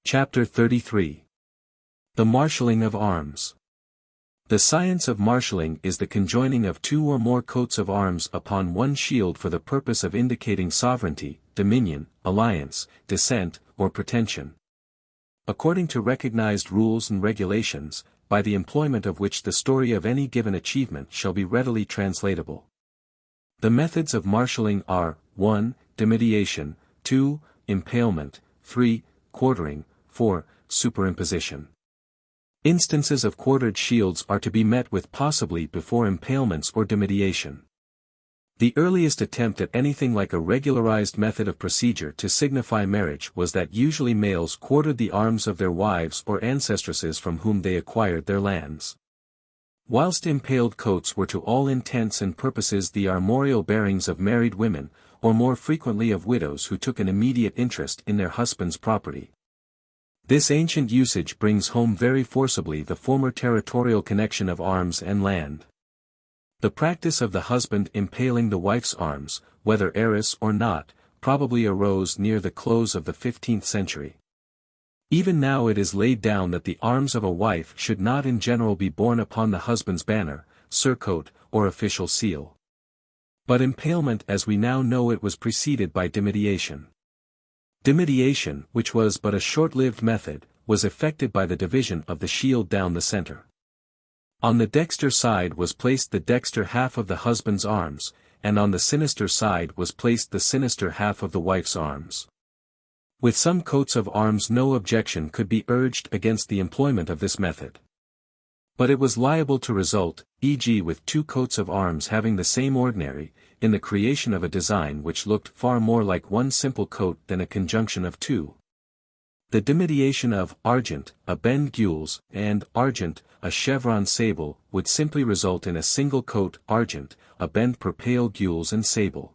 Chapter 33. The Marshalling of Arms. The science of marshalling is the conjoining of two or more coats of arms upon one shield for the purpose of indicating sovereignty, dominion, alliance, descent, or pretension. According to recognized rules and regulations, by the employment of which the story of any given achievement shall be readily translatable. The methods of marshalling are, 1. Dimidiation, 2. Impalement, 3. Quartering, 4. Superimposition. Instances of quartered shields are to be met with possibly before impalements or dimidiation. The earliest attempt at anything like a regularized method of procedure to signify marriage was that usually males quartered the arms of their wives or ancestresses from whom they acquired their lands. Whilst impaled coats were to all intents and purposes the armorial bearings of married women, or more frequently of widows who took an immediate interest in their husband's property. This ancient usage brings home very forcibly the former territorial connection of arms and land. The practice of the husband impaling the wife's arms, whether heiress or not, probably arose near the close of the 15th century. Even now it is laid down that the arms of a wife should not in general be borne upon the husband's banner, surcoat, or official seal. But impalement as we now know it was preceded by dimidiation. Dimidiation, which was but a short-lived method, was effected by the division of the shield down the center. On the dexter side was placed the dexter half of the husband's arms, and on the sinister side was placed the sinister half of the wife's arms. With some coats of arms no objection could be urged against the employment of this method. But it was liable to result, e.g. with two coats of arms having the same ordinary, in the creation of a design which looked far more like one simple coat than a conjunction of two. The dimidiation of argent, a bend gules, and argent, a chevron sable, would simply result in a single coat argent, a bend per pale gules and sable.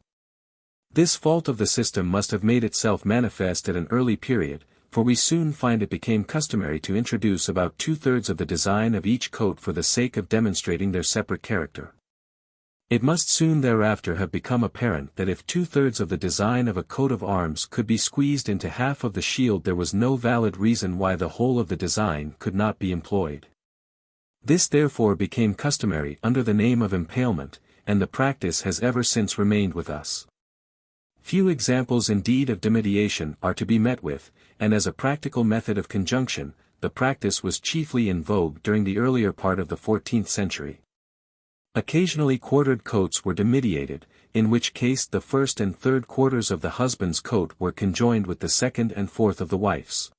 This fault of the system must have made itself manifest at an early period, for we soon find it became customary to introduce about 2/3 of the design of each coat for the sake of demonstrating their separate character. It must soon thereafter have become apparent that if 2/3 of the design of a coat of arms could be squeezed into half of the shield there was no valid reason why the whole of the design could not be employed. This therefore became customary under the name of impalement, and the practice has ever since remained with us. Few examples indeed of dimidiation are to be met with, and as a practical method of conjunction, the practice was chiefly in vogue during the earlier part of the 14th century. Occasionally quartered coats were dimidiated, in which case the first and third quarters of the husband's coat were conjoined with the second and fourth of the wife's.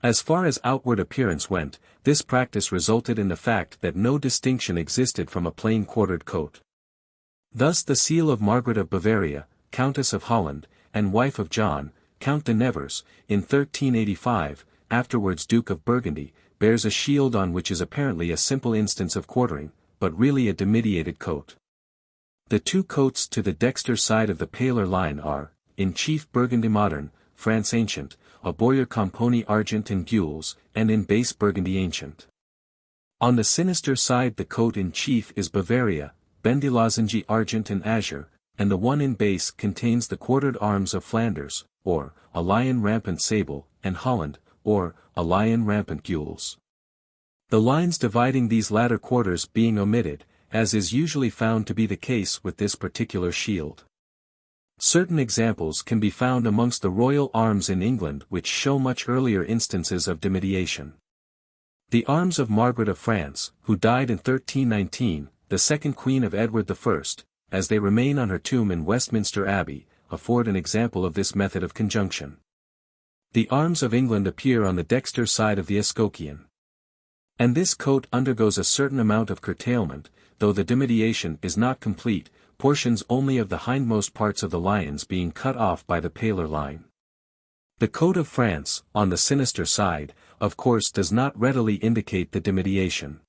As far as outward appearance went, this practice resulted in the fact that no distinction existed from a plain quartered coat. Thus the seal of Margaret of Bavaria, Countess of Holland, and wife of John, Count de Nevers, in 1385, afterwards Duke of Burgundy, bears a shield on which is apparently a simple instance of quartering, but really a dimidiated coat. The two coats to the dexter side of the paler line are, in chief Burgundy modern, France ancient, a Boyer Componi argent and gules, and in base Burgundy ancient. On the sinister side the coat in chief is Bavaria, Bendilozingi argent and azure, and the one in base contains the quartered arms of Flanders, or, a lion rampant sable, and Holland, or, a lion rampant gules. The lines dividing these latter quarters being omitted, as is usually found to be the case with this particular shield. Certain examples can be found amongst the royal arms in England which show much earlier instances of dimidiation. The arms of Margaret of France, who died in 1319, the second Queen of Edward I, as they remain on her tomb in Westminster Abbey, afford an example of this method of conjunction. The arms of England appear on the dexter side of the escutcheon. And this coat undergoes a certain amount of curtailment, though the dimidiation is not complete, portions only of the hindmost parts of the lions being cut off by the paler line. The coat of France, on the sinister side, of course does not readily indicate the dimidiation.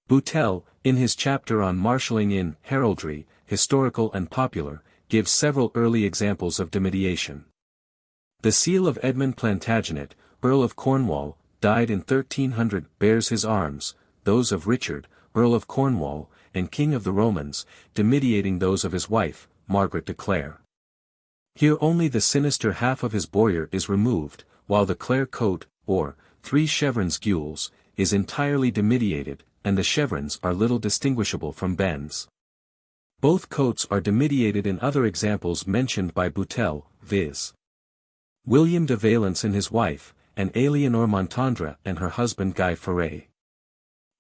Boutel, in his chapter on marshalling in Heraldry, Historical and Popular, gives several early examples of dimidiation. The seal of Edmund Plantagenet, Earl of Cornwall, died in 1300, bears his arms, those of Richard, Earl of Cornwall, and King of the Romans, dimidiating those of his wife, Margaret de Clare. Here only the sinister half of his boyer is removed, while the clare coat, or 3 chevrons gules, is entirely demediated, and the chevrons are little distinguishable from bends. Both coats are demediated in other examples mentioned by Boutel, viz. William de Valence and his wife, and Éléonore Montandre and her husband Guy Ferré.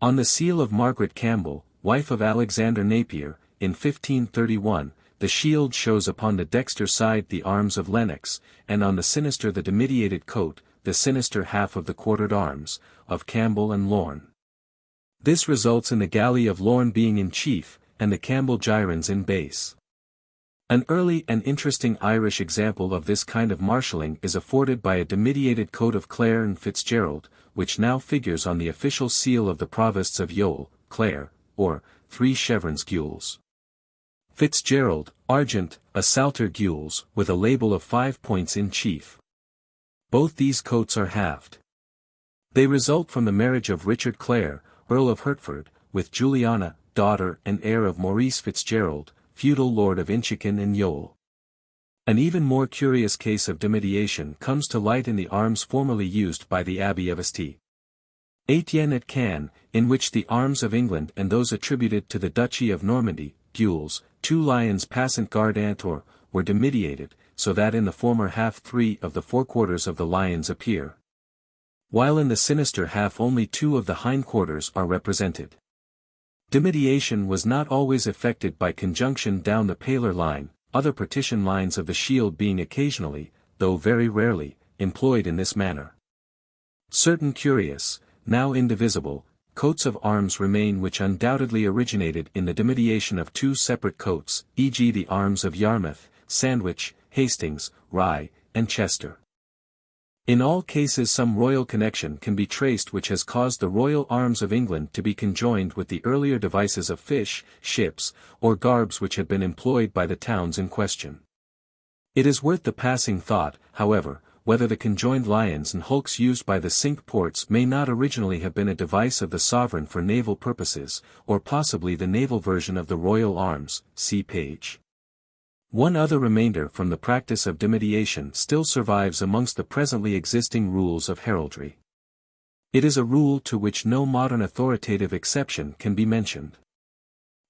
On the seal of Margaret Campbell, wife of Alexander Napier, in 1531, the shield shows upon the dexter side the arms of Lennox, and on the sinister the demediated coat, the sinister half of the quartered arms, of Campbell and Lorne. This results in the galley of Lorne being in chief, and the Campbell girons in base. An early and interesting Irish example of this kind of marshalling is afforded by a demediated coat of Clare and Fitzgerald, which now figures on the official seal of the Provosts of Youghal, Clare, or 3 chevrons gules. Fitzgerald, argent, a salter gules, with a label of 5 points in chief. Both these coats are halved. They result from the marriage of Richard Clare, Earl of Hertford, with Juliana, daughter and heir of Maurice Fitzgerald, feudal lord of Inchiquin and Youghal. An even more curious case of demediation comes to light in the arms formerly used by the Abbey of St. Etienne at Caen, in which the arms of England and those attributed to the Duchy of Normandy, gules, 2 lions passant garde antor, were demediated, so that in the former half 3 of the forequarters of the lions appear, while in the sinister half only 2 of the hindquarters are represented. Demediation was not always effected by conjunction down the paler line, other partition lines of the shield being occasionally, though very rarely, employed in this manner. Certain curious, now indivisible, coats of arms remain which undoubtedly originated in the demediation of 2 separate coats, e.g. the arms of Yarmouth, Sandwich, Hastings, Rye, and Chester. In all cases some royal connection can be traced which has caused the royal arms of England to be conjoined with the earlier devices of fish, ships, or garbs which had been employed by the towns in question. It is worth the passing thought, however, whether the conjoined lions and hulks used by the Cinque Ports may not originally have been a device of the sovereign for naval purposes, or possibly the naval version of the royal arms, see page. One other remainder from the practice of demediation still survives amongst the presently existing rules of heraldry. It is a rule to which no modern authoritative exception can be mentioned.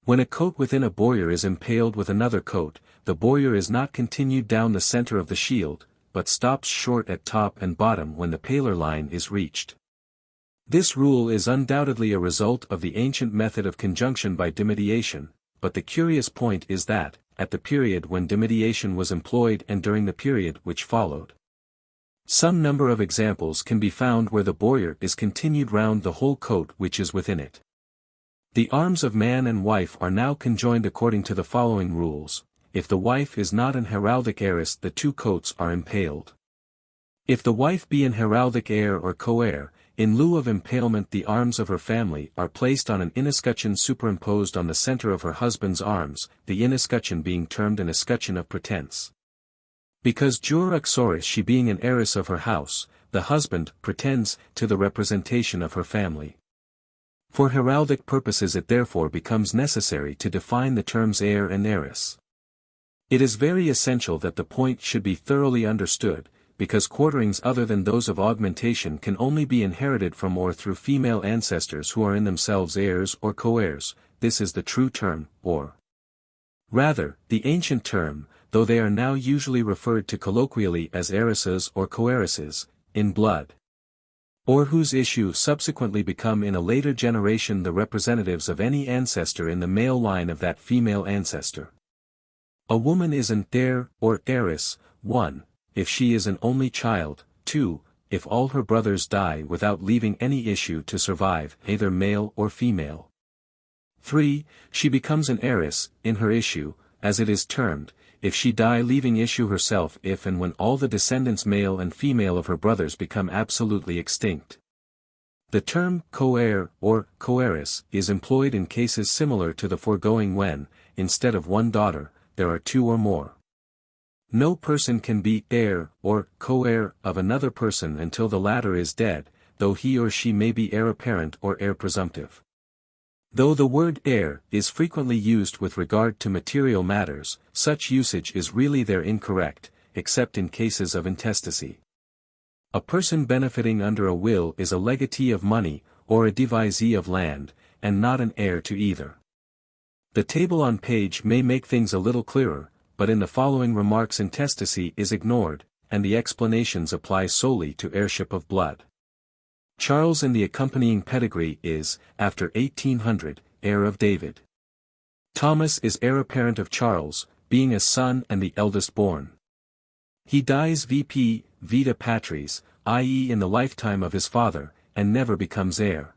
When a coat within a bowyer is impaled with another coat, the bowyer is not continued down the center of the shield, but stops short at top and bottom when the paler line is reached. This rule is undoubtedly a result of the ancient method of conjunction by demediation, but the curious point is that, at the period when demediation was employed and during the period which followed, some number of examples can be found where the bowyer is continued round the whole coat which is within it. The arms of man and wife are now conjoined according to the following rules. If the wife is not an heraldic heiress, the 2 coats are impaled. If the wife be an heraldic heir or co-heir, in lieu of impalement the arms of her family are placed on an inescutcheon superimposed on the center of her husband's arms, the inescutcheon being termed an escutcheon of pretence. Because jure uxoris, she being an heiress of her house, the husband pretends to the representation of her family. For heraldic purposes it therefore becomes necessary to define the terms heir and heiress. It is very essential that the point should be thoroughly understood, because quarterings other than those of augmentation can only be inherited from or through female ancestors who are in themselves heirs or co-heirs. This is the true term, or rather, the ancient term, though they are now usually referred to colloquially as heiresses or co-heiresses, in blood, or whose issue subsequently become in a later generation the representatives of any ancestor in the male line of that female ancestor. A woman is an heir or heiress, 1, if she is an only child, 2, if all her brothers die without leaving any issue to survive, either male or female. 3, she becomes an heiress, in her issue, as it is termed, if she die leaving issue herself if and when all the descendants male and female of her brothers become absolutely extinct. The term co-heir or co-heiress is employed in cases similar to the foregoing when, instead of 1 daughter, there are 2 or more. No person can be heir or co-heir of another person until the latter is dead, though he or she may be heir apparent or heir presumptive. Though the word heir is frequently used with regard to material matters, such usage is really there incorrect, except in cases of intestacy. A person benefiting under a will is a legatee of money, or a devisee of land, and not an heir to either. The table on page may make things a little clearer, but in the following remarks intestacy is ignored, and the explanations apply solely to heirship of blood. Charles in the accompanying pedigree is, after 1800, heir of David. Thomas is heir apparent of Charles, being a son and the eldest born. He dies vp vita patris, i.e. in the lifetime of his father, and never becomes heir.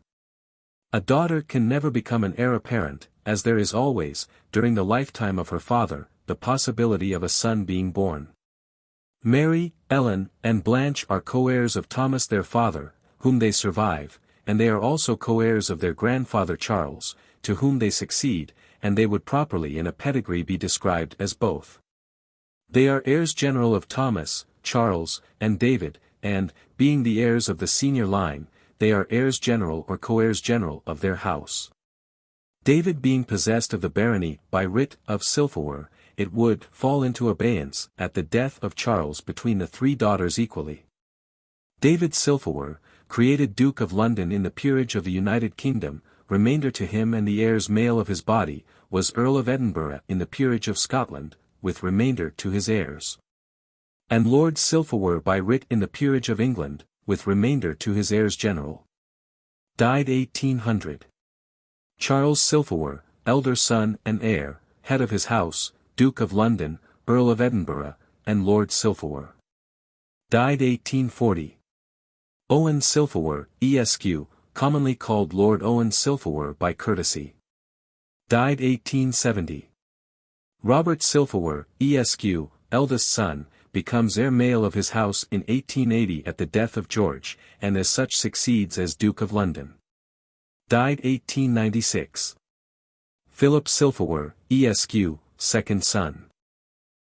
A daughter can never become an heir apparent, as there is always, during the lifetime of her father, the possibility of a son being born. Mary, Ellen, and Blanche are co-heirs of Thomas their father, whom they survive, and they are also co-heirs of their grandfather Charles, to whom they succeed, and they would properly in a pedigree be described as both. They are heirs general of Thomas, Charles, and David, and, being the heirs of the senior line, they are heirs general or co-heirs general of their house. David being possessed of the barony by writ of Silfewer, it would fall into abeyance at the death of Charles between the three daughters equally. David Silfewer, created Duke of London in the peerage of the United Kingdom, remainder to him and the heirs male of his body, was Earl of Edinburgh in the peerage of Scotland, with remainder to his heirs. And Lord Silfewer by writ in the peerage of England, with remainder to his heirs general. Died 1800. Charles Silfewer, elder son and heir, head of his house, Duke of London, Earl of Edinburgh, and Lord Silfewer. Died 1840. Owen Silfewer, Esq., commonly called Lord Owen Silfewer by courtesy. Died 1870. Robert Silfewer, Esq., eldest son, becomes heir male of his house in 1880 at the death of George, and as such succeeds as Duke of London. Died 1896. Philip Silfewer, Esq., second son.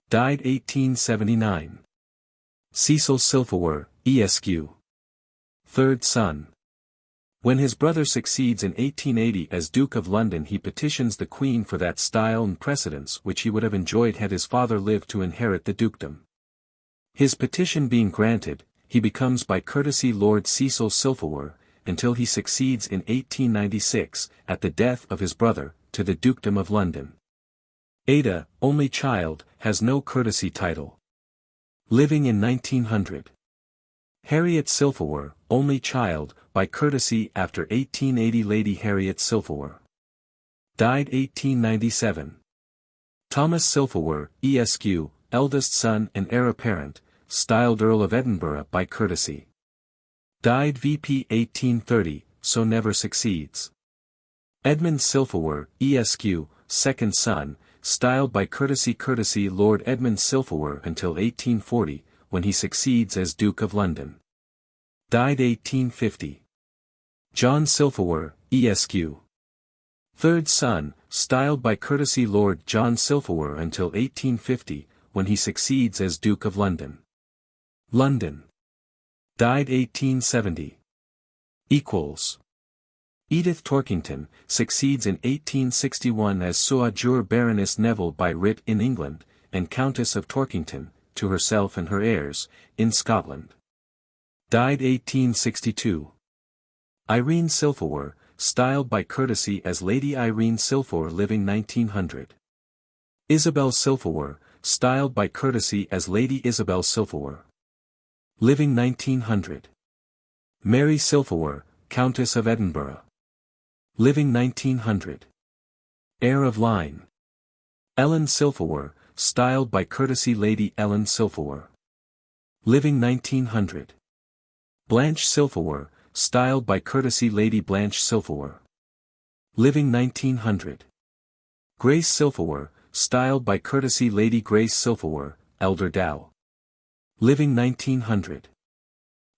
Died 1879. Cecil Silfewer, Esq., third son. When his brother succeeds in 1880 as Duke of London, he petitions the Queen for that style and precedence which he would have enjoyed had his father lived to inherit the dukedom. His petition being granted, he becomes by courtesy Lord Cecil Silfewer, until he succeeds in 1896, at the death of his brother, to the dukedom of London. Ada, only child, has no courtesy title. Living in 1900. Harriet Silfewer, only child, by courtesy after 1880 Lady Harriet Silfewer. Died 1897. Thomas Silfewer, Esq., eldest son and heir apparent, styled Earl of Edinburgh by courtesy. Died VP 1830, so never succeeds. Edmund Silfewer, Esq., second son, styled by courtesy Lord Edmund Silfewer until 1840, when he succeeds as Duke of London. Died 1850. John Silfewer, Esq., third son, styled by courtesy Lord John Silfewer until 1850, when he succeeds as Duke of London. London. Died 1870. Edith Torkington, succeeds in 1861 as Sua Jure Baroness Neville by writ in England, and Countess of Torkington, to herself and her heirs, in Scotland. Died 1862. Irene Silfewer, styled by courtesy as Lady Irene Silfewer living 1900. Isabel Silfewer, styled by courtesy as Lady Isabel Silfewer. Living 1900. Mary Silfewer, Countess of Edinburgh. Living 1900. Heir of line. Ellen Silfewer, styled by courtesy Lady Ellen Silfewer. Living 1900. Blanche Silfewer, styled by courtesy Lady Blanche Silfewer. Living 1900. Grace Silfewer, styled by courtesy Lady Grace Silfewer, elder Dow. Living 1900.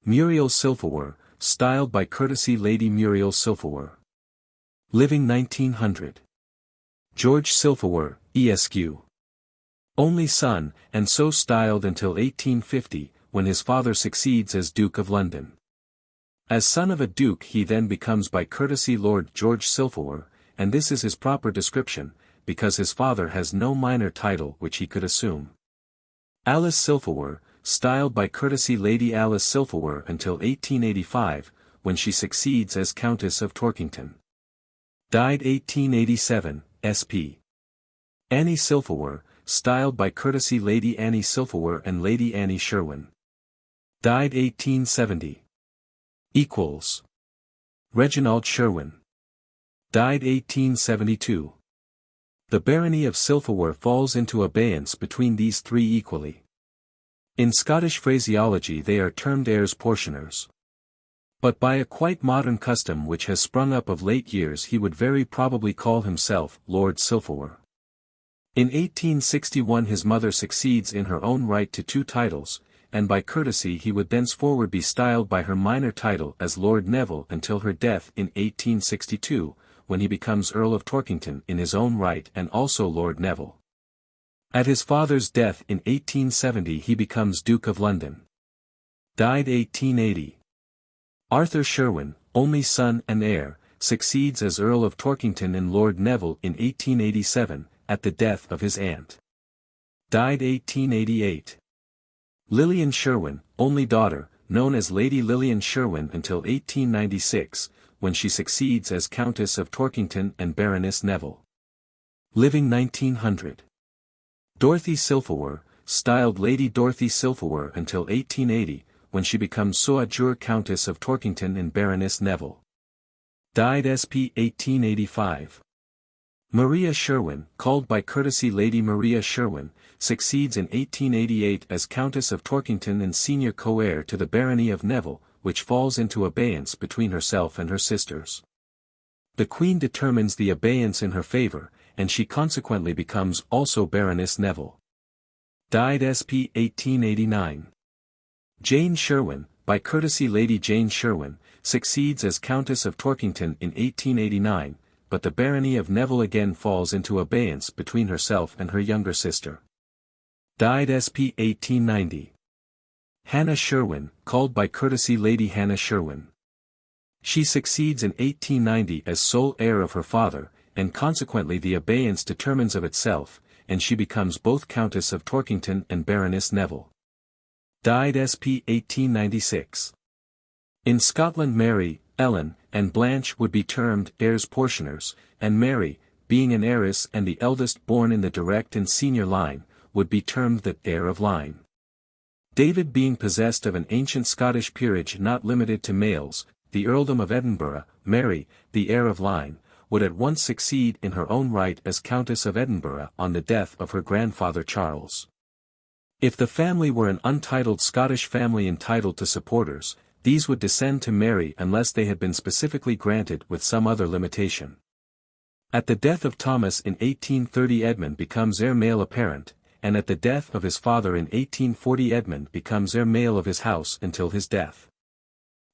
Muriel Silfewer, styled by courtesy Lady Muriel Silfewer. Living 1900. George Silfewer, Esq., only son, and so styled until 1850, when his father succeeds as Duke of London. As son of a duke he then becomes by courtesy Lord George Silfewer, and this is his proper description, because his father has no minor title which he could assume. Alice Silfewer, styled by courtesy Lady Alice Silverware until 1885, when she succeeds as Countess of Torkington. Died 1887, sp. Annie Silverware, styled by courtesy Lady Annie Silverware and Lady Annie Sherwin. Died 1870. Reginald Sherwin. Died 1872. The barony of Silverware falls into abeyance between these three equally. In Scottish phraseology they are termed heirs portioners. But by a quite modern custom which has sprung up of late years he would very probably call himself Lord Silverware. In 1861 his mother succeeds in her own right to two titles, and by courtesy he would thenceforward be styled by her minor title as Lord Neville until her death in 1862, when he becomes Earl of Torkington in his own right and also Lord Neville. At his father's death in 1870 he becomes Duke of London. Died 1880. Arthur Sherwin, only son and heir, succeeds as Earl of Torkington and Lord Neville in 1887, at the death of his aunt. Died 1888. Lillian Sherwin, only daughter, known as Lady Lillian Sherwin until 1896, when she succeeds as Countess of Torkington and Baroness Neville. Living 1900. Dorothy Silverware, styled Lady Dorothy Silverware until 1880, when she becomes Soit Jure Countess of Torkington and Baroness Neville. Died sp. 1885. Maria Sherwin, called by courtesy Lady Maria Sherwin, succeeds in 1888 as Countess of Torkington and senior co-heir to the barony of Neville, which falls into abeyance between herself and her sisters. The Queen determines the abeyance in her favour, and she consequently becomes also Baroness Neville. Died sp. 1889. Jane Sherwin, by courtesy Lady Jane Sherwin, succeeds as Countess of Torkington in 1889, but the barony of Neville again falls into abeyance between herself and her younger sister. Died sp. 1890. Hannah Sherwin, called by courtesy Lady Hannah Sherwin. She succeeds in 1890 as sole heir of her father, and consequently the abeyance determines of itself, and she becomes both Countess of Torkington and Baroness Neville. Died sp. 1896. In Scotland Mary, Ellen, and Blanche would be termed heirs portioners, and Mary, being an heiress and the eldest born in the direct and senior line, would be termed the heir of line. David being possessed of an ancient Scottish peerage not limited to males, the earldom of Edinburgh, Mary, the heir of line, would at once succeed in her own right as Countess of Edinburgh on the death of her grandfather Charles. If the family were an untitled Scottish family entitled to supporters, these would descend to Mary unless they had been specifically granted with some other limitation. At the death of Thomas in 1830 Edmund becomes heir male apparent, and at the death of his father in 1840 Edmund becomes heir male of his house until his death.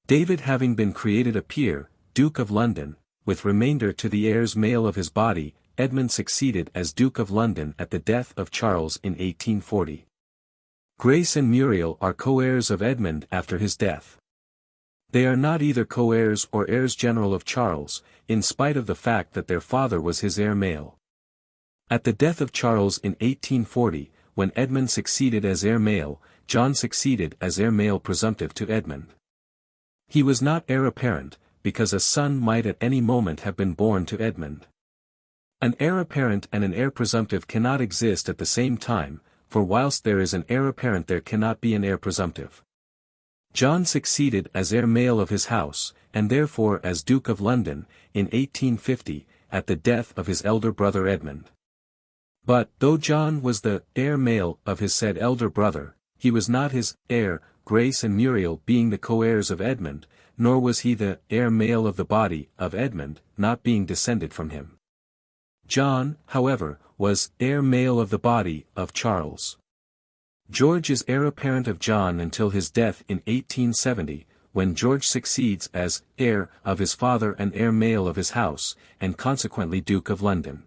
David having been created a peer, Duke of London, with remainder to the heirs male of his body, Edmund succeeded as Duke of London at the death of Charles in 1840. Grace and Muriel are co-heirs of Edmund after his death. They are not either co-heirs or heirs general of Charles, in spite of the fact that their father was his heir male. At the death of Charles in 1840, when Edmund succeeded as heir male, John succeeded as heir male presumptive to Edmund. He was not heir apparent, because a son might at any moment have been born to Edmund. An heir apparent and an heir presumptive cannot exist at the same time, for whilst there is an heir apparent there cannot be an heir presumptive. John succeeded as heir male of his house, and therefore as Duke of London, in 1850, at the death of his elder brother Edmund. But, though John was the heir male of his said elder brother, he was not his heir, Grace and Muriel being the co-heirs of Edmund, nor was he the heir male of the body of Edmund, not being descended from him. John, however, was heir male of the body of Charles. George is heir apparent of John until his death in 1870, when George succeeds as heir of his father and heir male of his house, and consequently Duke of London.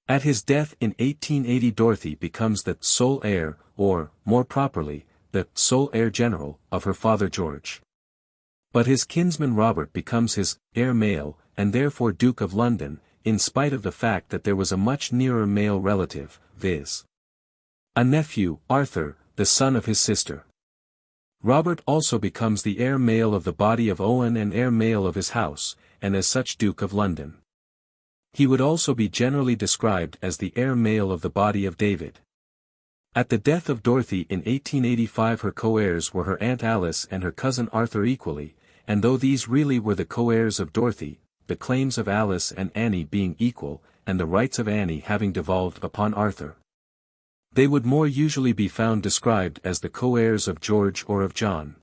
At his death in 1880 Dorothy becomes the sole heir, or, more properly, the sole heir general, of her father George. But his kinsman Robert becomes his heir male, and therefore Duke of London, in spite of the fact that there was a much nearer male relative, viz. a nephew, Arthur, the son of his sister. Robert also becomes the heir male of the body of Owen and heir male of his house, and as such Duke of London. He would also be generally described as the heir male of the body of David. At the death of Dorothy in 1885 her co-heirs were her Aunt Alice and her cousin Arthur equally, and though these really were the co-heirs of Dorothy, the claims of Alice and Annie being equal, and the rights of Annie having devolved upon Arthur, they would more usually be found described as the co-heirs of George or of John.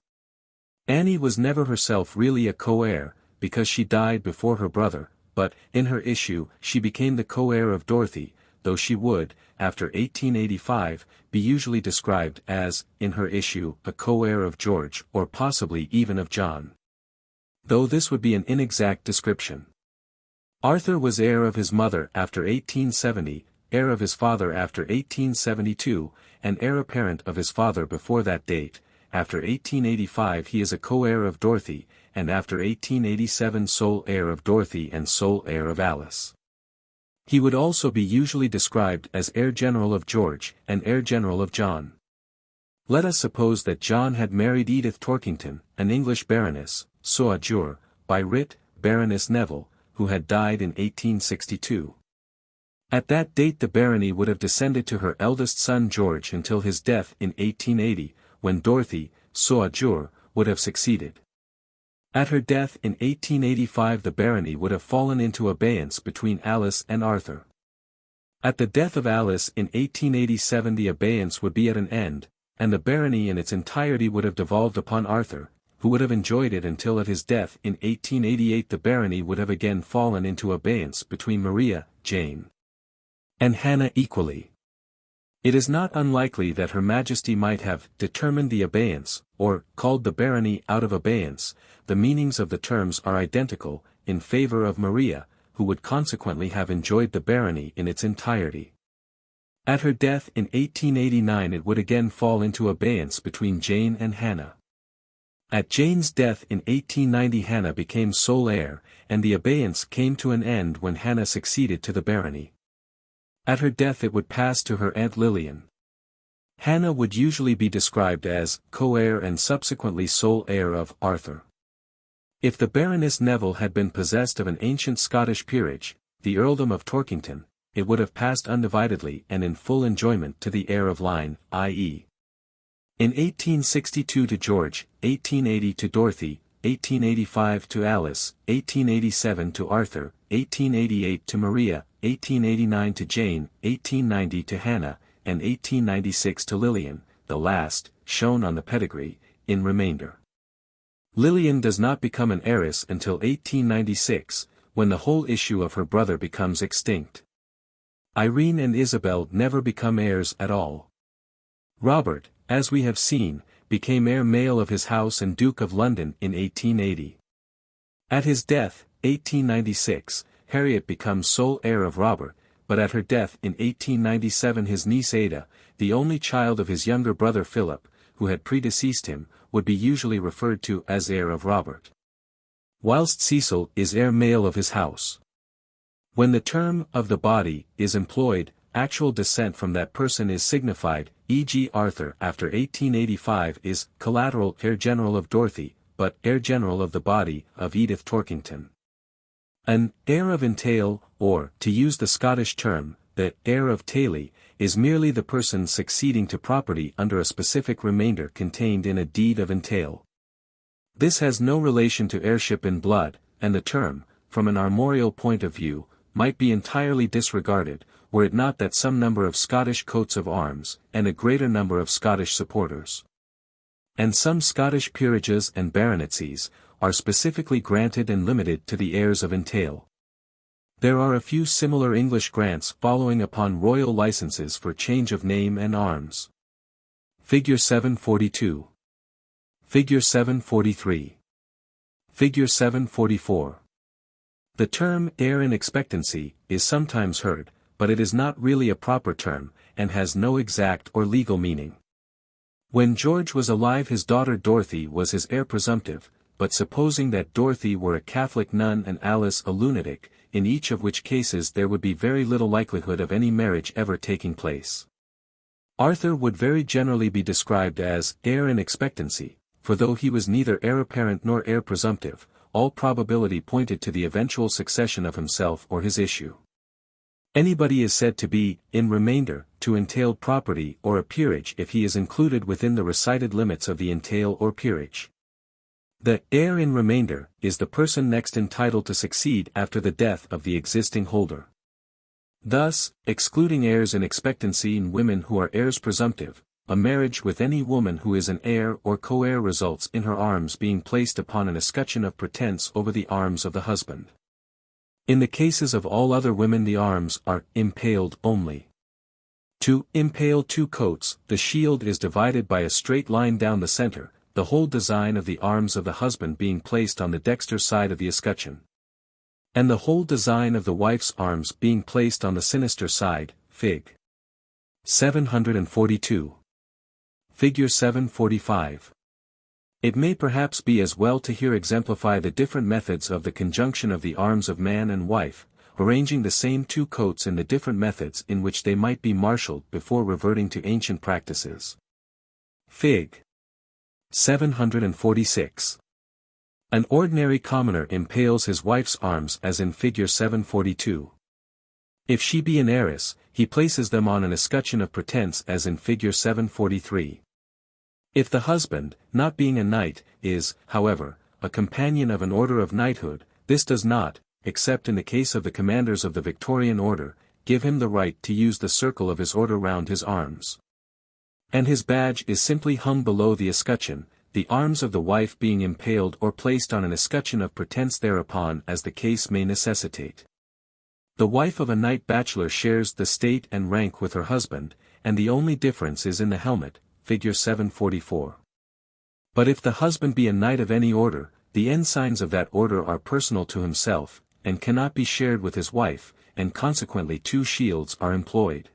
Annie was never herself really a co-heir, because she died before her brother, but, in her issue, she became the co-heir of Dorothy, though she would, after 1885, be usually described as, in her issue, a co-heir of George or possibly even of John. Though this would be an inexact description. Arthur was heir of his mother after 1870, heir of his father after 1872, and heir apparent of his father before that date. After 1885 he is a co-heir of Dorothy, and after 1887 sole heir of Dorothy and sole heir of Alice. He would also be usually described as heir general of George, and heir general of John. Let us suppose that John had married Edith Torkington, an English baroness, sua jure, by writ, Baroness Neville, who had died in 1862. At that date the barony would have descended to her eldest son George until his death in 1880, when Dorothy, sua jure, would have succeeded. At her death in 1885 the barony would have fallen into abeyance between Alice and Arthur. At the death of Alice in 1887 the abeyance would be at an end, and the barony in its entirety would have devolved upon Arthur, who would have enjoyed it until at his death in 1888 the barony would have again fallen into abeyance between Maria, Jane, and Hannah equally. It is not unlikely that Her Majesty might have determined the abeyance, or called the barony out of abeyance. The meanings of the terms are identical, in favor of Maria, who would consequently have enjoyed the barony in its entirety. At her death in 1889 it would again fall into abeyance between Jane and Hannah. At Jane's death in 1890 Hannah became sole heir, and the abeyance came to an end when Hannah succeeded to the barony. At her death it would pass to her Aunt Lillian. Hannah would usually be described as co-heir and subsequently sole heir of Arthur. If the Baroness Neville had been possessed of an ancient Scottish peerage, the Earldom of Torkington, it would have passed undividedly and in full enjoyment to the heir of line, i.e. in 1862 to George, 1880 to Dorothy, 1885 to Alice, 1887 to Arthur, 1888 to Maria, 1889 to Jane, 1890 to Hannah, and 1896 to Lillian, the last, shown on the pedigree, in remainder. Lillian does not become an heiress until 1896, when the whole issue of her brother becomes extinct. Irene and Isabel never become heirs at all. Robert, as we have seen, became heir male of his house and Duke of London in 1880. At his death, 1896, Harriet becomes sole heir of Robert, but at her death in 1897 his niece Ada, the only child of his younger brother Philip, who had predeceased him, would be usually referred to as heir of Robert. Whilst Cecil is heir male of his house. When the term of the body is employed, actual descent from that person is signified, e.g. Arthur after 1885 is collateral heir general of Dorothy, but heir general of the body of Edith Torkington. An heir of entail, or, to use the Scottish term, the heir of taili, is merely the person succeeding to property under a specific remainder contained in a deed of entail. This has no relation to heirship in blood, and the term, from an armorial point of view, might be entirely disregarded, were it not that some number of Scottish coats of arms, and a greater number of Scottish supporters, and some Scottish peerages and baronetcies, are specifically granted and limited to the heirs of entail. There are a few similar English grants following upon royal licenses for change of name and arms. Figure 742. Figure 743. Figure 744. The term heir in expectancy is sometimes heard, but it is not really a proper term, and has no exact or legal meaning. When George was alive his daughter Dorothy was his heir presumptive, but supposing that Dorothy were a Catholic nun and Alice a lunatic, in each of which cases there would be very little likelihood of any marriage ever taking place. Arthur would very generally be described as heir in expectancy, for though he was neither heir apparent nor heir presumptive, all probability pointed to the eventual succession of himself or his issue. Anybody is said to be, in remainder, to entailed property or a peerage if he is included within the recited limits of the entail or peerage. The heir in remainder is the person next entitled to succeed after the death of the existing holder. Thus, excluding heirs in expectancy in women who are heirs presumptive, a marriage with any woman who is an heir or co-heir results in her arms being placed upon an escutcheon of pretence over the arms of the husband. In the cases of all other women the arms are impaled only. To impale two coats, the shield is divided by a straight line down the center, the whole design of the arms of the husband being placed on the dexter side of the escutcheon, and the whole design of the wife's arms being placed on the sinister side, Fig. 742. Figure 745. It may perhaps be as well to here exemplify the different methods of the conjunction of the arms of man and wife, arranging the same two coats in the different methods in which they might be marshalled before reverting to ancient practices. Fig. 746. An ordinary commoner impales his wife's arms as in figure 742. If she be an heiress, he places them on an escutcheon of pretence as in figure 743. If the husband, not being a knight, is, however, a companion of an order of knighthood, this does not, except in the case of the commanders of the Victorian order, give him the right to use the circle of his order round his arms. And his badge is simply hung below the escutcheon, the arms of the wife being impaled or placed on an escutcheon of pretence thereupon as the case may necessitate. The wife of a knight bachelor shares the state and rank with her husband, and the only difference is in the helmet, figure 744. But if the husband be a knight of any order, the ensigns of that order are personal to himself, and cannot be shared with his wife, and consequently two shields are employed.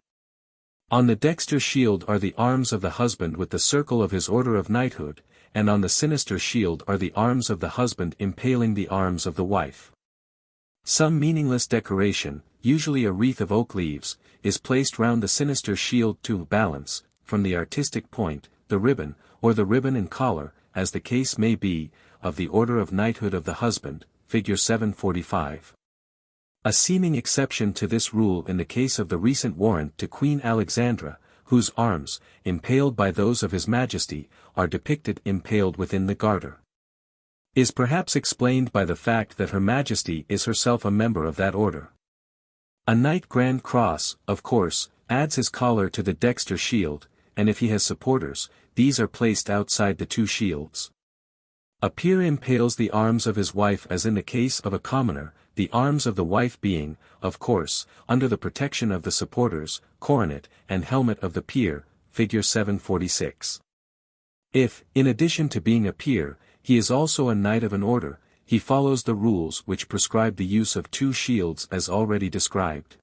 On the dexter shield are the arms of the husband with the circle of his order of knighthood, and on the sinister shield are the arms of the husband impaling the arms of the wife. Some meaningless decoration, usually a wreath of oak leaves, is placed round the sinister shield to balance, from the artistic point, the ribbon, or the ribbon and collar, as the case may be, of the order of knighthood of the husband, figure 745. A seeming exception to this rule in the case of the recent warrant to Queen Alexandra, whose arms, impaled by those of His Majesty, are depicted impaled within the garter, is perhaps explained by the fact that Her Majesty is herself a member of that order. A Knight Grand Cross, of course, adds his collar to the dexter shield, and if he has supporters, these are placed outside the two shields. A peer impales the arms of his wife as in the case of a commoner, the arms of the wife being, of course, under the protection of the supporters, coronet, and helmet of the peer, figure 746. If, in addition to being a peer, he is also a knight of an order, he follows the rules which prescribe the use of two shields as already described.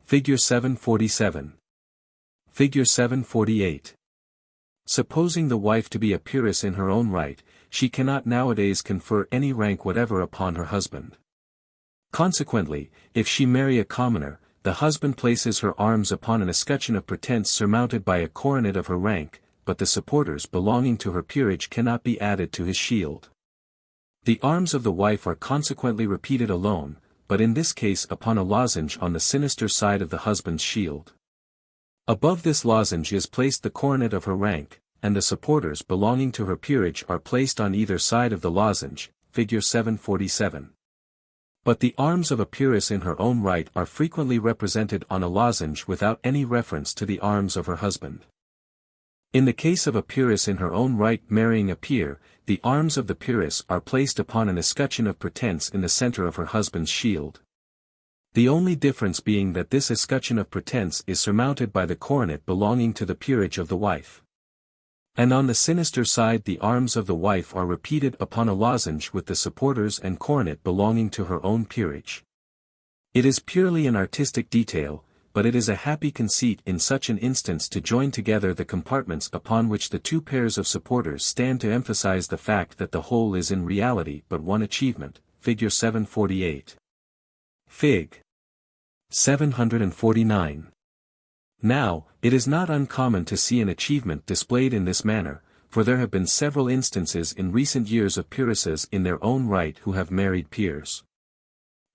Figure 747. Figure 748. Supposing the wife to be a peeress in her own right, she cannot nowadays confer any rank whatever upon her husband. Consequently, if she marry a commoner, the husband places her arms upon an escutcheon of pretence surmounted by a coronet of her rank, but the supporters belonging to her peerage cannot be added to his shield. The arms of the wife are consequently repeated alone, but in this case upon a lozenge on the sinister side of the husband's shield. Above this lozenge is placed the coronet of her rank, and the supporters belonging to her peerage are placed on either side of the lozenge, figure 747. But the arms of a peeress in her own right are frequently represented on a lozenge without any reference to the arms of her husband. In the case of a peeress in her own right marrying a peer, the arms of the peeress are placed upon an escutcheon of pretence in the center of her husband's shield. The only difference being that this escutcheon of pretence is surmounted by the coronet belonging to the peerage of the wife. And on the sinister side the arms of the wife are repeated upon a lozenge with the supporters and coronet belonging to her own peerage. It is purely an artistic detail, but it is a happy conceit in such an instance to join together the compartments upon which the two pairs of supporters stand to emphasize the fact that the whole is in reality but one achievement, figure 748. Fig. 749. Now, it is not uncommon to see an achievement displayed in this manner, for there have been several instances in recent years of peeresses in their own right who have married peers.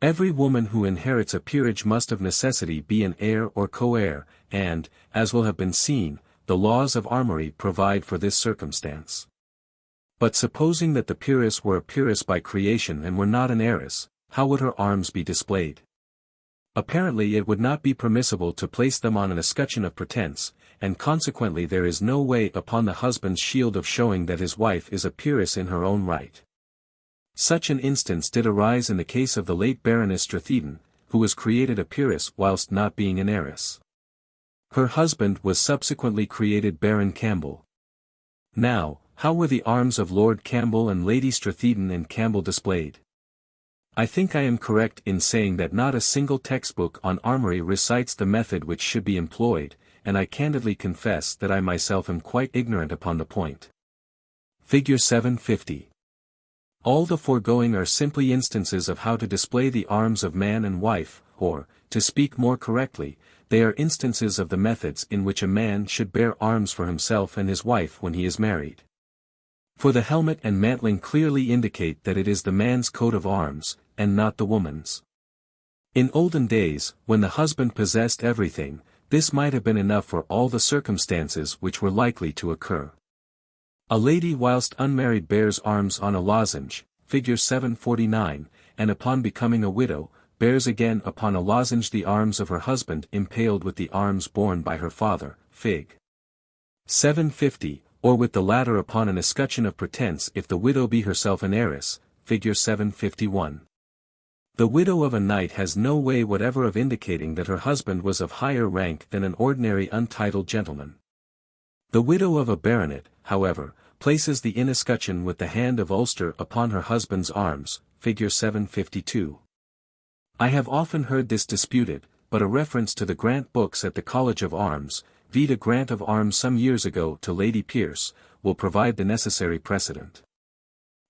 Every woman who inherits a peerage must of necessity be an heir or co-heir, and, as will have been seen, the laws of armory provide for this circumstance. But supposing that the peeress were a peeress by creation and were not an heiress, how would her arms be displayed? Apparently it would not be permissible to place them on an escutcheon of pretence, and consequently there is no way upon the husband's shield of showing that his wife is a peeress in her own right. Such an instance did arise in the case of the late Baroness Stratheden, who was created a peeress whilst not being an heiress. Her husband was subsequently created Baron Campbell. Now, how were the arms of Lord Campbell and Lady Stratheden and Campbell displayed? I think I am correct in saying that not a single textbook on armory recites the method which should be employed, and I candidly confess that I myself am quite ignorant upon the point. Figure 750. All the foregoing are simply instances of how to display the arms of man and wife, or, to speak more correctly, they are instances of the methods in which a man should bear arms for himself and his wife when he is married. For the helmet and mantling clearly indicate that it is the man's coat of arms, and not the woman's. In olden days, when the husband possessed everything, this might have been enough for all the circumstances which were likely to occur. A lady whilst unmarried bears arms on a lozenge, figure 749, and upon becoming a widow, bears again upon a lozenge the arms of her husband impaled with the arms borne by her father, fig. 750, or with the latter upon an escutcheon of pretence if the widow be herself an heiress, figure 751. The widow of a knight has no way whatever of indicating that her husband was of higher rank than an ordinary untitled gentleman. The widow of a baronet, however, places the escutcheon with the hand of Ulster upon her husband's arms, figure 752. I have often heard this disputed, but a reference to the grant books at the College of Arms, vide a grant of arms some years ago to Lady Pierce, will provide the necessary precedent.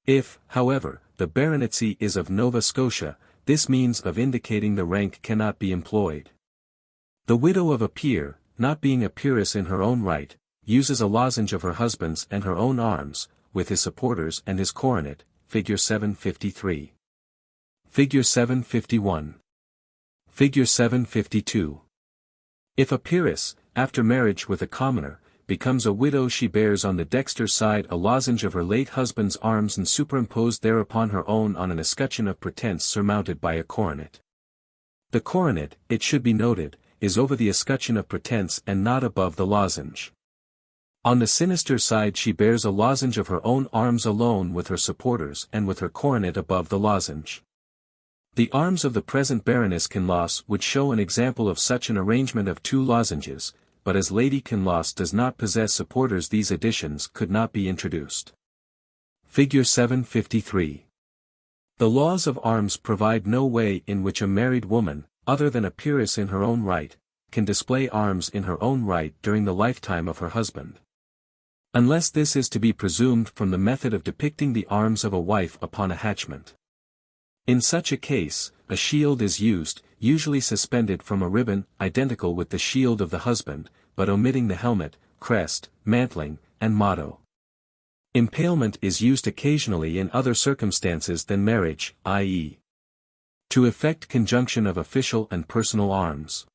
If, however, the baronetcy is of Nova Scotia, this means of indicating the rank cannot be employed. The widow of a peer, not being a peeress in her own right, uses a lozenge of her husband's and her own arms, with his supporters and his coronet, figure 753. Figure 751. Figure 752. If a peeress, after marriage with a commoner, becomes a widow, she bears on the dexter side a lozenge of her late husband's arms and superimposed thereupon her own on an escutcheon of pretence surmounted by a coronet. The coronet, it should be noted, is over the escutcheon of pretence and not above the lozenge. On the sinister side she bears a lozenge of her own arms alone with her supporters and with her coronet above the lozenge. The arms of the present Baroness Kinloss would show an example of such an arrangement of two lozenges, but as Lady Kinloss does not possess supporters these additions could not be introduced. Figure 753. The laws of arms provide no way in which a married woman, other than a peeress in her own right, can display arms in her own right during the lifetime of her husband. Unless this is to be presumed from the method of depicting the arms of a wife upon a hatchment. In such a case, a shield is used, usually suspended from a ribbon identical with the shield of the husband, but omitting the helmet, crest, mantling, and motto. Impalement is used occasionally in other circumstances than marriage, i.e., to effect conjunction of official and personal arms.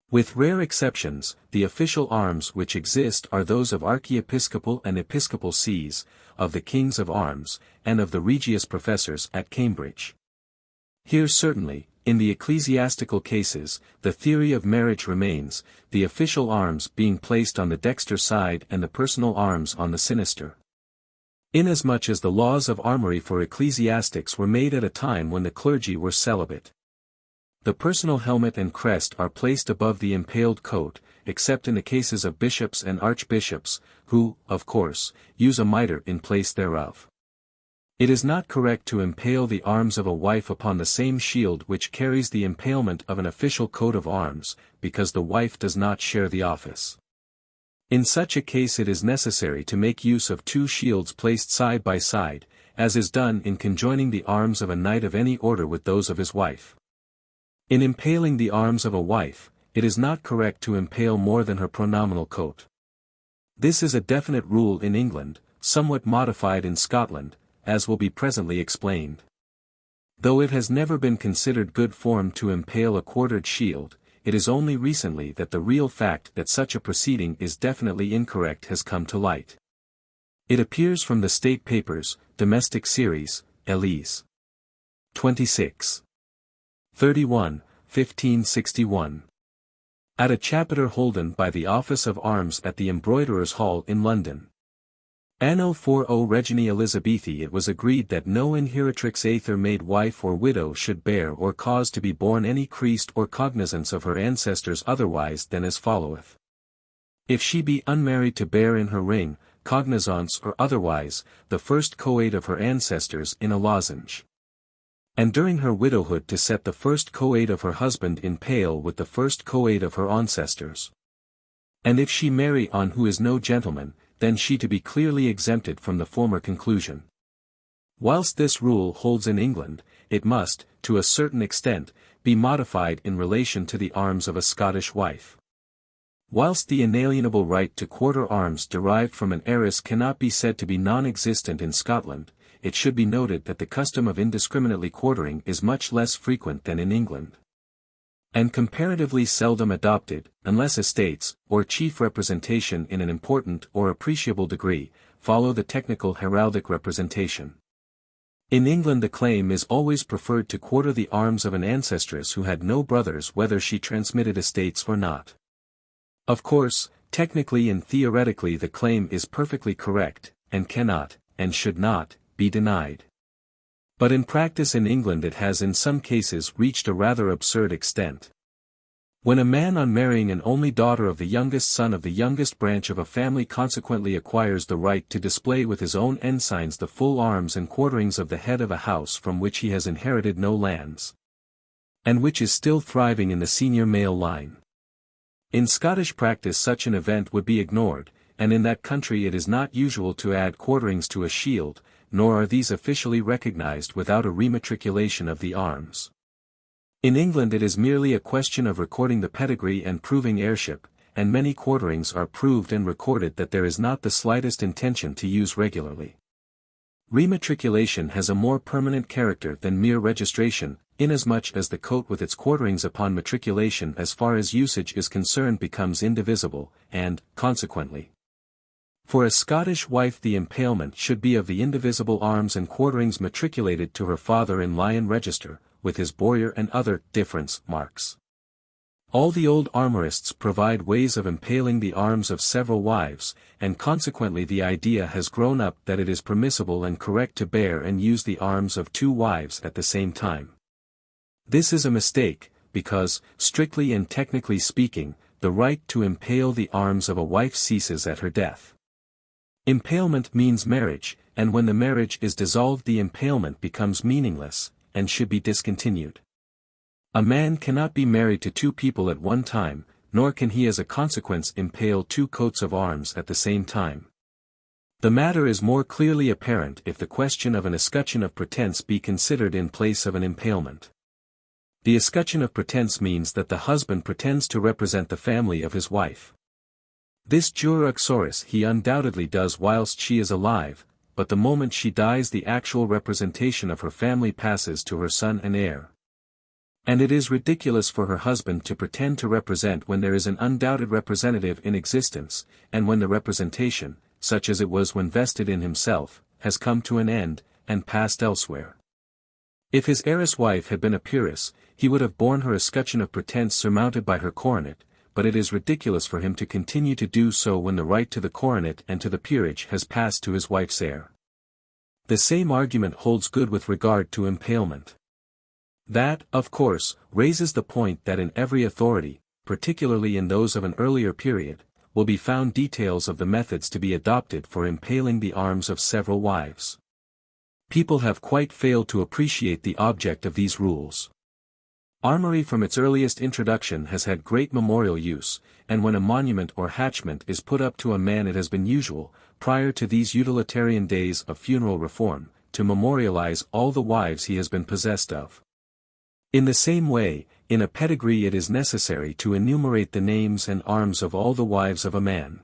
With rare exceptions, the official arms which exist are those of archiepiscopal and episcopal sees, of the kings of arms, and of the Regius Professors at Cambridge. Here certainly, in the ecclesiastical cases, the theory of marriage remains, the official arms being placed on the dexter side and the personal arms on the sinister. Inasmuch as the laws of armory for ecclesiastics were made at a time when the clergy were celibate. The personal helmet and crest are placed above the impaled coat, except in the cases of bishops and archbishops, who, of course, use a mitre in place thereof. It is not correct to impale the arms of a wife upon the same shield which carries the impalement of an official coat of arms, because the wife does not share the office. In such a case it is necessary to make use of two shields placed side by side, as is done in conjoining the arms of a knight of any order with those of his wife. In impaling the arms of a wife, it is not correct to impale more than her pronominal coat. This is a definite rule in England, somewhat modified in Scotland, as will be presently explained. Though it has never been considered good form to impale a quartered shield, it is only recently that the real fact that such a proceeding is definitely incorrect has come to light. It appears from the State Papers, Domestic Series, Elise. 26. 31, 1561. At a chapiter holden by the Office of Arms at the Embroiderers' Hall in London. Anno 40 Regini Elizabethi it was agreed that no inheritrix aether made wife or widow should bear or cause to be born any crest or cognizance of her ancestors otherwise than as followeth. If she be unmarried to bear in her ring, cognizance or otherwise, the first coed of her ancestors in a lozenge. And during her widowhood to set the first coed of her husband in pale with the first coed of her ancestors. And if she marry on who is no gentleman, then she to be clearly exempted from the former conclusion. Whilst this rule holds in England, it must, to a certain extent, be modified in relation to the arms of a Scottish wife. Whilst the inalienable right to quarter arms derived from an heiress cannot be said to be non-existent in Scotland, it should be noted that the custom of indiscriminately quartering is much less frequent than in England, and comparatively seldom adopted, unless estates, or chief representation in an important or appreciable degree, follow the technical heraldic representation. In England the claim is always preferred to quarter the arms of an ancestress who had no brothers whether she transmitted estates or not. Of course, technically and theoretically the claim is perfectly correct, and cannot, and should not, be denied. But in practice in England it has in some cases reached a rather absurd extent. When a man on marrying an only daughter of the youngest son of the youngest branch of a family consequently acquires the right to display with his own ensigns the full arms and quarterings of the head of a house from which he has inherited no lands, and which is still thriving in the senior male line. In Scottish practice such an event would be ignored, and in that country it is not usual to add quarterings to a shield, nor are these officially recognized without a rematriculation of the arms. In England it is merely a question of recording the pedigree and proving heirship, and many quarterings are proved and recorded that there is not the slightest intention to use regularly. Rematriculation has a more permanent character than mere registration, inasmuch as the coat with its quarterings upon matriculation as far as usage is concerned becomes indivisible, and, consequently, for a Scottish wife the impalement should be of the indivisible arms and quarterings matriculated to her father in lion register, with his bowyer and other difference marks. All the old armorists provide ways of impaling the arms of several wives, and consequently the idea has grown up that it is permissible and correct to bear and use the arms of two wives at the same time. This is a mistake, because, strictly and technically speaking, the right to impale the arms of a wife ceases at her death. Impalement means marriage, and when the marriage is dissolved the impalement becomes meaningless, and should be discontinued. A man cannot be married to two people at one time, nor can he as a consequence impale two coats of arms at the same time. The matter is more clearly apparent if the question of an escutcheon of pretence be considered in place of an impalement. The escutcheon of pretence means that the husband pretends to represent the family of his wife. This jure uxoris he undoubtedly does whilst she is alive, but the moment she dies the actual representation of her family passes to her son and heir. And it is ridiculous for her husband to pretend to represent when there is an undoubted representative in existence, and when the representation, such as it was when vested in himself, has come to an end, and passed elsewhere. If his heiress wife had been a peeress, he would have borne her escutcheon of pretence surmounted by her coronet, but it is ridiculous for him to continue to do so when the right to the coronet and to the peerage has passed to his wife's heir. The same argument holds good with regard to impalement. That, of course, raises the point that in every authority, particularly in those of an earlier period, will be found details of the methods to be adopted for impaling the arms of several wives. People have quite failed to appreciate the object of these rules. Armory from its earliest introduction has had great memorial use, and when a monument or hatchment is put up to a man it has been usual, prior to these utilitarian days of funeral reform, to memorialize all the wives he has been possessed of. In the same way, in a pedigree it is necessary to enumerate the names and arms of all the wives of a man.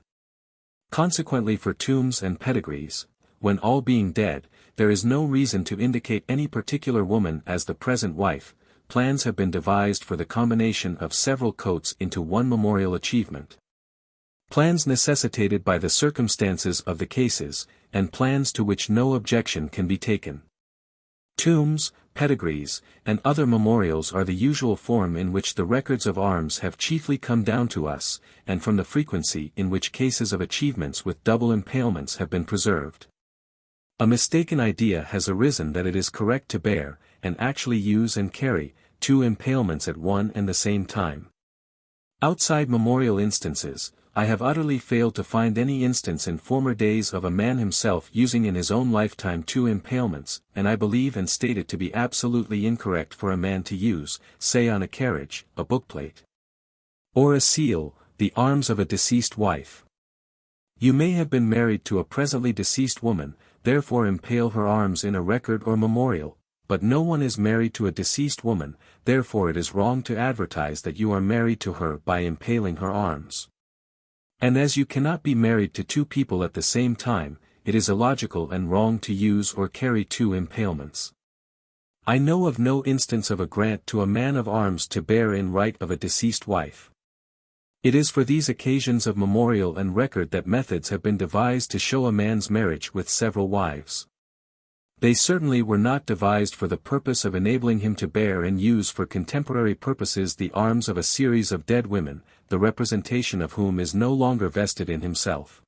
Consequently for tombs and pedigrees, when all being dead, there is no reason to indicate any particular woman as the present wife. Plans have been devised for the combination of several coats into one memorial achievement. Plans necessitated by the circumstances of the cases, and plans to which no objection can be taken. Tombs, pedigrees, and other memorials are the usual form in which the records of arms have chiefly come down to us, and from the frequency in which cases of achievements with double impalements have been preserved. A mistaken idea has arisen that it is correct to bear, and actually use and carry, two impalements at one and the same time. Outside memorial instances, I have utterly failed to find any instance in former days of a man himself using in his own lifetime two impalements, and I believe and state it to be absolutely incorrect for a man to use, say on a carriage, a bookplate, or a seal, the arms of a deceased wife. You may have been married to a presently deceased woman, therefore impale her arms in a record or memorial, but no one is married to a deceased woman, therefore it is wrong to advertise that you are married to her by impaling her arms. And as you cannot be married to two people at the same time, it is illogical and wrong to use or carry two impalements. I know of no instance of a grant to a man of arms to bear in right of a deceased wife. It is for these occasions of memorial and record that methods have been devised to show a man's marriage with several wives. They certainly were not devised for the purpose of enabling him to bear and use for contemporary purposes the arms of a series of dead women, the representation of whom is no longer vested in himself.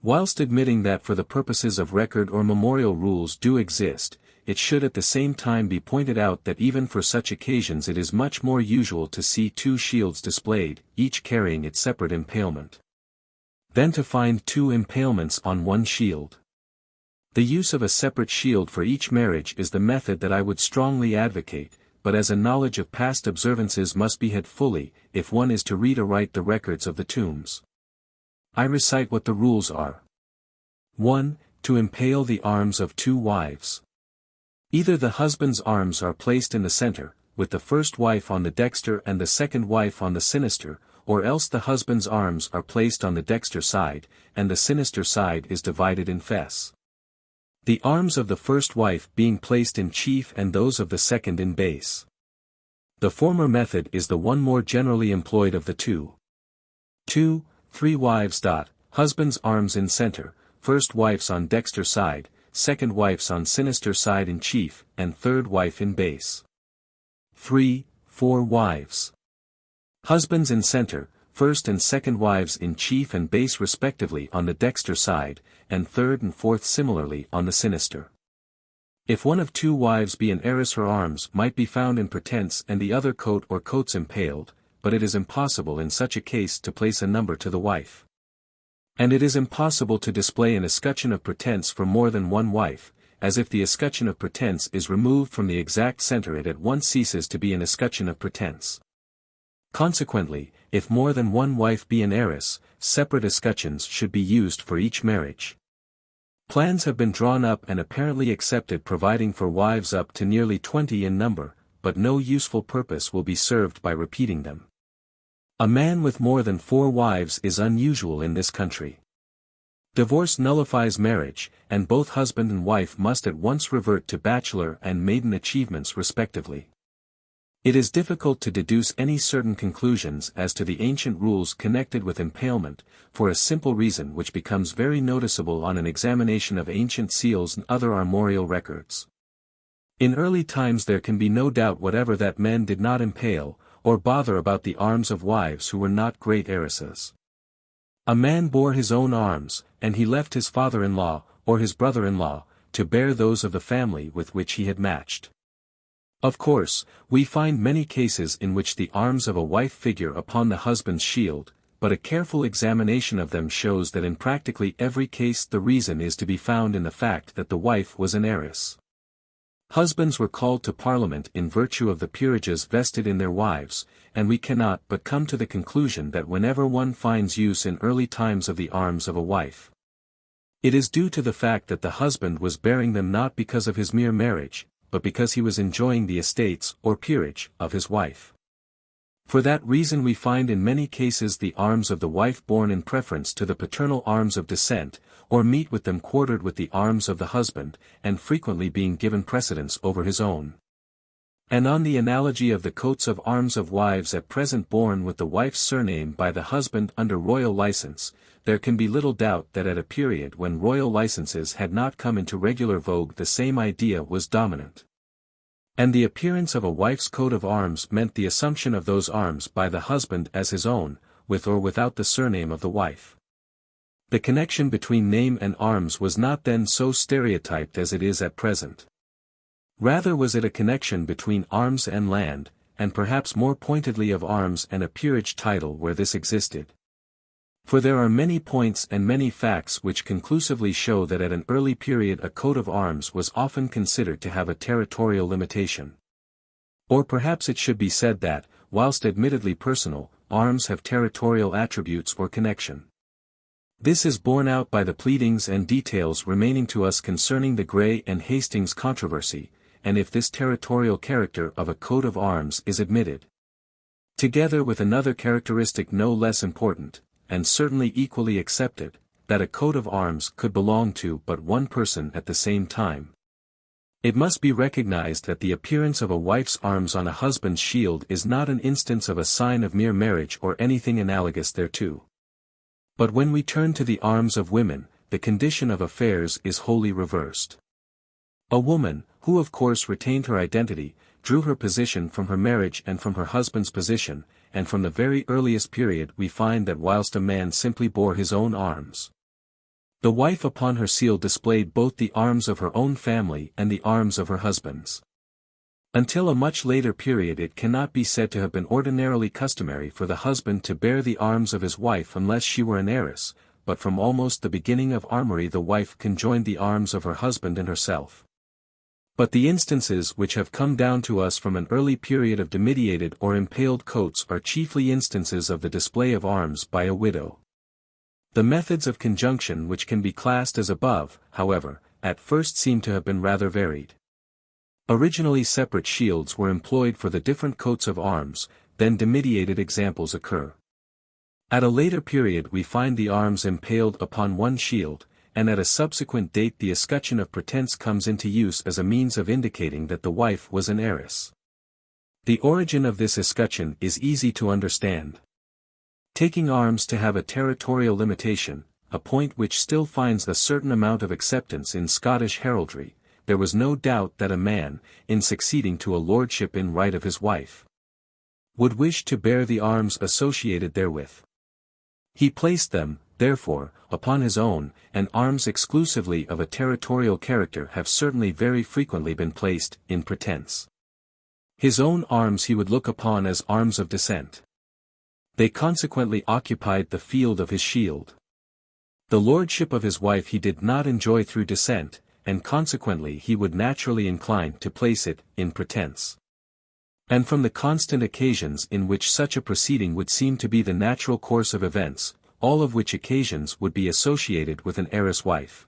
Whilst admitting that for the purposes of record or memorial rules do exist, it should at the same time be pointed out that even for such occasions it is much more usual to see two shields displayed, each carrying its separate impalement, than to find two impalements on one shield. The use of a separate shield for each marriage is the method that I would strongly advocate, but as a knowledge of past observances must be had fully, if one is to read aright the records of the tombs. I recite what the rules are. 1. To impale the arms of two wives. Either the husband's arms are placed in the center, with the first wife on the dexter and the second wife on the sinister, or else the husband's arms are placed on the dexter side, and the sinister side is divided in fess. The arms of the first wife being placed in chief and those of the second in base. The former method is the one more generally employed of the two. 2. 3 wives. Husband's arms in center, first wife's on dexter side, second wife's on sinister side in chief, and third wife in base. 3. 4 wives. Husbands in center, first and second wives in chief and base respectively on the dexter side, and third and fourth similarly on the sinister. If one of two wives be an heiress, her arms might be found in pretense and the other coat or coats impaled, but it is impossible in such a case to place a number to the wife. And it is impossible to display an escutcheon of pretense for more than one wife, as if the escutcheon of pretense is removed from the exact center it at once ceases to be an escutcheon of pretense. Consequently, if more than one wife be an heiress, separate escutcheons should be used for each marriage. Plans have been drawn up and apparently accepted providing for wives up to nearly 20 in number, but no useful purpose will be served by repeating them. A man with more than 4 wives is unusual in this country. Divorce nullifies marriage, and both husband and wife must at once revert to bachelor and maiden achievements respectively. It is difficult to deduce any certain conclusions as to the ancient rules connected with impalement, for a simple reason which becomes very noticeable on an examination of ancient seals and other armorial records. In early times there can be no doubt whatever that men did not impale, or bother about the arms of wives who were not great heiresses. A man bore his own arms, and he left his father-in-law, or his brother-in-law, to bear those of the family with which he had matched. Of course, we find many cases in which the arms of a wife figure upon the husband's shield, but a careful examination of them shows that in practically every case the reason is to be found in the fact that the wife was an heiress. Husbands were called to Parliament in virtue of the peerages vested in their wives, and we cannot but come to the conclusion that whenever one finds use in early times of the arms of a wife, it is due to the fact that the husband was bearing them not because of his mere marriage, but because he was enjoying the estates or peerage of his wife. For that reason we find in many cases the arms of the wife borne in preference to the paternal arms of descent, or meet with them quartered with the arms of the husband, and frequently being given precedence over his own. And on the analogy of the coats of arms of wives at present borne with the wife's surname by the husband under royal license, there can be little doubt that at a period when royal licenses had not come into regular vogue the same idea was dominant. And the appearance of a wife's coat of arms meant the assumption of those arms by the husband as his own, with or without the surname of the wife. The connection between name and arms was not then so stereotyped as it is at present. Rather was it a connection between arms and land, and perhaps more pointedly of arms and a peerage title where this existed. For there are many points and many facts which conclusively show that at an early period a coat of arms was often considered to have a territorial limitation. Or perhaps it should be said that, whilst admittedly personal, arms have territorial attributes or connection. This is borne out by the pleadings and details remaining to us concerning the Grey and Hastings controversy, and if this territorial character of a coat of arms is admitted, together with another characteristic no less important, and certainly equally accepted, that a coat of arms could belong to but one person at the same time. It must be recognized that the appearance of a wife's arms on a husband's shield is not an instance of a sign of mere marriage or anything analogous thereto. But when we turn to the arms of women, the condition of affairs is wholly reversed. A woman, who of course retained her identity, drew her position from her marriage and from her husband's position, and from the very earliest period we find that whilst a man simply bore his own arms, the wife upon her seal displayed both the arms of her own family and the arms of her husband's. Until a much later period it cannot be said to have been ordinarily customary for the husband to bear the arms of his wife unless she were an heiress, but from almost the beginning of armory the wife conjoined the arms of her husband and herself. But the instances which have come down to us from an early period of demediated or impaled coats are chiefly instances of the display of arms by a widow. The methods of conjunction which can be classed as above, however, at first seem to have been rather varied. Originally separate shields were employed for the different coats of arms, then demediated examples occur. At a later period we find the arms impaled upon one shield, and at a subsequent date the escutcheon of pretence comes into use as a means of indicating that the wife was an heiress. The origin of this escutcheon is easy to understand. Taking arms to have a territorial limitation, a point which still finds a certain amount of acceptance in Scottish heraldry, there was no doubt that a man, in succeeding to a lordship in right of his wife, would wish to bear the arms associated therewith. He placed them, therefore, upon his own, and arms exclusively of a territorial character have certainly very frequently been placed, in pretence. His own arms he would look upon as arms of descent. They consequently occupied the field of his shield. The lordship of his wife he did not enjoy through descent, and consequently he would naturally incline to place it, in pretence. And from the constant occasions in which such a proceeding would seem to be the natural course of events, all of which occasions would be associated with an heiress wife,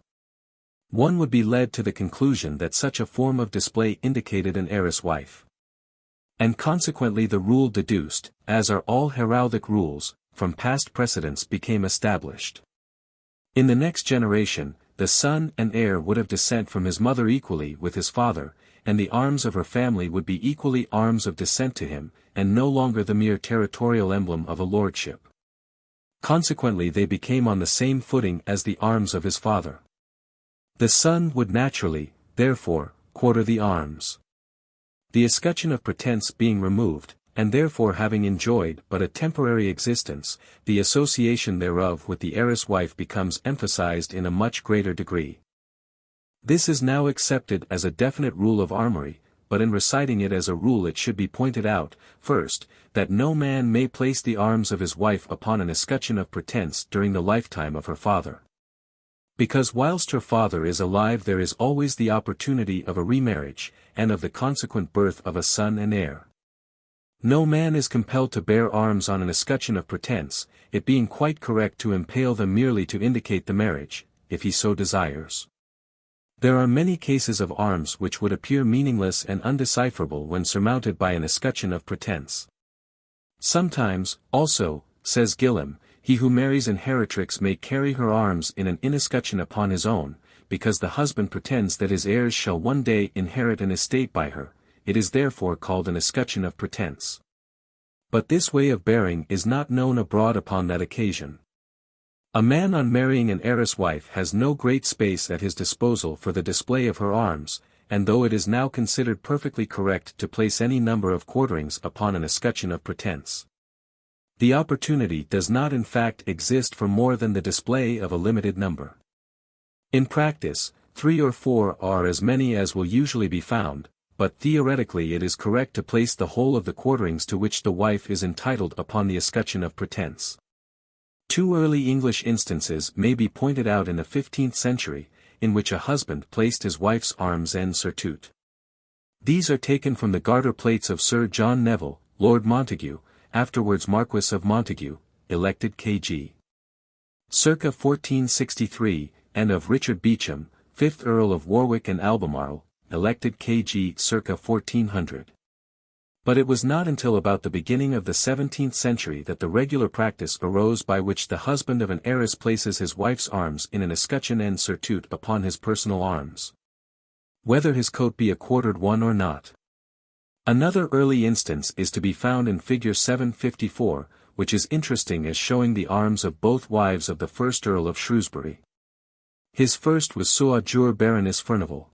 one would be led to the conclusion that such a form of display indicated an heiress wife. And consequently the rule deduced, as are all heraldic rules, from past precedents became established. In the next generation, the son and heir would have descent from his mother equally with his father, and the arms of her family would be equally arms of descent to him, and no longer the mere territorial emblem of a lordship. Consequently they became on the same footing as the arms of his father. The son would naturally, therefore, quarter the arms. The escutcheon of pretence being removed, and therefore having enjoyed but a temporary existence, the association thereof with the heiress wife becomes emphasized in a much greater degree. This is now accepted as a definite rule of armory, but in reciting it as a rule it should be pointed out, first, that no man may place the arms of his wife upon an escutcheon of pretence during the lifetime of her father. Because whilst her father is alive there is always the opportunity of a remarriage, and of the consequent birth of a son and heir. No man is compelled to bear arms on an escutcheon of pretence, it being quite correct to impale them merely to indicate the marriage, if he so desires. There are many cases of arms which would appear meaningless and undecipherable when surmounted by an escutcheon of pretence. Sometimes, also, says Gillam, he who marries an inheritrix may carry her arms in an inescutcheon upon his own, because the husband pretends that his heirs shall one day inherit an estate by her, it is therefore called an escutcheon of pretence. But this way of bearing is not known abroad upon that occasion. A man on marrying an heiress wife has no great space at his disposal for the display of her arms, and though it is now considered perfectly correct to place any number of quarterings upon an escutcheon of pretence, the opportunity does not in fact exist for more than the display of a limited number. In practice, 3 or 4 are as many as will usually be found, but theoretically it is correct to place the whole of the quarterings to which the wife is entitled upon the escutcheon of pretence. 2 early English instances may be pointed out in the 15th century, in which a husband placed his wife's arms en surtout. These are taken from the garter plates of Sir John Neville, Lord Montague, afterwards Marquess of Montague, elected K.G. circa 1463, and of Richard Beauchamp, 5th Earl of Warwick and Albemarle, elected K.G. circa 1400. But it was not until about the beginning of the 17th century that the regular practice arose by which the husband of an heiress places his wife's arms in an escutcheon en surtout upon his personal arms, whether his coat be a quartered one or not. Another early instance is to be found in figure 754, which is interesting as showing the arms of both wives of the first Earl of Shrewsbury. His first was Sua Jure Baroness Furnival.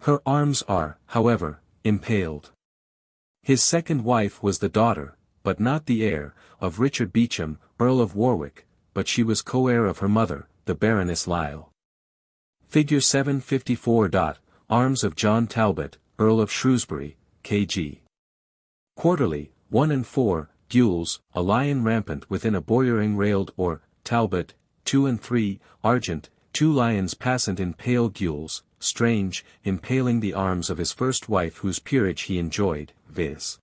Her arms are, however, impaled. His second wife was the daughter, but not the heir, of Richard Beauchamp, Earl of Warwick, but she was co-heir of her mother, the Baroness Lisle. Figure 754. Arms of John Talbot, Earl of Shrewsbury, K.G. Quarterly, 1 and 4, gules, a lion rampant within a boyering railed or, Talbot, 2 and 3, argent, 2 lions passant in pale gules, strange, impaling the arms of his first wife whose peerage he enjoyed, viz.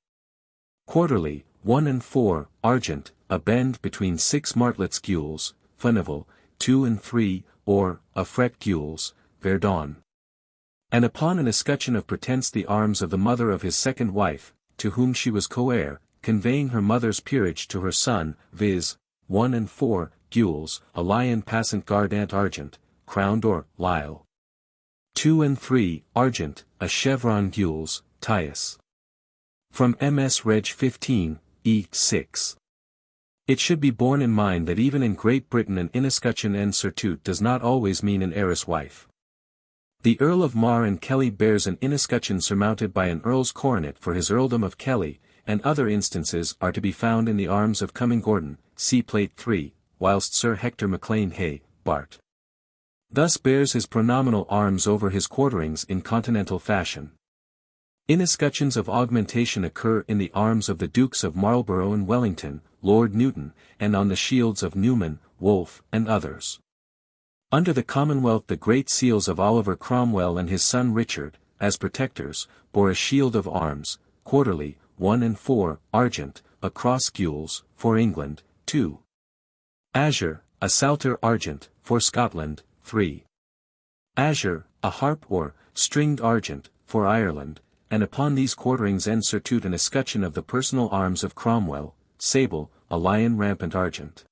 Quarterly, 1 and 4, argent, a bend between 6 martlets gules, Furnival, 2 and 3, or, a fret gules, Verdun. And upon an escutcheon of pretence the arms of the mother of his second wife, to whom she was co-heir, conveying her mother's peerage to her son, viz. 1 and 4, gules, a lion passant gardant argent, crowned or, Lisle. 2 and 3, argent, a chevron gules, Tias. From MS Reg 15, E. 6. It should be borne in mind that even in Great Britain an inescutcheon en surtout does not always mean an heiress wife. The Earl of Mar and Kelly bears an inescutcheon surmounted by an earl's coronet for his earldom of Kelly, and other instances are to be found in the arms of Cumming Gordon, see Plate 3, whilst Sir Hector Maclean Hay, Bart. Thus bears his pronominal arms over his quarterings in continental fashion. Inescutcheons of augmentation occur in the arms of the Dukes of Marlborough and Wellington, Lord Newton, and on the shields of Newman, Wolfe, and others. Under the Commonwealth the great seals of Oliver Cromwell and his son Richard, as protectors, bore a shield of arms, quarterly, 1 and 4, argent, a cross gules, for England, 2. Azure, a salter argent, for Scotland, 3. Azure, a harp or, stringed argent, for Ireland, and upon these quarterings en surtout an escutcheon of the personal arms of Cromwell, sable, a lion rampant argent.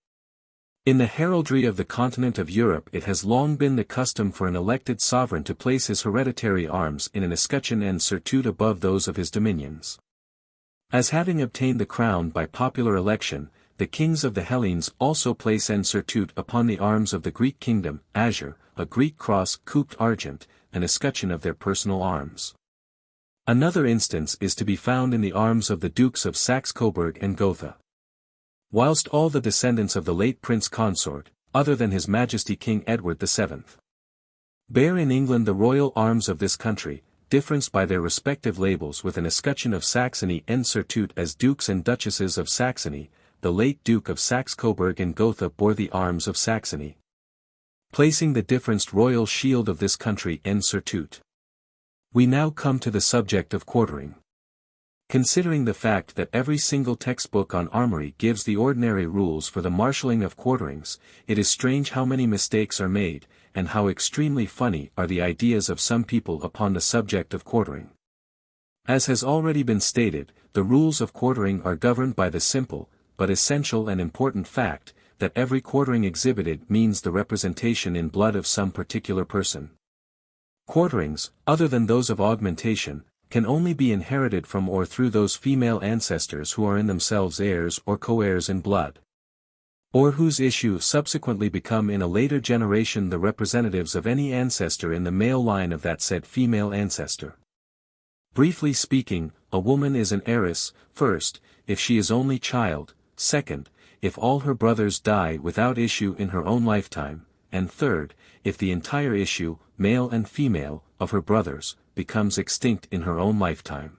In the heraldry of the continent of Europe it has long been the custom for an elected sovereign to place his hereditary arms in an escutcheon en surtout above those of his dominions. As having obtained the crown by popular election, the kings of the Hellenes also place en surtout upon the arms of the Greek kingdom, azure, a Greek cross couped argent, an escutcheon of their personal arms. Another instance is to be found in the arms of the Dukes of Saxe-Coburg and Gotha. Whilst all the descendants of the late Prince Consort, other than His Majesty King Edward VII, bear in England the royal arms of this country, differenced by their respective labels with an escutcheon of Saxony en surtout as Dukes and Duchesses of Saxony, the late Duke of Saxe-Coburg and Gotha bore the arms of Saxony, placing the differenced royal shield of this country en surtout. We now come to the subject of quartering. Considering the fact that every single textbook on armory gives the ordinary rules for the marshalling of quarterings, it is strange how many mistakes are made, and how extremely funny are the ideas of some people upon the subject of quartering. As has already been stated, the rules of quartering are governed by the simple, but essential and important fact, that every quartering exhibited means the representation in blood of some particular person. Quarterings, other than those of augmentation, can only be inherited from or through those female ancestors who are in themselves heirs or co-heirs in blood, or whose issue subsequently become in a later generation the representatives of any ancestor in the male line of that said female ancestor. Briefly speaking, a woman is an heiress, first, if she is only child, second, if all her brothers die without issue in her own lifetime, and third, if the entire issue, male and female, of her brothers, becomes extinct in her own lifetime.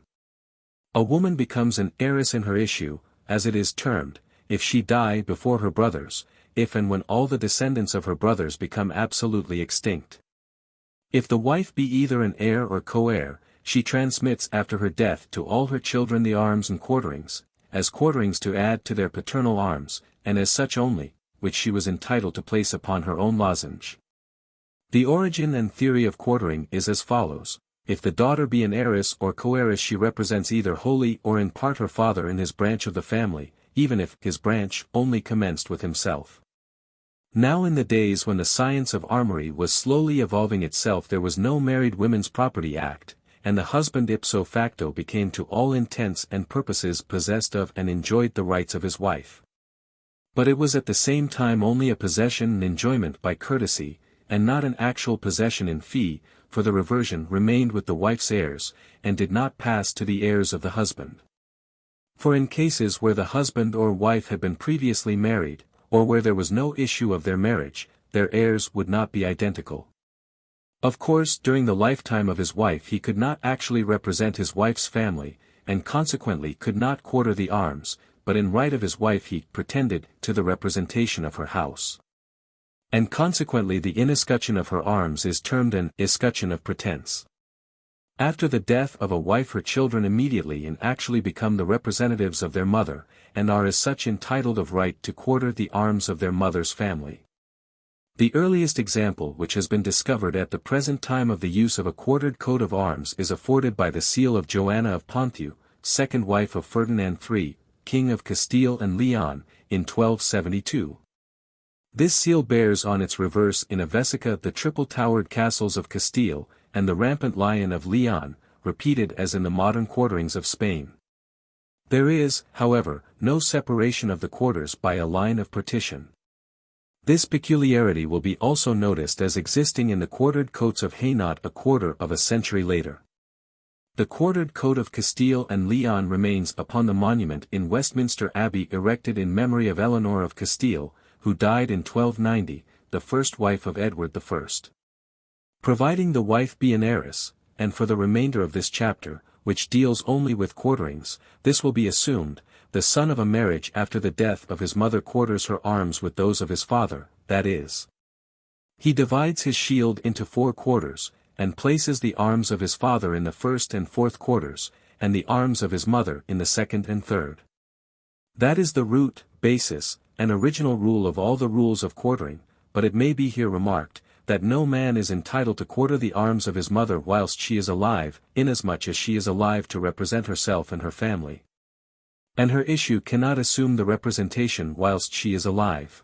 A woman becomes an heiress in her issue, as it is termed, if she die before her brothers, if and when all the descendants of her brothers become absolutely extinct. If the wife be either an heir or co-heir, she transmits after her death to all her children the arms and quarterings, as quarterings to add to their paternal arms, and as such only, which she was entitled to place upon her own lozenge. The origin and theory of quartering is as follows: if the daughter be an heiress or co-heiress, she represents either wholly or in part her father in his branch of the family, even if his branch only commenced with himself. Now in the days when the science of armory was slowly evolving itself, there was no Married Women's Property Act, and the husband ipso facto became to all intents and purposes possessed of and enjoyed the rights of his wife. But it was at the same time only a possession and enjoyment by courtesy, and not an actual possession in fee, for the reversion remained with the wife's heirs, and did not pass to the heirs of the husband. For in cases where the husband or wife had been previously married, or where there was no issue of their marriage, their heirs would not be identical. Of course, during the lifetime of his wife he could not actually represent his wife's family, and consequently could not quarter the arms, but in right of his wife he pretended to the representation of her house. And consequently the inescutcheon of her arms is termed an escutcheon of pretense. After the death of a wife her children immediately and actually become the representatives of their mother, and are as such entitled of right to quarter the arms of their mother's family. The earliest example which has been discovered at the present time of the use of a quartered coat of arms is afforded by the seal of Joanna of Ponthieu, second wife of Ferdinand III, King of Castile and Leon, in 1272. This seal bears on its reverse in a vesica the triple-towered castles of Castile, and the rampant lion of Leon, repeated as in the modern quarterings of Spain. There is, however, no separation of the quarters by a line of partition. This peculiarity will be also noticed as existing in the quartered coats of Hainaut a quarter of a century later. The quartered coat of Castile and Leon remains upon the monument in Westminster Abbey erected in memory of Eleanor of Castile, who died in 1290, the first wife of Edward I. Providing the wife be an heiress, and for the remainder of this chapter, which deals only with quarterings, this will be assumed, the son of a marriage after the death of his mother quarters her arms with those of his father, that is, he divides his shield into 4 quarters, and places the arms of his father in the first and fourth quarters, and the arms of his mother in the second and third. That is the root, basis, and original rule of all the rules of quartering, but it may be here remarked, that no man is entitled to quarter the arms of his mother whilst she is alive, inasmuch as she is alive to represent herself and her family. And her issue cannot assume the representation whilst she is alive.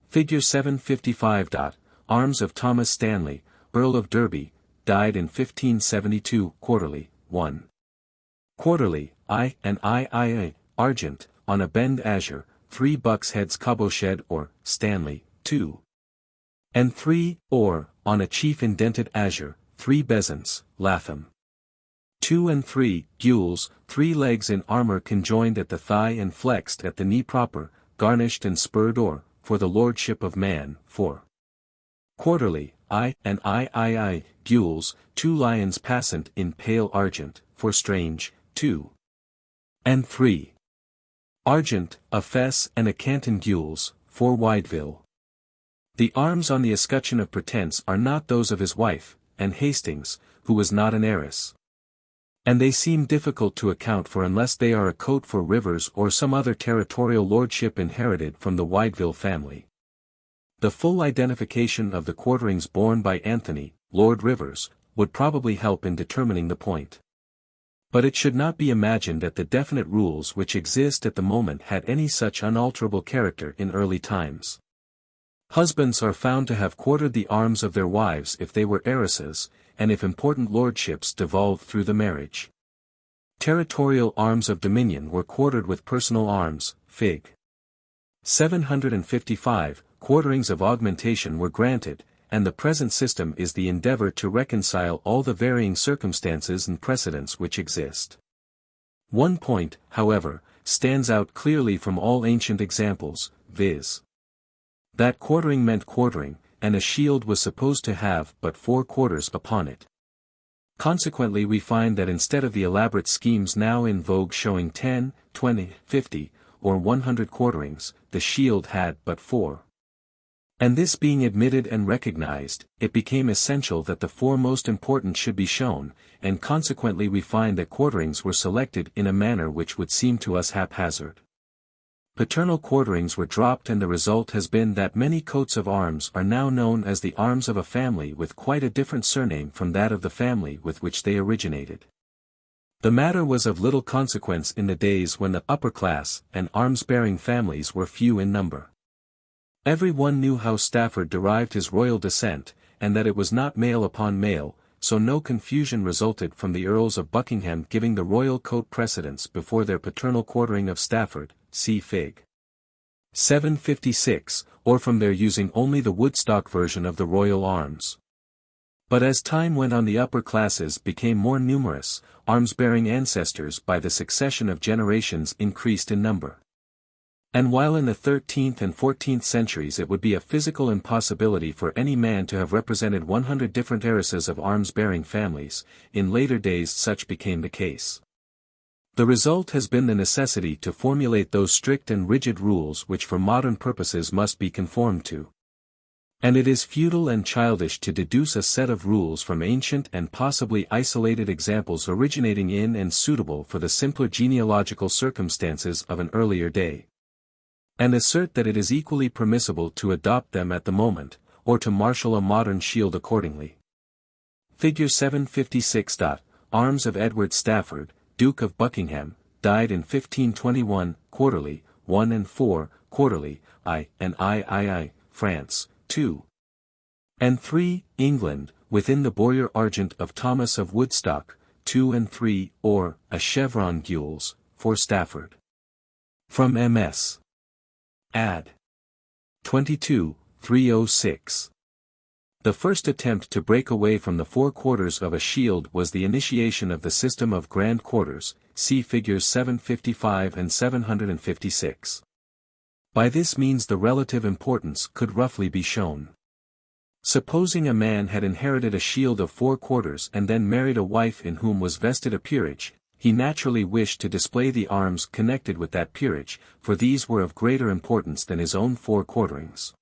Figure 755. Arms of Thomas Stanley, Earl of Derby, died in 1572, quarterly, 1. Quarterly, I and I, argent, on a bend azure, 3 bucks heads caboched or, Stanley, 2. And 3, or, on a chief indented azure, 3 bezants, Latham. 2 and 3, gules, 3 legs in armor conjoined at the thigh and flexed at the knee proper, garnished and spurred or, for the lordship of man, 4. Quarterly, I and I, gules, 2 lions passant in pale argent, for strange, 2. And 3. Argent, a fess and a canton gules, for Wideville. The arms on the escutcheon of pretense are not those of his wife, and Hastings, who was not an heiress. And they seem difficult to account for unless they are a coat for Rivers or some other territorial lordship inherited from the Wideville family. The full identification of the quarterings borne by Anthony, Lord Rivers, would probably help in determining the point. But it should not be imagined that the definite rules which exist at the moment had any such unalterable character in early times. Husbands are found to have quartered the arms of their wives if they were heiresses, and if important lordships devolved through the marriage. Territorial arms of dominion were quartered with personal arms, Fig. 755, quarterings of augmentation were granted, and the present system is the endeavor to reconcile all the varying circumstances and precedents which exist. One point, however, stands out clearly from all ancient examples, viz. that quartering meant quartering, and a shield was supposed to have but 4 quarters upon it. Consequently we find that instead of the elaborate schemes now in vogue showing 10, 20, 50, or 100 quarterings, the shield had but 4. And this being admitted and recognized, it became essential that the 4 most important should be shown, and consequently we find that quarterings were selected in a manner which would seem to us haphazard. Paternal quarterings were dropped, and the result has been that many coats of arms are now known as the arms of a family with quite a different surname from that of the family with which they originated. The matter was of little consequence in the days when the upper class and arms-bearing families were few in number. Every one knew how Stafford derived his royal descent, and that it was not male upon male, so no confusion resulted from the Earls of Buckingham giving the royal coat precedence before their paternal quartering of Stafford, see Fig. 756, or from their using only the Woodstock version of the royal arms. But as time went on, the upper classes became more numerous, arms-bearing ancestors by the succession of generations increased in number. And while in the 13th and 14th centuries it would be a physical impossibility for any man to have represented 100 different heiresses of arms-bearing families, in later days such became the case. The result has been the necessity to formulate those strict and rigid rules which for modern purposes must be conformed to. And it is futile and childish to deduce a set of rules from ancient and possibly isolated examples originating in and suitable for the simpler genealogical circumstances of an earlier day, and assert that it is equally permissible to adopt them at the moment, or to marshal a modern shield accordingly. Figure 756. Arms of Edward Stafford, Duke of Buckingham, died in 1521, quarterly, 1 and 4, quarterly, I and III, France, 2 and 3, England, within the Boyer Argent of Thomas of Woodstock, 2 and 3, or, a chevron gules, for Stafford. From MS. Add. 22, 306. The first attempt to break away from the 4 quarters of a shield was the initiation of the system of grand quarters, see figures 755 and 756. By this means the relative importance could roughly be shown. Supposing a man had inherited a shield of 4 quarters and then married a wife in whom was vested a peerage, he naturally wished to display the arms connected with that peerage, for these were of greater importance than his own 4 quarterings.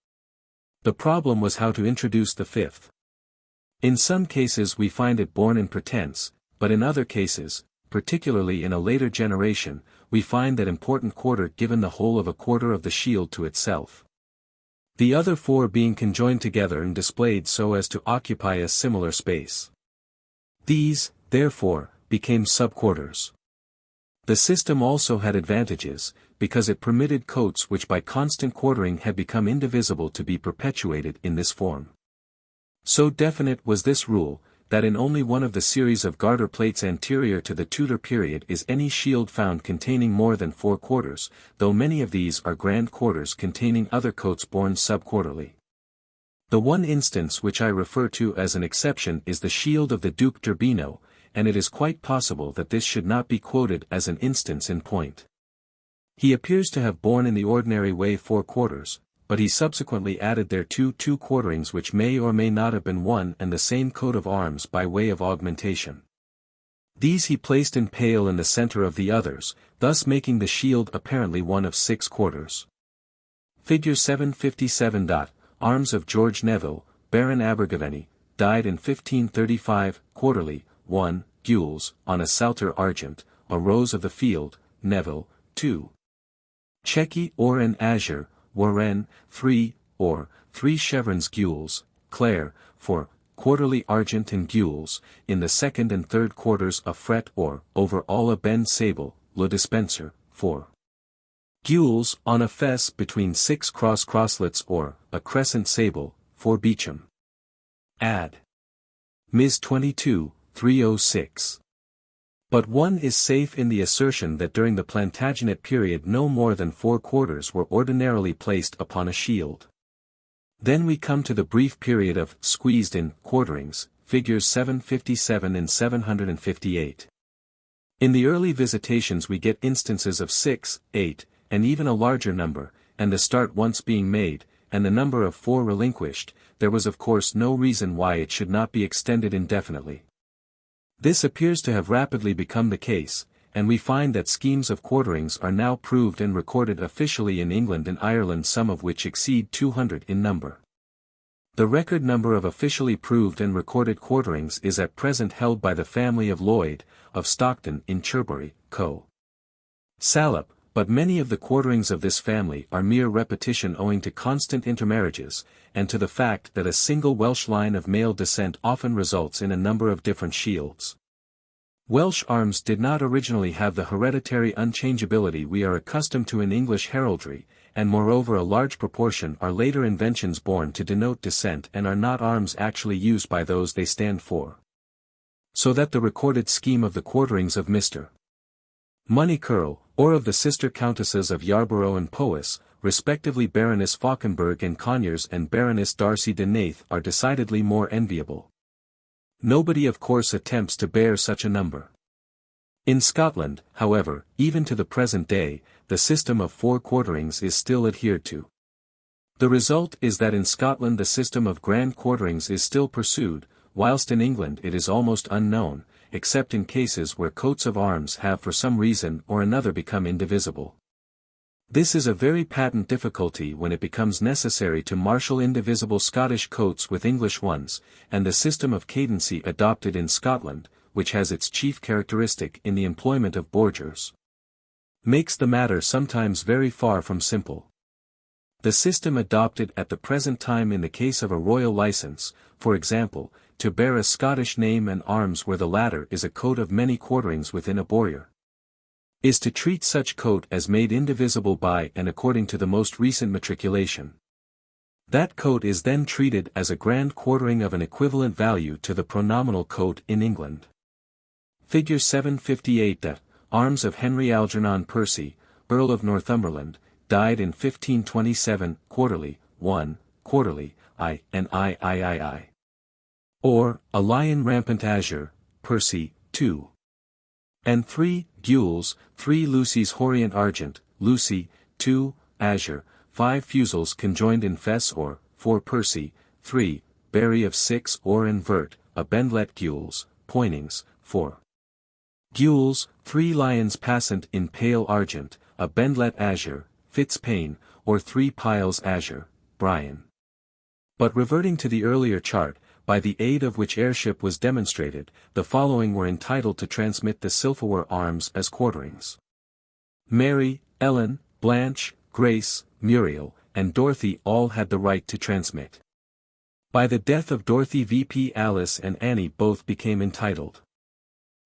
The problem was how to introduce the 5th. In some cases we find it borne in pretense, but in other cases, particularly in a later generation, we find that important quarter given the whole of a quarter of the shield to itself, the other 4 being conjoined together and displayed so as to occupy a similar space. These, therefore, became subquarters. The system also had advantages, because it permitted coats which by constant quartering had become indivisible to be perpetuated in this form. So definite was this rule, that in only one of the series of garter plates anterior to the Tudor period is any shield found containing more than 4 quarters, though many of these are grand quarters containing other coats borne subquarterly. The one instance which I refer to as an exception is the shield of the Duke d'Urbino, and it is quite possible that this should not be quoted as an instance in point. He appears to have borne in the ordinary way 4 quarters, but he subsequently added thereto 2 quarterings which may or may not have been one and the same coat of arms by way of augmentation. These he placed in pale in the center of the others, thus making the shield apparently one of 6 quarters. Figure 757. Arms of George Neville, Baron Abergavenny, died in 1535, quarterly, 1, gules, on a salter argent, a rose of the field, Neville, 2. Chequy or an azure, Warren, 3, or, 3 chevrons gules, Clare, for, quarterly argent and gules, in the second and third quarters a fret or, over all a bend sable, le dispenser, 4. Gules, on a fess between 6 crosslets or, a crescent sable, 4 beecham. Add. Ms. 22, 306. But one is safe in the assertion that during the Plantagenet period no more than 4 quarters were ordinarily placed upon a shield. Then we come to the brief period of squeezed-in quarterings, figures 757 and 758. In the early visitations we get instances of 6, 8, and even a larger number, and the start once being made, and the number of 4 relinquished. There was of course no reason why it should not be extended indefinitely. This appears to have rapidly become the case, and we find that schemes of quarterings are now proved and recorded officially in England and Ireland, some of which exceed 200 in number. The record number of officially proved and recorded quarterings is at present held by the family of Lloyd, of Stockton in Cherbury, Co. Salop, but many of the quarterings of this family are mere repetition owing to constant intermarriages, and to the fact that a single Welsh line of male descent often results in a number of different shields. Welsh arms did not originally have the hereditary unchangeability we are accustomed to in English heraldry, and moreover a large proportion are later inventions born to denote descent and are not arms actually used by those they stand for. So that the recorded scheme of the quarterings of Mr. Moneycurl, or of the sister countesses of Yarborough and Powys, respectively Baroness Fauconberg and Conyers and Baroness Darcy de Nath, are decidedly more enviable. Nobody of course attempts to bear such a number. In Scotland, however, even to the present day, the system of 4 quarterings is still adhered to. The result is that in Scotland the system of grand quarterings is still pursued, whilst in England it is almost unknown, except in cases where coats of arms have for some reason or another become indivisible. This is a very patent difficulty when it becomes necessary to marshal indivisible Scottish coats with English ones, and the system of cadency adopted in Scotland, which has its chief characteristic in the employment of bourgers, makes the matter sometimes very far from simple. The system adopted at the present time in the case of a royal license, for example, to bear a Scottish name and arms where the latter is a coat of many quarterings within a bowyer, is to treat such coat as made indivisible by and according to the most recent matriculation. That coat is then treated as a grand quartering of an equivalent value to the pronominal coat in England. Figure 758. The arms of Henry Algernon Percy, Earl of Northumberland, died in 1527, quarterly, 1, quarterly, I and III. Or, a lion rampant azure, Percy, 2. And 3, gules, 3 Lucy's Horient argent, Lucy, 2, azure, 5 fusils conjoined in fess or, 4 Percy, 3, berry of 6 or and vert, a bendlet gules, pointings, 4. Gules, 3 lions passant in pale argent, a bendlet azure, Fitzpaine, or 3 piles azure, Brian. But reverting to the earlier chart, by the aid of which heirship was demonstrated, the following were entitled to transmit the Silverware arms as quarterings. Mary, Ellen, Blanche, Grace, Muriel, and Dorothy all had the right to transmit. By the death of Dorothy VP Alice and Annie both became entitled.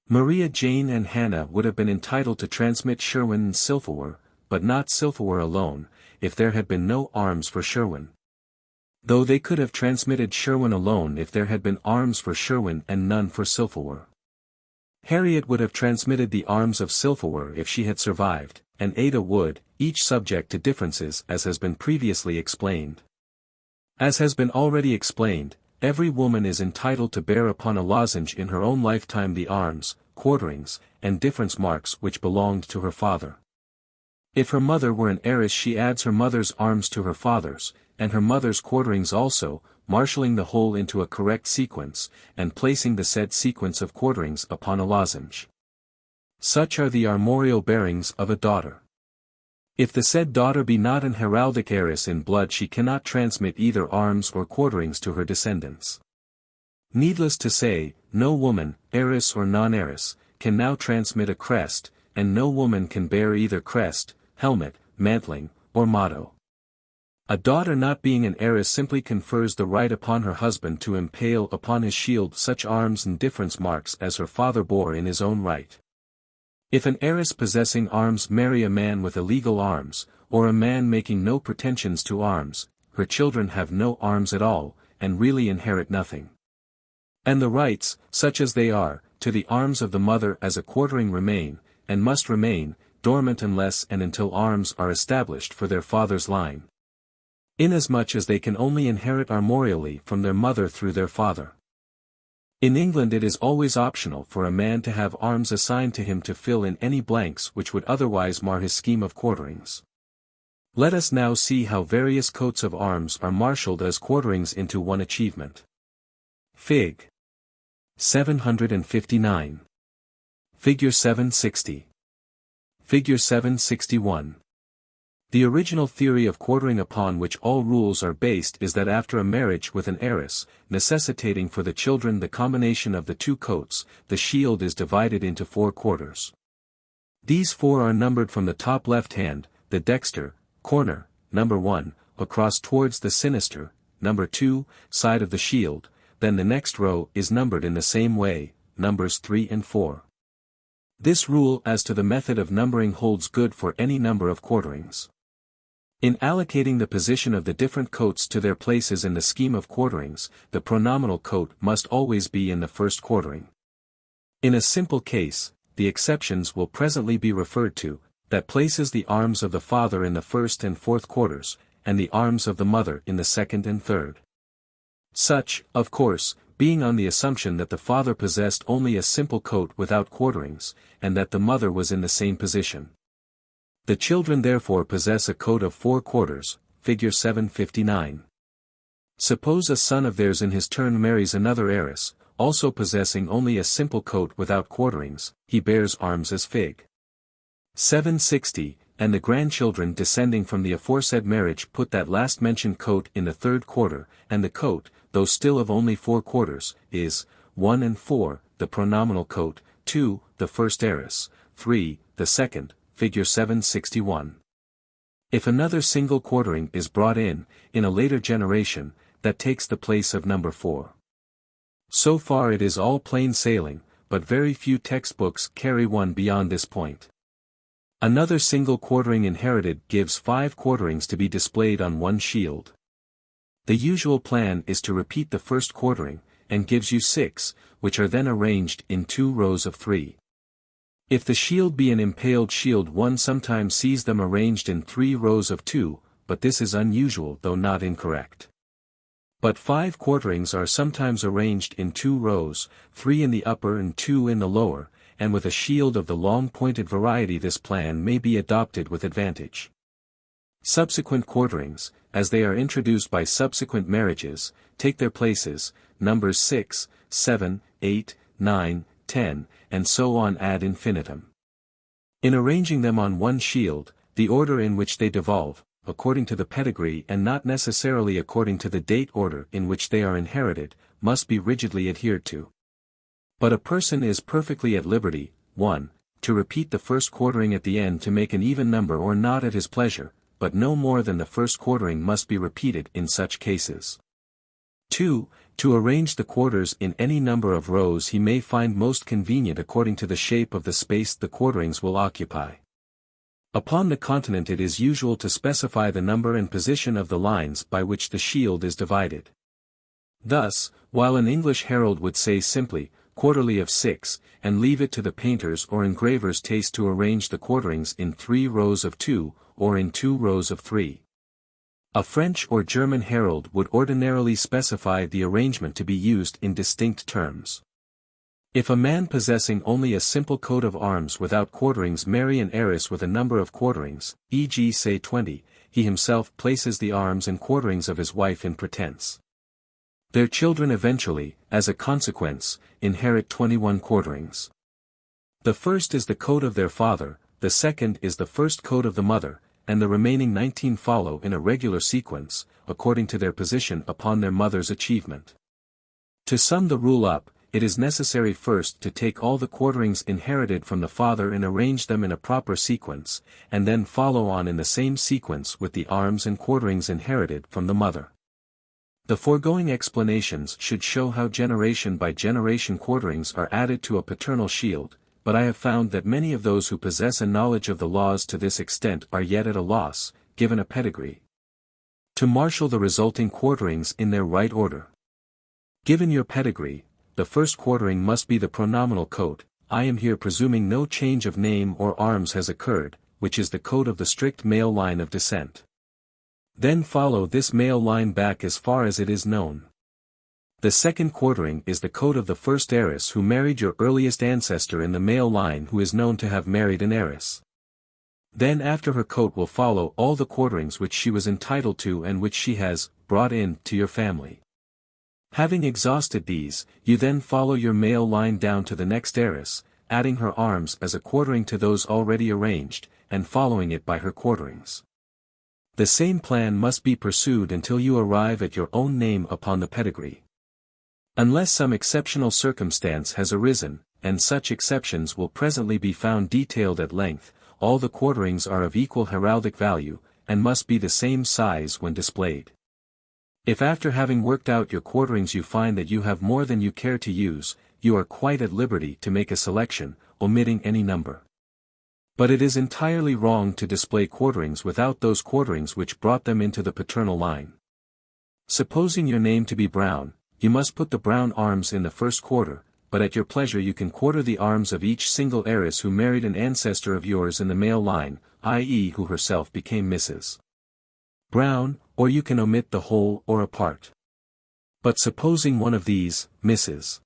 Maria Jane and Hannah would have been entitled to transmit Sherwin and Silverware, but not Silverware alone, if there had been no arms for Sherwin. Though they could have transmitted Sherwin alone if there had been arms for Sherwin and none for Silverware. Harriet would have transmitted the arms of Silverware if she had survived, and Ada would, each subject to differences as has been previously explained. As has been already explained, every woman is entitled to bear upon a lozenge in her own lifetime the arms, quarterings, and difference marks which belonged to her father. If her mother were an heiress she adds her mother's arms to her father's, and her mother's quarterings also, marshalling the whole into a correct sequence, and placing the said sequence of quarterings upon a lozenge. Such are the armorial bearings of a daughter. If the said daughter be not an heraldic heiress in blood she cannot transmit either arms or quarterings to her descendants. Needless to say, no woman, heiress or non-heiress, can now transmit a crest, and no woman can bear either crest, helmet, mantling, or motto. A daughter not being an heiress simply confers the right upon her husband to impale upon his shield such arms and difference marks as her father bore in his own right. If an heiress possessing arms marry a man with illegal arms, or a man making no pretensions to arms, her children have no arms at all, and really inherit nothing. And the rights, such as they are, to the arms of the mother as a quartering remain, and must remain, dormant unless and until arms are established for their father's line. Inasmuch as they can only inherit armorially from their mother through their father. In England it is always optional for a man to have arms assigned to him to fill in any blanks which would otherwise mar his scheme of quarterings. Let us now see how various coats of arms are marshalled as quarterings into one achievement. Fig. 759. Figure 760. Figure 761. The original theory of quartering upon which all rules are based is that after a marriage with an heiress, necessitating for the children the combination of the two coats, the shield is divided into 4 quarters. These 4 are numbered from the top left hand, the dexter, corner, number 1, across towards the sinister, number 2, side of the shield, then the next row is numbered in the same way, numbers 3 and 4. This rule as to the method of numbering holds good for any number of quarterings. In allocating the position of the different coats to their places in the scheme of quarterings, the pronominal coat must always be in the first quartering. In a simple case, the exceptions will presently be referred to, that places the arms of the father in the first and fourth quarters, and the arms of the mother in the second and third. Such, of course, being on the assumption that the father possessed only a simple coat without quarterings, and that the mother was in the same position. The children therefore possess a coat of 4 quarters, figure 759. Suppose a son of theirs in his turn marries another heiress, also possessing only a simple coat without quarterings, he bears arms as fig. 760, and the grandchildren descending from the aforesaid marriage put that last mentioned coat in the third quarter, and the coat, though still of only 4 quarters, is, 1 and 4, the pronominal coat, 2, the first heiress, 3, the second, figure 761. If another single quartering is brought in a later generation, that takes the place of number 4. So far it is all plain sailing, but very few textbooks carry one beyond this point. Another single quartering inherited gives 5 quarterings to be displayed on one shield. The usual plan is to repeat the first quartering, and gives you 6, which are then arranged in 2 rows of 3. If the shield be an impaled shield, one sometimes sees them arranged in 3 rows of 2, but this is unusual though not incorrect. But 5 quarterings are sometimes arranged in 2 rows, 3 in the upper and 2 in the lower, and with a shield of the long-pointed variety this plan may be adopted with advantage. Subsequent quarterings, as they are introduced by subsequent marriages, take their places, numbers 6, 7, 8, 9, 10, and so on ad infinitum. In arranging them on one shield, the order in which they devolve, according to the pedigree and not necessarily according to the date order in which they are inherited, must be rigidly adhered to. But a person is perfectly at liberty, 1, to repeat the first quartering at the end to make an even number or not at his pleasure, but no more than the first quartering must be repeated in such cases. 2, to arrange the quarters in any number of rows he may find most convenient according to the shape of the space the quarterings will occupy. Upon the continent it is usual to specify the number and position of the lines by which the shield is divided. Thus, while an English herald would say simply, quarterly of 6, and leave it to the painter's or engraver's taste to arrange the quarterings in 3 rows of 2, or in 2 rows of 3. A French or German herald would ordinarily specify the arrangement to be used in distinct terms. If a man possessing only a simple coat of arms without quarterings marry an heiress with a number of quarterings, e.g. say 20, he himself places the arms and quarterings of his wife in pretense. Their children eventually, as a consequence, inherit 21 quarterings. The first is the coat of their father, the second is the first coat of the mother, and the remaining 19 follow in a regular sequence, according to their position upon their mother's achievement. To sum the rule up, it is necessary first to take all the quarterings inherited from the father and arrange them in a proper sequence, and then follow on in the same sequence with the arms and quarterings inherited from the mother. The foregoing explanations should show how generation by generation quarterings are added to a paternal shield, but I have found that many of those who possess a knowledge of the laws to this extent are yet at a loss, given a pedigree, to marshal the resulting quarterings in their right order. Given your pedigree, the first quartering must be the pronominal coat. I am here presuming no change of name or arms has occurred, which is the coat of the strict male line of descent. Then follow this male line back as far as it is known. The second quartering is the coat of the first heiress who married your earliest ancestor in the male line who is known to have married an heiress. Then after her coat will follow all the quarterings which she was entitled to and which she has brought in to your family. Having exhausted these, you then follow your male line down to the next heiress, adding her arms as a quartering to those already arranged, and following it by her quarterings. The same plan must be pursued until you arrive at your own name upon the pedigree. Unless some exceptional circumstance has arisen, and such exceptions will presently be found detailed at length, all the quarterings are of equal heraldic value, and must be the same size when displayed. If after having worked out your quarterings you find that you have more than you care to use, you are quite at liberty to make a selection, omitting any number. But it is entirely wrong to display quarterings without those quarterings which brought them into the paternal line. Supposing your name to be Brown, you must put the Brown arms in the first quarter, but at your pleasure you can quarter the arms of each single heiress who married an ancestor of yours in the male line, i.e. who herself became Mrs. Brown, or you can omit the whole or a part. But supposing one of these, Mrs.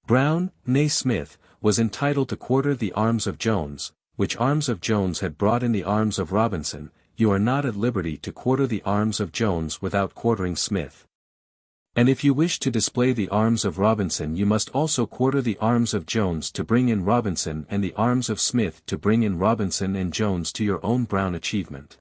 Brown, née Smith, was entitled to quarter the arms of Jones, which arms of Jones had brought in the arms of Robinson, you are not at liberty to quarter the arms of Jones without quartering Smith. And if you wish to display the arms of Robinson you must also quarter the arms of Jones to bring in Robinson and the arms of Smith to bring in Robinson and Jones to your own Brown achievement.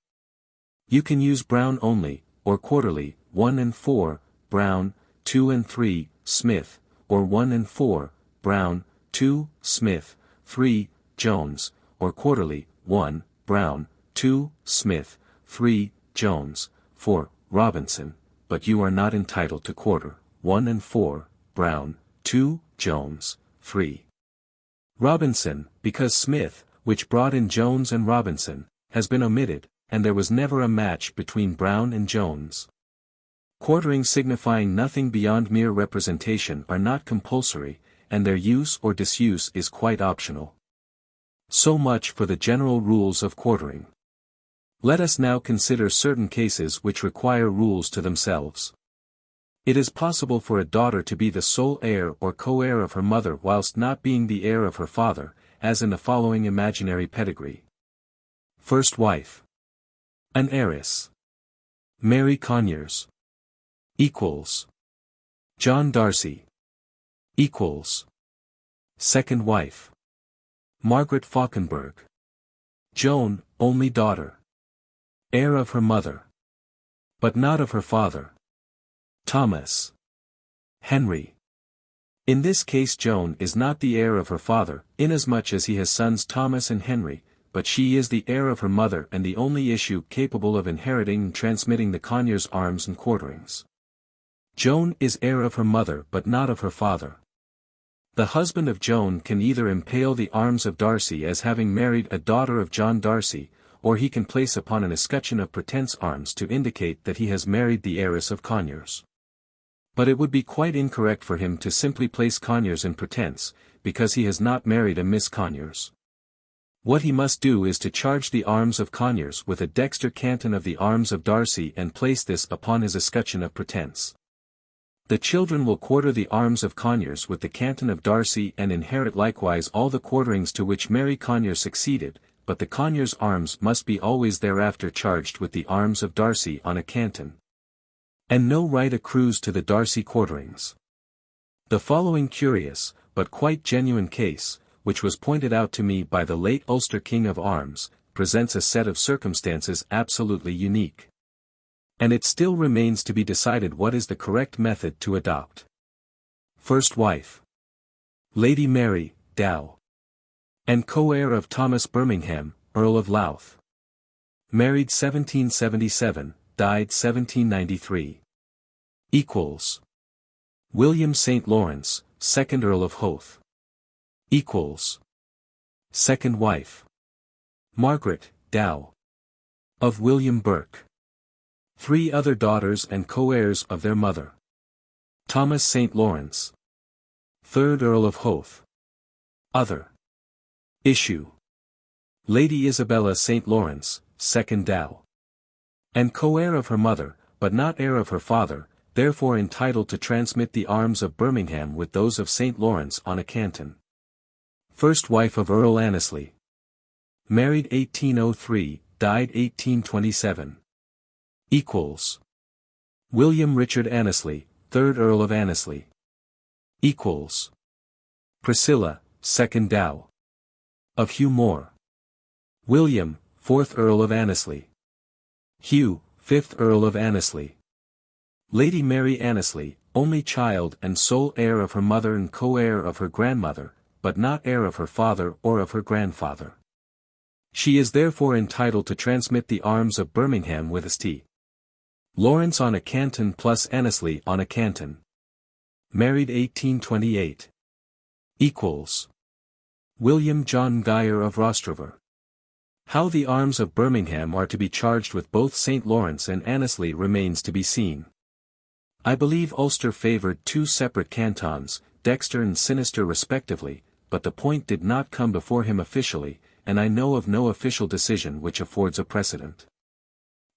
You can use Brown only, or quarterly, 1 and 4, Brown, 2 and 3, Smith, or 1 and 4, Brown, 2, Smith, 3, Jones, or quarterly, 1, Brown, 2, Smith, 3, Jones, 4, Robinson, but you are not entitled to quarter, 1 and 4, Brown, 2, Jones, 3. Robinson, because Smith, which brought in Jones and Robinson, has been omitted, and there was never a match between Brown and Jones. Quarterings signifying nothing beyond mere representation are not compulsory, and their use or disuse is quite optional. So much for the general rules of quartering. Let us now consider certain cases which require rules to themselves. It is possible for a daughter to be the sole heir or co-heir of her mother whilst not being the heir of her father, as in the following imaginary pedigree. First wife. An heiress. Mary Conyers. Equals. John Darcy. Equals. Second wife. Margaret Falkenberg. Joan, only daughter. Heir of her mother. But not of her father. Thomas. Henry. In this case Joan is not the heir of her father, inasmuch as he has sons Thomas and Henry, but she is the heir of her mother and the only issue capable of inheriting and transmitting the Conyers arms and quarterings. Joan is heir of her mother but not of her father. The husband of Joan can either impale the arms of Darcy as having married a daughter of John Darcy, or he can place upon an escutcheon of pretence arms to indicate that he has married the heiress of Conyers. But it would be quite incorrect for him to simply place Conyers in pretence, because he has not married a Miss Conyers. What he must do is to charge the arms of Conyers with a dexter canton of the arms of Darcy and place this upon his escutcheon of pretence. The children will quarter the arms of Conyers with the canton of Darcy and inherit likewise all the quarterings to which Mary Conyers succeeded, but the Conyers arms must be always thereafter charged with the arms of Darcy on a canton. And no right accrues to the Darcy quarterings. The following curious, but quite genuine case, which was pointed out to me by the late Ulster King of Arms, presents a set of circumstances absolutely unique. And it still remains to be decided what is the correct method to adopt. First wife. Lady Mary, Dow. And co-heir of Thomas Birmingham, Earl of Louth. Married 1777, died 1793. Equals. William St. Lawrence, 2nd Earl of Howth. Equals. Second wife. Margaret, Dow. Of William Burke. 3 other daughters and co-heirs of their mother. Thomas St. Lawrence. 3rd Earl of Howth. Other. Issue. Lady Isabella St. Lawrence, 2nd Dow. And co-heir of her mother, but not heir of her father, therefore entitled to transmit the arms of Birmingham with those of St. Lawrence on a canton. First wife of Earl Annesley. Married 1803, died 1827. Equals. William Richard Annesley, 3rd Earl of Annesley. Equals. Priscilla, 2nd Dow. Of Hugh Moore. William, 4th Earl of Annesley. Hugh, 5th Earl of Annesley. Lady Mary Annesley, only child and sole heir of her mother and co-heir of her grandmother, but not heir of her father or of her grandfather. She is therefore entitled to transmit the arms of Birmingham with St. Lawrence on a canton plus Annesley on a canton. Married 1828. Equals. William John Geyer of Rostraver. How the arms of Birmingham are to be charged with both St. Lawrence and Annesley remains to be seen. I believe Ulster favoured 2 separate cantons, Dexter and Sinister respectively, but the point did not come before him officially, and I know of no official decision which affords a precedent.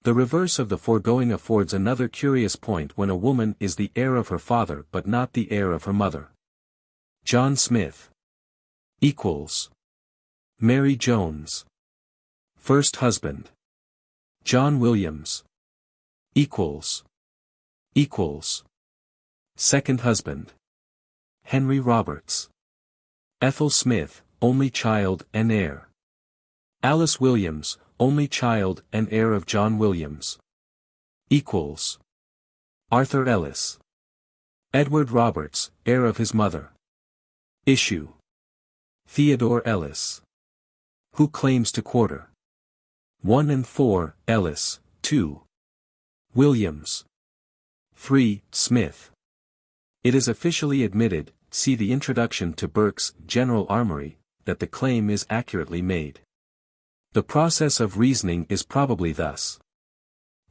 The reverse of the foregoing affords another curious point when a woman is the heir of her father but not the heir of her mother. John Smith. Equals. Mary Jones. First husband. John Williams. Equals. Equals. Second husband. Henry Roberts. Ethel Smith, only child and heir. Alice Williams, only child and heir of John Williams. Equals. Arthur Ellis. Edward Roberts, heir of his mother. Issue. Theodore Ellis. Who claims to quarter. 1 and 4, Ellis, 2. Williams. 3, Smith. It is officially admitted, see the introduction to Burke's General Armory, that the claim is accurately made. The process of reasoning is probably thus.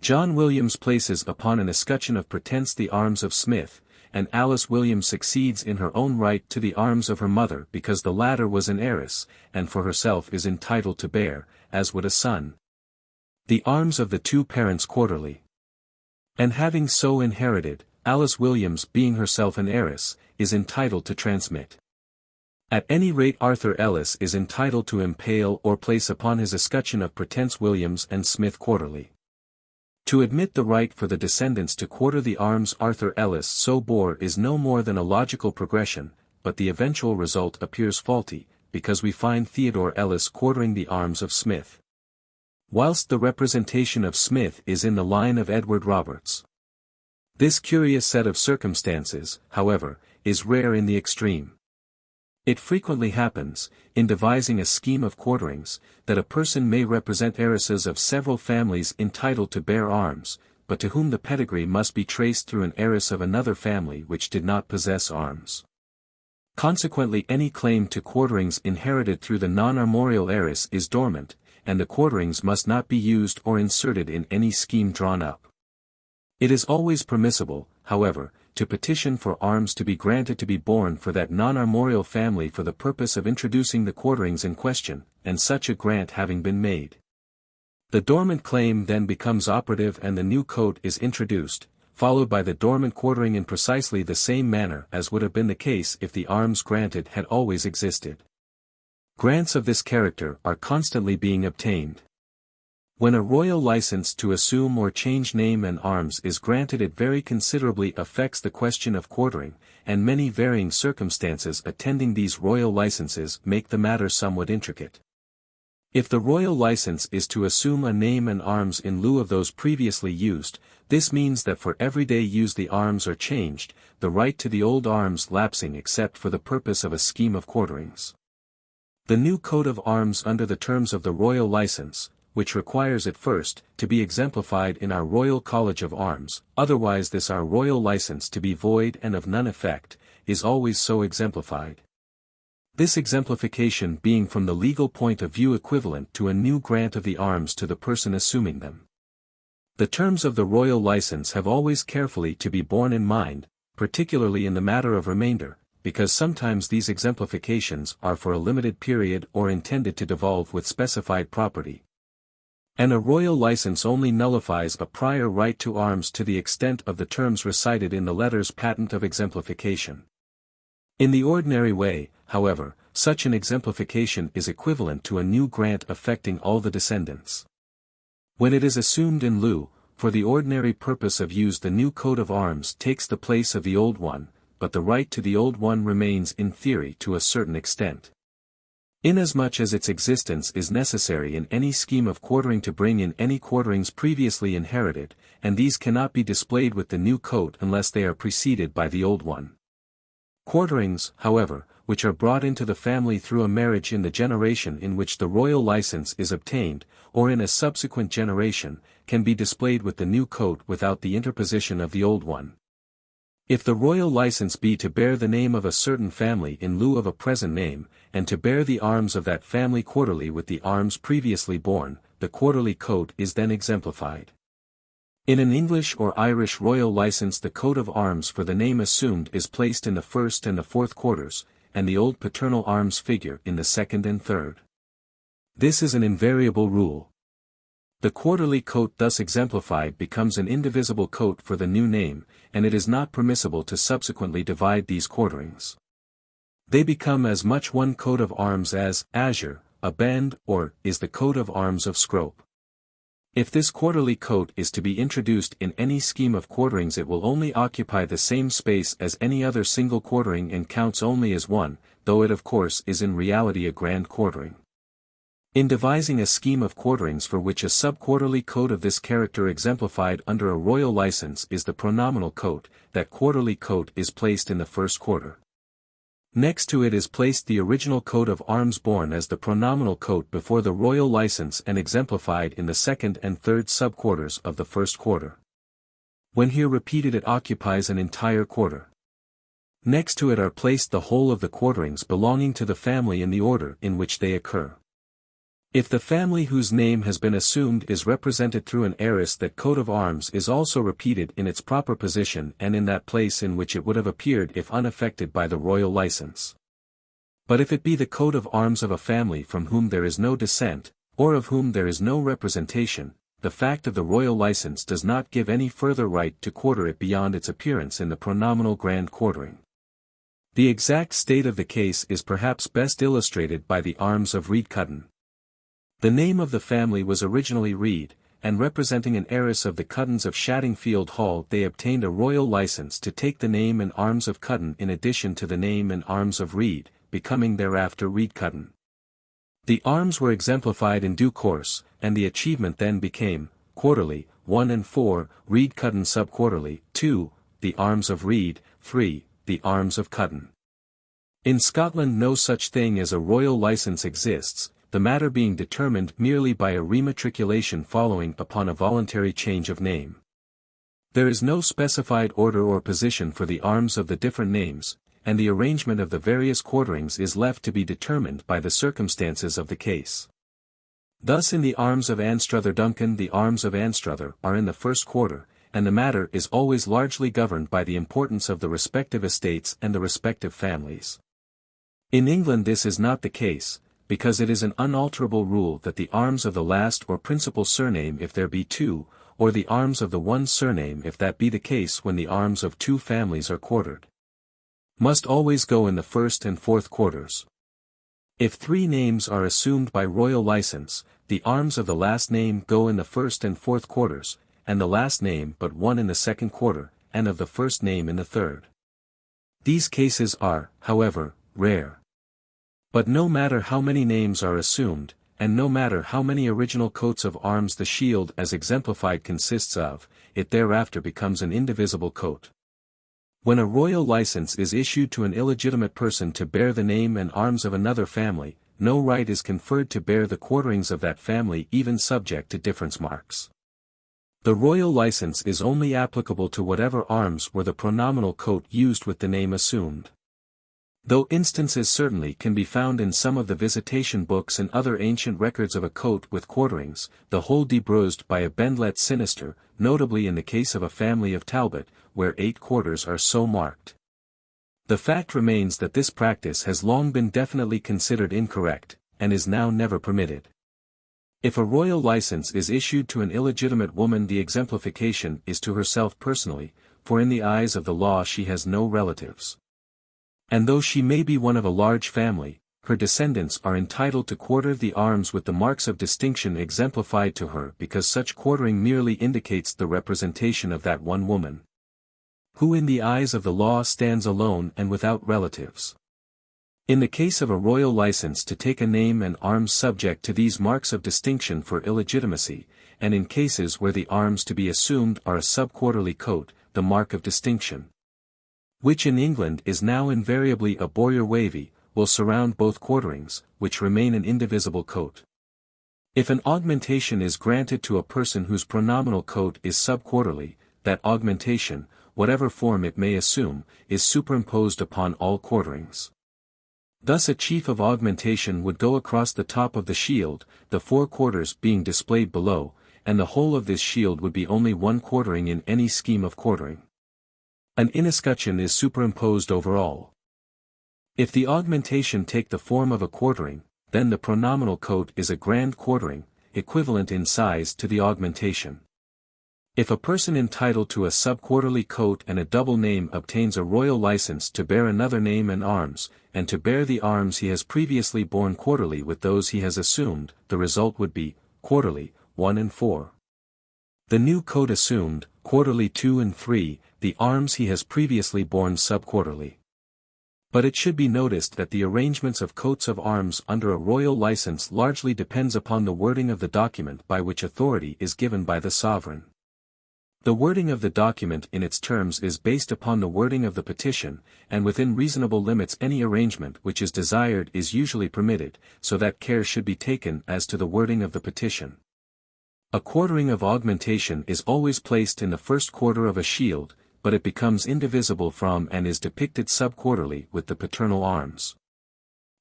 John Williams places upon an escutcheon of pretence the arms of Smith, and Alice Williams succeeds in her own right to the arms of her mother because the latter was an heiress, and for herself is entitled to bear, as would a son, the arms of the 2 parents quarterly. And having so inherited, Alice Williams being herself an heiress, is entitled to transmit. At any rate Arthur Ellis is entitled to impale or place upon his escutcheon of pretence Williams and Smith quarterly. To admit the right for the descendants to quarter the arms Arthur Ellis so bore is no more than a logical progression, but the eventual result appears faulty, because we find Theodore Ellis quartering the arms of Smith, whilst the representation of Smith is in the line of Edward Roberts. This curious set of circumstances, however, is rare in the extreme. It frequently happens, in devising a scheme of quarterings, that a person may represent heiresses of several families entitled to bear arms, but to whom the pedigree must be traced through an heiress of another family which did not possess arms. Consequently any claim to quarterings inherited through the non-armorial heiress is dormant, and the quarterings must not be used or inserted in any scheme drawn up. It is always permissible, however, to petition for arms to be granted to be borne for that non-armorial family for the purpose of introducing the quarterings in question, and such a grant having been made, the dormant claim then becomes operative and the new coat is introduced, followed by the dormant quartering in precisely the same manner as would have been the case if the arms granted had always existed. Grants of this character are constantly being obtained. When a royal license to assume or change name and arms is granted it very considerably affects the question of quartering, and many varying circumstances attending these royal licenses make the matter somewhat intricate. If the royal license is to assume a name and arms in lieu of those previously used, this means that for everyday use the arms are changed, the right to the old arms lapsing except for the purpose of a scheme of quarterings. The new coat of arms under the terms of the royal license, which requires it first to be exemplified in our Royal College of Arms, otherwise this our royal license to be void and of none effect, is always so exemplified. This exemplification being from the legal point of view equivalent to a new grant of the arms to the person assuming them. The terms of the royal license have always carefully to be borne in mind, particularly in the matter of remainder, because sometimes these exemplifications are for a limited period or intended to devolve with specified property. And a royal license only nullifies a prior right to arms to the extent of the terms recited in the letters patent of exemplification. In the ordinary way, however, such an exemplification is equivalent to a new grant affecting all the descendants. When it is assumed in lieu, for the ordinary purpose of use the new coat of arms takes the place of the old one, but the right to the old one remains in theory to a certain extent. Inasmuch as its existence is necessary in any scheme of quartering to bring in any quarterings previously inherited, and these cannot be displayed with the new coat unless they are preceded by the old one. Quarterings, however, which are brought into the family through a marriage in the generation in which the royal license is obtained, or in a subsequent generation, can be displayed with the new coat without the interposition of the old one. If the royal license be to bear the name of a certain family in lieu of a present name, and to bear the arms of that family quarterly with the arms previously borne, the quarterly coat is then exemplified. In an English or Irish royal license the coat of arms for the name assumed is placed in the first and the fourth quarters, and the old paternal arms figure in the second and third. This is an invariable rule. The quarterly coat thus exemplified becomes an indivisible coat for the new name, and it is not permissible to subsequently divide these quarterings. They become as much one coat of arms as azure, a band, or is the coat of arms of Scrope. If this quarterly coat is to be introduced in any scheme of quarterings it will only occupy the same space as any other single quartering and counts only as one, though it of course is in reality a grand quartering. In devising a scheme of quarterings for which a sub-quarterly coat of this character exemplified under a royal license is the pronominal coat, that quarterly coat is placed in the first quarter. Next to it is placed the original coat of arms borne as the pronominal coat before the royal license and exemplified in the second and third sub-quarters of the first quarter. When here repeated it occupies an entire quarter. Next to it are placed the whole of the quarterings belonging to the family in the order in which they occur. If the family whose name has been assumed is represented through an heiress, that coat of arms is also repeated in its proper position and in that place in which it would have appeared if unaffected by the royal license. But if it be the coat of arms of a family from whom there is no descent, or of whom there is no representation, the fact of the royal license does not give any further right to quarter it beyond its appearance in the pronominal grand quartering. The exact state of the case is perhaps best illustrated by the arms of Reed Cutton. The name of the family was originally Reed, and representing an heiress of the Cuttons of Shaddingfield Hall they obtained a royal license to take the name and arms of Cutton in addition to the name and arms of Reed, becoming thereafter Reed Cutton. The arms were exemplified in due course, and the achievement then became, quarterly, 1 and 4, Reed Cutton subquarterly, 2, the arms of Reed, 3, the arms of Cutton. In Scotland no such thing as a royal license exists, the matter being determined merely by a rematriculation following upon a voluntary change of name. There is no specified order or position for the arms of the different names, and the arrangement of the various quarterings is left to be determined by the circumstances of the case. Thus in the arms of Anstruther Duncan the arms of Anstruther are in the first quarter, and the matter is always largely governed by the importance of the respective estates and the respective families. In England this is not the case, because it is an unalterable rule that the arms of the last or principal surname if there be two, or the arms of the one surname if that be the case when the arms of two families are quartered, must always go in the first and fourth quarters. If three names are assumed by royal license, the arms of the last name go in the first and fourth quarters, and the last name but one in the second quarter, and of the first name in the third. These cases are, however, rare. But no matter how many names are assumed, and no matter how many original coats of arms the shield as exemplified consists of, it thereafter becomes an indivisible coat. When a royal license is issued to an illegitimate person to bear the name and arms of another family, no right is conferred to bear the quarterings of that family even subject to difference marks. The royal license is only applicable to whatever arms were the pronominal coat used with the name assumed. Though instances certainly can be found in some of the visitation books and other ancient records of a coat with quarterings, the whole debruised by a bendlet sinister, notably in the case of a family of Talbot, where 8 quarters are so marked. The fact remains that this practice has long been definitely considered incorrect, and is now never permitted. If a royal license is issued to an illegitimate woman, the exemplification is to herself personally, for in the eyes of the law she has no relatives. And though she may be one of a large family, her descendants are entitled to quarter the arms with the marks of distinction exemplified to her, because such quartering merely indicates the representation of that one woman, who in the eyes of the law stands alone and without relatives. In the case of a royal license to take a name and arms subject to these marks of distinction for illegitimacy, and in cases where the arms to be assumed are a subquarterly coat, the mark of distinction, which in England is now invariably a boyer wavy, will surround both quarterings, which remain an indivisible coat. If an augmentation is granted to a person whose pronominal coat is subquarterly, that augmentation, whatever form it may assume, is superimposed upon all quarterings. Thus a chief of augmentation would go across the top of the shield, the 4 quarters being displayed below, and the whole of this shield would be only 1 quartering in any scheme of quartering. An inescutcheon is superimposed over all. If the augmentation take the form of a quartering, then the pronominal coat is a grand quartering, equivalent in size to the augmentation. If a person entitled to a subquarterly coat and a double name obtains a royal license to bear another name and arms, and to bear the arms he has previously borne quarterly with those he has assumed, the result would be, quarterly, 1 and 4. The new coat assumed, quarterly 2 and 3, the arms he has previously borne subquarterly. But it should be noticed that the arrangements of coats of arms under a royal license largely depends upon the wording of the document by which authority is given by the sovereign. The wording of the document in its terms is based upon the wording of the petition, and within reasonable limits any arrangement which is desired is usually permitted, so that care should be taken as to the wording of the petition. A quartering of augmentation is always placed in the first quarter of a shield, but it becomes indivisible from and is depicted subquarterly with the paternal arms.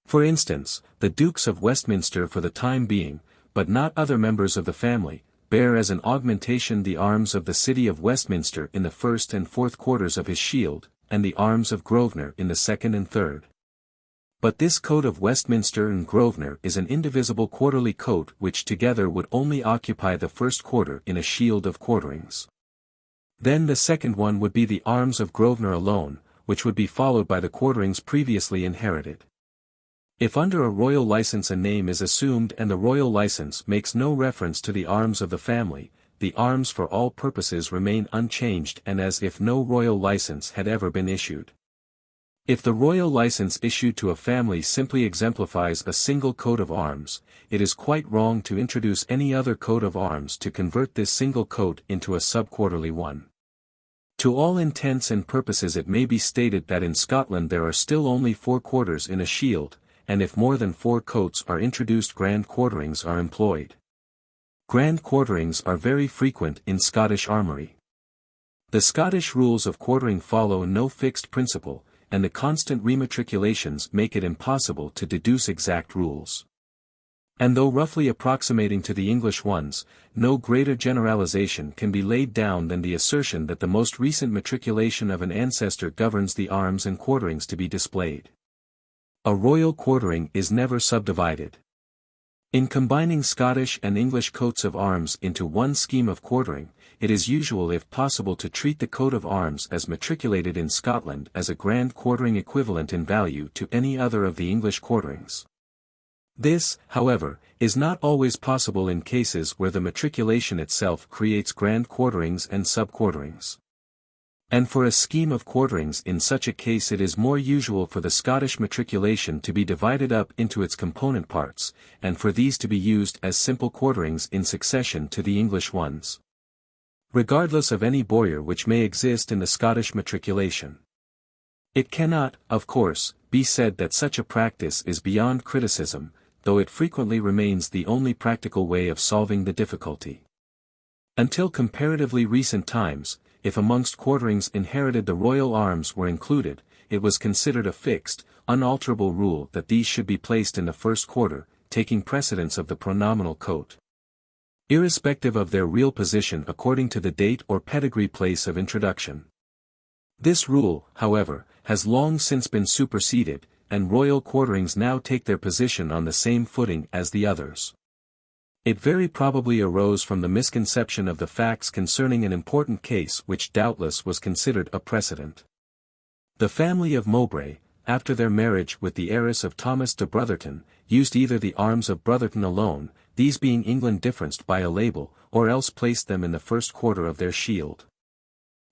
For instance, the Dukes of Westminster for the time being, but not other members of the family, bear as an augmentation the arms of the city of Westminster in the 1st and 4th quarters of his shield, and the arms of Grosvenor in the 2nd and 3rd. But this coat of Westminster and Grosvenor is an indivisible quarterly coat which together would only occupy the 1st quarter in a shield of quarterings. Then the 2nd one would be the arms of Grosvenor alone, which would be followed by the quarterings previously inherited. If under a royal license a name is assumed and the royal license makes no reference to the arms of the family, the arms for all purposes remain unchanged and as if no royal license had ever been issued. If the royal license issued to a family simply exemplifies a single coat of arms, it is quite wrong to introduce any other coat of arms to convert this single coat into a subquarterly one. To all intents and purposes it may be stated that in Scotland there are still only 4 quarters in a shield, and if more than 4 coats are introduced grand quarterings are employed. Grand quarterings are very frequent in Scottish armoury. The Scottish rules of quartering follow no fixed principle, and the constant rematriculations make it impossible to deduce exact rules. And though roughly approximating to the English ones, no greater generalization can be laid down than the assertion that the most recent matriculation of an ancestor governs the arms and quarterings to be displayed. A royal quartering is never subdivided. In combining Scottish and English coats of arms into one scheme of quartering, it is usual if possible to treat the coat of arms as matriculated in Scotland as a grand quartering equivalent in value to any other of the English quarterings. This, however, is not always possible in cases where the matriculation itself creates grand quarterings and subquarterings. And for a scheme of quarterings in such a case it is more usual for the Scottish matriculation to be divided up into its component parts, and for these to be used as simple quarterings in succession to the English ones, regardless of any bowyer which may exist in the Scottish matriculation. It cannot, of course, be said that such a practice is beyond criticism, though it frequently remains the only practical way of solving the difficulty. Until comparatively recent times, if amongst quarterings inherited the royal arms were included, it was considered a fixed, unalterable rule that these should be placed in the first quarter, taking precedence of the pronominal coat, irrespective of their real position according to the date or pedigree place of introduction. This rule, however, has long since been superseded, and royal quarterings now take their position on the same footing as the others. It very probably arose from the misconception of the facts concerning an important case which doubtless was considered a precedent. The family of Mowbray, after their marriage with the heiress of Thomas de Brotherton, used either the arms of Brotherton alone, these being England differenced by a label, or else placed them in the first quarter of their shield.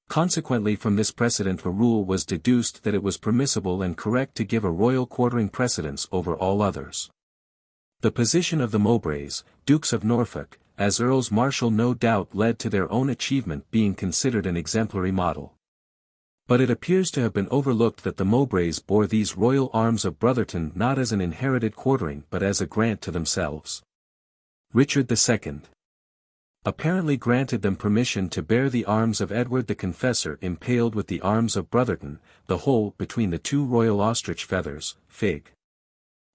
Consequently from this precedent a rule was deduced that it was permissible and correct to give a royal quartering precedence over all others. The position of the Mowbrays, Dukes of Norfolk, as Earls Marshal no doubt led to their own achievement being considered an exemplary model. But it appears to have been overlooked that the Mowbrays bore these royal arms of Brotherton not as an inherited quartering but as a grant to themselves. Richard II apparently granted them permission to bear the arms of Edward the Confessor impaled with the arms of Brotherton, the whole between the two royal ostrich feathers, Fig.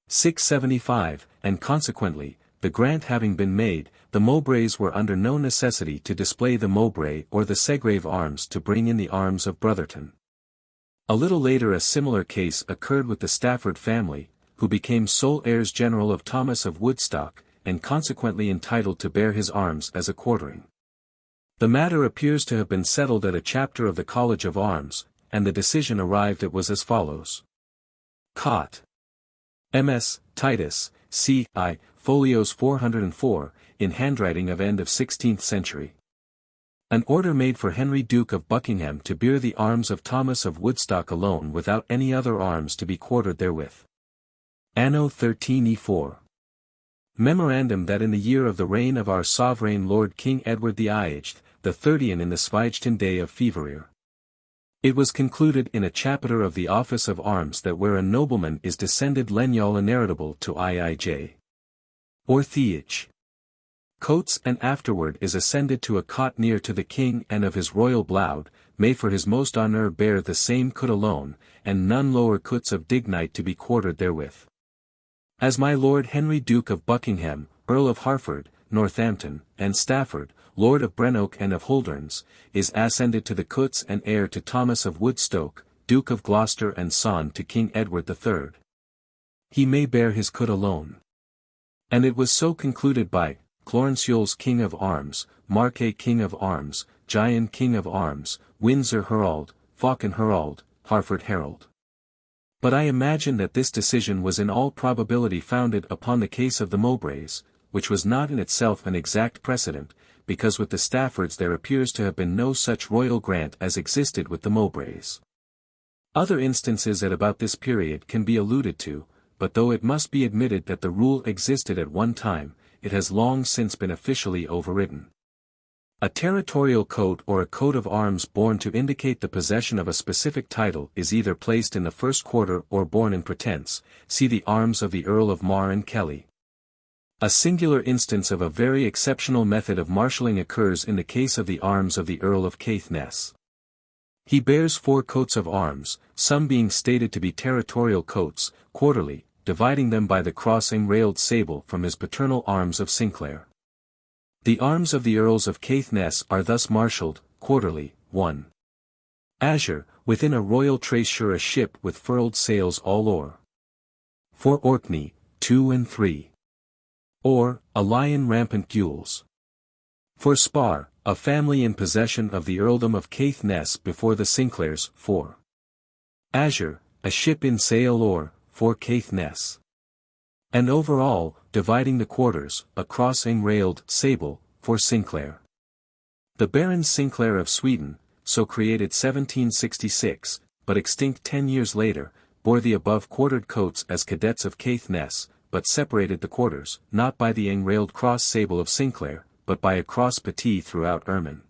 675, and consequently, the grant having been made, the Mowbrays were under no necessity to display the Mowbray or the Segrave arms to bring in the arms of Brotherton. A little later a similar case occurred with the Stafford family, who became sole heirs general of Thomas of Woodstock, and consequently entitled to bear his arms as a quartering. The matter appears to have been settled at a chapter of the College of Arms, and the decision arrived at was as follows. Cott. M.S. Titus, C.I., Folios 404, in handwriting of end of 16th century. An order made for Henry Duke of Buckingham to bear the arms of Thomas of Woodstock alone without any other arms to be quartered therewith. Anno 1304. Memorandum that in the year of the reign of our sovereign Lord King Edward the Aged, the 30th in the Svijten day of Fevrier. It was concluded in a chapter of the office of arms that where a nobleman is descended legnal inheritable to iij. Or theage. Coates and afterward is ascended to a cot near to the king and of his royal bloud, may for his most honour bear the same coat alone, and none lower coats of dignite to be quartered therewith. As my Lord Henry Duke of Buckingham, Earl of Hertford, Northampton, and Stafford, Lord of Brenoke and of Holderness, is ascended to the coots and heir to Thomas of Woodstoke, Duke of Gloucester and son to King Edward III. He may bear his coat alone. And it was so concluded by Clarencieux King of Arms, Marquet King of Arms, Gyan King of Arms, Windsor Herald, Fawken Herald, Harford Herald. But I imagine that this decision was in all probability founded upon the case of the Mowbrays, which was not in itself an exact precedent, because with the Staffords there appears to have been no such royal grant as existed with the Mowbrays. Other instances at about this period can be alluded to, but though it must be admitted that the rule existed at one time, it has long since been officially overridden. A territorial coat or a coat of arms borne to indicate the possession of a specific title is either placed in the first quarter or borne in pretence, see the arms of the Earl of Mar and Kelly. A singular instance of a very exceptional method of marshalling occurs in the case of the arms of the Earl of Caithness. He bears 4 coats of arms, some being stated to be territorial coats, quarterly, dividing them by the cross-enrailed sable from his paternal arms of Sinclair. The arms of the Earls of Caithness are thus marshalled, quarterly, 1. Azure, within a royal trachure a ship with furled sails all o'er. For Orkney, 2 and 3. Or, a lion rampant gules. For Spar, a family in possession of the Earldom of Caithness before the Sinclairs, 4. Azure, a ship in sail or, for Caithness. And over all, dividing the quarters, a cross-enrailed sable, for Sinclair. The Barons Sinclair of Sweden, so created 1766, but extinct 10 years later, bore the above quartered coats as cadets of Caithness, but separated the quarters, not by the enrailed cross sable of Sinclair, but by a cross petit throughout ermine.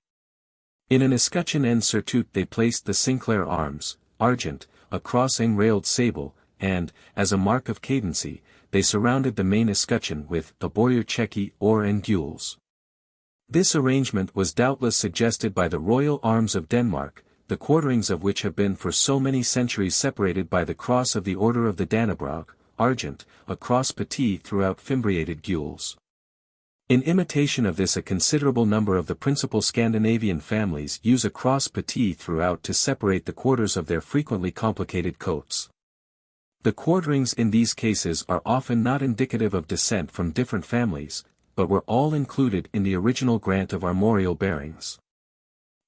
In an escutcheon en surtout they placed the Sinclair arms, argent, a cross enrailed sable, and, as a mark of cadency, they surrounded the main escutcheon with a boyer checky or en gules. This arrangement was doubtless suggested by the royal arms of Denmark, the quarterings of which have been for so many centuries separated by the cross of the Order of the Dannebrog, argent, a cross petit throughout fimbriated gules. In imitation of this, a considerable number of the principal Scandinavian families use a cross petit throughout to separate the quarters of their frequently complicated coats. The quarterings in these cases are often not indicative of descent from different families, but were all included in the original grant of armorial bearings.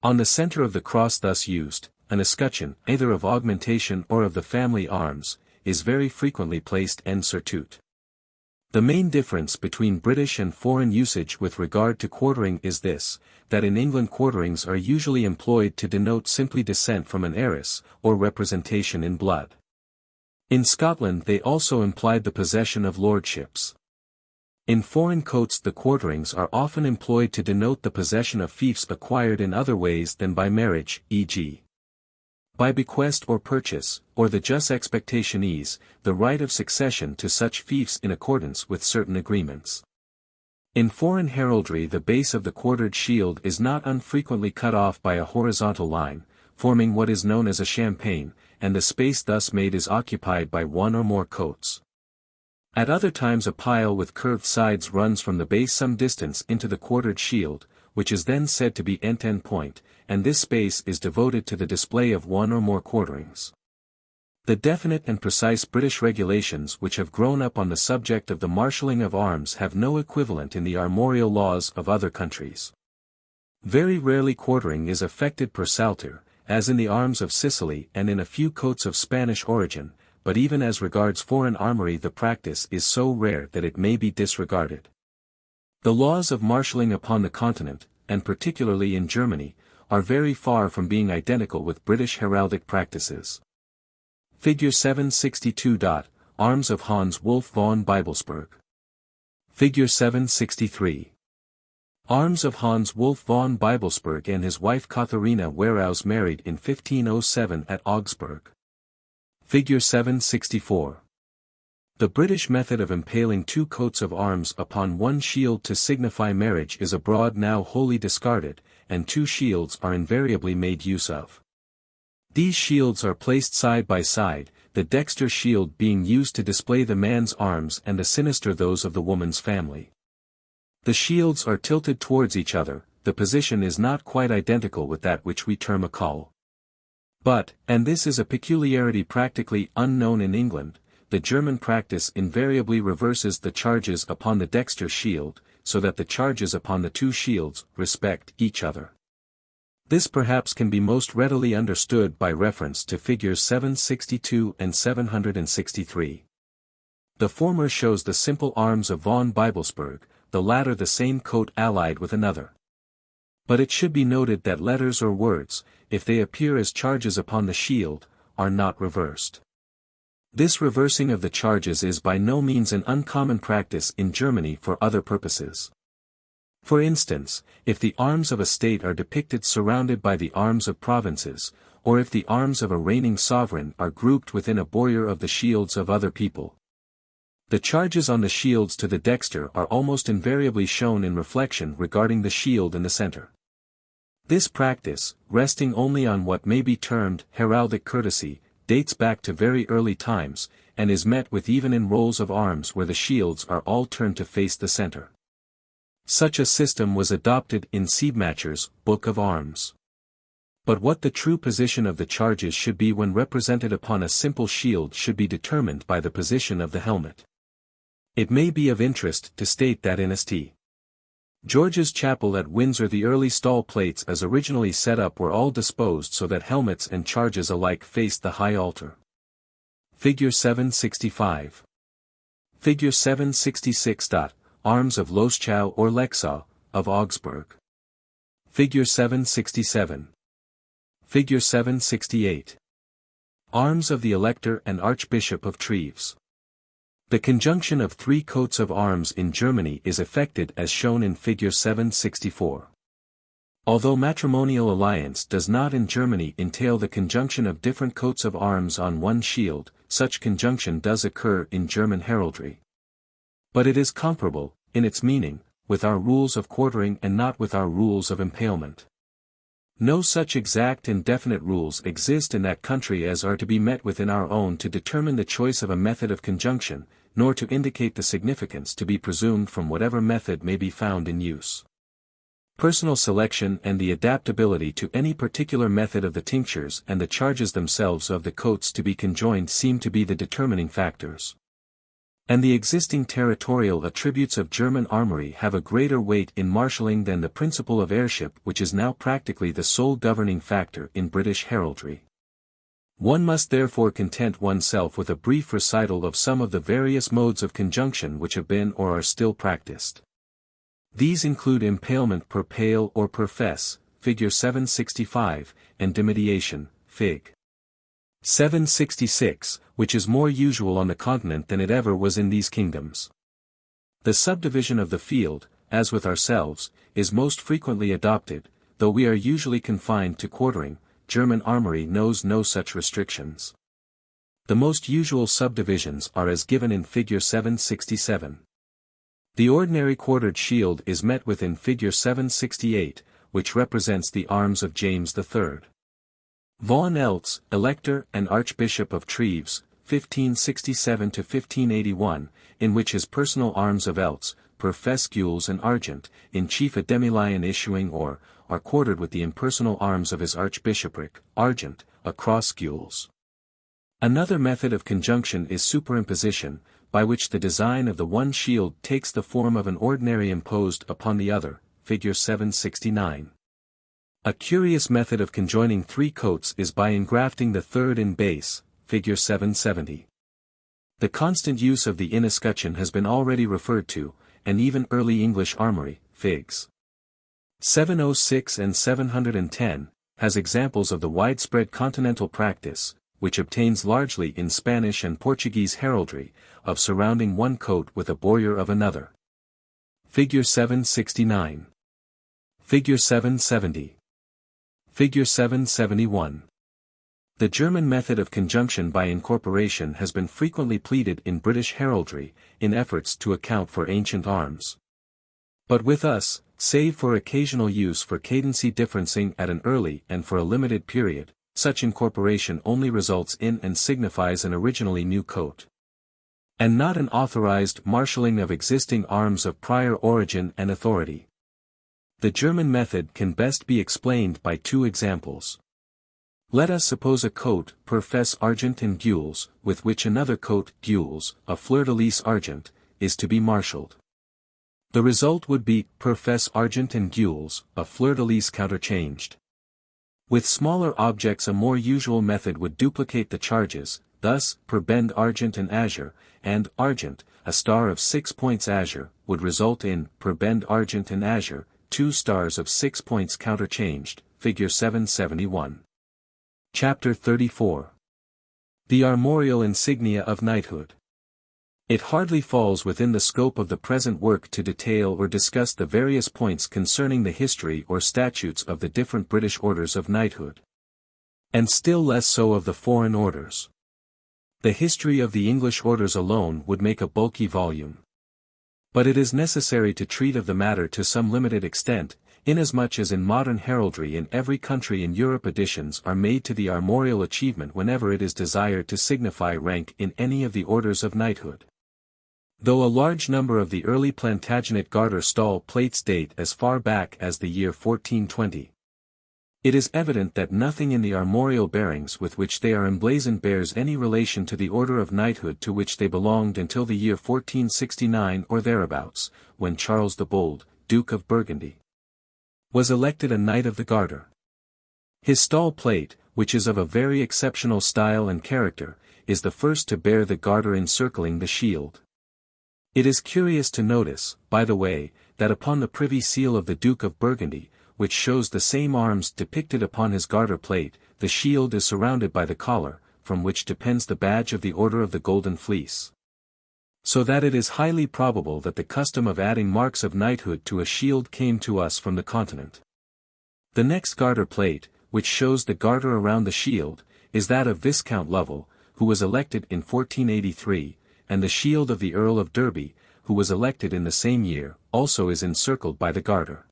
On the center of the cross thus used, an escutcheon, either of augmentation or of the family arms, is very frequently placed en surtout. The main difference between British and foreign usage with regard to quartering is this, that in England quarterings are usually employed to denote simply descent from an heiress, or representation in blood. In Scotland they also implied the possession of lordships. In foreign coats the quarterings are often employed to denote the possession of fiefs acquired in other ways than by marriage, e.g. by bequest or purchase, or the jus expectationis, the right of succession to such fiefs in accordance with certain agreements. In foreign heraldry the base of the quartered shield is not unfrequently cut off by a horizontal line, forming what is known as a champagne, and the space thus made is occupied by one or more coats. At other times a pile with curved sides runs from the base some distance into the quartered shield, which is then said to be end point, and this space is devoted to the display of one or more quarterings. The definite and precise British regulations which have grown up on the subject of the marshalling of arms have no equivalent in the armorial laws of other countries. Very rarely quartering is effected per salter, as in the arms of Sicily and in a few coats of Spanish origin, but even as regards foreign armory the practice is so rare that it may be disregarded. The laws of marshalling upon the continent, and particularly in Germany, are very far from being identical with British heraldic practices. Figure 762. Arms of Hans Wolf von Bibelsberg. Figure 763. Arms of Hans Wolf von Bibelsberg and his wife Katharina Weraus married in 1507 at Augsburg. Figure 764. The British method of impaling two coats of arms upon one shield to signify marriage is abroad now wholly discarded, and two shields are invariably made use of. These shields are placed side by side, the dexter shield being used to display the man's arms and the sinister those of the woman's family. The shields are tilted towards each other, the position is not quite identical with that which we term a call. But, and this is a peculiarity practically unknown in England, the German practice invariably reverses the charges upon the dexter shield, so that the charges upon the two shields respect each other. This perhaps can be most readily understood by reference to figures 762 and 763. The former shows the simple arms of von Bibelsberg, the latter the same coat allied with another. But it should be noted that letters or words, if they appear as charges upon the shield, are not reversed. This reversing of the charges is by no means an uncommon practice in Germany for other purposes. For instance, if the arms of a state are depicted surrounded by the arms of provinces, or if the arms of a reigning sovereign are grouped within a boyer of the shields of other people. The charges on the shields to the dexter are almost invariably shown in reflection regarding the shield in the center. This practice, resting only on what may be termed heraldic courtesy, dates back to very early times, and is met with even in rolls of arms where the shields are all turned to face the center. Such a system was adopted in Siebmacher's Book of Arms. But what the true position of the charges should be when represented upon a simple shield should be determined by the position of the helmet. It may be of interest to state that in St. George's Chapel at Windsor the early stall plates as originally set up were all disposed so that helmets and charges alike faced the high altar. Figure 765. Figure 766. Arms of Loschau or Lexau, of Augsburg. Figure 767. Figure 768. Arms of the Elector and Archbishop of Treves. The conjunction of three coats of arms in Germany is effected as shown in Figure 764. Although matrimonial alliance does not in Germany entail the conjunction of different coats of arms on one shield, such conjunction does occur in German heraldry. But it is comparable, in its meaning, with our rules of quartering and not with our rules of impalement. No such exact and definite rules exist in that country as are to be met with in our own to determine the choice of a method of conjunction, nor to indicate the significance to be presumed from whatever method may be found in use. Personal selection and the adaptability to any particular method of the tinctures and the charges themselves of the coats to be conjoined seem to be the determining factors. And the existing territorial attributes of German armory have a greater weight in marshalling than the principle of heirship, which is now practically the sole governing factor in British heraldry. One must therefore content oneself with a brief recital of some of the various modes of conjunction which have been or are still practiced. These include impalement per pale or per fess, Figure 765, and dimidiation, Fig. 766, which is more usual on the continent than it ever was in these kingdoms. The subdivision of the field, as with ourselves, is most frequently adopted, though we are usually confined to quartering. German armory knows no such restrictions. The most usual subdivisions are as given in Figure 767. The ordinary quartered shield is met with in Figure 768, which represents the arms of James III. Von Eltz, Elector and Archbishop of Treves, 1567–1581, in which his personal arms of Eltz, per fess gules and argent, in chief a demi-lion issuing or, are quartered with the impersonal arms of his archbishopric, argent, a cross gules. Another method of conjunction is superimposition, by which the design of the one shield takes the form of an ordinary imposed upon the other, Figure 769. A curious method of conjoining three coats is by engrafting the third in base, Figure 770. The constant use of the inescutcheon has been already referred to, and even early English armory, Figs. 706 and 710, has examples of the widespread continental practice, which obtains largely in Spanish and Portuguese heraldry, of surrounding one coat with a bowyer of another. Figure 769. Figure 770. Figure 771. The German method of conjunction by incorporation has been frequently pleaded in British heraldry, in efforts to account for ancient arms. But with us, save for occasional use for cadency differencing at an early and for a limited period, such incorporation only results in and signifies an originally new coat, and not an authorized marshalling of existing arms of prior origin and authority. The German method can best be explained by two examples. Let us suppose a coat, per fess argent and gules, with which another coat, gules, a fleur-de-lis argent, is to be marshalled. The result would be, per fess argent and gules, a fleur-de-lis counterchanged. With smaller objects a more usual method would duplicate the charges, thus, per bend argent and azure, and, argent, a star of 6 points azure, would result in, per bend argent and azure, 2 stars of 6 points counterchanged, Figure 771. Chapter 34. The armorial insignia of knighthood. It hardly falls within the scope of the present work to detail or discuss the various points concerning the history or statutes of the different British orders of knighthood. And still less so of the foreign orders. The history of the English orders alone would make a bulky volume. But it is necessary to treat of the matter to some limited extent, inasmuch as in modern heraldry in every country in Europe additions are made to the armorial achievement whenever it is desired to signify rank in any of the orders of knighthood. Though a large number of the early Plantagenet Garter stall plates date as far back as the year 1420. It is evident that nothing in the armorial bearings with which they are emblazoned bears any relation to the order of knighthood to which they belonged until the year 1469 or thereabouts, when Charles the Bold, Duke of Burgundy, was elected a Knight of the Garter. His stall plate, which is of a very exceptional style and character, is the first to bear the garter encircling the shield. It is curious to notice, by the way, that upon the privy seal of the Duke of Burgundy, which shows the same arms depicted upon his garter plate. The shield is surrounded by the collar, from which depends the badge of the Order of the Golden Fleece. So that it is highly probable that the custom of adding marks of knighthood to a shield came to us from the continent. The next garter plate, which shows the garter around the shield, is that of Viscount Lovell, who was elected in 1483, and the shield of the Earl of Derby, who was elected in the same year, also is encircled by the garter.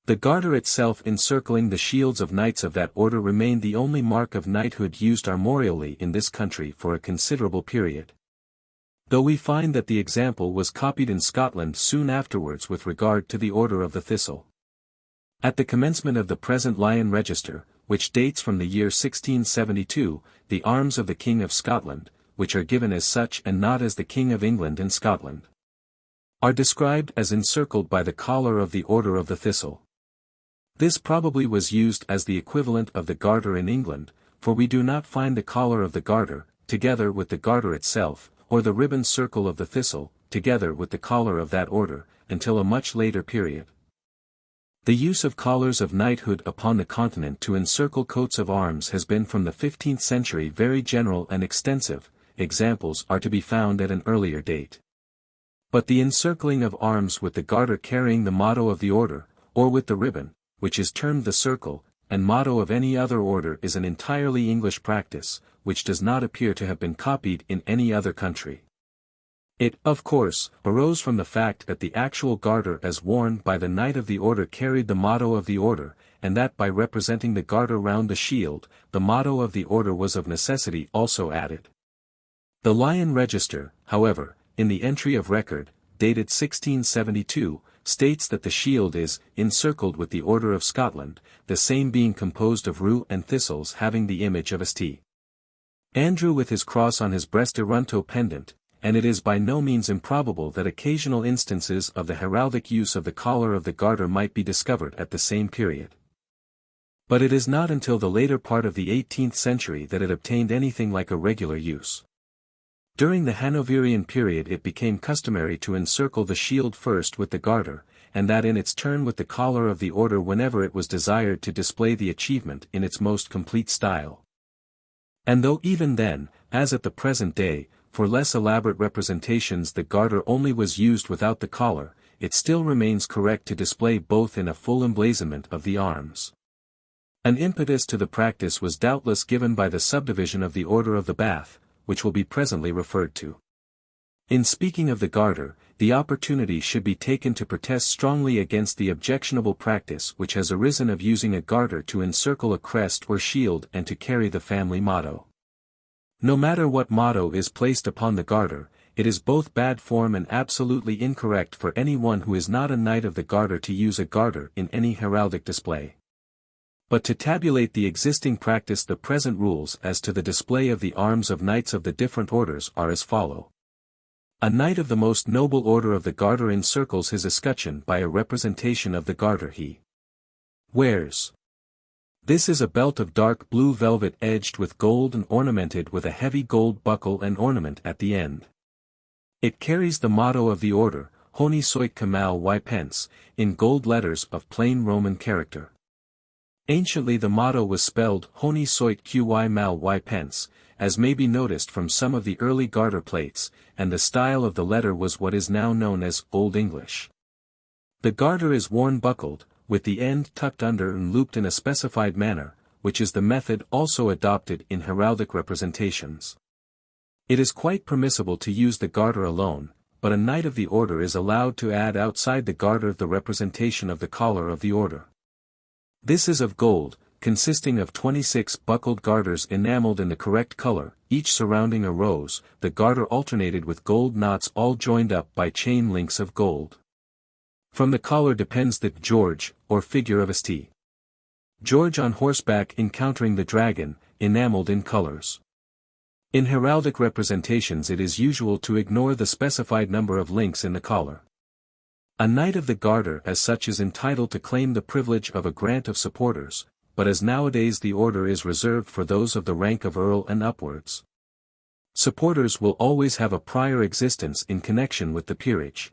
The garter itself encircling the shields of knights of that order remained the only mark of knighthood used armorially in this country for a considerable period. Though we find that the example was copied in Scotland soon afterwards with regard to the Order of the Thistle. At the commencement of the present Lion Register, which dates from the year 1672, the arms of the King of Scotland, which are given as such and not as the King of England and Scotland, are described as encircled by the collar of the Order of the Thistle. This probably was used as the equivalent of the garter in England, for we do not find the collar of the garter, together with the garter itself, or the ribbon circle of the thistle, together with the collar of that order, until a much later period. The use of collars of knighthood upon the continent to encircle coats of arms has been from the 15th century very general and extensive. Examples are to be found at an earlier date. But the encircling of arms with the garter carrying the motto of the order, or with the ribbon, which is termed the circle, and motto of any other order is an entirely English practice, which does not appear to have been copied in any other country. It, of course, arose from the fact that the actual garter as worn by the knight of the order carried the motto of the order, and that by representing the garter round the shield, the motto of the order was of necessity also added. The Lion Register, however, in the entry of record, dated 1672, states that the shield is encircled with the Order of Scotland, the same being composed of rue and thistles having the image of St. Andrew with his cross on his breast Arunto pendant, and it is by no means improbable that occasional instances of the heraldic use of the collar of the garter might be discovered at the same period. But it is not until the later part of the 18th century that it obtained anything like a regular use. During the Hanoverian period it became customary to encircle the shield first with the garter, and that in its turn with the collar of the order whenever it was desired to display the achievement in its most complete style. And though even then, as at the present day, for less elaborate representations the garter only was used without the collar, it still remains correct to display both in a full emblazonment of the arms. An impetus to the practice was doubtless given by the subdivision of the Order of the Bath, which will be presently referred to. In speaking of the garter, the opportunity should be taken to protest strongly against the objectionable practice which has arisen of using a garter to encircle a crest or shield and to carry the family motto. No matter what motto is placed upon the garter, it is both bad form and absolutely incorrect for any one who is not a knight of the garter to use a garter in any heraldic display. But to tabulate the existing practice, the present rules as to the display of the arms of knights of the different orders are as follow. A knight of the most noble order of the garter encircles his escutcheon by a representation of the garter he wears. This is a belt of dark blue velvet edged with gold and ornamented with a heavy gold buckle and ornament at the end. It carries the motto of the order, Honi soit que mal y pense, in gold letters of plain Roman character. Anciently the motto was spelled Honi soit que mal y pense, as may be noticed from some of the early garter plates, and the style of the letter was what is now known as Old English. The garter is worn buckled, with the end tucked under and looped in a specified manner, which is the method also adopted in heraldic representations. It is quite permissible to use the garter alone, but a knight of the order is allowed to add outside the garter the representation of the collar of the order. This is of gold, consisting of 26 buckled garters enameled in the correct color, each surrounding a rose, the garter alternated with gold knots all joined up by chain links of gold. From the collar depends the George, or figure of St. George on horseback encountering the dragon, enameled in colors. In heraldic representations it is usual to ignore the specified number of links in the collar. A knight of the garter as such is entitled to claim the privilege of a grant of supporters, but as nowadays the order is reserved for those of the rank of earl and upwards. Supporters will always have a prior existence in connection with the peerage.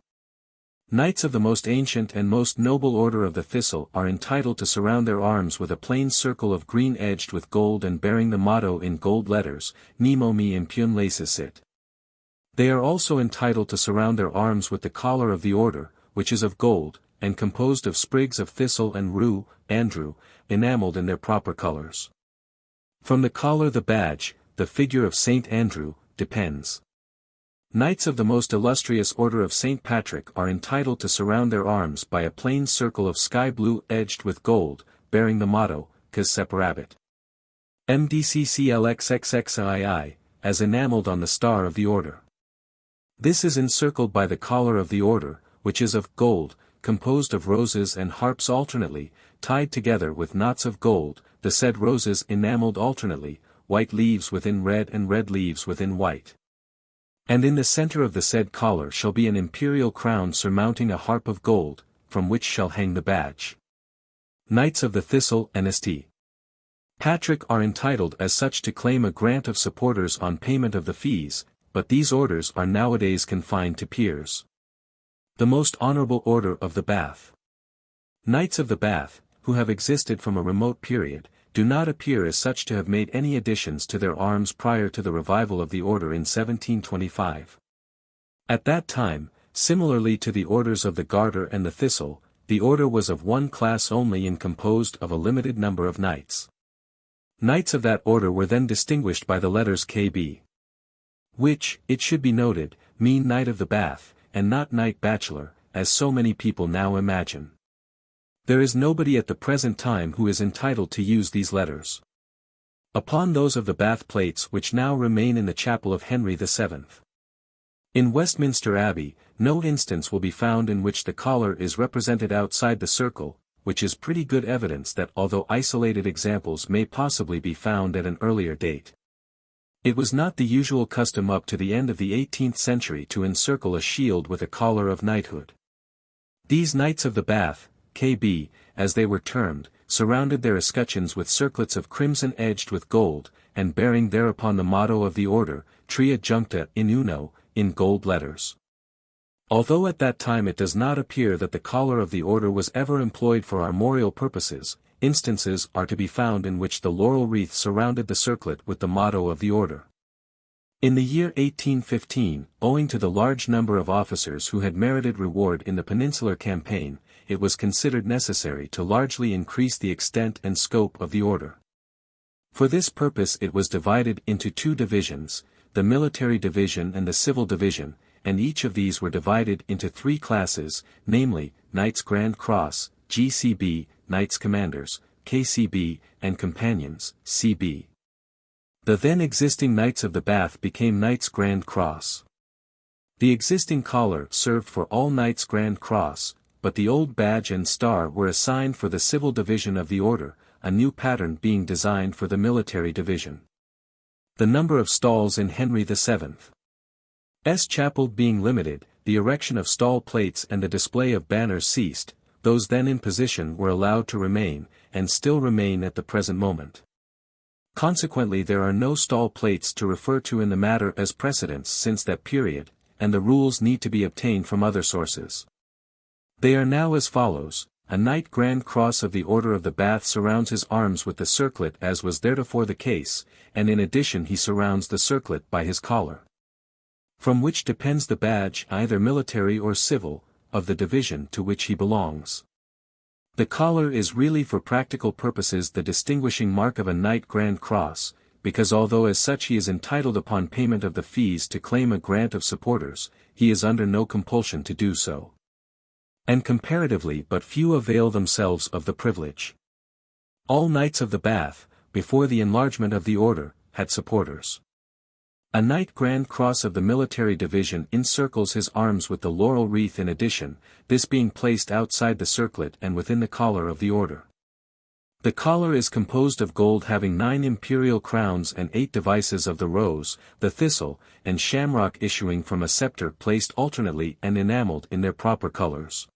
Knights of the most ancient and most noble order of the Thistle are entitled to surround their arms with a plain circle of green edged with gold and bearing the motto in gold letters, Nemo me impium lacessit. They are also entitled to surround their arms with the collar of the order, which is of gold, and composed of sprigs of thistle and rue, Andrew, enameled in their proper colors. From the collar the badge, the figure of Saint Andrew, depends. Knights of the most illustrious order of St. Patrick are entitled to surround their arms by a plain circle of sky blue edged with gold, bearing the motto, Quis separabit MDCCLXXXII, as enameled on the star of the order. This is encircled by the collar of the order, which is of gold, composed of roses and harps alternately, tied together with knots of gold, the said roses enameled alternately, white leaves within red and red leaves within white. And in the center of the said collar shall be an imperial crown surmounting a harp of gold, from which shall hang the badge. Knights of the Thistle and St. Patrick are entitled as such to claim a grant of supporters on payment of the fees, but these orders are nowadays confined to peers. The most honorable order of the Bath. Knights of the Bath, who have existed from a remote period, do not appear as such to have made any additions to their arms prior to the revival of the order in 1725. At that time, similarly to the orders of the Garter and the Thistle, the order was of one class only and composed of a limited number of knights. Knights of that order were then distinguished by the letters KB, which, it should be noted, mean Knight of the Bath, and not Knight Bachelor, as so many people now imagine. There is nobody at the present time who is entitled to use these letters. Upon those of the Bath plates which now remain in the chapel of Henry VII. In Westminster Abbey, no instance will be found in which the collar is represented outside the circle, which is pretty good evidence that although isolated examples may possibly be found at an earlier date, it was not the usual custom up to the end of the 18th century to encircle a shield with a collar of knighthood. These Knights of the Bath, KB, as they were termed, surrounded their escutcheons with circlets of crimson edged with gold, and bearing thereupon the motto of the order, Tria Juncta in Uno, in gold letters. Although at that time it does not appear that the collar of the order was ever employed for armorial purposes, instances are to be found in which the laurel wreath surrounded the circlet with the motto of the order. In the year 1815, owing to the large number of officers who had merited reward in the Peninsular Campaign, it was considered necessary to largely increase the extent and scope of the order. For this purpose it was divided into two divisions, the military division and the civil division, and each of these were divided into three classes, namely, Knights Grand Cross, GCB, Knights Commanders, KCB, and Companions, CB. The then existing Knights of the Bath became Knights Grand Cross. The existing collar served for all Knights Grand Cross, but the old badge and star were assigned for the civil division of the order, a new pattern being designed for the military division. The number of stalls in Henry VII's chapel being limited, the erection of stall plates and the display of banners ceased, those then in position were allowed to remain, and still remain at the present moment. Consequently there are no stall plates to refer to in the matter as precedents since that period, and the rules need to be obtained from other sources. They are now as follows: a Knight Grand Cross of the Order of the Bath surrounds his arms with the circlet as was theretofore the case, and in addition he surrounds the circlet by his collar, from which depends the badge, either military or civil, of the division to which he belongs. The collar is really for practical purposes the distinguishing mark of a Knight Grand Cross, because although as such he is entitled upon payment of the fees to claim a grant of supporters, he is under no compulsion to do so. And comparatively but few avail themselves of the privilege. All Knights of the Bath, before the enlargement of the order, had supporters. A Knight Grand Cross of the military division encircles his arms with the laurel wreath in addition, this being placed outside the circlet and within the collar of the order. The collar is composed of gold having 9 imperial crowns and 8 devices of the rose, the thistle, and shamrock issuing from a scepter placed alternately and enameled in their proper colors.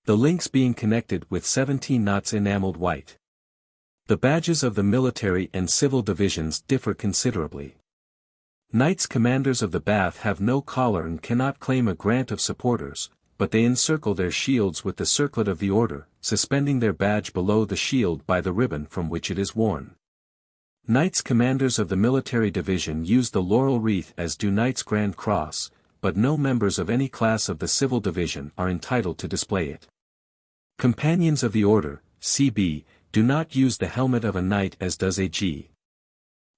The links being connected with 17 knots enameled white. The badges of the military and civil divisions differ considerably. Knights Commanders of the Bath have no collar and cannot claim a grant of supporters, but they encircle their shields with the circlet of the order, suspending their badge below the shield by the ribbon from which it is worn. Knights commanders of the military division use the laurel wreath as do Knights Grand Cross, but no members of any class of the civil division are entitled to display it. Companions of the order, CB, do not use the helmet of a knight as does a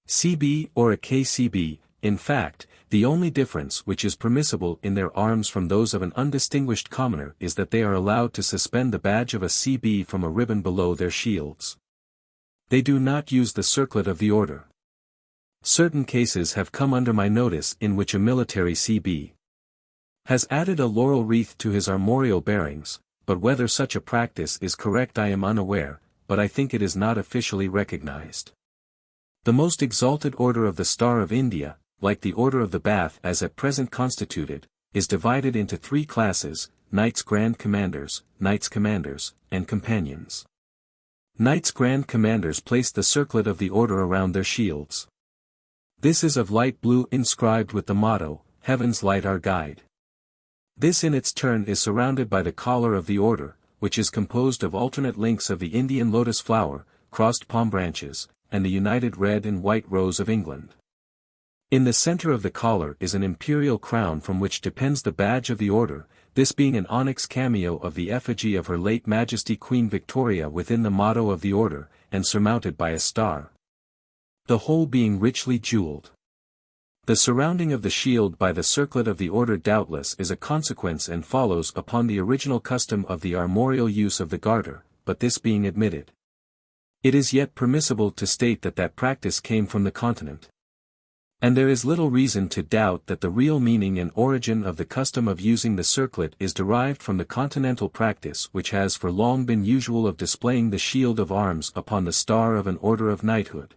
CB or a KCB. In fact, the only difference which is permissible in their arms from those of an undistinguished commoner is that they are allowed to suspend the badge of a CB from a ribbon below their shields. They do not use the circlet of the order. Certain cases have come under my notice in which a military CB has added a laurel wreath to his armorial bearings, but whether such a practice is correct I am unaware, but I think it is not officially recognized. The most exalted order of the Star of India, like the Order of the Bath as at present constituted, is divided into three classes: Knights Grand Commanders, Knights Commanders, and Companions. Knights Grand Commanders place the circlet of the order around their shields. This is of light blue inscribed with the motto, "Heaven's light our guide." This in its turn is surrounded by the collar of the order, which is composed of alternate links of the Indian lotus flower, crossed palm branches, and the united red and white rose of England. In the center of the collar is an imperial crown from which depends the badge of the order, this being an onyx cameo of the effigy of Her late Majesty Queen Victoria within the motto of the order, and surmounted by a star. The whole being richly jeweled. The surrounding of the shield by the circlet of the order doubtless is a consequence and follows upon the original custom of the armorial use of the garter, but this being admitted, it is yet permissible to state that that practice came from the continent. And there is little reason to doubt that the real meaning and origin of the custom of using the circlet is derived from the continental practice which has for long been usual of displaying the shield of arms upon the star of an order of knighthood.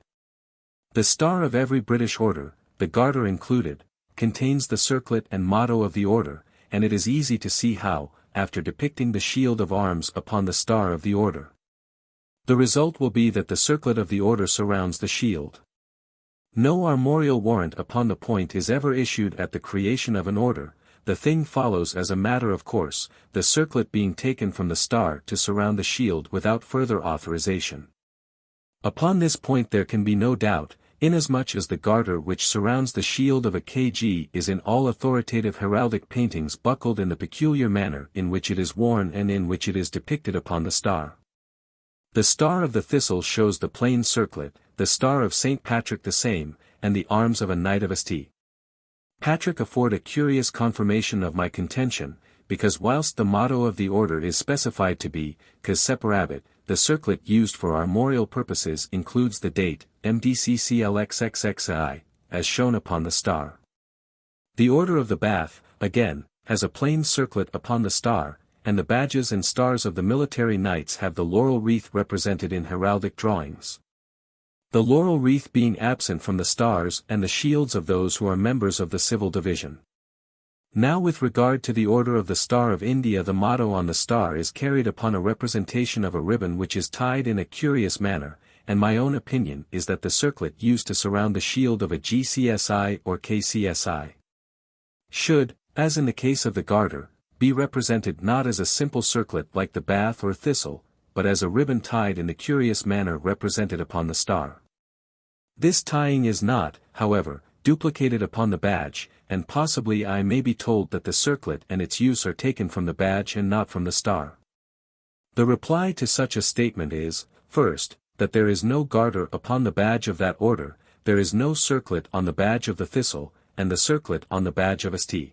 The star of every British order, the garter included, contains the circlet and motto of the order, and it is easy to see how, after depicting the shield of arms upon the star of the order, the result will be that the circlet of the order surrounds the shield. No armorial warrant upon the point is ever issued at the creation of an order, the thing follows as a matter of course, the circlet being taken from the star to surround the shield without further authorization. Upon this point there can be no doubt, inasmuch as the garter which surrounds the shield of a KG is in all authoritative heraldic paintings buckled in the peculiar manner in which it is worn and in which it is depicted upon the star. The star of the thistle shows the plain circlet, the star of St. Patrick the same, and the arms of a knight of St. Patrick afford a curious confirmation of my contention, because whilst the motto of the order is specified to be, "Cause separabit," the circlet used for armorial purposes includes the date, MDCCLXXXII, as shown upon the star. The Order of the Bath, again, has a plain circlet upon the star, and the badges and stars of the military knights have the laurel wreath represented in heraldic drawings. The laurel wreath being absent from the stars and the shields of those who are members of the civil division. Now with regard to the Order of the Star of India, the motto on the star is carried upon a representation of a ribbon which is tied in a curious manner, and my own opinion is that the circlet used to surround the shield of a GCSI or KCSI should, as in the case of the garter, be represented not as a simple circlet like the bath or thistle, but as a ribbon tied in the curious manner represented upon the star. This tying is not, however, duplicated upon the badge, and possibly I may be told that the circlet and its use are taken from the badge and not from the star. The reply to such a statement is, first, that there is no garter upon the badge of that order, there is no circlet on the badge of the thistle, and the circlet on the badge of St.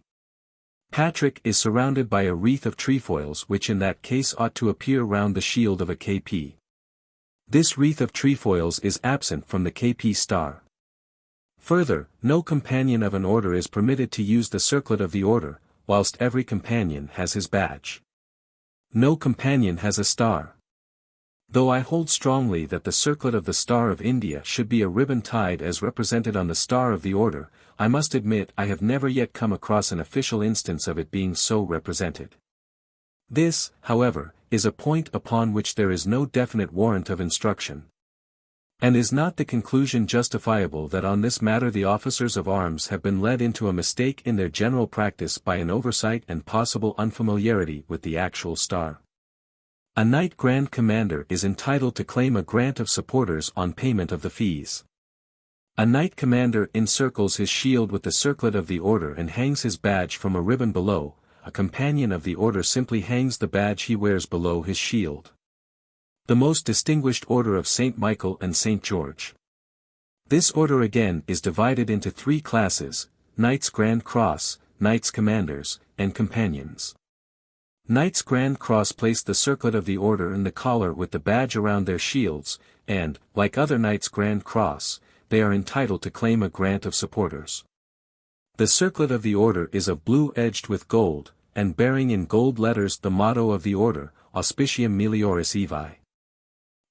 Patrick is surrounded by a wreath of trefoils which in that case ought to appear round the shield of a KP. This wreath of trefoils is absent from the KP star. Further, no companion of an order is permitted to use the circlet of the order, whilst every companion has his badge. No companion has a star. Though I hold strongly that the circlet of the Star of India should be a ribbon tied as represented on the star of the order, I must admit I have never yet come across an official instance of it being so represented. This, however, is a point upon which there is no definite warrant of instruction. And is not the conclusion justifiable that on this matter the officers of arms have been led into a mistake in their general practice by an oversight and possible unfamiliarity with the actual star? A Knight Grand Commander is entitled to claim a grant of supporters on payment of the fees. A Knight Commander encircles his shield with the circlet of the order and hangs his badge from a ribbon below. A companion of the order simply hangs the badge he wears below his shield. The most distinguished order of St. Michael and St. George. This order again is divided into three classes: Knights Grand Cross, Knights Commanders, and Companions. Knights Grand Cross place the circlet of the order in the collar with the badge around their shields, and, like other Knights Grand Cross, they are entitled to claim a grant of supporters. The circlet of the order is of blue edged with gold, and bearing in gold letters the motto of the order, Auspicium Melioris Evae.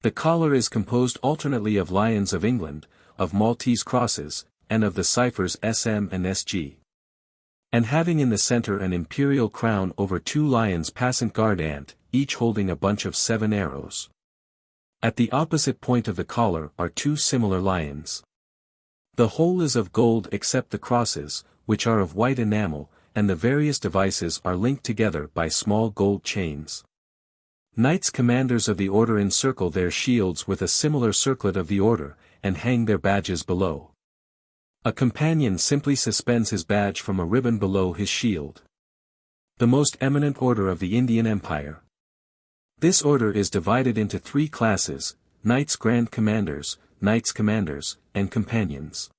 The collar is composed alternately of lions of England, of Maltese crosses, and of the ciphers SM and SG. And having in the center an imperial crown over two lions passant guardant, each holding a bunch of 7 arrows. At the opposite point of the collar are two similar lions. The whole is of gold except the crosses, which are of white enamel, and the various devices are linked together by small gold chains. Knights Commanders of the order encircle their shields with a similar circlet of the order, and hang their badges below. A companion simply suspends his badge from a ribbon below his shield. The most eminent order of the Indian Empire. This order is divided into three classes: Knights Grand Commanders, Knights Commanders, and Companions.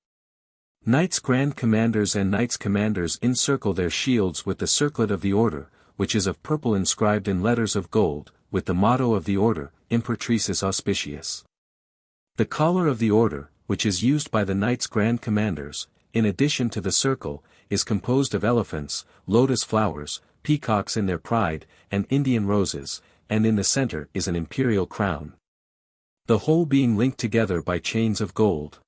Knights Grand Commanders and Knights Commanders encircle their shields with the circlet of the order, which is of purple inscribed in letters of gold, with the motto of the order, Imperatricis Auspicius. The collar of the order, which is used by the Knights Grand Commanders, in addition to the circle, is composed of elephants, lotus flowers, peacocks in their pride, and Indian roses, and in the center is an imperial crown. The whole being linked together by chains of gold.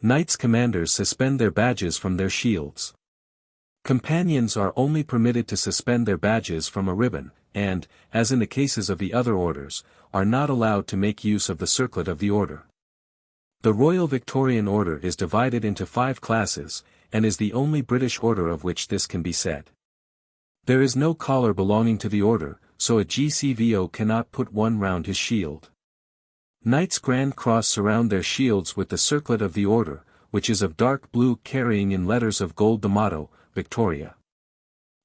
Knights Commanders suspend their badges from their shields. Companions are only permitted to suspend their badges from a ribbon, and, as in the cases of the other orders, are not allowed to make use of the circlet of the order. The Royal Victorian Order is divided into 5 classes, and is the only British order of which this can be said. There is no collar belonging to the order, so a GCVO cannot put one round his shield. Knights Grand Cross surround their shields with the circlet of the order, which is of dark blue carrying in letters of gold the motto, Victoria.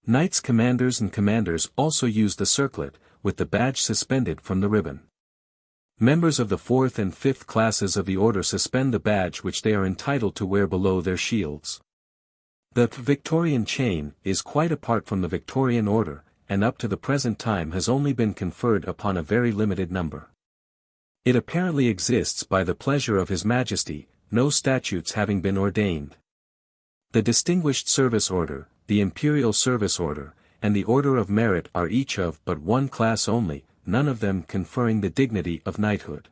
Knights Commanders and Commanders also use the circlet, with the badge suspended from the ribbon. Members of the 4th and 5th classes of the order suspend the badge which they are entitled to wear below their shields. The Victorian chain is quite apart from the Victorian order, and up to the present time has only been conferred upon a very limited number. It apparently exists by the pleasure of His Majesty, no statutes having been ordained. The Distinguished Service Order, the Imperial Service Order, and the Order of Merit are each of but one class only, none of them conferring the dignity of knighthood.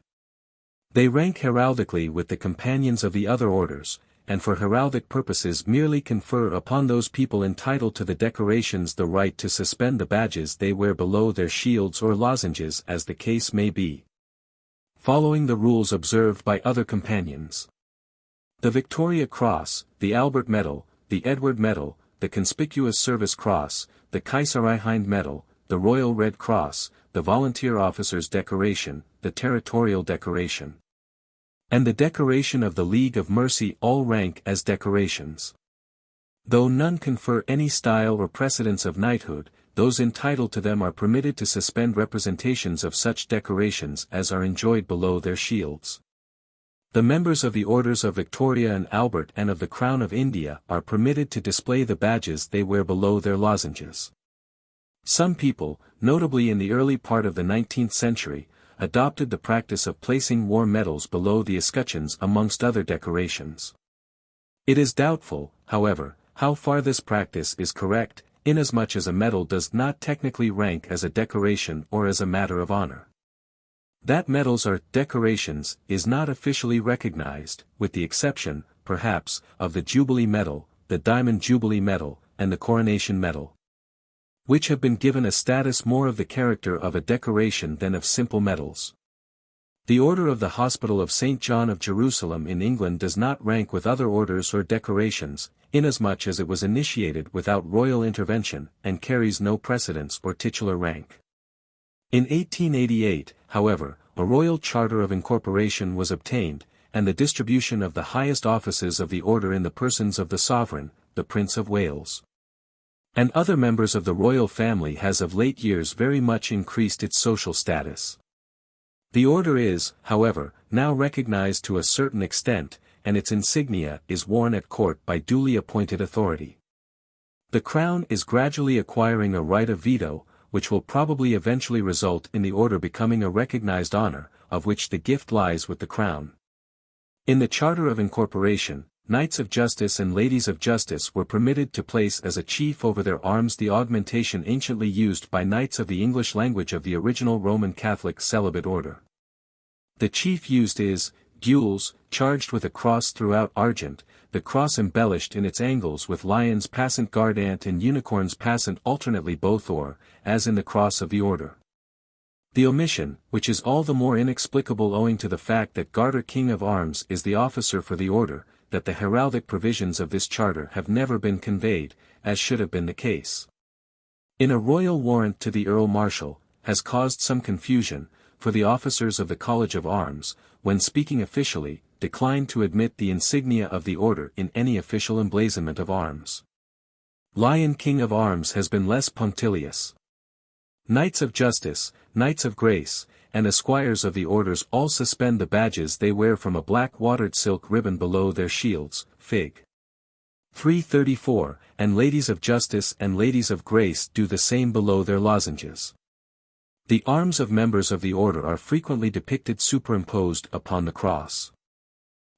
They rank heraldically with the companions of the other orders, and for heraldic purposes merely confer upon those people entitled to the decorations the right to suspend the badges they wear below their shields or lozenges as the case may be, following the rules observed by other companions. The Victoria Cross, the Albert Medal, the Edward Medal, the Conspicuous Service Cross, the Kaiserreichind Medal, the Royal Red Cross, the Volunteer Officers Decoration, the Territorial Decoration, and the Decoration of the League of Mercy all rank as decorations. Though none confer any style or precedence of knighthood, those entitled to them are permitted to suspend representations of such decorations as are enjoyed below their shields. The members of the orders of Victoria and Albert and of the Crown of India are permitted to display the badges they wear below their lozenges. Some people, notably in the early part of the 19th century, adopted the practice of placing war medals below the escutcheons amongst other decorations. It is doubtful, however, how far this practice is correct, inasmuch as a medal does not technically rank as a decoration or as a matter of honor. That medals are decorations is not officially recognized, with the exception, perhaps, of the Jubilee Medal, the Diamond Jubilee Medal, and the Coronation Medal, which have been given a status more of the character of a decoration than of simple medals. The Order of the Hospital of St. John of Jerusalem in England does not rank with other orders or decorations, inasmuch as it was initiated without royal intervention and carries no precedence or titular rank. In 1888, however, a royal charter of incorporation was obtained, and the distribution of the highest offices of the order in the persons of the sovereign, the Prince of Wales, and other members of the royal family has of late years very much increased its social status. The order is, however, now recognized to a certain extent, and its insignia is worn at court by duly appointed authority. The crown is gradually acquiring a right of veto, which will probably eventually result in the order becoming a recognized honor, of which the gift lies with the crown. In the Charter of Incorporation, Knights of Justice and Ladies of Justice were permitted to place as a chief over their arms the augmentation anciently used by knights of the English language of the original Roman Catholic celibate order. The chief used is, gules, charged with a cross throughout argent, the cross embellished in its angles with lions passant guardant and unicorns passant alternately both or, as in the cross of the order. The omission, which is all the more inexplicable owing to the fact that Garter King of Arms is the officer for the order, that the heraldic provisions of this charter have never been conveyed, as should have been the case. In a royal warrant to the Earl Marshal, has caused some confusion, for the officers of the College of Arms, when speaking officially, declined to admit the insignia of the order in any official emblazonment of arms. Lion King of Arms has been less punctilious. Knights of Justice, Knights of Grace, and esquires of the orders all suspend the badges they wear from a black watered silk ribbon below their shields, Fig. 334, and Ladies of Justice and Ladies of Grace do the same below their lozenges. The arms of members of the order are frequently depicted superimposed upon the cross.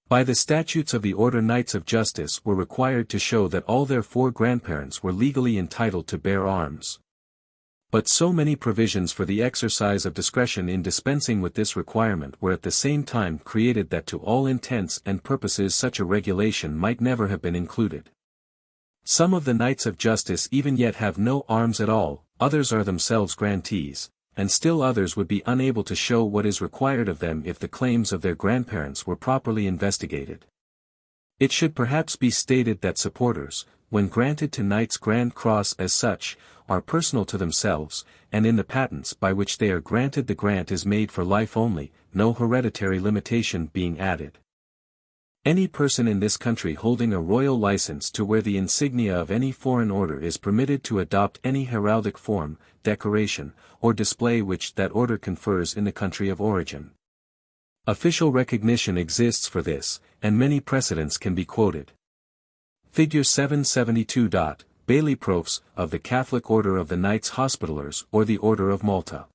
By the statutes of the order Knights of Justice were required to show that all their 4 grandparents were legally entitled to bear arms. But so many provisions for the exercise of discretion in dispensing with this requirement were at the same time created that to all intents and purposes such a regulation might never have been included. Some of the Knights of Justice even yet have no arms at all, others are themselves grantees, and still others would be unable to show what is required of them if the claims of their grandparents were properly investigated. It should perhaps be stated that supporters, when granted to Knights Grand Cross as such, are personal to themselves, and in the patents by which they are granted the grant is made for life only, no hereditary limitation being added. Any person in this country holding a royal license to wear the insignia of any foreign order is permitted to adopt any heraldic form, decoration, or display which that order confers in the country of origin. Official recognition exists for this, and many precedents can be quoted. Figure 772. Bailey Profs of the Catholic Order of the Knights Hospitallers or the Order of Malta.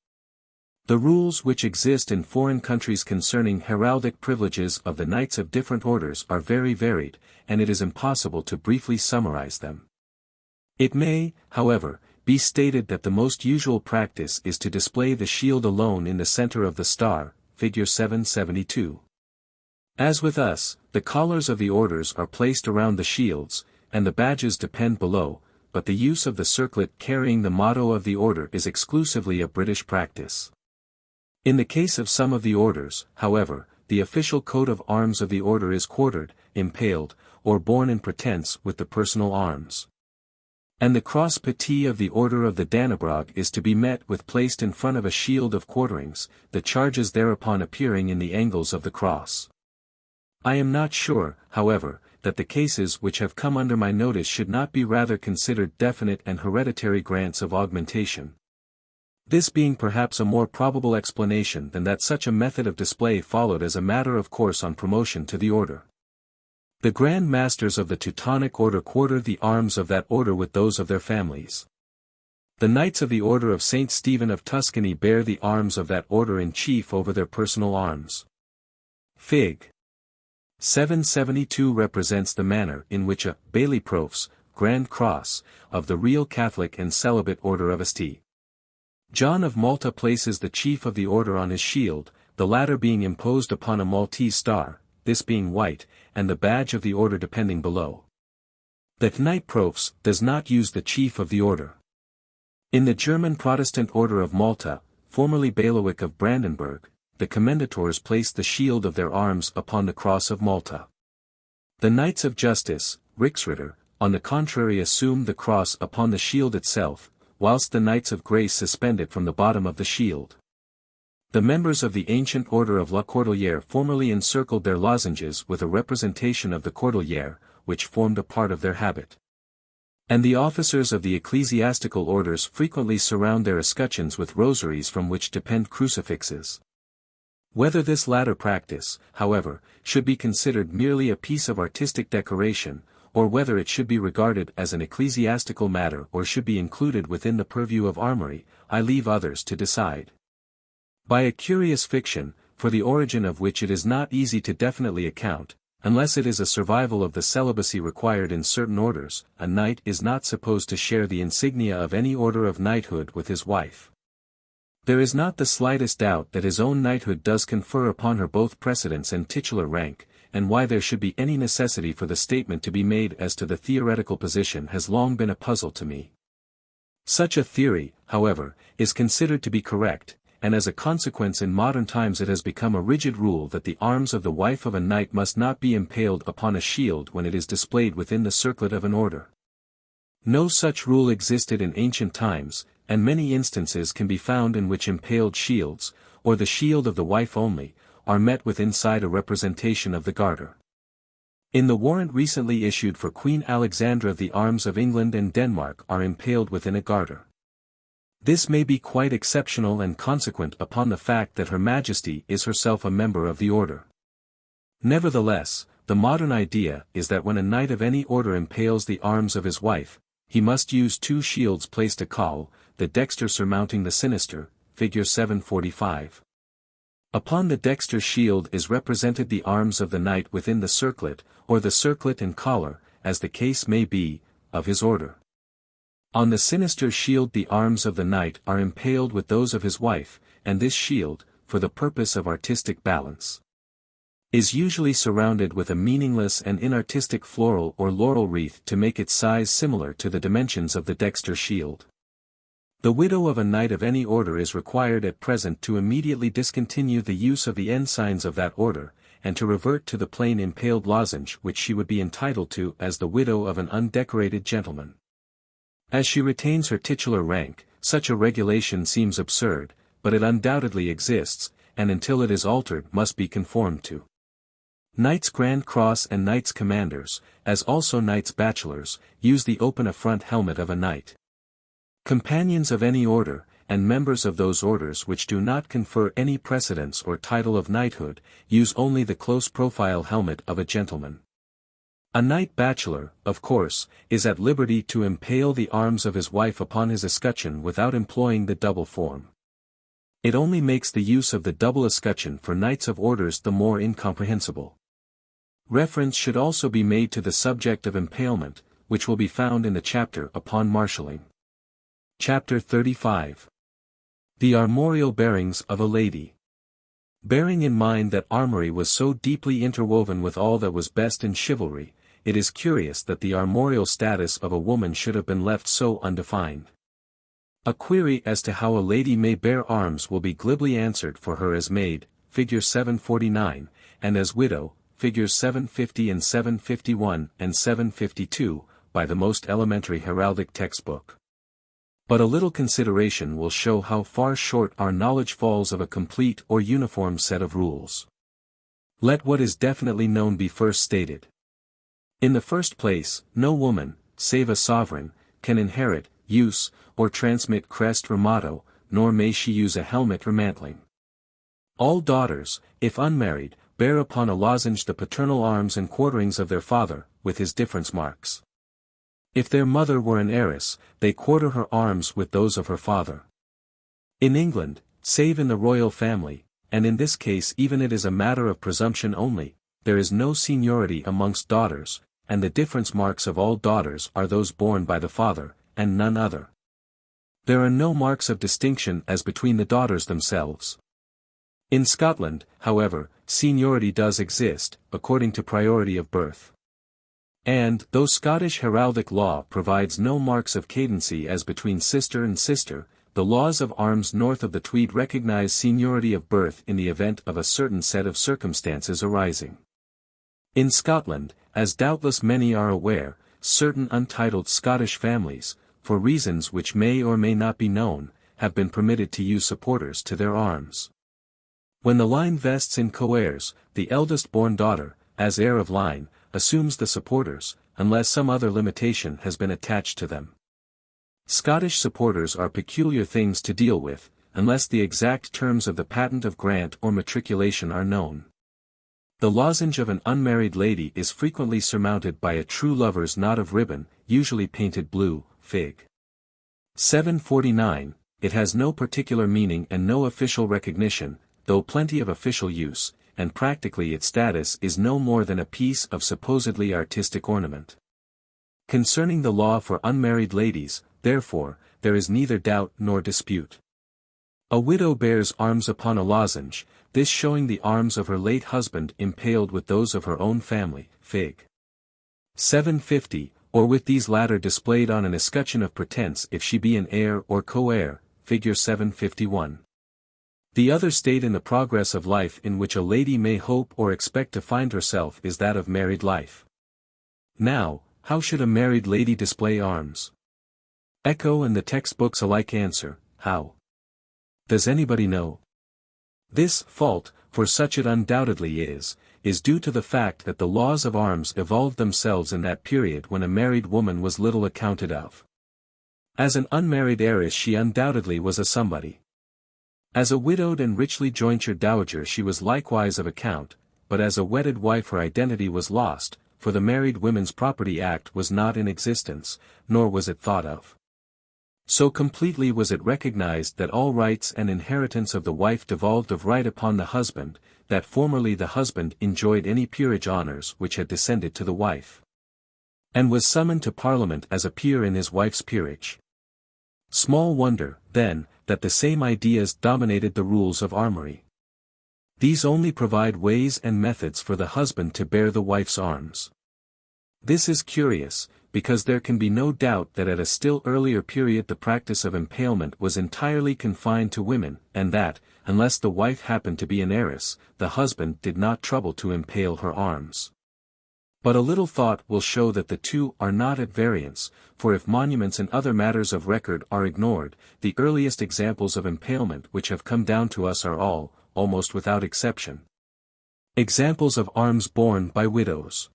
The rules which exist in foreign countries concerning heraldic privileges of the knights of different orders are very varied, and it is impossible to briefly summarize them. It may, however, be stated that the most usual practice is to display the shield alone in the center of the star, figure 772. As with us, the collars of the orders are placed around the shields, and the badges depend below, but the use of the circlet carrying the motto of the order is exclusively a British practice. In the case of some of the orders, however, the official coat of arms of the order is quartered, impaled, or borne in pretence with the personal arms. And the cross petit of the Order of the Dannebrog is to be met with placed in front of a shield of quarterings, the charges thereupon appearing in the angles of the cross. I am not sure, however, that the cases which have come under my notice should not be rather considered definite and hereditary grants of augmentation. This being perhaps a more probable explanation than that such a method of display followed as a matter of course on promotion to the order. The Grand Masters of the Teutonic Order quarter the arms of that order with those of their families. The Knights of the Order of St. Stephen of Tuscany bear the arms of that order in chief over their personal arms. Fig. 772 represents the manner in which a Bailey Profs, Grand Cross, of the real Catholic and celibate order of St. John of Malta places the chief of the order on his shield, the latter being imposed upon a Maltese star, this being white, and the badge of the order depending below. The Knight Profs does not use the chief of the order. In the German Protestant Order of Malta, formerly Bailiwick of Brandenburg, the commendators placed the shield of their arms upon the cross of Malta. The Knights of Justice, Riksritter, on the contrary assumed the cross upon the shield itself, whilst the Knights of Grace suspend it from the bottom of the shield. The members of the ancient order of La Cordelière formerly encircled their lozenges with a representation of the Cordelière, which formed a part of their habit. And the officers of the ecclesiastical orders frequently surround their escutcheons with rosaries from which depend crucifixes. Whether this latter practice, however, should be considered merely a piece of artistic decoration, or whether it should be regarded as an ecclesiastical matter or should be included within the purview of armory, I leave others to decide. By a curious fiction, for the origin of which it is not easy to definitely account, unless it is a survival of the celibacy required in certain orders, a knight is not supposed to share the insignia of any order of knighthood with his wife. There is not the slightest doubt that his own knighthood does confer upon her both precedence and titular rank, and why there should be any necessity for the statement to be made as to the theoretical position has long been a puzzle to me. Such a theory, however, is considered to be correct, and as a consequence in modern times it has become a rigid rule that the arms of the wife of a knight must not be impaled upon a shield when it is displayed within the circlet of an order. No such rule existed in ancient times, and many instances can be found in which impaled shields, or the shield of the wife only, are met with inside a representation of the garter. In the warrant recently issued for Queen Alexandra the arms of England and Denmark are impaled within a garter. This may be quite exceptional and consequent upon the fact that Her Majesty is herself a member of the order. Nevertheless, the modern idea is that when a knight of any order impales the arms of his wife, he must use two shields placed acaul, the dexter surmounting the sinister, figure 745. Upon the dexter shield is represented the arms of the knight within the circlet, or the circlet and collar, as the case may be, of his order. On the sinister shield the arms of the knight are impaled with those of his wife, and this shield, for the purpose of artistic balance, is usually surrounded with a meaningless and inartistic floral or laurel wreath to make its size similar to the dimensions of the dexter shield. The widow of a knight of any order is required at present to immediately discontinue the use of the ensigns of that order, and to revert to the plain impaled lozenge which she would be entitled to as the widow of an undecorated gentleman. As she retains her titular rank, such a regulation seems absurd, but it undoubtedly exists, and until it is altered must be conformed to. Knights Grand Cross and Knights Commanders, as also Knights Bachelors, use the open affront helmet of a knight. Companions of any order, and members of those orders which do not confer any precedence or title of knighthood, use only the close-profile helmet of a gentleman. A knight bachelor, of course, is at liberty to impale the arms of his wife upon his escutcheon without employing the double form. It only makes the use of the double escutcheon for knights of orders the more incomprehensible. Reference should also be made to the subject of impalement, which will be found in the chapter upon marshalling. Chapter 35. The Armorial Bearings of a Lady. Bearing in mind that armory was so deeply interwoven with all that was best in chivalry, it is curious that the armorial status of a woman should have been left so undefined. A query as to how a lady may bear arms will be glibly answered for her as maid, figure 749, and as widow, figures 750 and 751 and 752, by the most elementary heraldic textbook. But a little consideration will show how far short our knowledge falls of a complete or uniform set of rules. Let what is definitely known be first stated. In the first place, no woman, save a sovereign, can inherit, use, or transmit crest or motto, nor may she use a helmet or mantling. All daughters, if unmarried, bear upon a lozenge the paternal arms and quarterings of their father, with his difference marks. If their mother were an heiress, they quarter her arms with those of her father. In England, save in the royal family, and in this case even it is a matter of presumption only, there is no seniority amongst daughters, and the difference marks of all daughters are those borne by the father, and none other. There are no marks of distinction as between the daughters themselves. In Scotland, however, seniority does exist, according to priority of birth. And, though Scottish heraldic law provides no marks of cadency as between sister and sister, the laws of arms north of the Tweed recognize seniority of birth in the event of a certain set of circumstances arising. In Scotland, as doubtless many are aware, certain untitled Scottish families, for reasons which may or may not be known, have been permitted to use supporters to their arms. When the line vests in co-heirs, the eldest-born daughter, as heir of line, assumes the supporters, unless some other limitation has been attached to them. Scottish supporters are peculiar things to deal with, unless the exact terms of the patent of grant or matriculation are known. The lozenge of an unmarried lady is frequently surmounted by a true lover's knot of ribbon, usually painted blue, Fig. 749, it has no particular meaning and no official recognition, though plenty of official use, and practically its status is no more than a piece of supposedly artistic ornament. Concerning the law for unmarried ladies, therefore, there is neither doubt nor dispute. A widow bears arms upon a lozenge, this showing the arms of her late husband impaled with those of her own family, Fig. 750, or with these latter displayed on an escutcheon of pretence if she be an heir or co-heir, Figure 751. The other state in the progress of life in which a lady may hope or expect to find herself is that of married life. Now, how should a married lady display arms? Echo and the textbooks alike answer, how? Does anybody know? This fault, for such it undoubtedly is due to the fact that the laws of arms evolved themselves in that period when a married woman was little accounted of. As an unmarried heiress she undoubtedly was a somebody. As a widowed and richly jointured dowager she was likewise of account, but as a wedded wife her identity was lost, for the Married Women's Property Act was not in existence, nor was it thought of. So completely was it recognized that all rights and inheritance of the wife devolved of right upon the husband, that formerly the husband enjoyed any peerage honors which had descended to the wife, and was summoned to Parliament as a peer in his wife's peerage. Small wonder, then, that the same ideas dominated the rules of armory. These only provide ways and methods for the husband to bear the wife's arms. This is curious, because there can be no doubt that at a still earlier period the practice of impalement was entirely confined to women, and that, unless the wife happened to be an heiress, the husband did not trouble to impale her arms. But a little thought will show that the two are not at variance, for if monuments and other matters of record are ignored, the earliest examples of impalement which have come down to us are all, almost without exception, examples of arms borne by widows.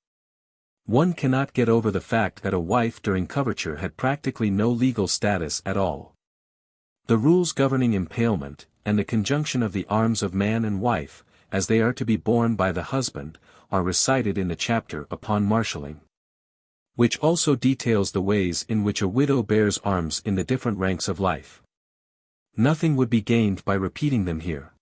One cannot get over the fact that a wife during coverture had practically no legal status at all. The rules governing impalement, and the conjunction of the arms of man and wife, as they are to be borne by the husband, are recited in the chapter upon marshalling, which also details the ways in which a widow bears arms in the different ranks of life. Nothing would be gained by repeating them here.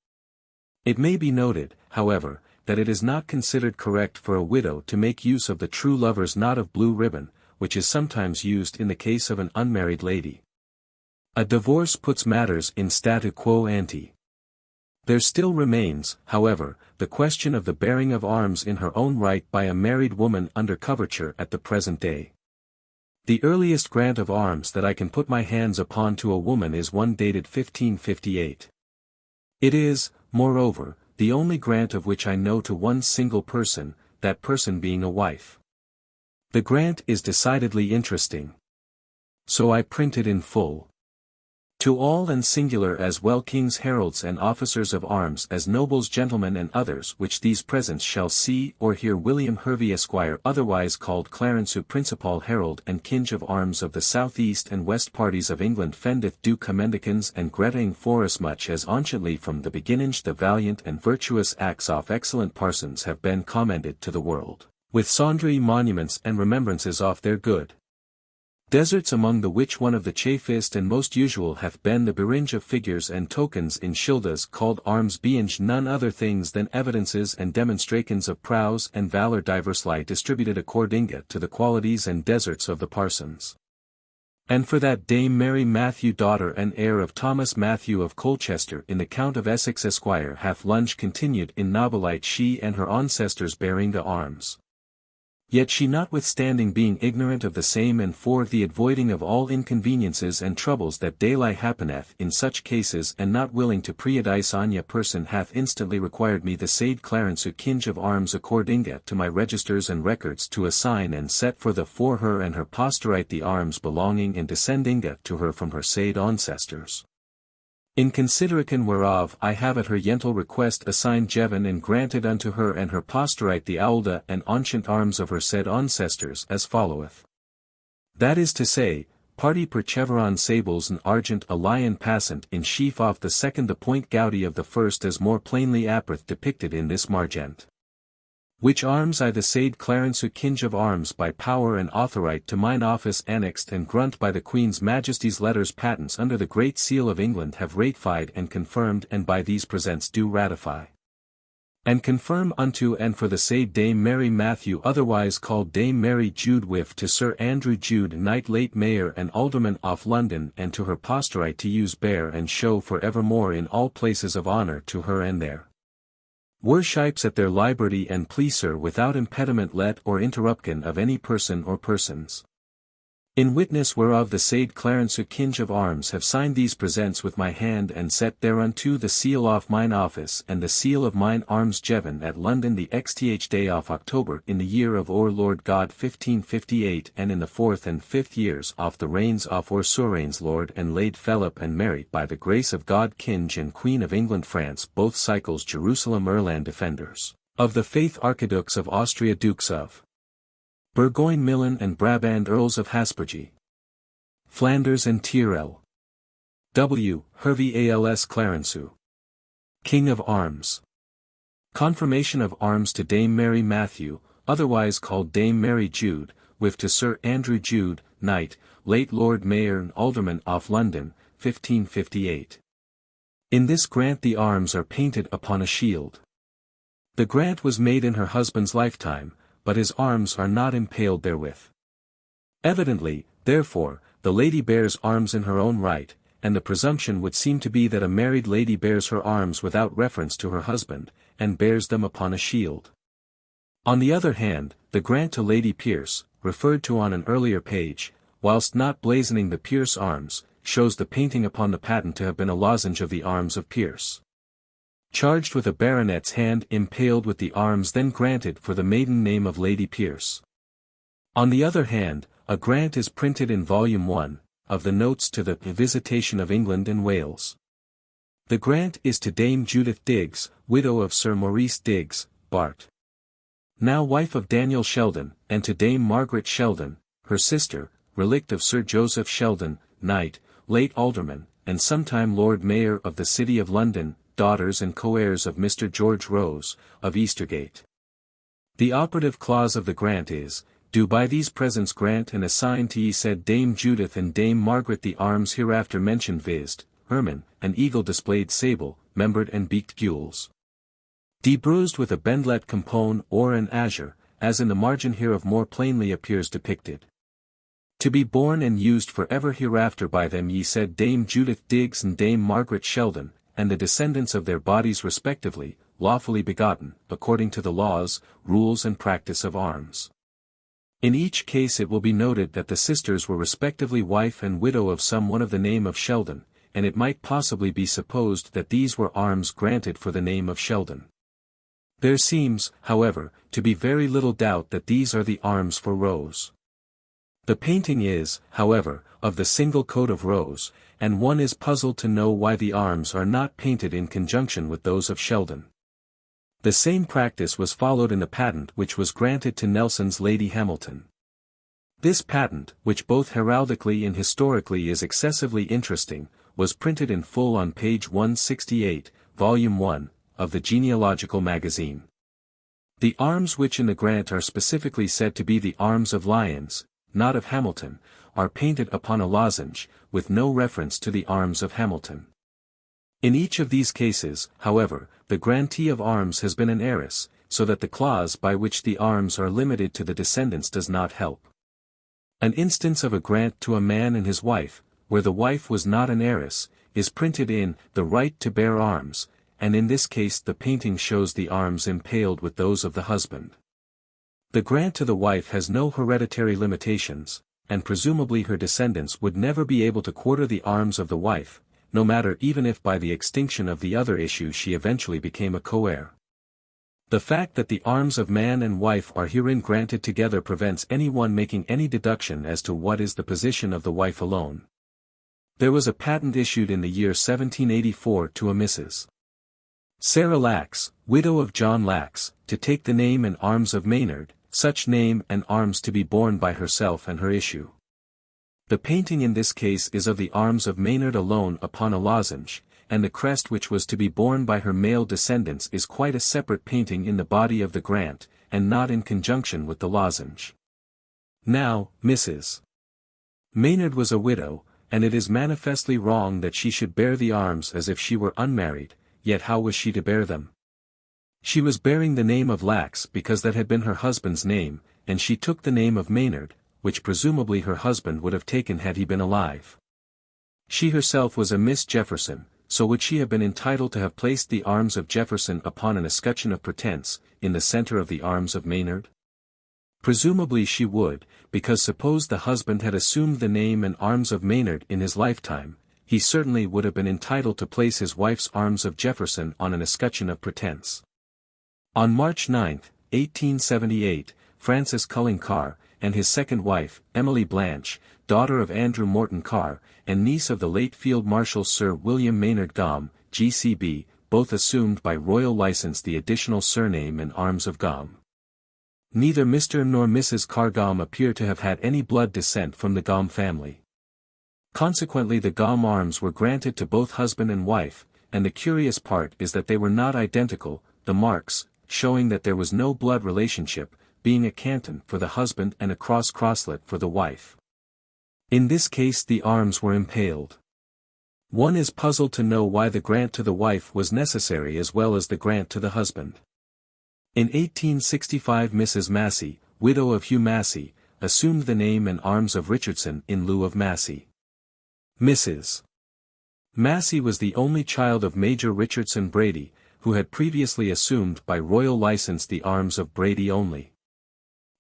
It may be noted, however, that it is not considered correct for a widow to make use of the true lover's knot of blue ribbon, which is sometimes used in the case of an unmarried lady. A divorce puts matters in statu quo ante. There still remains, however, the question of the bearing of arms in her own right by a married woman under coverture at the present day. The earliest grant of arms that I can put my hands upon to a woman is one dated 1558. It is, moreover, the only grant of which I know to one single person, that person being a wife. The grant is decidedly interesting. So I print it in full. To all and singular as well kings heralds and officers of arms as nobles gentlemen and others which these presents shall see or hear William Hervey Esquire otherwise called Clarenceau Principal Herald and Kinge of Arms of the South East and West parties of England fendeth do commendicans and greting forasmuch as anciently from the beginnage the valiant and virtuous acts of excellent parsons have been commended to the world, with sundry monuments and remembrances of their good deserts, among the which one of the chafest and most usual hath been the beringe of figures and tokens in shildas called arms being none other things than evidences and demonstrations of prowess and valour diversely distributed according to the qualities and deserts of the parsons. And for that Dame Mary Matthew daughter and heir of Thomas Matthew of Colchester in the Count of Essex Esquire hath lunge continued in nobilite she and her ancestors bearing the arms. Yet she notwithstanding being ignorant of the same and for the avoiding of all inconveniences and troubles that daily happeneth in such cases and not willing to prejudice anya person hath instantly required me the said Clarence Kinge of arms accordinga to my registers and records to assign and set for her and her posterite the arms belonging and descendinga to her from her said ancestors. In consideration whereof I have at her gentle request assigned Jevon and granted unto her and her posterite the oulda and ancient arms of her said ancestors as followeth. That is to say, party per cheveron sables and argent a lion passant in sheaf off the second the point gouty of the first as more plainly apperth depicted in this margent. Which arms I the said Clarence Kinge of arms by power and authorite to mine office annexed and grunt by the Queen's Majesty's letters patents under the Great Seal of England have ratified and confirmed and by these presents do ratify. And confirm unto and for the said Dame Mary Matthew otherwise called Dame Mary Jude Whiff to Sir Andrew Jude Knight late Mayor and Alderman of London and to her posterite to use bear and show for evermore in all places of honour to her and their worshipes at their liberty and pleaser without impediment let or interruption of any person or persons. In witness whereof the said Clarence Kinge of arms have signed these presents with my hand and set thereunto the seal of mine office and the seal of mine arms Jevon at London the XXXIII day of October in the year of our Lord God 1558 and in the 4th and 5th years of the reigns of our Sovereigns Lord and Lady Philip and Mary by the grace of God Kinge and Queen of England France both cycles Jerusalem Erland defenders of the faith Archidukes of Austria Dukes of Burgoyne Milan and Brabant Earls of Haspergy, Flanders and Tyrol. W. Hervey als Clarenceau, King of Arms. Confirmation of arms to Dame Mary Matthew, otherwise called Dame Mary Jude, with to Sir Andrew Jude, Knight, late Lord Mayor and Alderman of London, 1558. In this grant the arms are painted upon a shield. The grant was made in her husband's lifetime, but his arms are not impaled therewith. Evidently, therefore, the lady bears arms in her own right, and the presumption would seem to be that a married lady bears her arms without reference to her husband, and bears them upon a shield. On the other hand, the grant to Lady Pierce, referred to on an earlier page, whilst not blazoning the Pierce arms, shows the painting upon the patent to have been a lozenge of the arms of Pierce, charged with a baronet's hand impaled with the arms then granted for the maiden name of Lady Pierce. On the other hand, a grant is printed in Volume 1, of the Notes to the Visitation of England and Wales. The grant is to Dame Judith Digges, widow of Sir Maurice Digges, Bart. Now wife of Daniel Sheldon, and to Dame Margaret Sheldon, her sister, relict of Sir Joseph Sheldon, Knight, late Alderman, and sometime Lord Mayor of the City of London, daughters and co-heirs of Mr. George Rose, of Eastergate. The operative clause of the grant is, do by these presents grant and assign to ye said Dame Judith and Dame Margaret the arms hereafter mentioned viz., ermine, an eagle displayed sable, membred and beaked gules. Debruised with a bendlet compone or an azure, as in the margin hereof more plainly appears depicted. To be borne and used for ever hereafter by them ye said Dame Judith Digges and Dame Margaret Sheldon, and the descendants of their bodies respectively, lawfully begotten, according to the laws, rules and practice of arms. In each case it will be noted that the sisters were respectively wife and widow of some one of the name of Sheldon, and it might possibly be supposed that these were arms granted for the name of Sheldon. There seems, however, to be very little doubt that these are the arms for Rose. The painting is, however, of the single coat of Rose, and one is puzzled to know why the arms are not painted in conjunction with those of Sheldon. The same practice was followed in the patent which was granted to Nelson's Lady Hamilton. This patent, which both heraldically and historically is excessively interesting, was printed in full on page 168, Volume 1, of the Genealogical Magazine. The arms which in the grant are specifically said to be the arms of Lyons, not of Hamilton, are painted upon a lozenge, with no reference to the arms of Hamilton. In each of these cases, however, the grantee of arms has been an heiress, so that the clause by which the arms are limited to the descendants does not help. An instance of a grant to a man and his wife, where the wife was not an heiress, is printed in The Right to Bear Arms, and in this case the painting shows the arms impaled with those of the husband. The grant to the wife has no hereditary limitations, and presumably her descendants would never be able to quarter the arms of the wife, no matter even if by the extinction of the other issue she eventually became a co-heir. The fact that the arms of man and wife are herein granted together prevents anyone making any deduction as to what is the position of the wife alone. There was a patent issued in the year 1784 to a Mrs. Sarah Lax, widow of John Lax, to take the name and arms of Maynard, such name and arms to be borne by herself and her issue. The painting in this case is of the arms of Maynard alone upon a lozenge, and the crest which was to be borne by her male descendants is quite a separate painting in the body of the grant, and not in conjunction with the lozenge. Now, Mrs. Maynard was a widow, and it is manifestly wrong that she should bear the arms as if she were unmarried, yet how was she to bear them? She was bearing the name of Lax because that had been her husband's name, and she took the name of Maynard, which presumably her husband would have taken had he been alive. She herself was a Miss Jefferson, so would she have been entitled to have placed the arms of Jefferson upon an escutcheon of pretence, in the center of the arms of Maynard? Presumably she would, because suppose the husband had assumed the name and arms of Maynard in his lifetime, he certainly would have been entitled to place his wife's arms of Jefferson on an escutcheon of pretence. On March 9, 1878, Francis Culling Carr, and his second wife, Emily Blanche, daughter of Andrew Morton Carr, and niece of the late Field Marshal Sir William Maynard Gom, G.C.B., both assumed by royal license the additional surname and arms of Gom. Neither Mr. nor Mrs. Carr Gom appear to have had any blood descent from the Gom family. Consequently the Gom arms were granted to both husband and wife, and the curious part is that they were not identical, the marks, showing that there was no blood relationship, being a canton for the husband and a crosslet for the wife. In this case the arms were impaled. One is puzzled to know why the grant to the wife was necessary as well as the grant to the husband. In 1865 Mrs. Massey, widow of Hugh Massey, assumed the name and arms of Richardson in lieu of Massey. Mrs. Massey was the only child of Major Richardson Brady, who had previously assumed by royal license the arms of Brady only.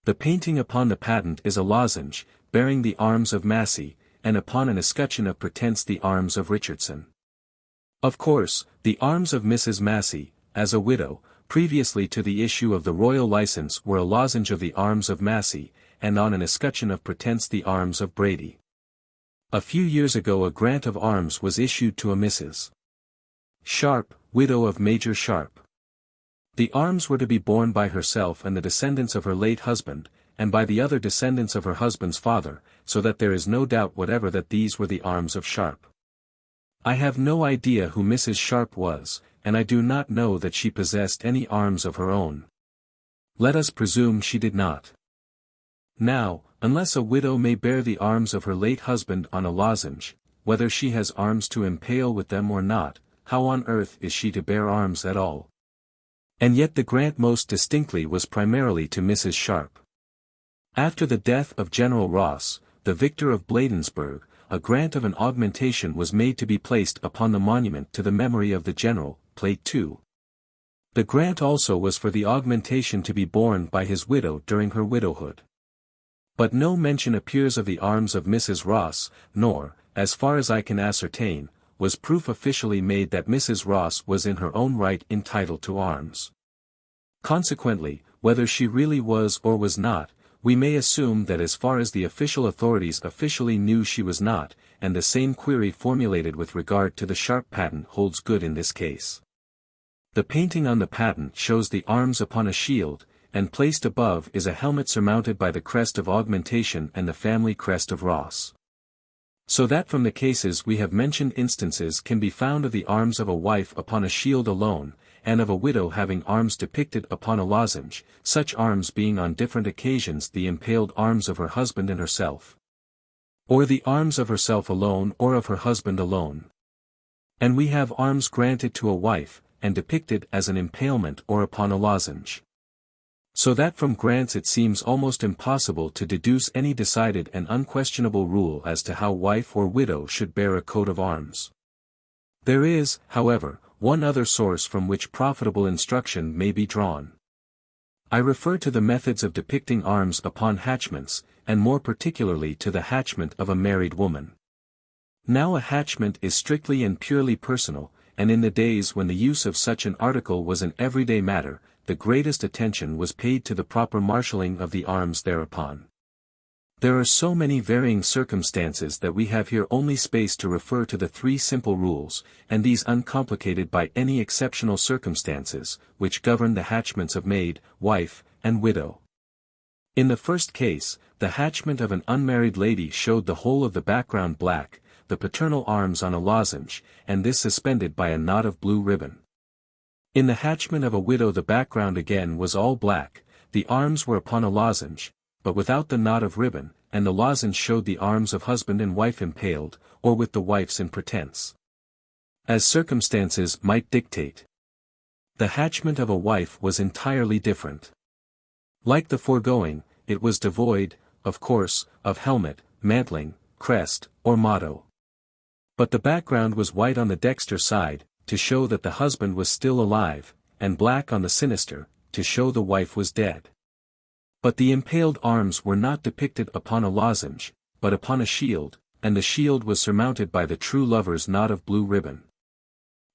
The painting upon the patent is a lozenge, bearing the arms of Massey, and upon an escutcheon of pretence the arms of Richardson. Of course, the arms of Mrs. Massey, as a widow, previously to the issue of the royal license were a lozenge of the arms of Massey, and on an escutcheon of pretence the arms of Brady. A few years ago a grant of arms was issued to a Mrs. Sharp, widow of Major Sharp. The arms were to be borne by herself and the descendants of her late husband, and by the other descendants of her husband's father, so that there is no doubt whatever that these were the arms of Sharp. I have no idea who Mrs. Sharp was, and I do not know that she possessed any arms of her own. Let us presume she did not. Now, unless a widow may bear the arms of her late husband on a lozenge, whether she has arms to impale with them or not, how on earth is she to bear arms at all? And yet the grant most distinctly was primarily to Mrs. Sharp. After the death of General Ross, the victor of Bladensburg, a grant of an augmentation was made to be placed upon the monument to the memory of the general, Plate 2. The grant also was for the augmentation to be borne by his widow during her widowhood. But no mention appears of the arms of Mrs. Ross, nor, as far as I can ascertain, was proof officially made that Mrs. Ross was in her own right entitled to arms. Consequently, whether she really was or was not, we may assume that as far as the official authorities officially knew she was not, and the same query formulated with regard to the Sharp patent holds good in this case. The painting on the patent shows the arms upon a shield, and placed above is a helmet surmounted by the crest of augmentation and the family crest of Ross. So that from the cases we have mentioned instances can be found of the arms of a wife upon a shield alone, and of a widow having arms depicted upon a lozenge, such arms being on different occasions the impaled arms of her husband and herself. Or the arms of herself alone or of her husband alone. And we have arms granted to a wife, and depicted as an impalement or upon a lozenge. So that from grants it seems almost impossible to deduce any decided and unquestionable rule as to how wife or widow should bear a coat of arms. There is, however, one other source from which profitable instruction may be drawn. I refer to the methods of depicting arms upon hatchments, and more particularly to the hatchment of a married woman. Now a hatchment is strictly and purely personal, and in the days when the use of such an article was an everyday matter, the greatest attention was paid to the proper marshalling of the arms thereupon. There are so many varying circumstances that we have here only space to refer to the three simple rules, and these uncomplicated by any exceptional circumstances, which govern the hatchments of maid, wife, and widow. In the first case, the hatchment of an unmarried lady showed the whole of the background black, the paternal arms on a lozenge, and this suspended by a knot of blue ribbon. In the hatchment of a widow the background again was all black, the arms were upon a lozenge, but without the knot of ribbon, and the lozenge showed the arms of husband and wife impaled, or with the wife's in pretence, as circumstances might dictate. The hatchment of a wife was entirely different. Like the foregoing, it was devoid, of course, of helmet, mantling, crest, or motto. But the background was white on the dexter side, to show that the husband was still alive, and black on the sinister, to show the wife was dead. But the impaled arms were not depicted upon a lozenge, but upon a shield, and the shield was surmounted by the true lover's knot of blue ribbon.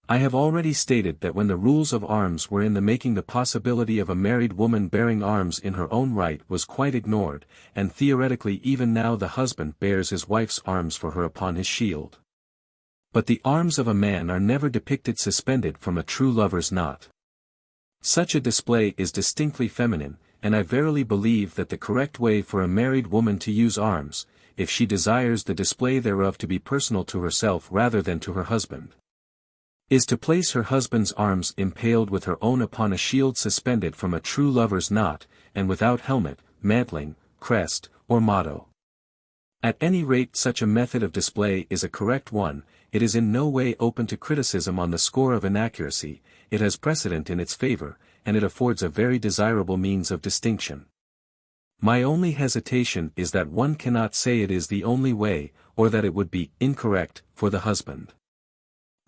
I have already stated that when the rules of arms were in the making the possibility of a married woman bearing arms in her own right was quite ignored, and theoretically even now the husband bears his wife's arms for her upon his shield. But the arms of a man are never depicted suspended from a true lover's knot. Such a display is distinctly feminine, and I verily believe that the correct way for a married woman to use arms, if she desires the display thereof to be personal to herself rather than to her husband, is to place her husband's arms impaled with her own upon a shield suspended from a true lover's knot, and without helmet, mantling, crest, or motto. At any rate such a method of display is a correct one, it is in no way open to criticism on the score of inaccuracy, it has precedent in its favor, and it affords a very desirable means of distinction. My only hesitation is that one cannot say it is the only way, or that it would be incorrect for the husband.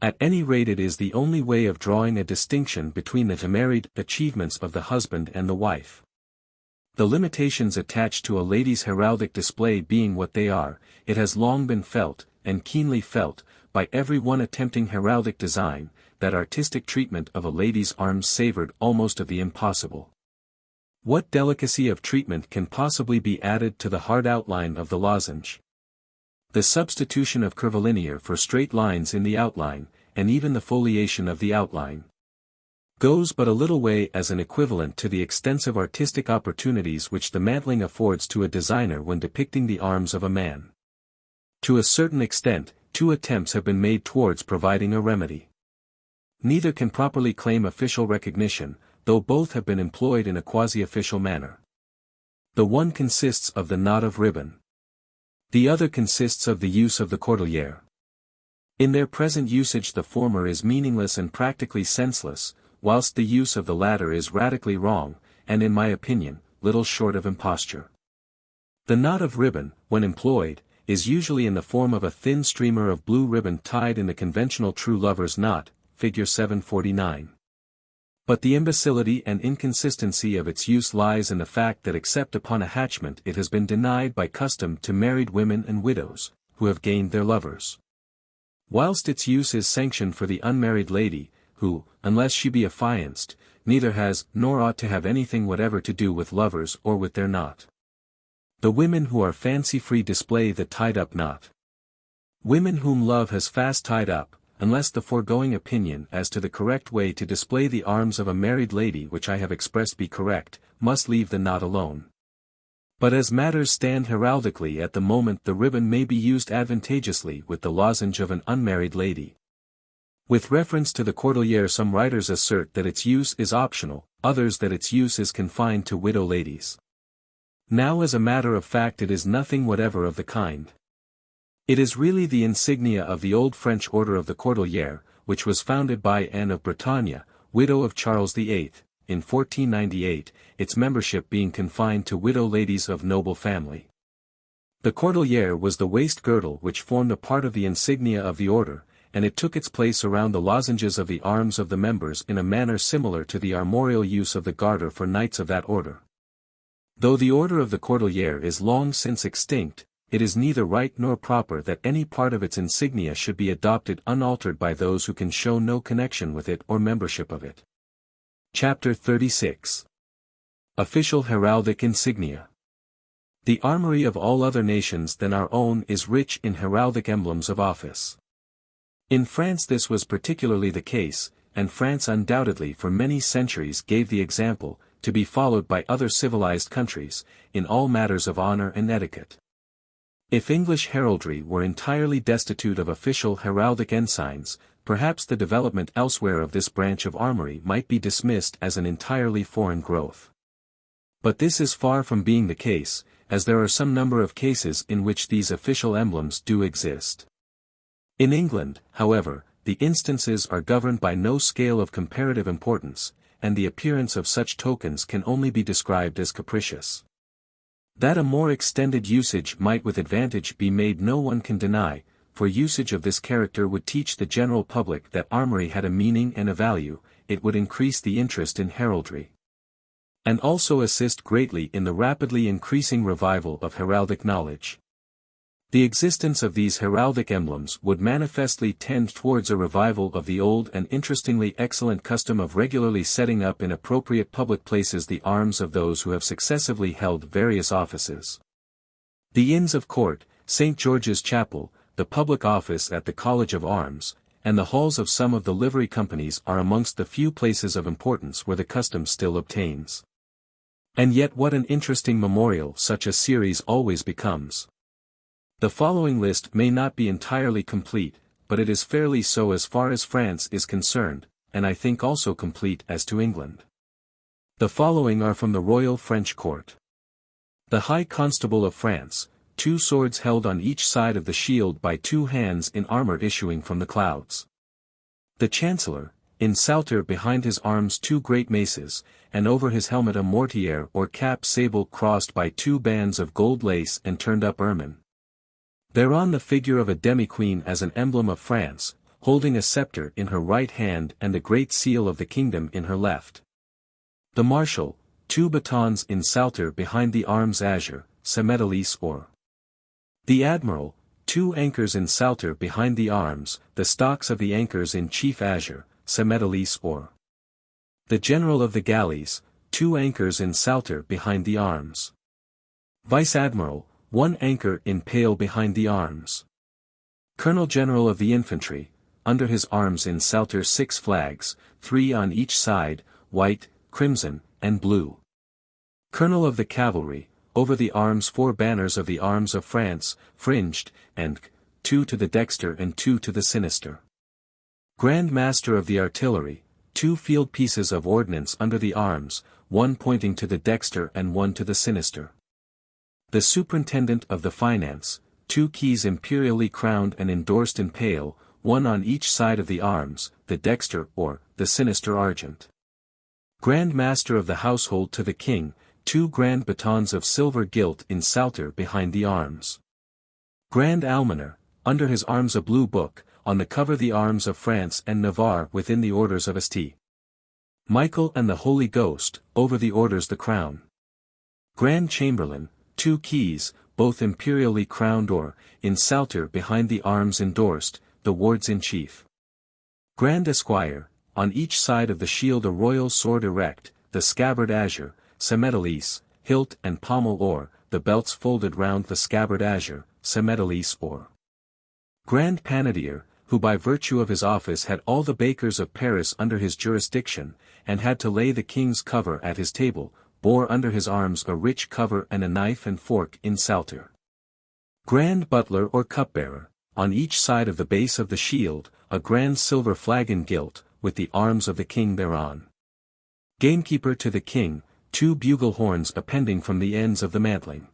At any rate it is the only way of drawing a distinction between the married achievements of the husband and the wife. The limitations attached to a lady's heraldic display being what they are, it has long been felt, and keenly felt, by every one attempting heraldic design, that artistic treatment of a lady's arms savored almost of the impossible. What delicacy of treatment can possibly be added to the hard outline of the lozenge? The substitution of curvilinear for straight lines in the outline, and even the foliation of the outline, goes but a little way as an equivalent to the extensive artistic opportunities which the mantling affords to a designer when depicting the arms of a man. To a certain extent, two attempts have been made towards providing a remedy. Neither can properly claim official recognition, though both have been employed in a quasi-official manner. The one consists of the knot of ribbon. The other consists of the use of the cordeliere. In their present usage the former is meaningless and practically senseless, whilst the use of the latter is radically wrong, and in my opinion, little short of imposture. The knot of ribbon, when employed, is usually in the form of a thin streamer of blue ribbon tied in the conventional true lover's knot, figure 749. But the imbecility and inconsistency of its use lies in the fact that except upon a hatchment it has been denied by custom to married women and widows, who have gained their lovers. Whilst its use is sanctioned for the unmarried lady, who, unless she be affianced, neither has nor ought to have anything whatever to do with lovers or with their knot. The women who are fancy-free display the tied-up knot. Women whom love has fast tied up, unless the foregoing opinion as to the correct way to display the arms of a married lady which I have expressed be correct, must leave the knot alone. But as matters stand heraldically at the moment the ribbon may be used advantageously with the lozenge of an unmarried lady. With reference to the cordeliere some writers assert that its use is optional, others that its use is confined to widow ladies. Now as a matter of fact it is nothing whatever of the kind. It is really the insignia of the old French order of the cordeliere, which was founded by Anne of Bretagne, widow of Charles VIII, in 1498, its membership being confined to widow ladies of noble family. The cordeliere was the waist girdle which formed a part of the insignia of the order, and it took its place around the lozenges of the arms of the members in a manner similar to the armorial use of the garter for knights of that order. Though the order of the Cordeliere is long since extinct, it is neither right nor proper that any part of its insignia should be adopted unaltered by those who can show no connection with it or membership of it. Chapter 36. Official Heraldic Insignia. The armory of all other nations than our own is rich in heraldic emblems of office. In France this was particularly the case, and France undoubtedly for many centuries gave the example, to be followed by other civilized countries, in all matters of honor and etiquette. If English heraldry were entirely destitute of official heraldic ensigns, perhaps the development elsewhere of this branch of armory might be dismissed as an entirely foreign growth. But this is far from being the case, as there are some number of cases in which these official emblems do exist. In England, however, the instances are governed by no scale of comparative importance, and the appearance of such tokens can only be described as capricious. That a more extended usage might with advantage be made no one can deny, for usage of this character would teach the general public that armory had a meaning and a value, it would increase the interest in heraldry, and also assist greatly in the rapidly increasing revival of heraldic knowledge. The existence of these heraldic emblems would manifestly tend towards a revival of the old and interestingly excellent custom of regularly setting up in appropriate public places the arms of those who have successively held various offices. The Inns of Court, St. George's Chapel, the public office at the College of Arms, and the halls of some of the livery companies are amongst the few places of importance where the custom still obtains. And yet what an interesting memorial such a series always becomes. The following list may not be entirely complete, but it is fairly so as far as France is concerned, and I think also complete as to England. The following are from the Royal French Court. The High Constable of France, 2 swords held on each side of the shield by 2 hands in armor issuing from the clouds. The Chancellor, in salter behind his arms 2 great maces, and over his helmet a mortier or cap sable crossed by 2 bands of gold lace and turned up ermine. Thereon the figure of a demi-queen as an emblem of France, holding a scepter in her right hand and the great seal of the kingdom in her left. The Marshal, 2 batons in salter behind the arms azure, semedalis or. The Admiral, 2 anchors in salter behind the arms, the stocks of the anchors in chief azure, semedalis or. The General of the Galleys, 2 anchors in salter behind the arms. Vice-Admiral, 1 anchor in pale behind the arms. Colonel General of the Infantry, under his arms in salter 6 flags, 3 on each side, white, crimson, and blue. Colonel of the Cavalry, over the arms 4 banners of the arms of France, fringed, and 2 to the dexter and 2 to the sinister. Grand Master of the Artillery, 2 field pieces of ordnance under the arms, 1 pointing to the dexter and 1 to the sinister. The Superintendent of the Finance, 2 keys imperially crowned and endorsed in pale, 1 on each side of the arms, the dexter or the sinister argent. Grand Master of the Household to the King, 2 grand batons of silver gilt in salter behind the arms. Grand Almoner, under his arms a blue book, on the cover the arms of France and Navarre within the orders of St. Michael and the Holy Ghost, over the orders the crown. Grand Chamberlain, 2 keys, both imperially crowned or, in salter behind the arms endorsed, the wards-in-chief. Grand Esquire, on each side of the shield a royal sword erect, the scabbard azure, semedalis, hilt and pommel or, the belts folded round the scabbard azure, semedalis or. Grand Panadier, who by virtue of his office had all the bakers of Paris under his jurisdiction, and had to lay the king's cover at his table, bore under his arms a rich cover and a knife and fork in salter. Grand Butler or Cupbearer, on each side of the base of the shield, a grand silver flagon gilt, with the arms of the king thereon. Gamekeeper to the king, 2 bugle horns appending from the ends of the mantling.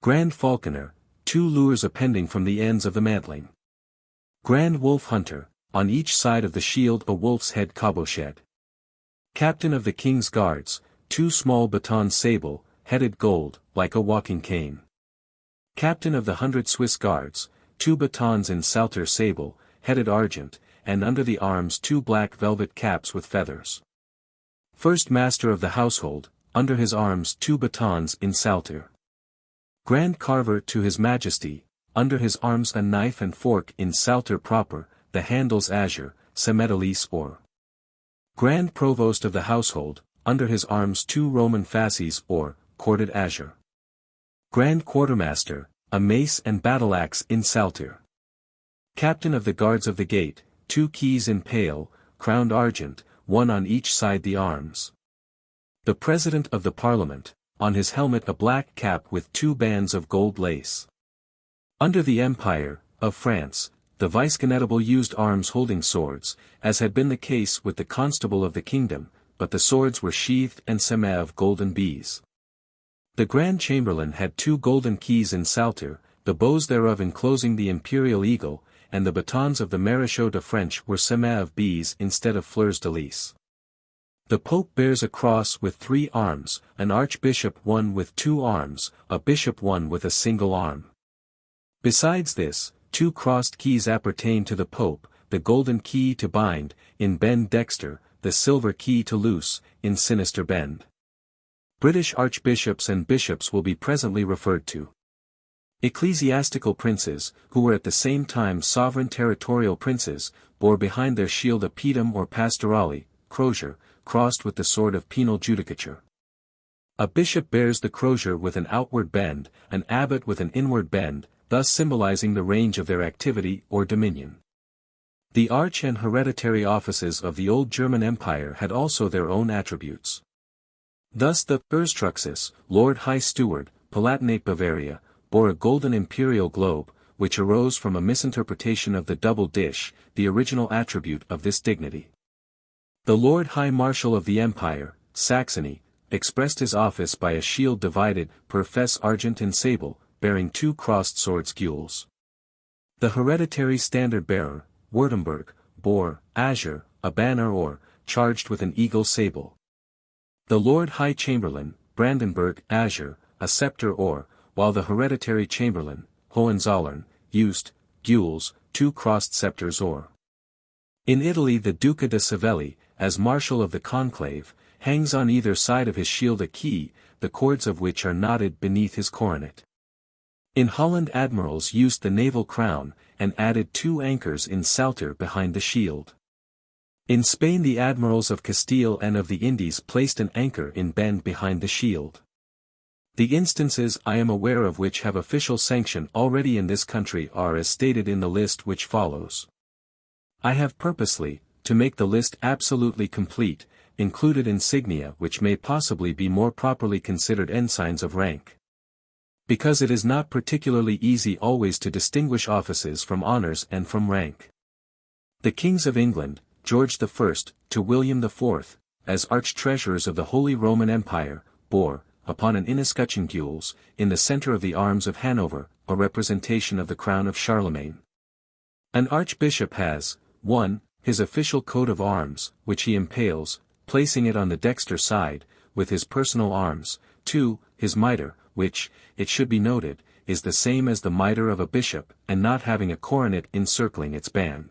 Grand Falconer, 2 lures appending from the ends of the mantling. Grand Wolf Hunter, on each side of the shield a wolf's head cabochette. Captain of the King's Guards, 2 small batons sable, headed gold, like a walking cane. Captain of the 100 Swiss Guards, 2 batons in salter sable, headed argent, and under the arms 2 black velvet caps with feathers. First Master of the Household, under his arms 2 batons in saltire. Grand Carver to His Majesty, under his arms a knife and fork in saltire proper, the handles azure, semetallise or. Grand Provost of the Household, under his arms 2 Roman fasces or, corded azure. Grand Quartermaster, a mace and battle-axe in saltire. Captain of the Guards of the Gate, 2 keys in pale, crowned argent, 1 on each side the arms. The President of the Parliament, on his helmet a black cap with 2 bands of gold lace. Under the Empire of France, the Vice-Connétable used arms holding swords, as had been the case with the Constable of the Kingdom, but the swords were sheathed and semé of golden bees. The Grand Chamberlain had 2 golden keys in saltire, the bows thereof enclosing the imperial eagle, and the batons of the Maréchaux de French were semé of bees instead of fleurs de lis. The Pope bears a cross with 3 arms, an archbishop 1 with 2 arms, a bishop 1 with a single arm. Besides this, 2 crossed keys appertain to the Pope, the golden key to bind, in bend dexter, the silver key to loose, in sinister bend. British archbishops and bishops will be presently referred to. Ecclesiastical princes, who were at the same time sovereign territorial princes, bore behind their shield a pedum or pastorale, crosier, crossed with the sword of penal judicature. A bishop bears the crosier with an outward bend, an abbot with an inward bend, thus symbolizing the range of their activity or dominion. The arch and hereditary offices of the old German Empire had also their own attributes. Thus the Erztruxus, Lord High Steward, Palatinate Bavaria, bore a golden imperial globe, which arose from a misinterpretation of the double dish, the original attribute of this dignity. The Lord High Marshal of the Empire, Saxony, expressed his office by a shield divided per fess argent and sable, bearing 2 crossed swords gules. The hereditary standard-bearer, Württemberg, bore, azure, a banner or, charged with an eagle sable. The Lord High Chamberlain, Brandenburg, azure, a scepter or, while the hereditary chamberlain, Hohenzollern, used, gules, 2 crossed scepters or. In Italy the Duca de Savelli, as Marshal of the Conclave, hangs on either side of his shield a key, the cords of which are knotted beneath his coronet. In Holland admirals used the naval crown, and added 2 anchors in saltire behind the shield. In Spain the admirals of Castile and of the Indies placed an anchor in bend behind the shield. The instances I am aware of which have official sanction already in this country are as stated in the list which follows. I have purposely, to make the list absolutely complete, included insignia which may possibly be more properly considered ensigns of rank. Because it is not particularly easy always to distinguish offices from honors and from rank. The kings of England, George I, to William IV, as arch-treasurers of the Holy Roman Empire, bore, upon an inescutcheon gules, in the center of the arms of Hanover, a representation of the crown of Charlemagne. An archbishop has, 1, his official coat of arms, which he impales, placing it on the dexter side, with his personal arms, 2, his mitre, which, it should be noted, is the same as the mitre of a bishop, and not having a coronet encircling its band.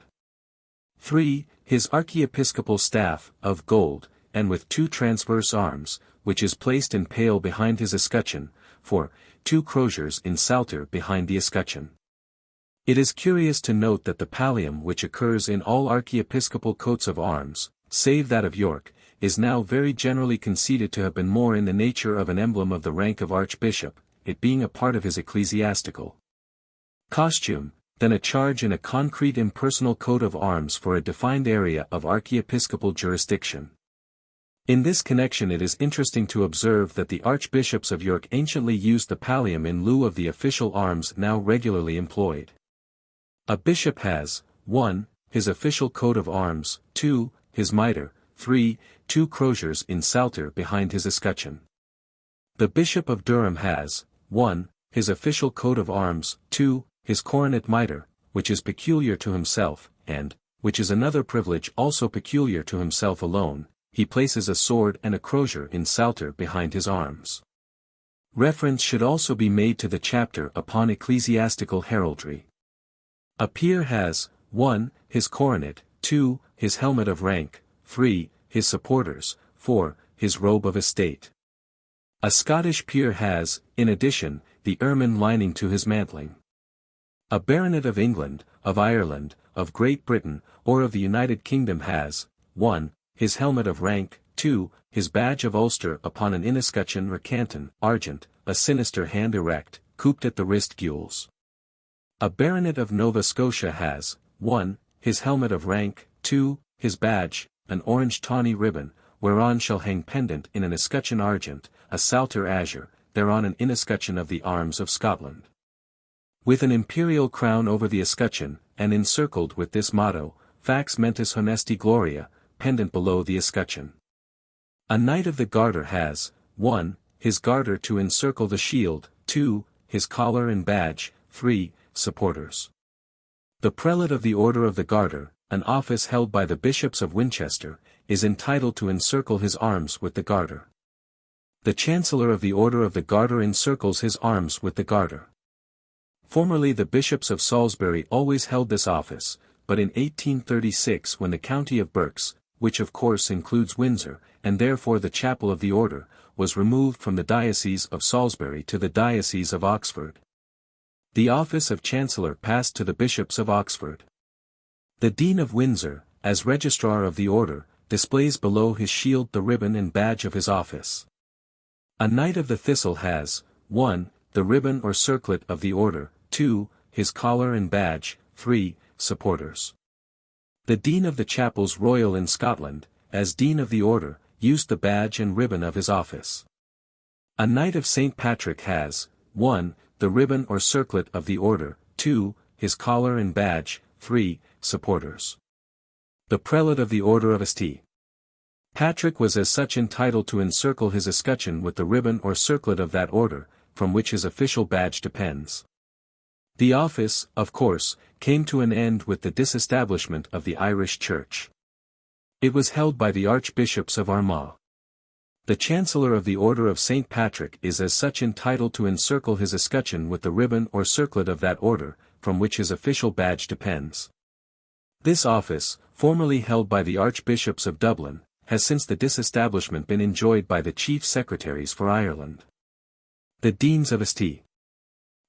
3, his archiepiscopal staff, of gold, and with 2 transverse arms, which is placed in pale behind his escutcheon, 4, 2 crosiers in saltire behind the escutcheon. It is curious to note that the pallium which occurs in all archiepiscopal coats of arms, save that of York, is now very generally conceded to have been more in the nature of an emblem of the rank of archbishop, it being a part of his ecclesiastical costume, than a charge in a concrete impersonal coat of arms for a defined area of archiepiscopal jurisdiction. In this connection it is interesting to observe that the archbishops of York anciently used the pallium in lieu of the official arms now regularly employed. A bishop has, 1, his official coat of arms, 2, his mitre, 3, 2 crosiers in saltire behind his escutcheon. The Bishop of Durham has, 1, his official coat of arms, 2, his coronet mitre, which is peculiar to himself, and, which is another privilege also peculiar to himself alone, he places a sword and a crosier in saltire behind his arms. Reference should also be made to the chapter upon ecclesiastical heraldry. A peer has, 1. His coronet, 2. His helmet of rank, 3. His supporters, 4. His robe of estate. A Scottish peer has, in addition, the ermine lining to his mantling. A baronet of England, of Ireland, of Great Britain, or of the United Kingdom has, 1. His helmet of rank, 2. His badge of Ulster upon an inescutcheon or canton, argent, a sinister hand erect, couped at the wrist gules. A baronet of Nova Scotia has, 1. His helmet of rank, 2. His badge, an orange tawny ribbon, whereon shall hang pendant in an escutcheon argent, a salter azure, thereon an inescutcheon of the arms of Scotland. With an imperial crown over the escutcheon, and encircled with this motto, Fax mentis honesti gloria, pendant below the escutcheon. A knight of the garter has, 1. His garter to encircle the shield, 2. His collar and badge, 3. Supporters. The prelate of the Order of the Garter, an office held by the bishops of Winchester, is entitled to encircle his arms with the garter. The Chancellor of the Order of the Garter encircles his arms with the garter. Formerly the bishops of Salisbury always held this office, but in 1836 when the county of Berks, which of course includes Windsor, and therefore the chapel of the order, was removed from the diocese of Salisbury to the diocese of Oxford, the office of Chancellor passed to the bishops of Oxford. The Dean of Windsor, as registrar of the order, displays below his shield the ribbon and badge of his office. A Knight of the Thistle has, 1. The ribbon or circlet of the order, 2. His collar and badge, 3. Supporters. The Dean of the Chapels Royal in Scotland, as Dean of the Order, used the badge and ribbon of his office. A Knight of St. Patrick has, 1. The ribbon or circlet of the order, 2. His collar and badge, 3. Supporters. The Prelate of the Order of St. Patrick was as such entitled to encircle his escutcheon with the ribbon or circlet of that order, from which his official badge depends. The office, of course, came to an end with the disestablishment of the Irish Church. It was held by the Archbishops of Armagh. The Chancellor of the Order of St. Patrick is as such entitled to encircle his escutcheon with the ribbon or circlet of that order, from which his official badge depends. This office, formerly held by the Archbishops of Dublin, has since the disestablishment been enjoyed by the Chief Secretaries for Ireland. The Deans of St.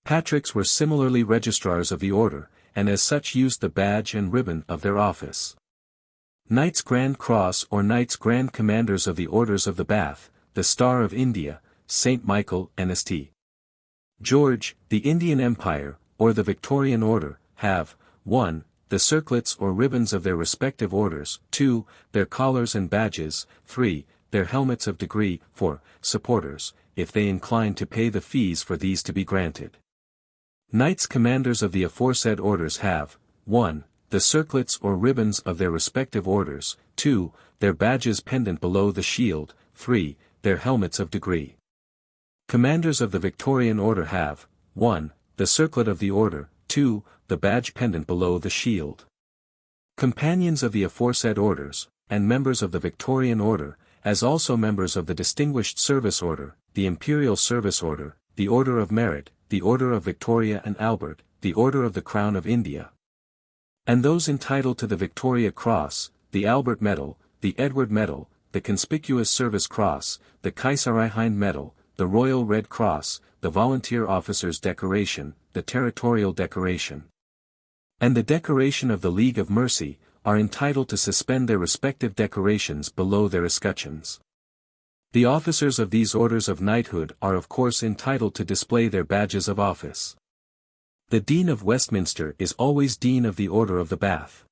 Patrick's were similarly registrars of the order, and as such used the badge and ribbon of their office. Knights Grand Cross or Knights Grand Commanders of the Orders of the Bath, the Star of India, St. Michael and St. George, the Indian Empire, or the Victorian Order, have, 1. The circlets or ribbons of their respective orders, 2. Their collars and badges, 3. Their helmets of degree, 4. Supporters, if they incline to pay the fees for these to be granted. Knights Commanders of the aforesaid orders have, 1. The circlets or ribbons of their respective orders, 2. Their badges pendant below the shield, 3. Their helmets of degree. Commanders of the Victorian Order have, 1. The circlet of the order, 2. The badge pendant below the shield. Companions of the aforesaid orders, and members of the Victorian Order, as also members of the Distinguished Service Order, the Imperial Service Order, the Order of Merit, the Order of Victoria and Albert, the Order of the Crown of India. And those entitled to the Victoria Cross, the Albert Medal, the Edward Medal, the Conspicuous Service Cross, the Kaiser-Hind Medal, the Royal Red Cross, the Volunteer Officer's Decoration, the Territorial Decoration, and the Decoration of the League of Mercy, are entitled to suspend their respective decorations below their escutcheons. The officers of these orders of knighthood are of course entitled to display their badges of office. The Dean of Westminster is always Dean of the Order of the Bath.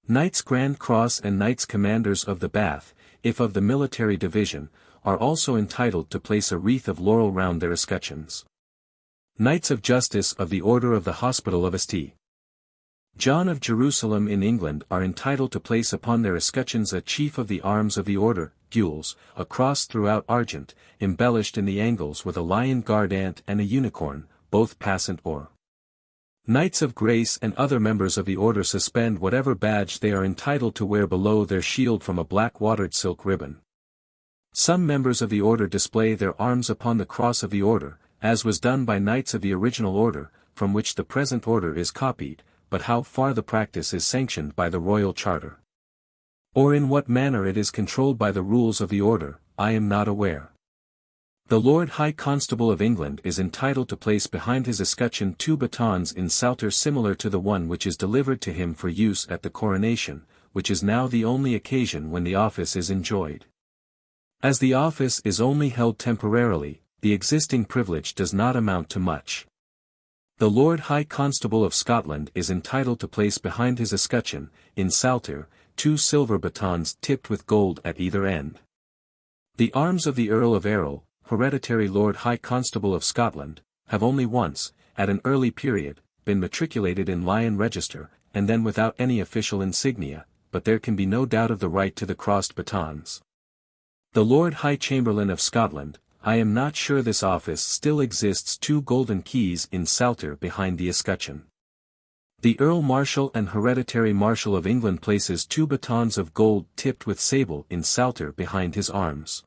Knights Grand Cross and Knights Commanders of the Bath, if of the military division, are also entitled to place a wreath of laurel round their escutcheons. Knights of Justice of the Order of the Hospital of St. John of Jerusalem in England are entitled to place upon their escutcheons a chief of the arms of the order, gules, a cross throughout argent, embellished in the angles with a lion guardant and a unicorn, both passant or. Knights of Grace and other members of the order suspend whatever badge they are entitled to wear below their shield from a black watered silk ribbon. Some members of the order display their arms upon the cross of the order, as was done by knights of the original order, from which the present order is copied, but how far the practice is sanctioned by the royal charter, or in what manner it is controlled by the rules of the order, I am not aware. The Lord High Constable of England is entitled to place behind his escutcheon 2 batons in salter similar to the one which is delivered to him for use at the coronation, which is now the only occasion when the office is enjoyed. As the office is only held temporarily, the existing privilege does not amount to much. The Lord High Constable of Scotland is entitled to place behind his escutcheon, in salter, 2 silver batons tipped with gold at either end. The arms of the Earl of Errol, hereditary Lord High Constable of Scotland, have only once, at an early period, been matriculated in Lion Register, and then without any official insignia, but there can be no doubt of the right to the crossed batons. The Lord High Chamberlain of Scotland, I am not sure this office still exists, 2 golden keys in salter behind the escutcheon. The Earl Marshal and Hereditary Marshal of England places 2 batons of gold tipped with sable in salter behind his arms.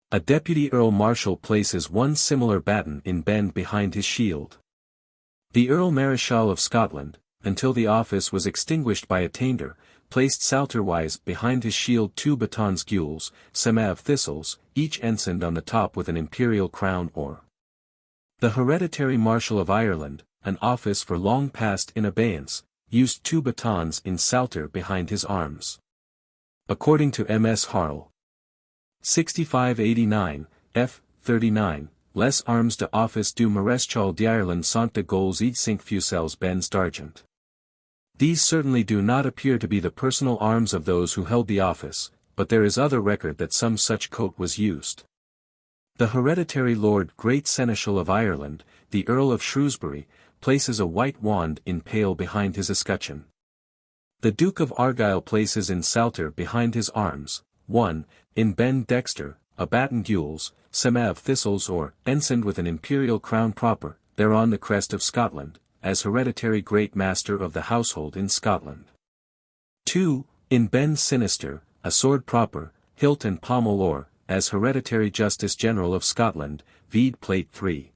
A Deputy Earl Marshal places 1 similar baton in bend behind his shield. The Earl Marischal of Scotland, until the office was extinguished by attainder, placed salterwise behind his shield 2 batons gules, of thistles, each ensigned on the top with an imperial crown or. The Hereditary Marshal of Ireland, an office for long past in abeyance, used 2 batons in salter behind his arms. According to M.S. Harl. 6589, f. 39, les armes de office du Maréchal d'Ireland sont de gaules et 5 fusils bens d'argent. These certainly do not appear to be the personal arms of those who held the office, but there is other record that some such coat was used. The hereditary Lord Great Seneschal of Ireland, the Earl of Shrewsbury, places a white wand in pale behind his escutcheon. The Duke of Argyll places in salter behind his arms, 1, in bend dexter, a baton gules, of thistles or, ensigned with an imperial crown proper, thereon the crest of Scotland, as hereditary Great Master of the household in Scotland. 2, in bend sinister, a sword proper, hilt and pommel or, as hereditary Justice General of Scotland, vide Plate 3.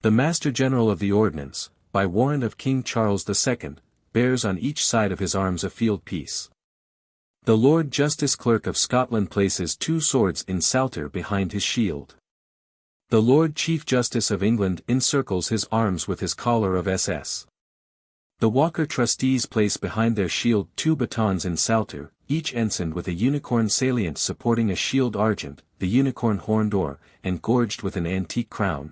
The Master General of the Ordnance, by warrant of King Charles II, bears on each side of his arms a field piece. The Lord Justice Clerk of Scotland places 2 swords in salter behind his shield. The Lord Chief Justice of England encircles his arms with his collar of SS. The Walker Trustees place behind their shield 2 batons in salter, each ensigned with a unicorn salient supporting a shield argent, the unicorn horned or, and gorged with an antique crown,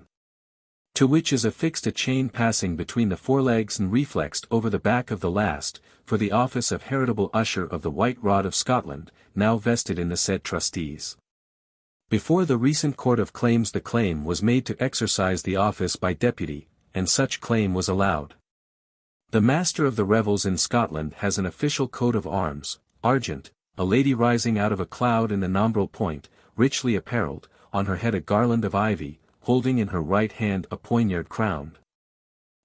to which is affixed a chain passing between the forelegs and reflexed over the back of the last, for the office of heritable Usher of the White Rod of Scotland, now vested in the said trustees. Before the recent Court of Claims the claim was made to exercise the office by deputy, and such claim was allowed. The Master of the Revels in Scotland has an official coat of arms, argent, a lady rising out of a cloud in the nombral point, richly apparelled, on her head a garland of ivy, holding in her right hand a poignard crowned.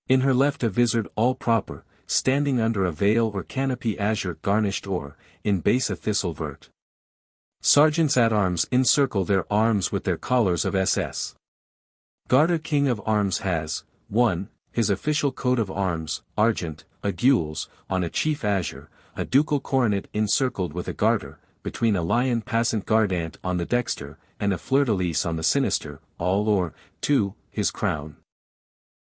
In her left a vizard all proper, standing under a veil or canopy azure garnished or, in base a thistle vert. Sergeants at arms encircle their arms with their collars of SS. Garter King of Arms has, 1, his official coat of arms, argent, a gules, on a chief azure, a ducal coronet encircled with a garter, between a lion passant gardant on the dexter, and a fleur-de-lis on the sinister, all or, 2, his crown.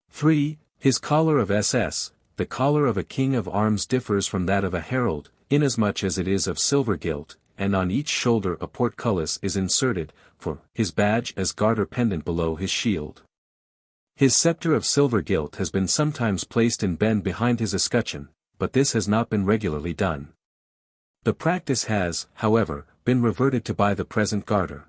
3, his collar of SS. The collar of a king of arms differs from that of a herald, inasmuch as it is of silver gilt, and on each shoulder a portcullis is inserted, for his badge as garter pendant below his shield. His sceptre of silver gilt has been sometimes placed in bend behind his escutcheon, but this has not been regularly done. The practice has, however, been reverted to by the present garter.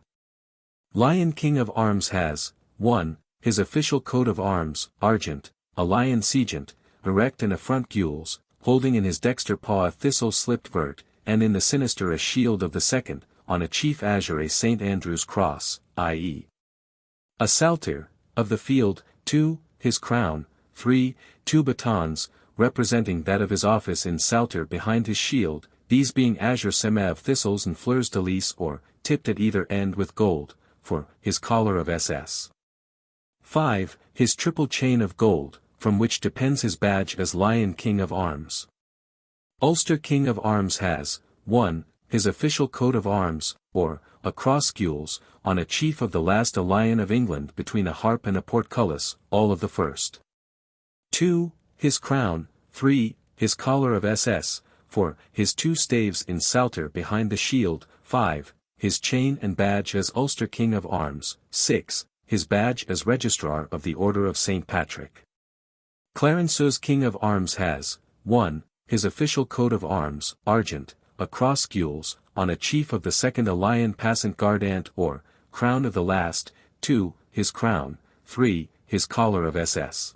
Lion King of Arms has, 1, his official coat of arms, argent, a lion seigent, erect and a front gules, holding in his dexter paw a thistle slipped vert, and in the sinister a shield of the second, on a chief azure a St. Andrew's cross, i.e. a salter, of the field, 2, his crown, 3, 2 batons, representing that of his office in salter behind his shield, these being azure of thistles and fleurs-de-lis or, tipped at either end with gold, for his collar of SS. 5, his triple chain of gold, from which depends his badge as Lion King of Arms. Ulster King of Arms has, 1. His official coat of arms, or, a cross gules, on a chief of the last a lion of England between a harp and a portcullis, all of the first. 2. His crown, 3. His collar of SS, 4. His 2 staves in salter behind the shield, 5. His chain and badge as Ulster King of Arms, 6. His badge as Registrar of the Order of St. Patrick. Clarenceau's King of Arms has, 1. His official coat of arms, argent, a cross gules, on a chief of the second a lion passant gardant or, crown of the last, 2. His crown, 3. His collar of SS.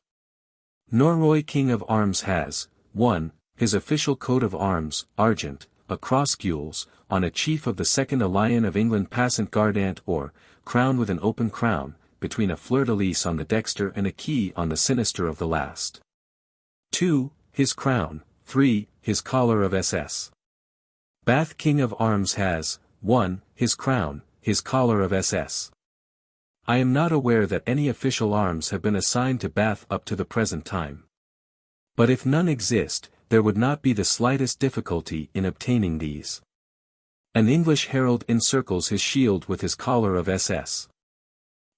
Norroy King of Arms has, 1. His official coat of arms, argent, a cross gules, on a chief of the second a lion of England passant gardant or, crown with an open crown, between a fleur-de-lis on the dexter and a key on the sinister of the last. 2. His crown, 3. His collar of SS. Bath King of Arms has, 1. His crown, his collar of SS. I am not aware that any official arms have been assigned to Bath up to the present time. But if none exist, there would not be the slightest difficulty in obtaining these. An English herald encircles his shield with his collar of SS.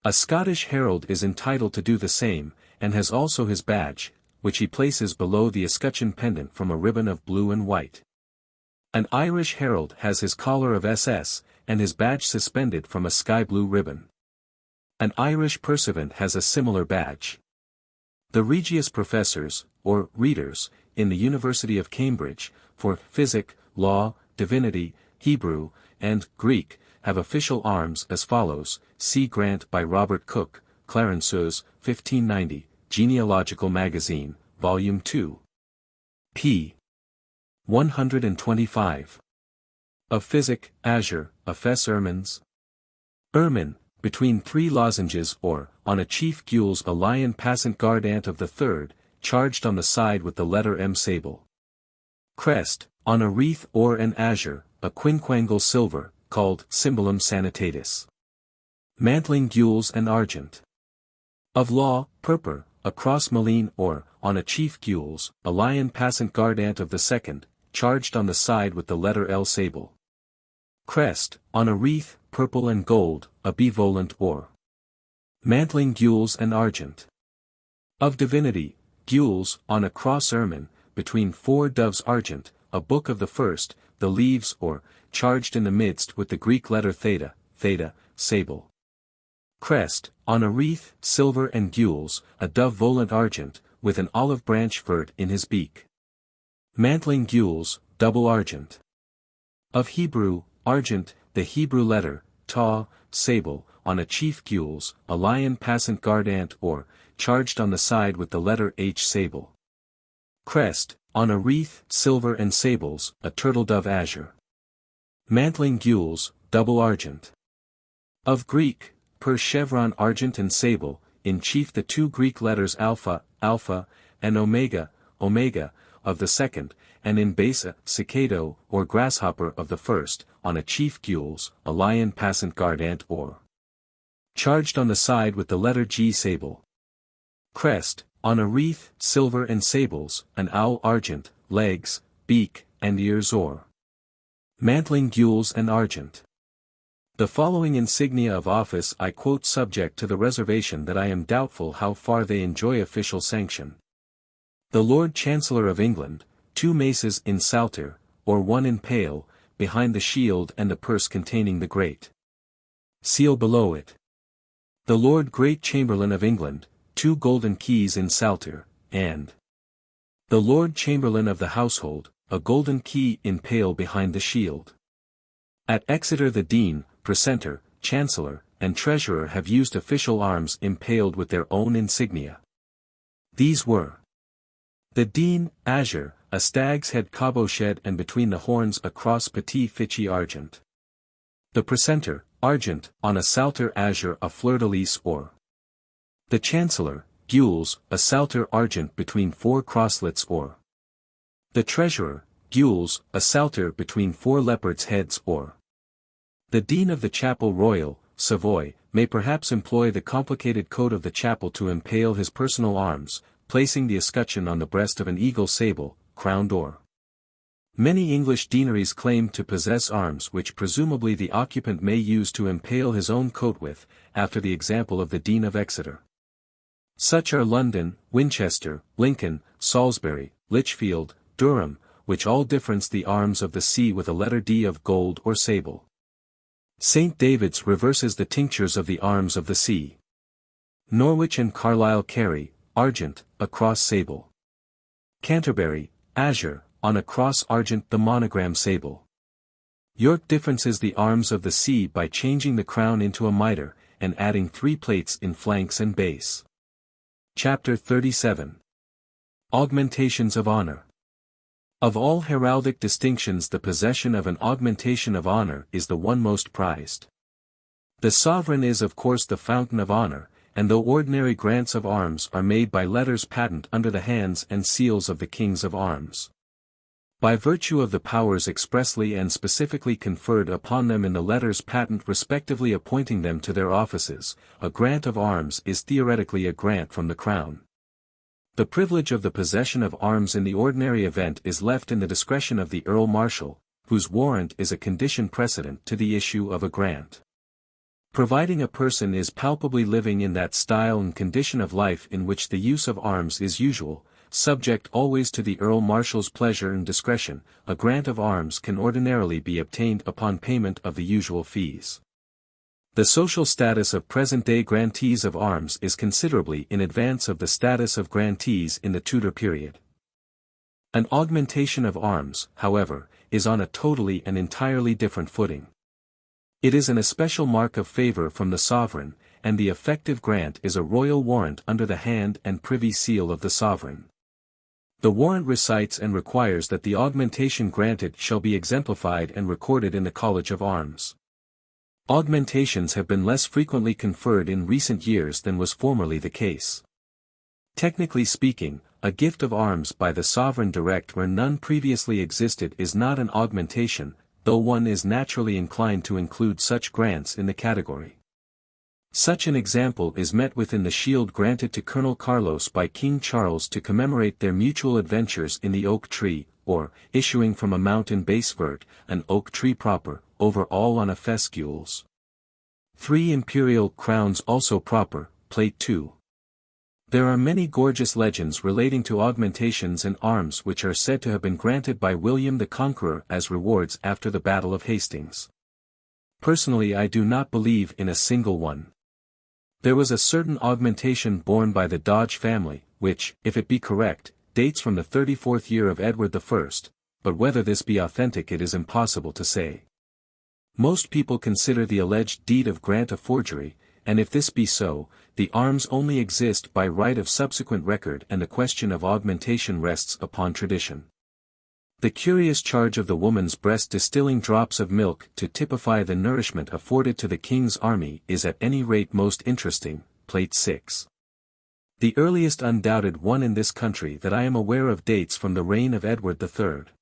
A Scottish herald is entitled to do the same, and has also his badge, which he places below the escutcheon pendant from a ribbon of blue and white. An Irish herald has his collar of SS, and his badge suspended from a sky-blue ribbon. An Irish pursuivant has a similar badge. The Regius Professors, or readers, in the University of Cambridge, for physic, law, divinity, Hebrew, and Greek, have official arms as follows. See Grant by Robert Cook, Clarenceau's, 1590, Genealogical Magazine, Volume 2. p. 125. Of physic, azure, a fess ermines. Ermine, between 3 lozenges or, on a chief gules a lion passant gardant of the third, charged on the side with the letter M sable. Crest, on a wreath or an azure, a quinquangle silver, called cymbalum sanitatis. Mantling gules and argent. Of law, purpur, a cross maline or, on a chief gules, a lion passant gardant of the second, charged on the side with the letter L sable. Crest, on a wreath, purple and gold, a bivolant or. Mantling gules and argent. Of divinity, gules, on a cross ermine, between 4 doves argent, a book of the first, the leaves or, charged in the midst with the Greek letter theta, theta, sable. Crest, on a wreath, silver and gules, a dove volant argent, with an olive branch vert in his beak. Mantling gules, double argent. Of Hebrew, argent, the Hebrew letter, ta, sable, on a chief gules, a lion passant gardant or, charged on the side with the letter H sable. Crest, on a wreath, silver and sables, a turtle-dove azure. Mantling gules, double argent. Of Greek, per chevron argent and sable, in chief the 2 Greek letters alpha, alpha, and omega, omega, of the second, and in basa, cicado, or grasshopper of the first, on a chief gules, a lion passant gardant or. Charged on the side with the letter G sable. Crest, on a wreath, silver and sables, an owl argent, legs, beak, and ears or. Mantling gules and argent. The following insignia of office I quote subject to the reservation that I am doubtful how far they enjoy official sanction. The Lord Chancellor of England, 2 maces in salter, or 1 in pale, behind the shield and the purse containing the great seal below it. The Lord Great Chamberlain of England, 2 golden keys in salter, and the Lord Chamberlain of the Household, a golden key in pale behind the shield. At Exeter the Dean, Precentor, Chancellor, and Treasurer have used official arms impaled with their own insignia. These were: the Dean, azure, a stag's head cabochette and between the horns a cross petit fichi argent. The Precentor, argent, on a salter azure a fleur-de-lis or. The Chancellor, gules, a salter argent between 4 crosslets or. The Treasurer, gules, a salter between 4 leopards' heads or. The Dean of the Chapel Royal, Savoy, may perhaps employ the complicated code of the chapel to impale his personal arms, placing the escutcheon on the breast of an eagle sable, crowned or. Many English deaneries claim to possess arms which presumably the occupant may use to impale his own coat with, after the example of the Dean of Exeter. Such are London, Winchester, Lincoln, Salisbury, Lichfield, Durham, which all difference the arms of the sea with a letter D of gold or sable. St. David's reverses the tinctures of the arms of the sea. Norwich and Carlisle carry, argent, a cross sable. Canterbury, azure, on a cross argent the monogram sable. York differences the arms of the sea by changing the crown into a mitre, and adding 3 plates in flanks and base. Chapter 37. Augmentations of Honor. Of all heraldic distinctions the possession of an augmentation of honor is the one most prized. The sovereign is of course the fountain of honor, and though ordinary grants of arms are made by letters patent under the hands and seals of the kings of arms, by virtue of the powers expressly and specifically conferred upon them in the letters patent respectively appointing them to their offices, a grant of arms is theoretically a grant from the crown. The privilege of the possession of arms in the ordinary event is left in the discretion of the Earl Marshal, whose warrant is a condition precedent to the issue of a grant. Providing a person is palpably living in that style and condition of life in which the use of arms is usual, subject always to the Earl Marshal's pleasure and discretion, a grant of arms can ordinarily be obtained upon payment of the usual fees. The social status of present-day grantees of arms is considerably in advance of the status of grantees in the Tudor period. An augmentation of arms, however, is on a totally and entirely different footing. It is an especial mark of favour from the sovereign, and the effective grant is a royal warrant under the hand and privy seal of the sovereign. The warrant recites and requires that the augmentation granted shall be exemplified and recorded in the College of Arms. Augmentations have been less frequently conferred in recent years than was formerly the case. Technically speaking, a gift of arms by the sovereign direct where none previously existed is not an augmentation, though one is naturally inclined to include such grants in the category. Such an example is met with in the shield granted to Colonel Carlos by King Charles to commemorate their mutual adventures in the oak tree, or, issuing from a mountain base vert, an oak tree proper, over all on a fescules. 3 imperial crowns also proper, Plate 2. There are many gorgeous legends relating to augmentations and arms which are said to have been granted by William the Conqueror as rewards after the Battle of Hastings. Personally I do not believe in a single one. There was a certain augmentation borne by the Dodge family, which, if it be correct, dates from the 34th year of Edward I, but whether this be authentic it is impossible to say. Most people consider the alleged deed of grant a forgery, and if this be so, the arms only exist by right of subsequent record and the question of augmentation rests upon tradition. The curious charge of the woman's breast distilling drops of milk to typify the nourishment afforded to the king's army is at any rate most interesting, Plate 6. The earliest undoubted one in this country that I am aware of dates from the reign of Edward III.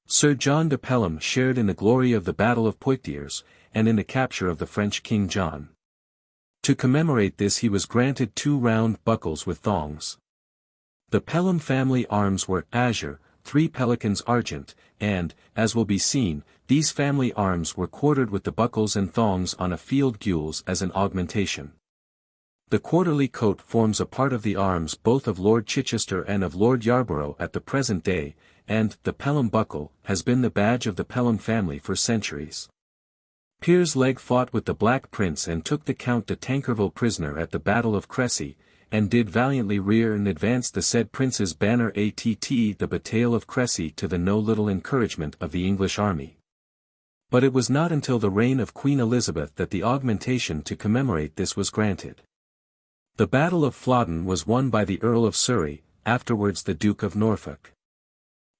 Sir John de Pelham shared in the glory of the Battle of Poictiers, and in the capture of the French King John. To commemorate this he was granted 2 round buckles with thongs. The Pelham family arms were azure, 3 pelicans argent, and, as will be seen, these family arms were quartered with the buckles and thongs on a field gules as an augmentation. The quarterly coat forms a part of the arms both of Lord Chichester and of Lord Yarborough at the present day, and the Pelham buckle has been the badge of the Pelham family for centuries. Piers Legge fought with the Black Prince and took the Count de Tankerville prisoner at the Battle of Crecy, and did valiantly rear and advance the said prince's banner att the Bataille of Crecy to the no little encouragement of the English army. But it was not until the reign of Queen Elizabeth that the augmentation to commemorate this was granted. The Battle of Flodden was won by the Earl of Surrey, afterwards the Duke of Norfolk.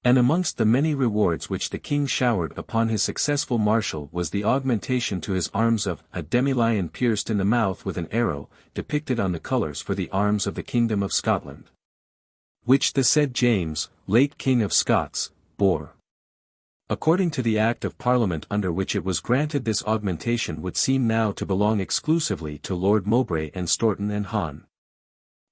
And amongst the many rewards which the king showered upon his successful marshal was the augmentation to his arms of a demi-lion pierced in the mouth with an arrow, depicted on the colours for the arms of the Kingdom of Scotland, which the said James, late King of Scots, bore. According to the Act of Parliament under which it was granted, this augmentation would seem now to belong exclusively to Lord Mowbray and Stourton and Hon.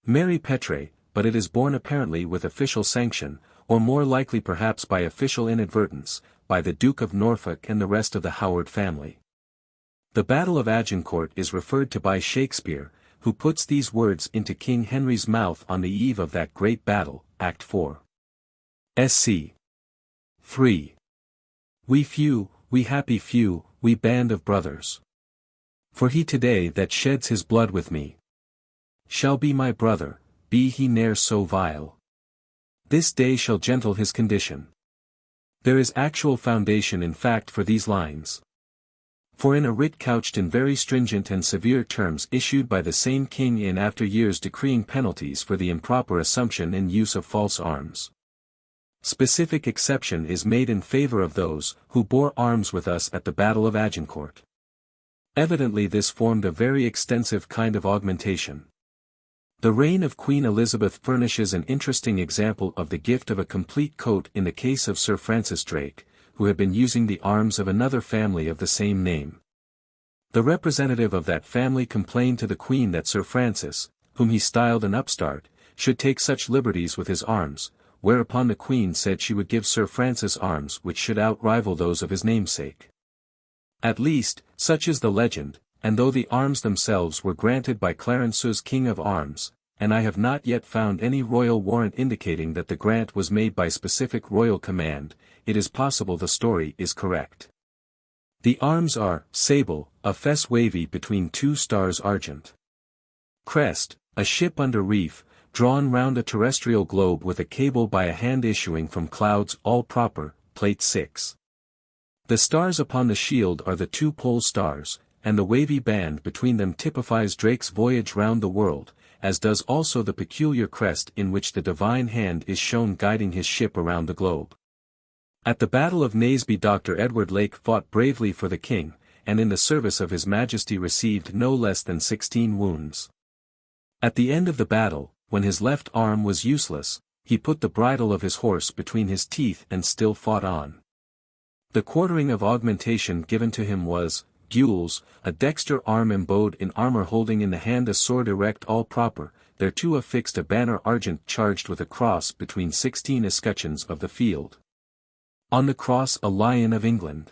Mary Petre, but it is borne apparently with official sanction, or more likely perhaps by official inadvertence, by the Duke of Norfolk and the rest of the Howard family. The Battle of Agincourt is referred to by Shakespeare, who puts these words into King Henry's mouth on the eve of that great battle, Act 4. SC 3. We few, we happy few, we band of brothers. For he today that sheds his blood with me shall be my brother, be he ne'er so vile. This day shall gentle his condition. There is actual foundation in fact for these lines. For in a writ couched in very stringent and severe terms issued by the same king in after years decreeing penalties for the improper assumption and use of false arms, specific exception is made in favor of those who bore arms with us at the Battle of Agincourt. Evidently this formed a very extensive kind of augmentation. The reign of Queen Elizabeth furnishes an interesting example of the gift of a complete coat in the case of Sir Francis Drake, who had been using the arms of another family of the same name. The representative of that family complained to the Queen that Sir Francis, whom he styled an upstart, should take such liberties with his arms, whereupon the Queen said she would give Sir Francis arms which should outrival those of his namesake. At least, such is the legend, and though the arms themselves were granted by Clarence's King of Arms, and I have not yet found any royal warrant indicating that the grant was made by specific royal command, it is possible the story is correct. The arms are, sable, a fess wavy between two stars argent. Crest, a ship under reef, drawn round a terrestrial globe with a cable by a hand issuing from clouds all proper, plate 6. The stars upon the shield are the two pole stars, and the wavy band between them typifies Drake's voyage round the world, as does also the peculiar crest in which the divine hand is shown guiding his ship around the globe. At the Battle of Naseby Dr. Edward Lake fought bravely for the king, and in the service of his majesty received no less than 16 wounds. At the end of the battle, when his left arm was useless, he put the bridle of his horse between his teeth and still fought on. The quartering of augmentation given to him was, gules, a dexter arm embowed in armor holding in the hand a sword erect all proper, thereto affixed a banner argent charged with a cross between 16 escutcheons of the field. On the cross a lion of England.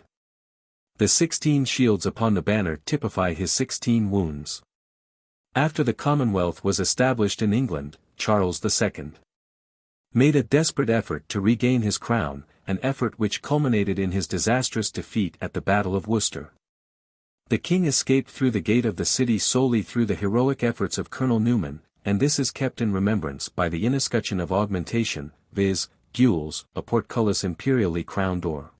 The 16 shields upon the banner typify his 16 wounds. After the Commonwealth was established in England, Charles II made a desperate effort to regain his crown, an effort which culminated in his disastrous defeat at the Battle of Worcester. The king escaped through the gate of the city solely through the heroic efforts of Colonel Newman, and this is kept in remembrance by the inescutcheon of augmentation, viz., gules, a portcullis imperially crowned door.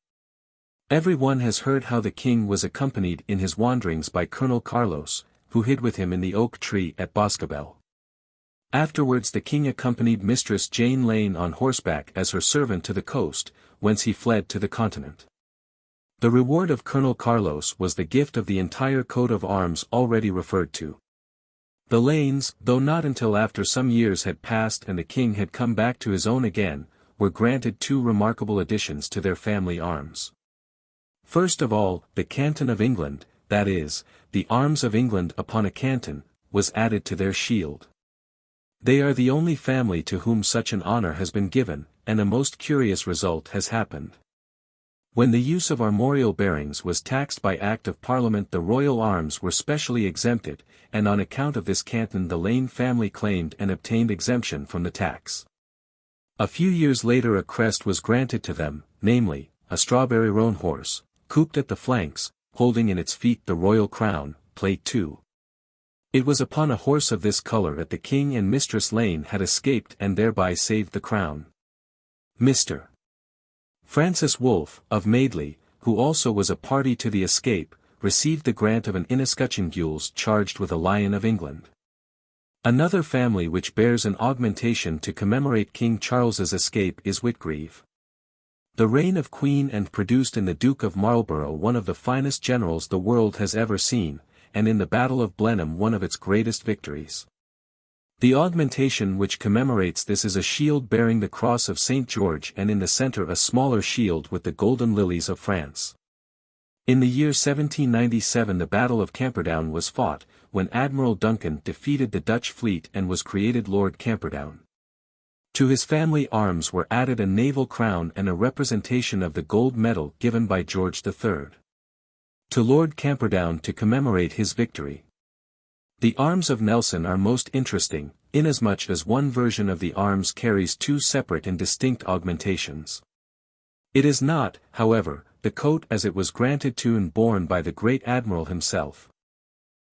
Every one has heard how the king was accompanied in his wanderings by Colonel Carlos, who hid with him in the oak tree at Boscobel. Afterwards the king accompanied Mistress Jane Lane on horseback as her servant to the coast, whence he fled to the continent. The reward of Colonel Carlos was the gift of the entire coat of arms already referred to. The Lanes, though not until after some years had passed and the king had come back to his own again, were granted two remarkable additions to their family arms. First of all, the canton of England, that is, the arms of England upon a canton, was added to their shield. They are the only family to whom such an honor has been given, and a most curious result has happened. When the use of armorial bearings was taxed by Act of Parliament, the royal arms were specially exempted, and on account of this canton the Lane family claimed and obtained exemption from the tax. A few years later a crest was granted to them, namely, a strawberry roan horse, couped at the flanks, holding in its feet the royal crown, plate 2. It was upon a horse of this color that the king and Mistress Lane had escaped and thereby saved the crown. Mr. Francis Wolfe, of Madeley, who also was a party to the escape, received the grant of an inescutcheon gules charged with a lion of England. Another family which bears an augmentation to commemorate King Charles's escape is Whitgreave. The reign of Queen Anne produced in the Duke of Marlborough one of the finest generals the world has ever seen, and in the Battle of Blenheim one of its greatest victories. The augmentation which commemorates this is a shield bearing the cross of St. George and in the center a smaller shield with the golden lilies of France. In the year 1797 the Battle of Camperdown was fought, when Admiral Duncan defeated the Dutch fleet and was created Lord Camperdown. To his family arms were added a naval crown and a representation of the gold medal given by George III to Lord Camperdown to commemorate his victory. The arms of Nelson are most interesting, inasmuch as one version of the arms carries two separate and distinct augmentations. It is not, however, the coat as it was granted to and borne by the great admiral himself.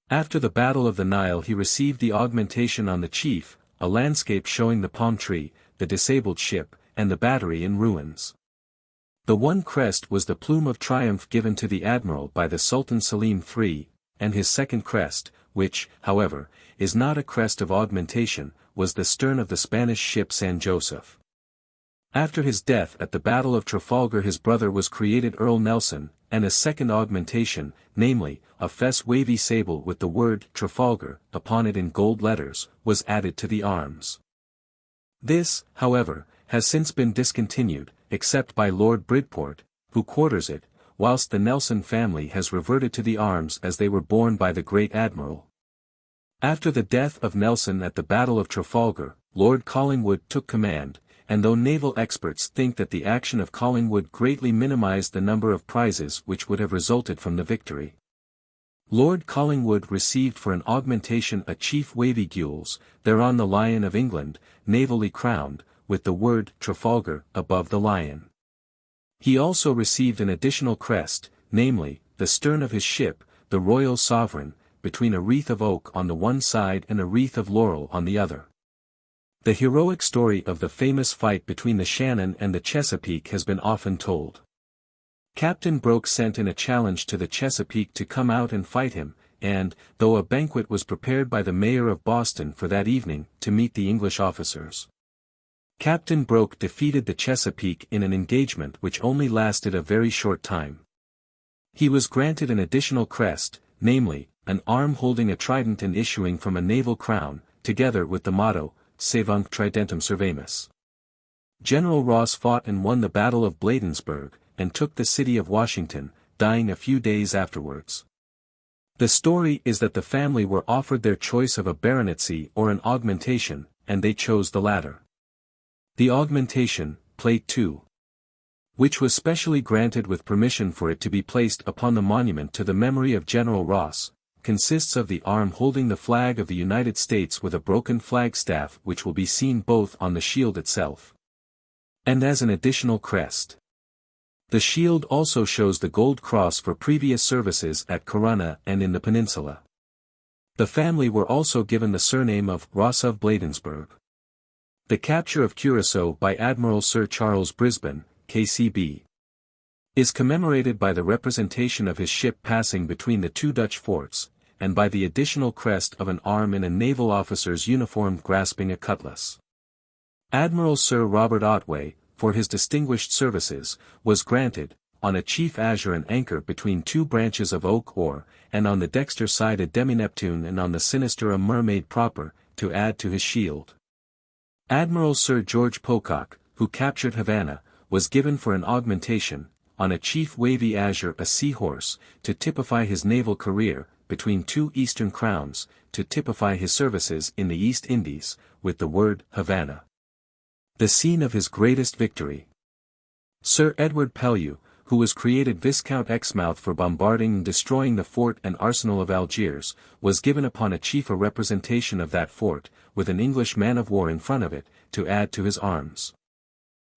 After the Battle of the Nile he received the augmentation on the chief, a landscape showing the palm tree, the disabled ship, and the battery in ruins. The one crest was the plume of triumph given to the admiral by the Sultan Selim III, and his second crest, which, however, is not a crest of augmentation, was the stern of the Spanish ship San Joseph. After his death at the Battle of Trafalgar his brother was created Earl Nelson, and a second augmentation, namely, a fess wavy sable with the word Trafalgar upon it in gold letters, was added to the arms. This, however, has since been discontinued, except by Lord Bridport, who quarters it, whilst the Nelson family has reverted to the arms as they were borne by the great admiral. After the death of Nelson at the Battle of Trafalgar, Lord Collingwood took command, and though naval experts think that the action of Collingwood greatly minimized the number of prizes which would have resulted from the victory. Lord Collingwood received for an augmentation a chief wavy gules, thereon the Lion of England, navally crowned, with the word Trafalgar above the lion. He also received an additional crest, namely, the stern of his ship, the Royal Sovereign, between a wreath of oak on the one side and a wreath of laurel on the other. The heroic story of the famous fight between the Shannon and the Chesapeake has been often told. Captain Broke sent in a challenge to the Chesapeake to come out and fight him, and, though a banquet was prepared by the mayor of Boston for that evening, to meet the English officers, Captain Broke defeated the Chesapeake in an engagement which only lasted a very short time. He was granted an additional crest, namely, an arm holding a trident and issuing from a naval crown, together with the motto, Savunc Tridentum Servamus. General Ross fought and won the Battle of Bladensburg, and took the city of Washington, dying a few days afterwards. The story is that the family were offered their choice of a baronetcy or an augmentation, and they chose the latter. The augmentation, Plate 2, which was specially granted with permission for it to be placed upon the monument to the memory of General Ross, consists of the arm holding the flag of the United States with a broken flagstaff which will be seen both on the shield itself and as an additional crest. The shield also shows the gold cross for previous services at Corunna and in the peninsula. The family were also given the surname of Ross of Bladensburg. The capture of Curaçao by Admiral Sir Charles Brisbane, KCB, is commemorated by the representation of his ship passing between the two Dutch forts, and by the additional crest of an arm in a naval officer's uniform grasping a cutlass. Admiral Sir Robert Otway, for his distinguished services, was granted, on a chief azure an anchor between two branches of oak or, and on the dexter side a demi-Neptune and on the sinister a mermaid proper, to add to his shield. Admiral Sir George Pocock, who captured Havana, was given for an augmentation, on a chief wavy azure a seahorse, to typify his naval career, between two eastern crowns, to typify his services in the East Indies, with the word Havana, the scene of his greatest victory. Sir Edward Pellew, who was created Viscount Exmouth for bombarding and destroying the fort and arsenal of Algiers, was given upon a chief a representation of that fort, with an English man-of-war in front of it, to add to his arms.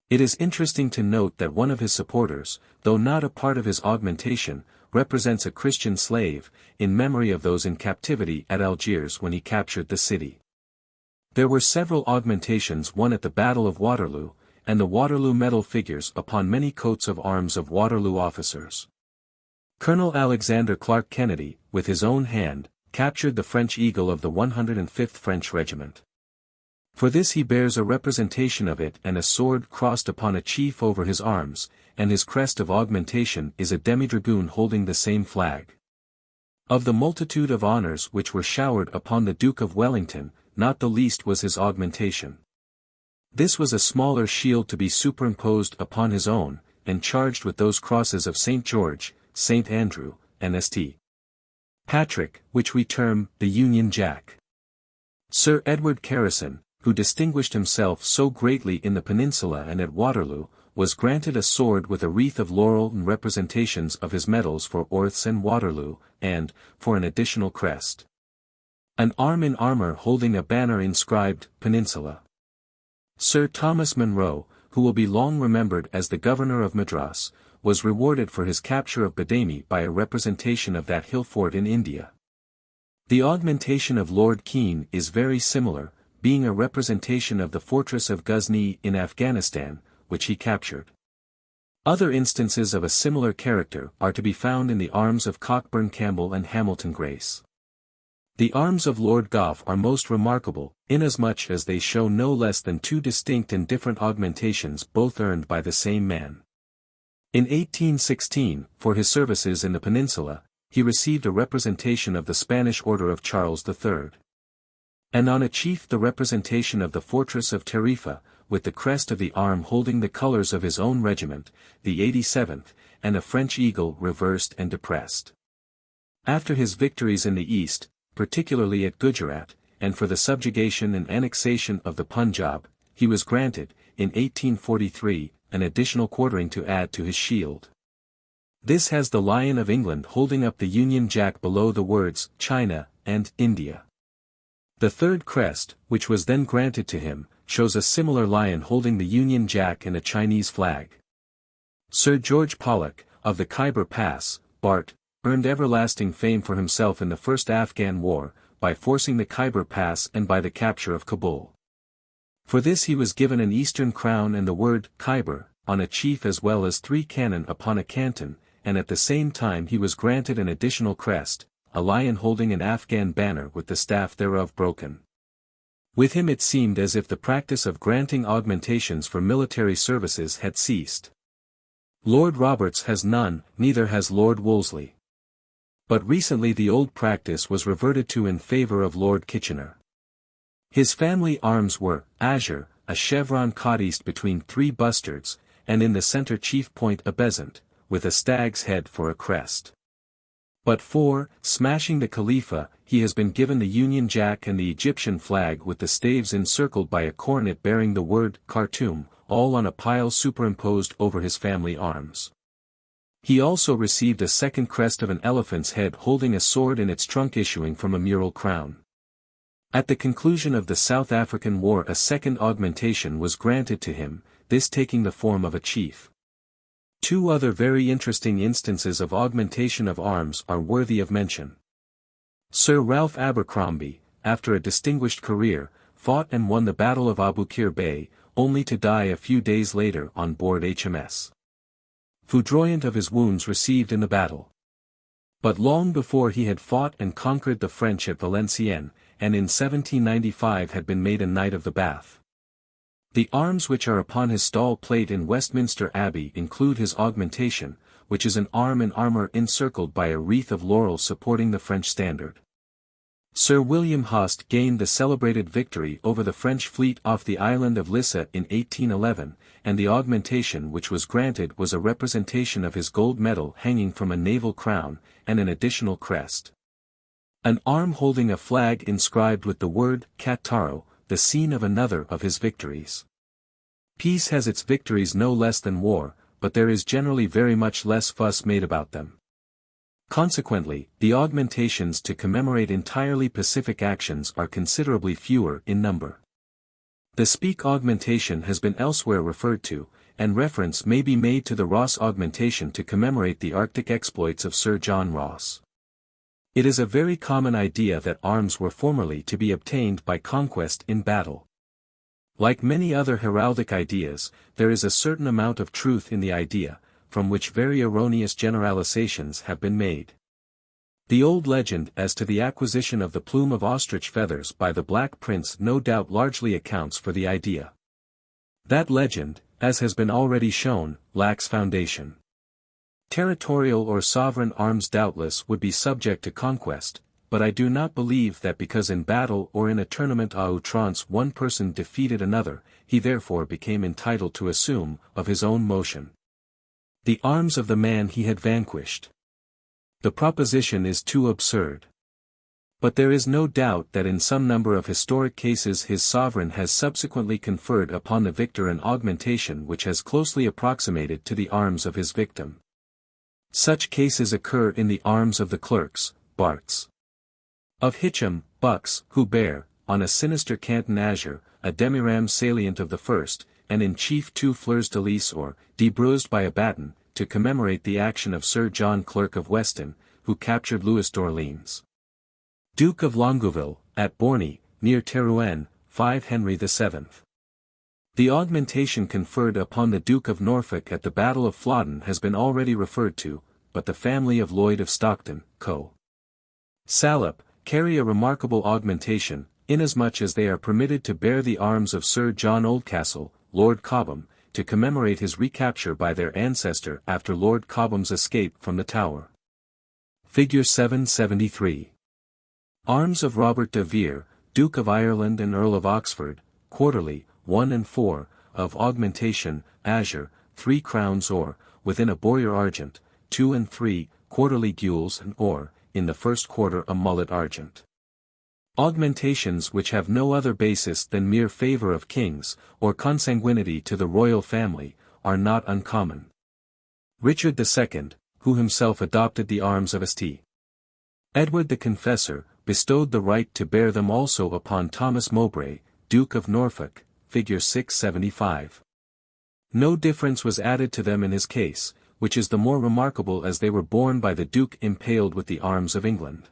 It is interesting to note that one of his supporters, though not a part of his augmentation, represents a Christian slave, in memory of those in captivity at Algiers when he captured the city. There were several augmentations won at the Battle of Waterloo, and the Waterloo medal figures upon many coats of arms of Waterloo officers. Colonel Alexander Clark Kennedy, with his own hand, captured the French eagle of the 105th French Regiment. For this he bears a representation of it and a sword crossed upon a chief over his arms, and his crest of augmentation is a demi-dragoon holding the same flag. Of the multitude of honors which were showered upon the Duke of Wellington, not the least was his augmentation. This was a smaller shield to be superimposed upon his own, and charged with those crosses of St. George, St. Andrew, and St. Patrick, which we term the Union Jack. Sir Edward Carison, who distinguished himself so greatly in the peninsula and at Waterloo, was granted a sword with a wreath of laurel and representations of his medals for Orths and Waterloo, and, for an additional crest, an arm in armour holding a banner inscribed, Peninsula. Sir Thomas Munro, who will be long remembered as the governor of Madras, was rewarded for his capture of Badami by a representation of that hill fort in India. The augmentation of Lord Keane is very similar, being a representation of the fortress of Ghazni in Afghanistan, which he captured. Other instances of a similar character are to be found in the arms of Cockburn Campbell and Hamilton Grace. The arms of Lord Gough are most remarkable, inasmuch as they show no less than two distinct and different augmentations both earned by the same man. In 1816, for his services in the peninsula, he received a representation of the Spanish Order of Charles III. And on a chief the representation of the fortress of Tarifa, with the crest of the arm holding the colours of his own regiment, the 87th, and a French eagle reversed and depressed. After his victories in the east, particularly at Gujarat, and for the subjugation and annexation of the Punjab, he was granted, in 1843, an additional quartering to add to his shield. This has the Lion of England holding up the Union Jack below the words, China, and India. The third crest, which was then granted to him, shows a similar lion holding the Union Jack and a Chinese flag. Sir George Pollock, of the Khyber Pass, Bart, earned everlasting fame for himself in the First Afghan War, by forcing the Khyber Pass and by the capture of Kabul. For this he was given an eastern crown and the word, Khyber, on a chief as well as 3 cannon upon a canton, and at the same time he was granted an additional crest, a lion holding an Afghan banner with the staff thereof broken. With him it seemed as if the practice of granting augmentations for military services had ceased. Lord Roberts has none, neither has Lord Wolseley. But recently the old practice was reverted to in favour of Lord Kitchener. His family arms were, azure, a chevron codiced between 3 bustards, and in the centre chief point a bezant, with a stag's head for a crest. But for, smashing the Khalifa, he has been given the Union Jack and the Egyptian flag with the staves encircled by a coronet bearing the word, Khartoum, all on a pile superimposed over his family arms. He also received a second crest of an elephant's head holding a sword in its trunk issuing from a mural crown. At the conclusion of the South African War a second augmentation was granted to him, this taking the form of a chief. 2 other very interesting instances of augmentation of arms are worthy of mention. Sir Ralph Abercrombie, after a distinguished career, fought and won the Battle of Aboukir Bay, only to die a few days later on board HMS. Foudroyant of his wounds received in the battle. But long before he had fought and conquered the French at Valenciennes, and in 1795 had been made a Knight of the Bath. The arms which are upon his stall plate in Westminster Abbey include his augmentation, which is an arm in armour encircled by a wreath of laurel supporting the French standard. Sir William Hoste gained the celebrated victory over the French fleet off the island of Lissa in 1811, and the augmentation which was granted was a representation of his gold medal hanging from a naval crown, and an additional crest. An arm holding a flag inscribed with the word, Cattaro, the scene of another of his victories. Peace has its victories no less than war, but there is generally very much less fuss made about them. Consequently, the augmentations to commemorate entirely pacific actions are considerably fewer in number. The Speke augmentation has been elsewhere referred to, and reference may be made to the Ross augmentation to commemorate the Arctic exploits of Sir John Ross. It is a very common idea that arms were formerly to be obtained by conquest in battle. Like many other heraldic ideas, there is a certain amount of truth in the idea, from which very erroneous generalizations have been made. The old legend as to the acquisition of the plume of ostrich feathers by the Black Prince no doubt largely accounts for the idea. That legend, as has been already shown, lacks foundation. Territorial or sovereign arms doubtless would be subject to conquest, but I do not believe that because in battle or in a tournament à outrance one person defeated another, he therefore became entitled to assume, of his own motion, the arms of the man he had vanquished. The proposition is too absurd. But there is no doubt that in some number of historic cases his sovereign has subsequently conferred upon the victor an augmentation which has closely approximated to the arms of his victim. Such cases occur in the arms of the clerks, Barts of Hitcham, Bucks, who bear, on a sinister canton azure, a demiram salient of the first, and in chief 2 fleurs de lis or, debruised by a baton, to commemorate the action of Sir John Clerk of Weston, who captured Louis d'Orleans, Duke of Longueville, at Borny, near Terouenne, 5 Henry VII. The augmentation conferred upon the Duke of Norfolk at the Battle of Flodden has been already referred to, but the family of Lloyd of Stockton, co. Salop, carry a remarkable augmentation, inasmuch as they are permitted to bear the arms of Sir John Oldcastle, Lord Cobham, to commemorate his recapture by their ancestor after Lord Cobham's escape from the Tower. Figure 773. Arms of Robert de Vere, Duke of Ireland and Earl of Oxford, quarterly, 1 and 4, of augmentation, azure, 3 crowns or, within a bowyer argent, 2 and 3, quarterly gules and or, in the first quarter a mullet argent. Augmentations which have no other basis than mere favour of kings, or consanguinity to the royal family, are not uncommon. Richard II, who himself adopted the arms of St. Edward the Confessor, bestowed the right to bear them also upon Thomas Mowbray, Duke of Norfolk, figure 675. No difference was added to them in his case, which is the more remarkable as they were borne by the Duke impaled with the arms of England.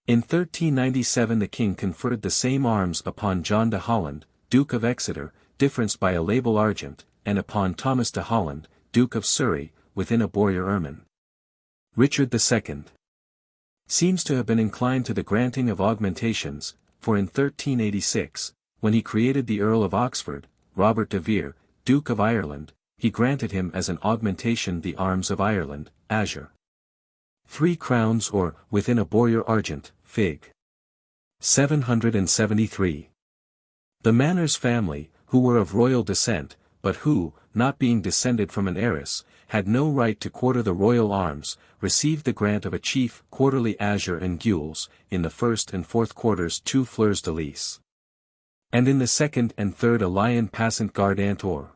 In 1397 the king conferred the same arms upon John de Holland, Duke of Exeter, differenced by a label argent, and upon Thomas de Holland, Duke of Surrey, within a bowyer ermine. Richard II seems to have been inclined to the granting of augmentations, for in 1386, when he created the Earl of Oxford, Robert de Vere, Duke of Ireland, he granted him as an augmentation the arms of Ireland, azure. 3 crowns or, within a bowyer argent, fig. 773. The Manners family, who were of royal descent, but who, not being descended from an heiress, had no right to quarter the royal arms, received the grant of a chief quarterly azure and gules, in the first and fourth quarters 2 fleurs de lis. And in the second and third a lion passant gardant or.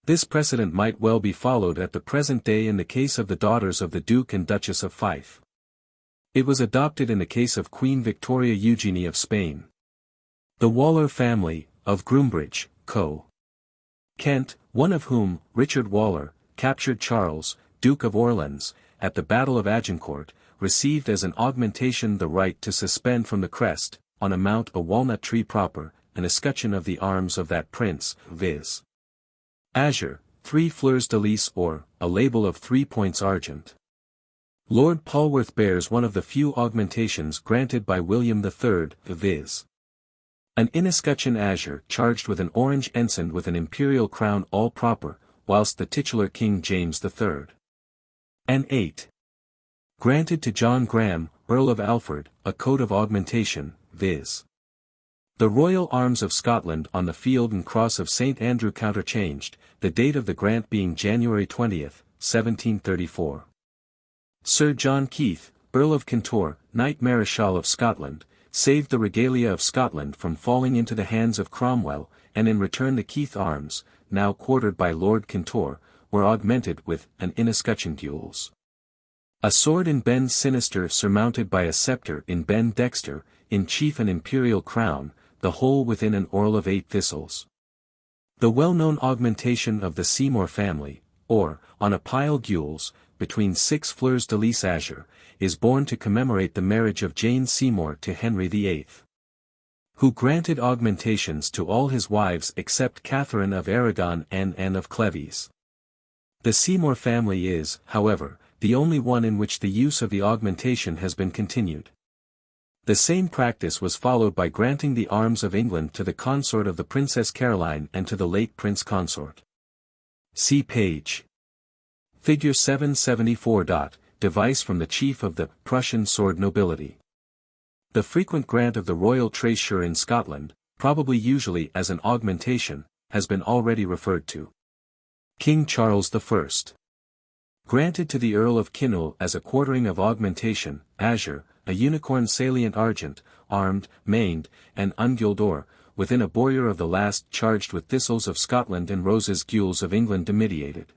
This precedent might well be followed at the present day in the case of the daughters of the Duke and Duchess of Fife. It was adopted in the case of Queen Victoria Eugenie of Spain. The Waller family, of Groombridge, co. Kent, one of whom, Richard Waller, captured Charles, Duke of Orleans, at the Battle of Agincourt, received as an augmentation the right to suspend from the crest, on a mount a walnut tree proper, an escutcheon of the arms of that prince, viz. Azure, 3 fleurs de lis or, a label of 3 points argent. Lord Polwarth bears one of the few augmentations granted by William III, viz. An inescutcheon azure charged with an orange ensign with an imperial crown all proper, whilst the titular King James III. And 8. Granted to John Graham, Earl of Alford, a coat of augmentation, viz. The Royal Arms of Scotland on the Field and Cross of St. Andrew counterchanged, the date of the grant being January 20, 1734. Sir John Keith, Earl of Kintore, Knight Mareschal of Scotland, saved the regalia of Scotland from falling into the hands of Cromwell, and in return the Keith arms, now quartered by Lord Kintore, were augmented with an inescutcheon gules. A sword in bend sinister surmounted by a sceptre in bend dexter, in chief an imperial crown, the whole within an orle of 8 thistles. The well-known augmentation of the Seymour family, or, on a pile gules, between 6 fleurs de lis azure, is borne to commemorate the marriage of Jane Seymour to Henry VIII. Who granted augmentations to all his wives except Catherine of Aragon and Anne of Cleves. The Seymour family is, however, the only one in which the use of the augmentation has been continued. The same practice was followed by granting the arms of England to the consort of the Princess Caroline and to the late Prince Consort. See page. Figure 774. Device from the chief of the Prussian sword nobility. The frequent grant of the royal trachure in Scotland, probably usually as an augmentation, has been already referred to. King Charles I. Granted to the Earl of Kinnoul as a quartering of augmentation, azure, a unicorn salient argent, armed, maned, and ungulled or, within a bowyer of the last charged with thistles of Scotland and roses gules of England demitiated.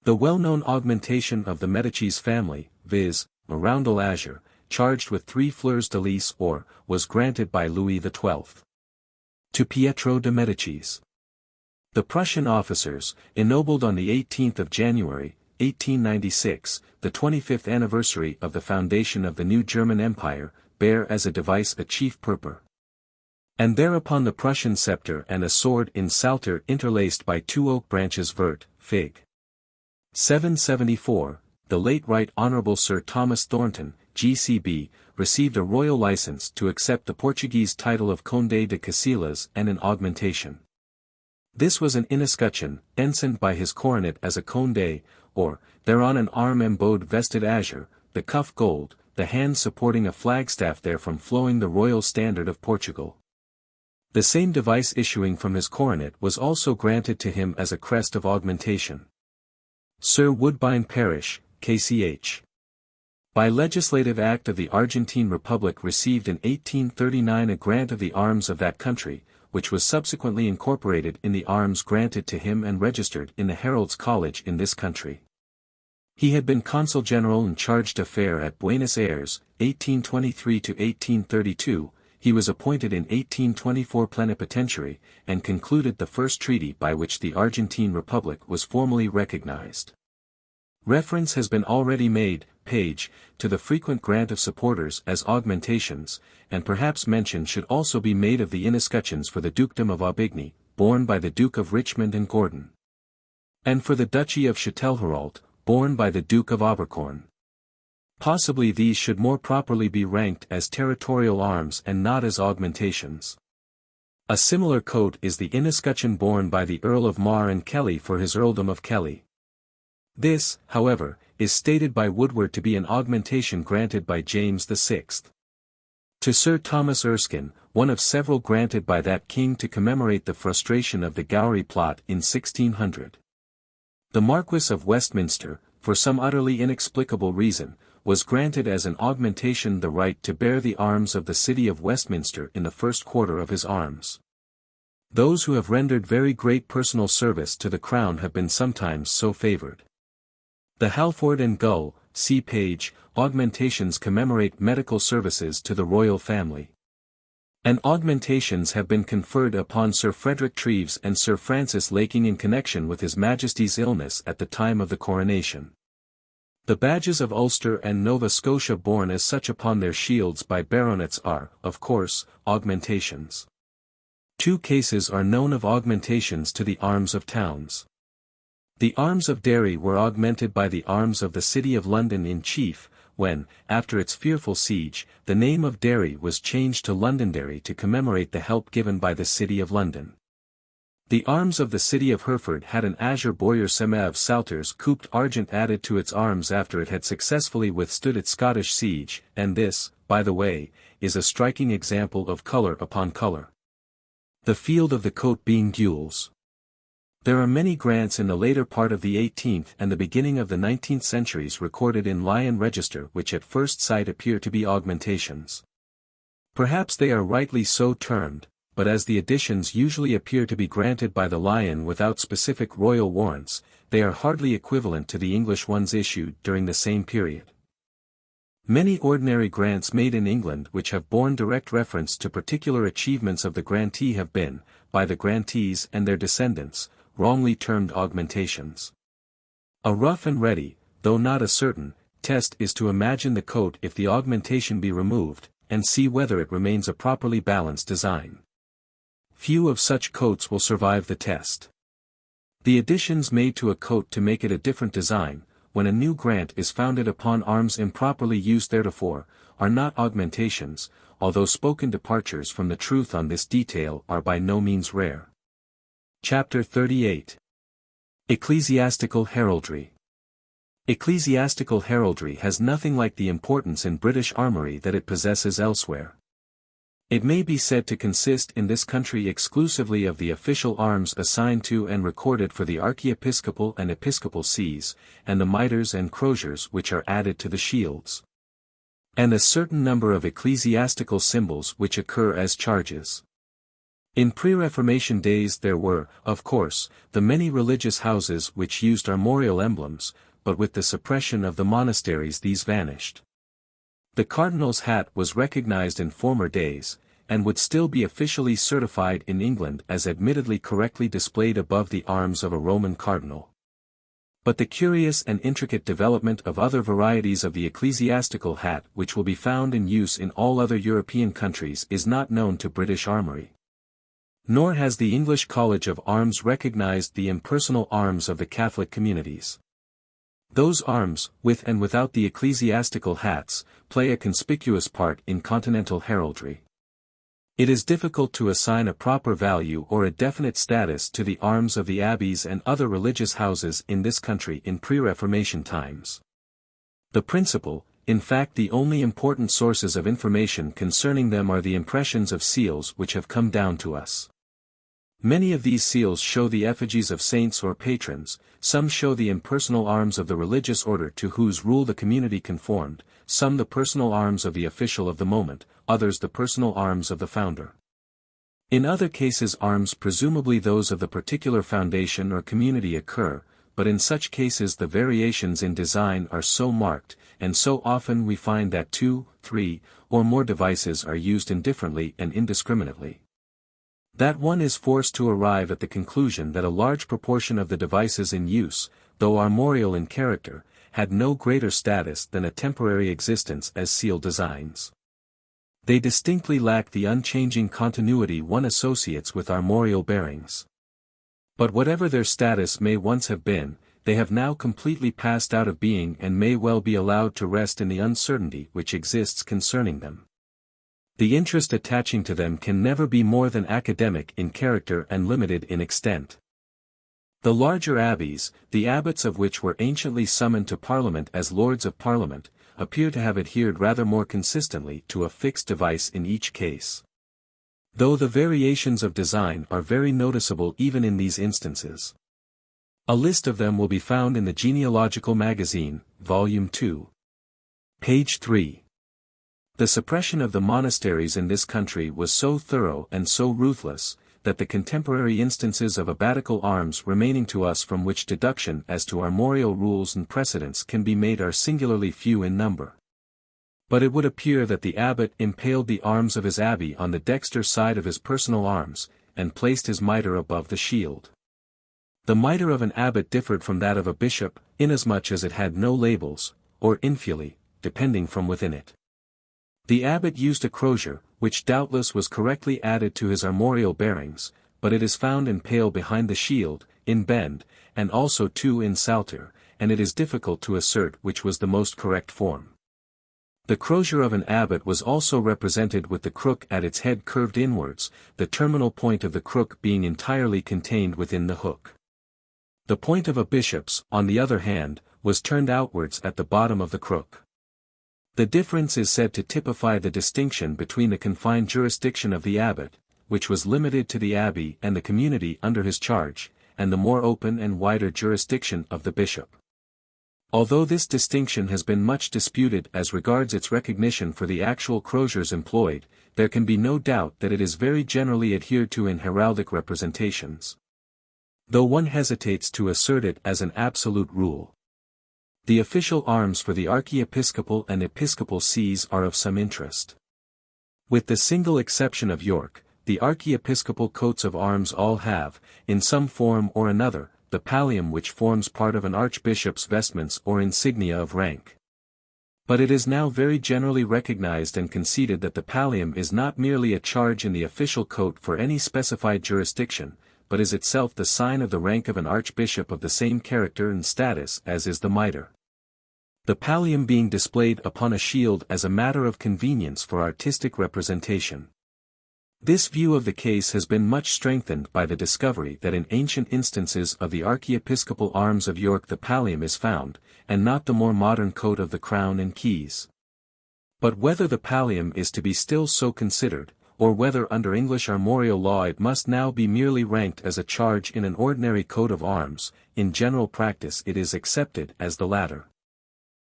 The well-known augmentation of the Medicis family, viz., a roundel azure, charged with 3 fleurs de lis or, was granted by Louis XII. To Pietro de Medicis. The Prussian officers, ennobled on the 18th of January, 1896, the 25th anniversary of the foundation of the new German Empire, bear as a device a chief purpur. And thereupon the Prussian sceptre and a sword in salter interlaced by 2 oak branches vert, fig. 774, the late Right Honourable Sir Thomas Thornton, G.C.B., received a royal license to accept the Portuguese title of Conde de Casillas and an augmentation. This was an inescutcheon, ensigned by his coronet as a conde, or, thereon an arm embowed vested azure, the cuff gold, the hand supporting a flagstaff therefrom flowing the royal standard of Portugal. The same device issuing from his coronet was also granted to him as a crest of augmentation. Sir Woodbine Parish, K.C.H. By legislative act of the Argentine Republic received in 1839 a grant of the arms of that country, which was subsequently incorporated in the arms granted to him and registered in the Herald's College in this country. He had been Consul General and chargé d'affaires at Buenos Aires, 1823 to 1832, he was appointed in 1824 plenipotentiary, and concluded the first treaty by which the Argentine Republic was formally recognized. Reference has been already made, page, to the frequent grant of supporters as augmentations, and perhaps mention should also be made of the inescutcheons for the Dukedom of Aubigny, borne by the Duke of Richmond and Gordon. And for the Duchy of Châtelherault, borne by the Duke of Abercorn. Possibly these should more properly be ranked as territorial arms and not as augmentations. A similar coat is the inescutcheon borne by the Earl of Mar and Kelly for his earldom of Kelly. This, however, is stated by Woodward to be an augmentation granted by James VI. To Sir Thomas Erskine, one of several granted by that king to commemorate the frustration of the Gowrie plot in 1600. The Marquess of Westminster, for some utterly inexplicable reason, was granted as an augmentation the right to bear the arms of the city of Westminster in the first quarter of his arms. Those who have rendered very great personal service to the crown have been sometimes so favoured. The Halford and Gull, see page, augmentations commemorate medical services to the royal family. And augmentations have been conferred upon Sir Frederick Treves and Sir Francis Laking in connection with His Majesty's illness at the time of the coronation. The badges of Ulster and Nova Scotia borne as such upon their shields by baronets are, of course, augmentations. 2 cases are known of augmentations to the arms of towns. The arms of Derry were augmented by the arms of the City of London in chief, when, after its fearful siege, the name of Derry was changed to Londonderry to commemorate the help given by the City of London. The arms of the City of Hereford had an azure bowyer semé of salters couped argent added to its arms after it had successfully withstood its Scottish siege, and this, by the way, is a striking example of colour upon colour. The field of the coat being gules. There are many grants in the later part of the 18th and the beginning of the 19th centuries recorded in Lion Register which at first sight appear to be augmentations. Perhaps they are rightly so termed, but as the additions usually appear to be granted by the Lion without specific royal warrants, they are hardly equivalent to the English ones issued during the same period. Many ordinary grants made in England which have borne direct reference to particular achievements of the grantee have been, by the grantees and their descendants, wrongly termed augmentations. A rough and ready, though not a certain, test is to imagine the coat if the augmentation be removed, and see whether it remains a properly balanced design. Few of such coats will survive the test. The additions made to a coat to make it a different design, when a new grant is founded upon arms improperly used theretofore, are not augmentations, although spoken departures from the truth on this detail are by no means rare. Chapter 38. Ecclesiastical Heraldry. Ecclesiastical heraldry has nothing like the importance in British armoury that it possesses elsewhere. It may be said to consist in this country exclusively of the official arms assigned to and recorded for the archiepiscopal and episcopal sees, and the mitres and croziers which are added to the shields. and a certain number of ecclesiastical symbols which occur as charges. In pre-Reformation days there were, of course, the many religious houses which used armorial emblems, but with the suppression of the monasteries these vanished. The cardinal's hat was recognized in former days, and would still be officially certified in England as admittedly correctly displayed above the arms of a Roman cardinal. But the curious and intricate development of other varieties of the ecclesiastical hat which will be found in use in all other European countries is not known to British Armoury. Nor has the English College of Arms recognized the impersonal arms of the Catholic communities. Those arms, with and without the ecclesiastical hats, play a conspicuous part in continental heraldry. It is difficult to assign a proper value or a definite status to the arms of the abbeys and other religious houses in this country in pre-Reformation times. The principal, in fact the only important sources of information concerning them are the impressions of seals which have come down to us. Many of these seals show the effigies of saints or patrons, some show the impersonal arms of the religious order to whose rule the community conformed, some the personal arms of the official of the moment, others the personal arms of the founder. In other cases arms presumably those of the particular foundation or community occur, but in such cases the variations in design are so marked, and so often we find that 2, 3, or more devices are used indifferently and indiscriminately, that one is forced to arrive at the conclusion that a large proportion of the devices in use, though armorial in character, had no greater status than a temporary existence as seal designs. They distinctly lack the unchanging continuity one associates with armorial bearings. But whatever their status may once have been, they have now completely passed out of being and may well be allowed to rest in the uncertainty which exists concerning them. The interest attaching to them can never be more than academic in character and limited in extent. The larger abbeys, the abbots of which were anciently summoned to Parliament as Lords of Parliament, appear to have adhered rather more consistently to a fixed device in each case. Though the variations of design are very noticeable even in these instances. A list of them will be found in the Genealogical Magazine, Volume 2. Page 3. The suppression of the monasteries in this country was so thorough and so ruthless, that the contemporary instances of abbatical arms remaining to us from which deduction as to armorial rules and precedents can be made are singularly few in number. But it would appear that the abbot impaled the arms of his abbey on the dexter side of his personal arms, and placed his mitre above the shield. The mitre of an abbot differed from that of a bishop, inasmuch as it had no labels, or infuli, depending from within it. The abbot used a crozier, which doubtless was correctly added to his armorial bearings, but it is found in pale behind the shield, in bend, and also too in salter, and it is difficult to assert which was the most correct form. The crozier of an abbot was also represented with the crook at its head curved inwards, the terminal point of the crook being entirely contained within the hook. The point of a bishop's, on the other hand, was turned outwards at the bottom of the crook. The difference is said to typify the distinction between the confined jurisdiction of the abbot, which was limited to the abbey and the community under his charge, and the more open and wider jurisdiction of the bishop. Although this distinction has been much disputed as regards its recognition for the actual croziers employed, there can be no doubt that it is very generally adhered to in heraldic representations, though one hesitates to assert it as an absolute rule. The official arms for the archiepiscopal and episcopal sees are of some interest. With the single exception of York, the archiepiscopal coats of arms all have, in some form or another, the pallium which forms part of an archbishop's vestments or insignia of rank. But it is now very generally recognized and conceded that the pallium is not merely a charge in the official coat for any specified jurisdiction, but is itself the sign of the rank of an archbishop of the same character and status as is the mitre. The pallium being displayed upon a shield as a matter of convenience for artistic representation. This view of the case has been much strengthened by the discovery that in ancient instances of the archiepiscopal arms of York the pallium is found, and not the more modern coat of the crown and keys. But whether the pallium is to be still so considered, or whether under English armorial law it must now be merely ranked as a charge in an ordinary coat of arms, in general practice it is accepted as the latter.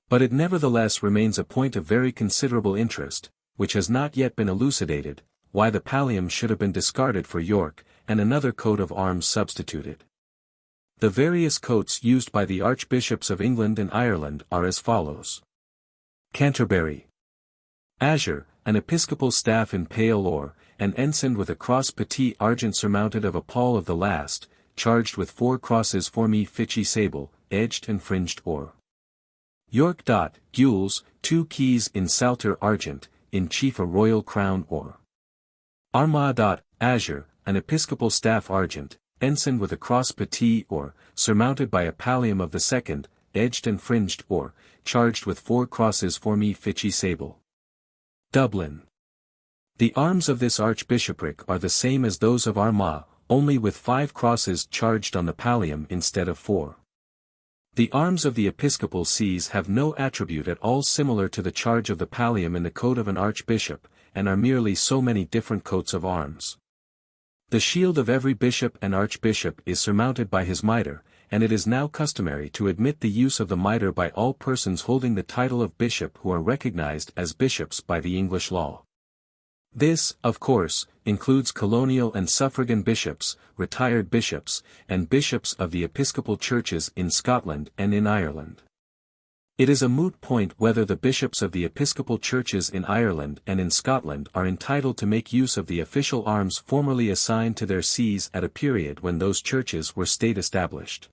But it nevertheless remains a point of very considerable interest, which has not yet been elucidated, why the pallium should have been discarded for York, and another coat of arms substituted. The various coats used by the Archbishops of England and Ireland are as follows. Canterbury. Azure, an episcopal staff in pale or, an ensign with a cross petit argent surmounted of a pall of the last, charged with 4 crosses formi fici sable, edged and fringed or. York. Gules, 2 keys in salter argent, in chief a royal crown or. Armagh. Azure, an episcopal staff argent, ensign with a cross petit or, surmounted by a pallium of the second, edged and fringed or, charged with 4 crosses formi fici sable. Dublin. The arms of this archbishopric are the same as those of Armagh, only with 5 crosses charged on the pallium instead of 4. The arms of the episcopal sees have no attribute at all similar to the charge of the pallium in the coat of an archbishop, and are merely so many different coats of arms. The shield of every bishop and archbishop is surmounted by his mitre, and it is now customary to admit the use of the mitre by all persons holding the title of bishop who are recognized as bishops by the English law. This, of course, includes colonial and suffragan bishops, retired bishops, and bishops of the episcopal churches in Scotland and in Ireland. It is a moot point whether the bishops of the episcopal churches in Ireland and in Scotland are entitled to make use of the official arms formerly assigned to their sees at a period when those churches were state-established.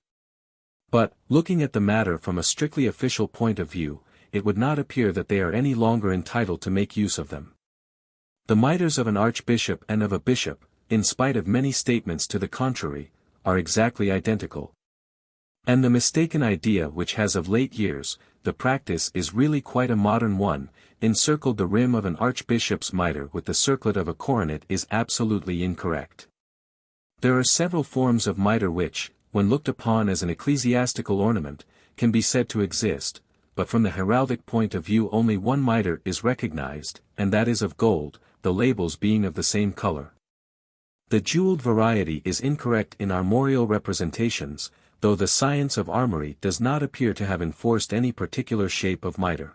But, looking at the matter from a strictly official point of view, it would not appear that they are any longer entitled to make use of them. The mitres of an archbishop and of a bishop, in spite of many statements to the contrary, are exactly identical. And the mistaken idea which has of late years, the practice is really quite a modern one, encircled the rim of an archbishop's mitre with the circlet of a coronet is absolutely incorrect. There are several forms of mitre which, when looked upon as an ecclesiastical ornament, can be said to exist, but from the heraldic point of view only one mitre is recognized, and that is of gold, the labels being of the same color. The jeweled variety is incorrect in armorial representations, though the science of armory does not appear to have enforced any particular shape of mitre.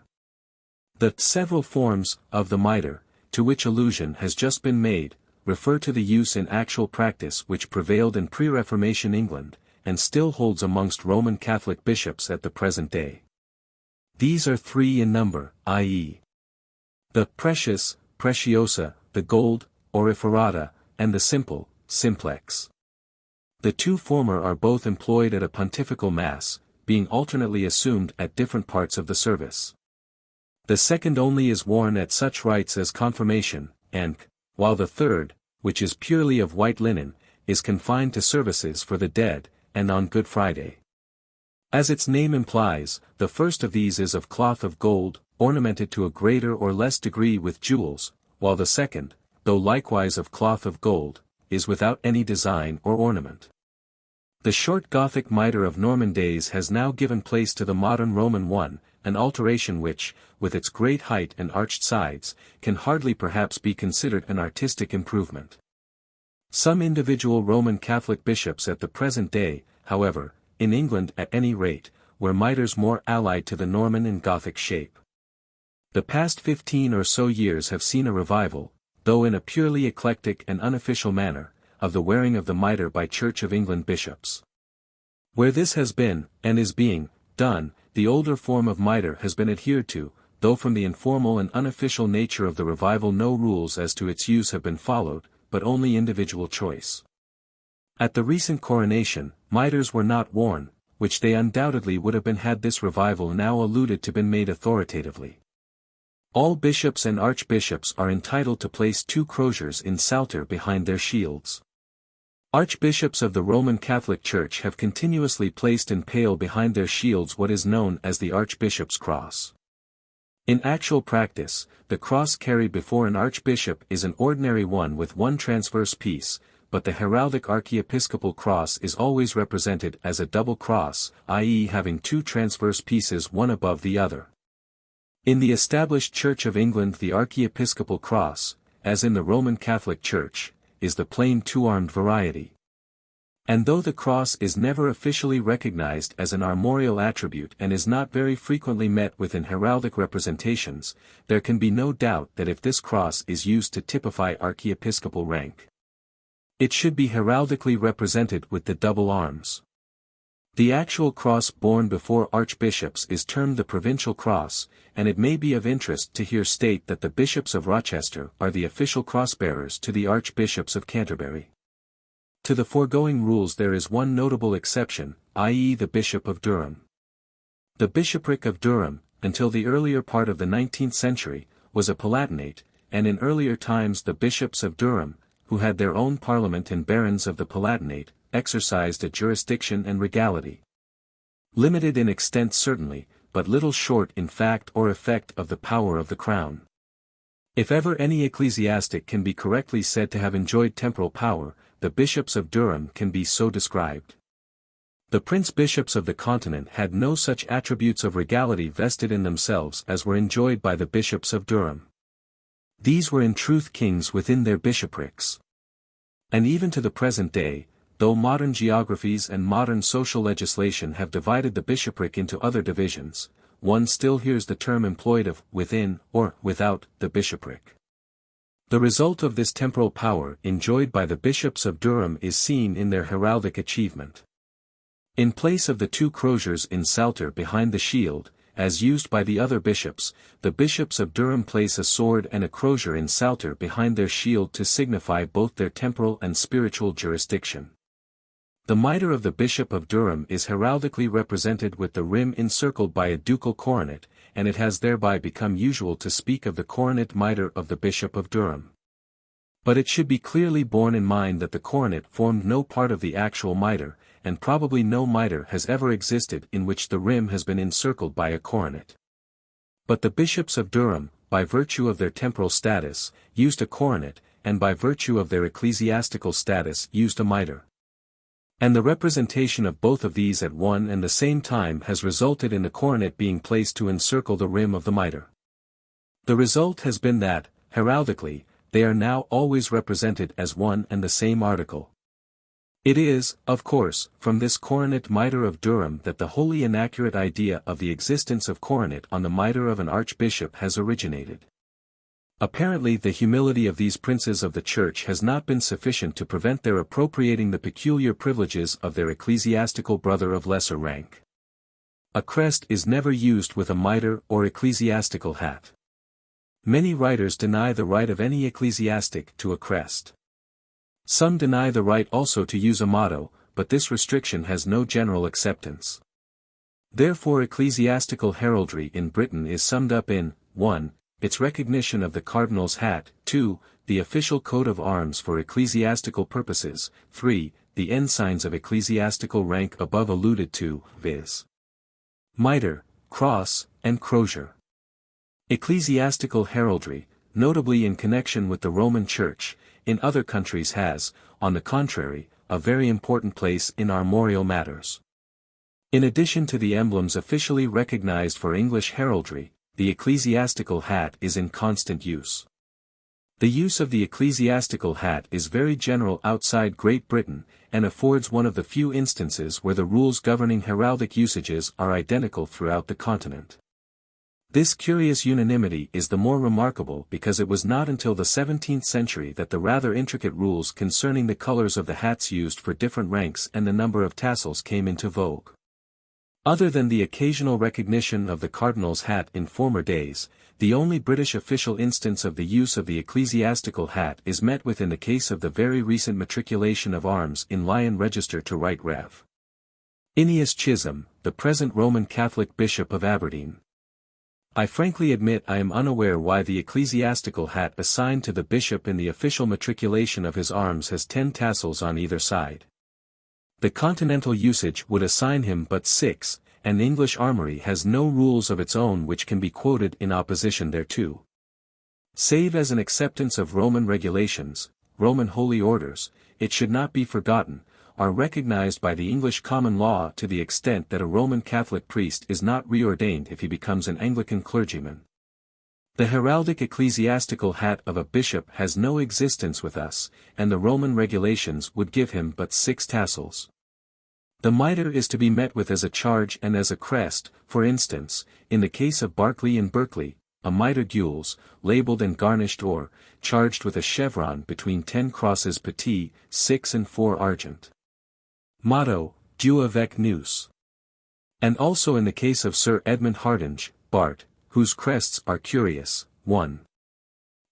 The several forms of the mitre, to which allusion has just been made, refer to the use in actual practice which prevailed in pre-Reformation England, and still holds amongst Roman Catholic bishops at the present day. These are 3 in number, i.e. the precious, preciosa, the gold, auriferata, and the simple, simplex. The 2 former are both employed at a pontifical mass, being alternately assumed at different parts of the service. The second only is worn at such rites as confirmation, and, while the third, which is purely of white linen, is confined to services for the dead, and on Good Friday. As its name implies, the first of these is of cloth of gold, ornamented to a greater or less degree with jewels, while the second, though likewise of cloth of gold, is without any design or ornament. The short Gothic mitre of Norman days has now given place to the modern Roman one, an alteration which, with its great height and arched sides, can hardly perhaps be considered an artistic improvement. Some individual Roman Catholic bishops at the present day, however, in England at any rate, wear mitres more allied to the Norman and Gothic shape. The past 15 or so years have seen a revival, though in a purely eclectic and unofficial manner, of the wearing of the mitre by Church of England bishops. Where this has been, and is being, done, the older form of mitre has been adhered to, though from the informal and unofficial nature of the revival no rules as to its use have been followed, but only individual choice. At the recent coronation, mitres were not worn, which they undoubtedly would have been had this revival now alluded to been made authoritatively. All bishops and archbishops are entitled to place 2 croziers in salter behind their shields. Archbishops of the Roman Catholic Church have continuously placed in pale behind their shields what is known as the Archbishop's Cross. In actual practice, the cross carried before an archbishop is an ordinary one with 1 transverse piece, but the heraldic archiepiscopal cross is always represented as a double cross, i.e. having 2 transverse pieces one above the other. In the established Church of England the archiepiscopal cross, as in the Roman Catholic Church, is the plain 2-armed variety. And though the cross is never officially recognized as an armorial attribute and is not very frequently met with in heraldic representations, there can be no doubt that if this cross is used to typify archiepiscopal rank, it should be heraldically represented with the double arms. The actual cross borne before archbishops is termed the provincial cross, and it may be of interest to here state that the bishops of Rochester are the official cross-bearers to the archbishops of Canterbury. To the foregoing rules there is one notable exception, i.e. the Bishop of Durham. The bishopric of Durham, until the earlier part of the 19th century, was a palatinate, and in earlier times the bishops of Durham, who had their own parliament and barons of the palatinate, exercised a jurisdiction and regality. Limited in extent certainly, but little short in fact or effect of the power of the crown. If ever any ecclesiastic can be correctly said to have enjoyed temporal power, the bishops of Durham can be so described. The prince-bishops of the continent had no such attributes of regality vested in themselves as were enjoyed by the bishops of Durham. These were in truth kings within their bishoprics. And even to the present day, though modern geographies and modern social legislation have divided the bishopric into other divisions, one still hears the term employed of within or without the bishopric. The result of this temporal power enjoyed by the bishops of Durham is seen in their heraldic achievement. In place of the two croziers in psalter behind the shield, as used by the other bishops, the bishops of Durham place a sword and a crozier in psalter behind their shield to signify both their temporal and spiritual jurisdiction. The mitre of the Bishop of Durham is heraldically represented with the rim encircled by a ducal coronet, and it has thereby become usual to speak of the coronet mitre of the Bishop of Durham. But it should be clearly borne in mind that the coronet formed no part of the actual mitre, and probably no mitre has ever existed in which the rim has been encircled by a coronet. But the bishops of Durham, by virtue of their temporal status, used a coronet, and by virtue of their ecclesiastical status used a mitre. And the representation of both of these at one and the same time has resulted in the coronet being placed to encircle the rim of the mitre. The result has been that, heraldically, they are now always represented as one and the same article. It is, of course, from this coronet mitre of Durham that the wholly inaccurate idea of the existence of coronet on the mitre of an archbishop has originated. Apparently the humility of these princes of the Church has not been sufficient to prevent their appropriating the peculiar privileges of their ecclesiastical brother of lesser rank. A crest is never used with a mitre or ecclesiastical hat. Many writers deny the right of any ecclesiastic to a crest. Some deny the right also to use a motto, but this restriction has no general acceptance. Therefore ecclesiastical heraldry in Britain is summed up in, 1. Its recognition of the cardinal's hat, 2. The official coat of arms for ecclesiastical purposes, 3. The ensigns of ecclesiastical rank above alluded to, viz. mitre, cross, and crozier. Ecclesiastical heraldry, notably in connection with the Roman Church, in other countries has, on the contrary, a very important place in armorial matters. In addition to the emblems officially recognized for English heraldry, the ecclesiastical hat is in constant use. The use of the ecclesiastical hat is very general outside Great Britain, and affords one of the few instances where the rules governing heraldic usages are identical throughout the continent. This curious unanimity is the more remarkable because it was not until the 17th century that the rather intricate rules concerning the colors of the hats used for different ranks and the number of tassels came into vogue. Other than the occasional recognition of the cardinal's hat in former days, the only British official instance of the use of the ecclesiastical hat is met with in the case of the very recent matriculation of arms in Lion Register to Right Rev. Aeneas Chisholm, the present Roman Catholic Bishop of Aberdeen. I frankly admit I am unaware why the ecclesiastical hat assigned to the bishop in the official matriculation of his arms has 10 tassels on either side. The continental usage would assign him but 6, and the English armory has no rules of its own which can be quoted in opposition thereto. Save as an acceptance of Roman regulations, Roman holy orders, it should not be forgotten, are recognized by the English common law to the extent that a Roman Catholic priest is not reordained if he becomes an Anglican clergyman. The heraldic ecclesiastical hat of a bishop has no existence with us, and the Roman regulations would give him but 6 tassels. The mitre is to be met with as a charge and as a crest, for instance, in the case of Berkeley and Berkeley, a mitre gules, labelled and garnished or, charged with a chevron between 10 crosses petit, 6 and 4 argent. Motto, Dieu avec nous. And also in the case of Sir Edmund Hardinge, Bart., whose crests are curious, 1.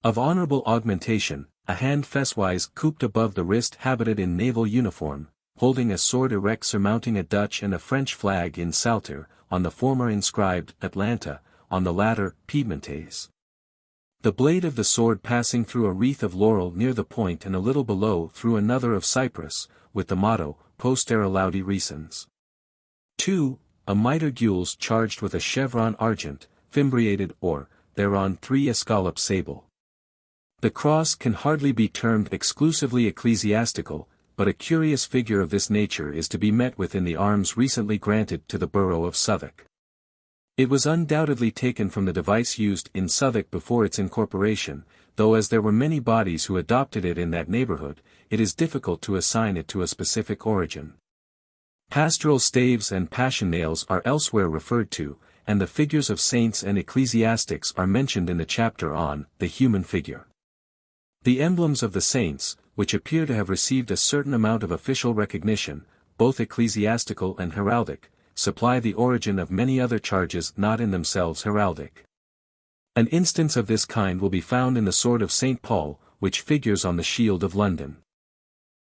Of honourable augmentation, a hand fesswise couped above the wrist habited in naval uniform, holding a sword erect surmounting a Dutch and a French flag in salter, on the former inscribed Atlanta, on the latter Piedmontese. The blade of the sword passing through a wreath of laurel near the point and a little below through another of cypress, with the motto, Postera laudi recens. 2. A mitre gules charged with a chevron argent, fimbriated or, thereon 3 escallops sable. The cross can hardly be termed exclusively ecclesiastical, but a curious figure of this nature is to be met with in the arms recently granted to the borough of Southwark. It was undoubtedly taken from the device used in Southwark before its incorporation, though as there were many bodies who adopted it in that neighbourhood, it is difficult to assign it to a specific origin. Pastoral staves and passion nails are elsewhere referred to, and the figures of saints and ecclesiastics are mentioned in the chapter on the human figure. The emblems of the saints, which appear to have received a certain amount of official recognition, both ecclesiastical and heraldic, supply the origin of many other charges not in themselves heraldic. An instance of this kind will be found in the sword of St. Paul, which figures on the shield of London.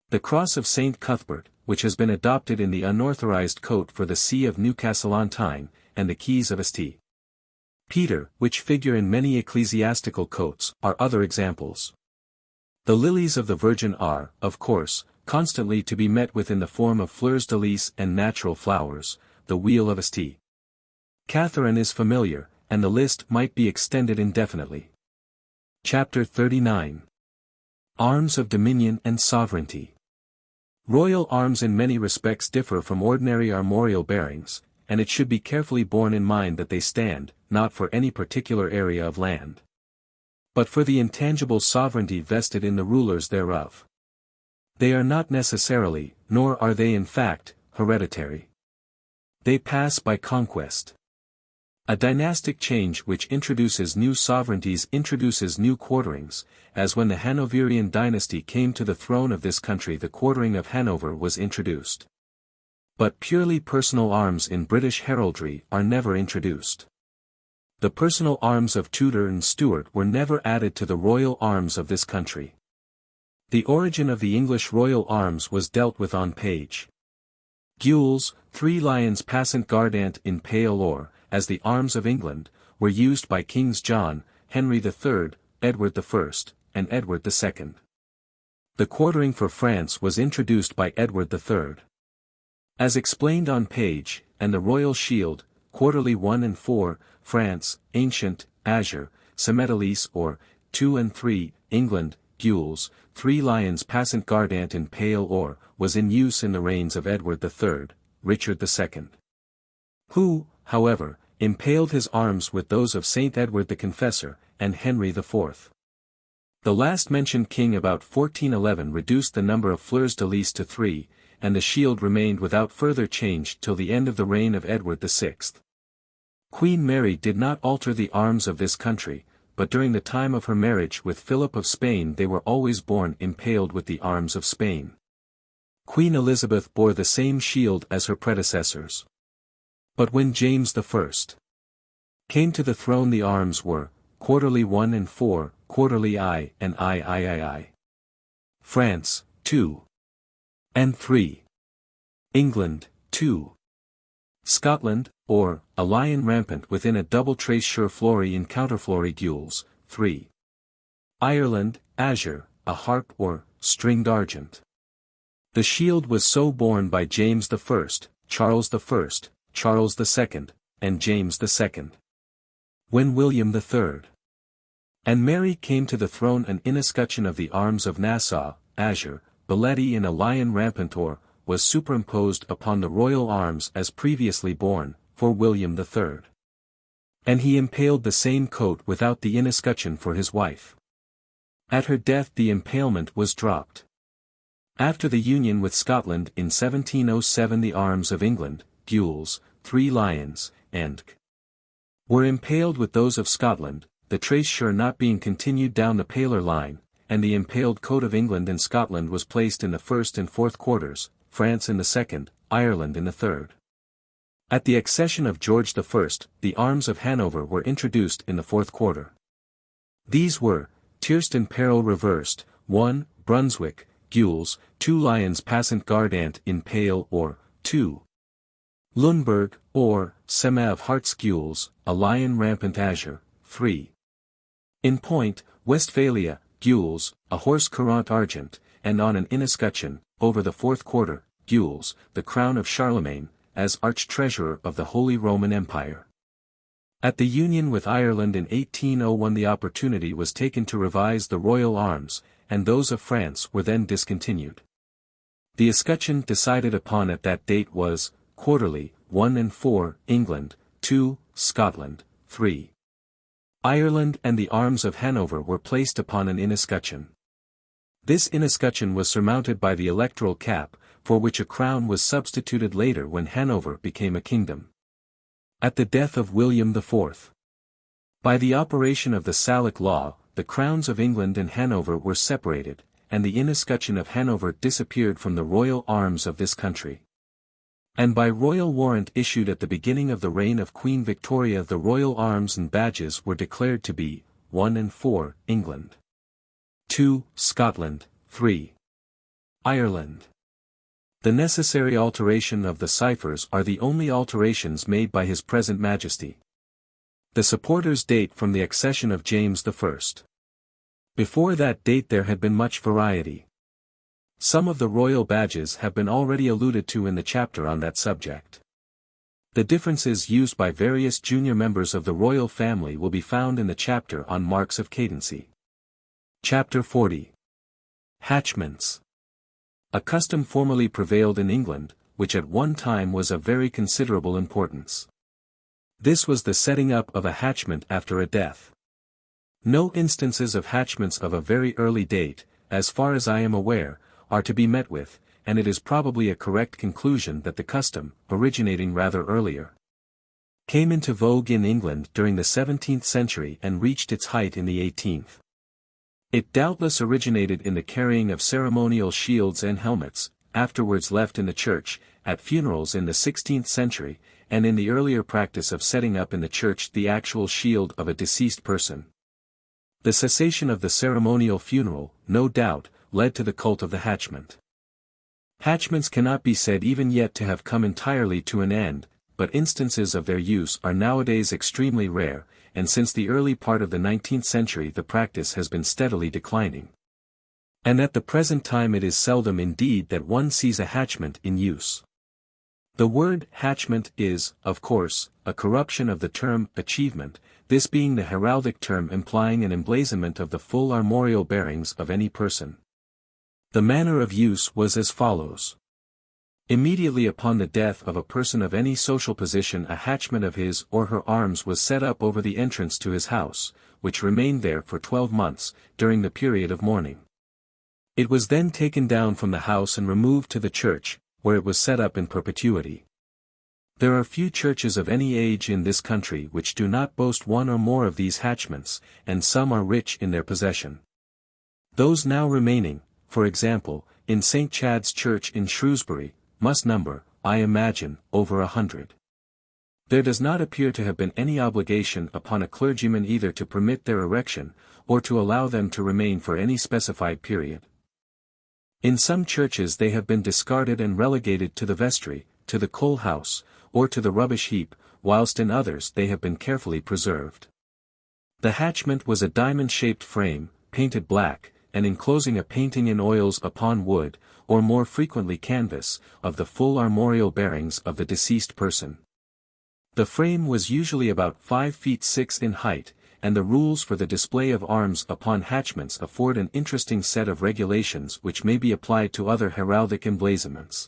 The cross of St. Cuthbert, which has been adopted in the unauthorized coat for the see of Newcastle-on-Tyne, and the keys of St. Peter, which figure in many ecclesiastical coats, are other examples. The lilies of the Virgin are, of course, constantly to be met with in the form of fleurs de lis and natural flowers. The wheel of St. Catherine is familiar, and the list might be extended indefinitely. Chapter 39. Arms of Dominion and Sovereignty. Royal arms in many respects differ from ordinary armorial bearings, and it should be carefully borne in mind that they stand, not for any particular area of land, but for the intangible sovereignty vested in the rulers thereof. They are not necessarily, nor are they in fact, hereditary. They pass by conquest. A dynastic change which introduces new sovereignties introduces new quarterings, as when the Hanoverian dynasty came to the throne of this country the quartering of Hanover was introduced. But purely personal arms in British heraldry are never introduced. The personal arms of Tudor and Stuart were never added to the royal arms of this country. The origin of the English royal arms was dealt with on page. Gules, 3 lions passant gardant in pale or, as the arms of England, were used by Kings John, Henry III, Edward I, and Edward II. The quartering for France was introduced by Edward III. As explained on page, and the royal shield, quarterly 1 and 4, France, ancient, azure, Semetalis or, 2 and 3, England, gules, 3 lions passant gardant in pale or, was in use in the reigns of Edward III, Richard II. Who, however, impaled his arms with those of Saint Edward the Confessor, and Henry IV. The last-mentioned king about 1411 reduced the number of fleurs de lis to 3, and the shield remained without further change till the end of the reign of Edward VI. Queen Mary did not alter the arms of this country, but during the time of her marriage with Philip of Spain they were always borne impaled with the arms of Spain. Queen Elizabeth bore the same shield as her predecessors. But when James I came to the throne the arms were, quarterly 1 and 4, quarterly I and III. France, 2. And 3. England, 2. Scotland, or, a lion rampant within a double trace surflory in counterflory gules, 3. Ireland, azure, a harp or, stringed argent. The shield was so borne by James I, Charles I, Charles II, and James II. When William III and Mary came to the throne an inescutcheon of the arms of Nassau, azure, Belletti in a lion rampant or, was superimposed upon the royal arms as previously borne, for William III. And he impaled the same coat without the inescutcheon for his wife. At her death the impalement was dropped. After the union with Scotland in 1707 the arms of England, gules, 3 lions, and were impaled with those of Scotland, the tracesure not being continued down the paler line, and the impaled coat of England and Scotland was placed in the first and fourth quarters, France in the second, Ireland in the third. At the accession of George I, the arms of Hanover were introduced in the fourth quarter. These were, tierced and peril reversed, 1, Brunswick, gules, 2 lions passant gardant in pale or, 2. Lundberg, or, Sema of Hearts gules, a lion rampant azure, 3. In point, Westphalia, gules, a horse courant argent, and on an inescutcheon, over the fourth quarter, gules, the crown of Charlemagne, as arch-treasurer of the Holy Roman Empire. At the union with Ireland in 1801 the opportunity was taken to revise the royal arms, and those of France were then discontinued. The escutcheon decided upon at that date was, quarterly, 1 and 4, England, 2, Scotland, 3. Ireland and the arms of Hanover were placed upon an inescutcheon. This inescutcheon was surmounted by the electoral cap, for which a crown was substituted later when Hanover became a kingdom. At the death of William IV. By the operation of the Salic law, the crowns of England and Hanover were separated, and the inescutcheon of Hanover disappeared from the royal arms of this country. And by royal warrant issued at the beginning of the reign of Queen Victoria the royal arms and badges were declared to be, 1 and 4, England. 2, Scotland, 3. Ireland. The necessary alteration of the ciphers are the only alterations made by His present Majesty. The supporters date from the accession of James I. Before that date there had been much variety. Some of the royal badges have been already alluded to in the chapter on that subject. The differences used by various junior members of the royal family will be found in the chapter on marks of cadency. Chapter 40. Hatchments. A custom formerly prevailed in England, which at one time was of very considerable importance. This was the setting up of a hatchment after a death. No instances of hatchments of a very early date, as far as I am aware, are to be met with, and it is probably a correct conclusion that the custom, originating rather earlier, came into vogue in England during the 17th century and reached its height in the 18th. It doubtless originated in the carrying of ceremonial shields and helmets, afterwards left in the church, at funerals in the 16th century, and in the earlier practice of setting up in the church the actual shield of a deceased person. The cessation of the ceremonial funeral, no doubt, led to the cult of the hatchment. Hatchments cannot be said even yet to have come entirely to an end, but instances of their use are nowadays extremely rare, and since the early part of the 19th century the practice has been steadily declining. And at the present time it is seldom indeed that one sees a hatchment in use. The word hatchment is, of course, a corruption of the term achievement, this being the heraldic term implying an emblazonment of the full armorial bearings of any person. The manner of use was as follows. Immediately upon the death of a person of any social position a hatchment of his or her arms was set up over the entrance to his house, which remained there for 12 months, during the period of mourning. It was then taken down from the house and removed to the church, where it was set up in perpetuity. There are few churches of any age in this country which do not boast one or more of these hatchments, and some are rich in their possession. Those now remaining, for example, in St. Chad's Church in Shrewsbury, must number, I imagine, over 100. There does not appear to have been any obligation upon a clergyman either to permit their erection, or to allow them to remain for any specified period. In some churches they have been discarded and relegated to the vestry, to the coal house, or to the rubbish heap, whilst in others they have been carefully preserved. The hatchment was a diamond-shaped frame, painted black, and enclosing a painting in oils upon wood, or more frequently canvas, of the full armorial bearings of the deceased person. The frame was usually about 5 feet 6 in height, and the rules for the display of arms upon hatchments afford an interesting set of regulations which may be applied to other heraldic emblazonments.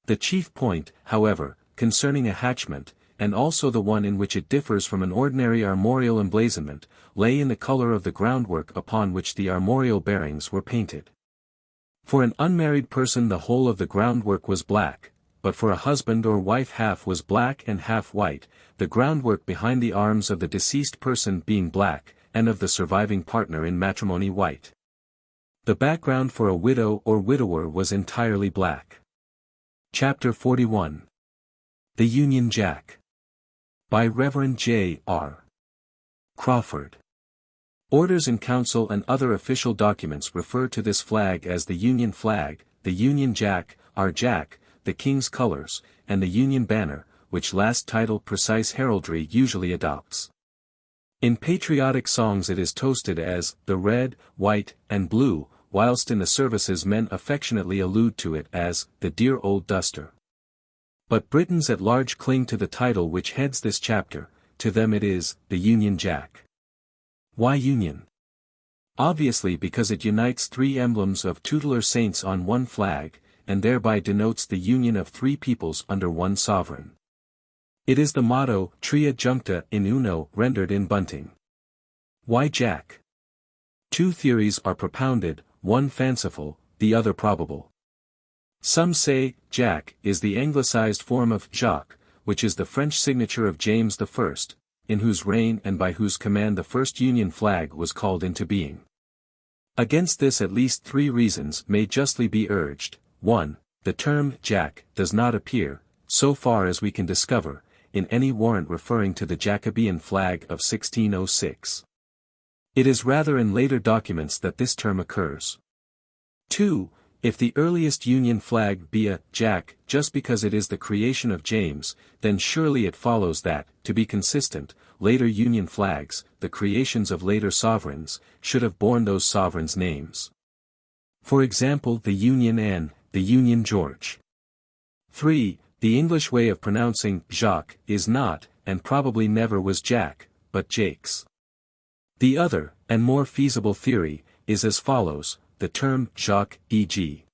The chief point, however, concerning a hatchment, and also the one in which it differs from an ordinary armorial emblazonment, lay in the color of the groundwork upon which the armorial bearings were painted. For an unmarried person the whole of the groundwork was black, but for a husband or wife half was black and half white, the groundwork behind the arms of the deceased person being black, and of the surviving partner in matrimony white. The background for a widow or widower was entirely black. Chapter 41. The Union Jack. By Rev. J. R. Crawford. Orders in council and other official documents refer to this flag as the Union flag, the Union Jack, our Jack, the King's colors, and the Union banner, which last title precise heraldry usually adopts. In patriotic songs it is toasted as the red, white, and blue, whilst in the services men affectionately allude to it as the dear old duster. But Britons at large cling to the title which heads this chapter. To them it is the Union Jack. Why Union? Obviously because it unites three emblems of tutelar saints on one flag, and thereby denotes the union of three peoples under one sovereign. It is the motto, Tria Juncta in Uno, rendered in bunting. Why Jack? Two theories are propounded, one fanciful, the other probable. Some say, Jack is the anglicized form of Jacques, which is the French signature of James I, in whose reign and by whose command the first Union flag was called into being. Against this at least three reasons may justly be urged. 1. The term Jack does not appear, so far as we can discover, in any warrant referring to the Jacobean flag of 1606. It is rather in later documents that this term occurs. 2. If the earliest Union flag be a Jack just because it is the creation of James, then surely it follows that, to be consistent, later Union flags, the creations of later sovereigns, should have borne those sovereigns' names. For example the Union Anne, the Union George. 3. The English way of pronouncing Jacques is not, and probably never was Jack, but Jakes. The other, and more feasible theory, is as follows: the term Jacques, e.g.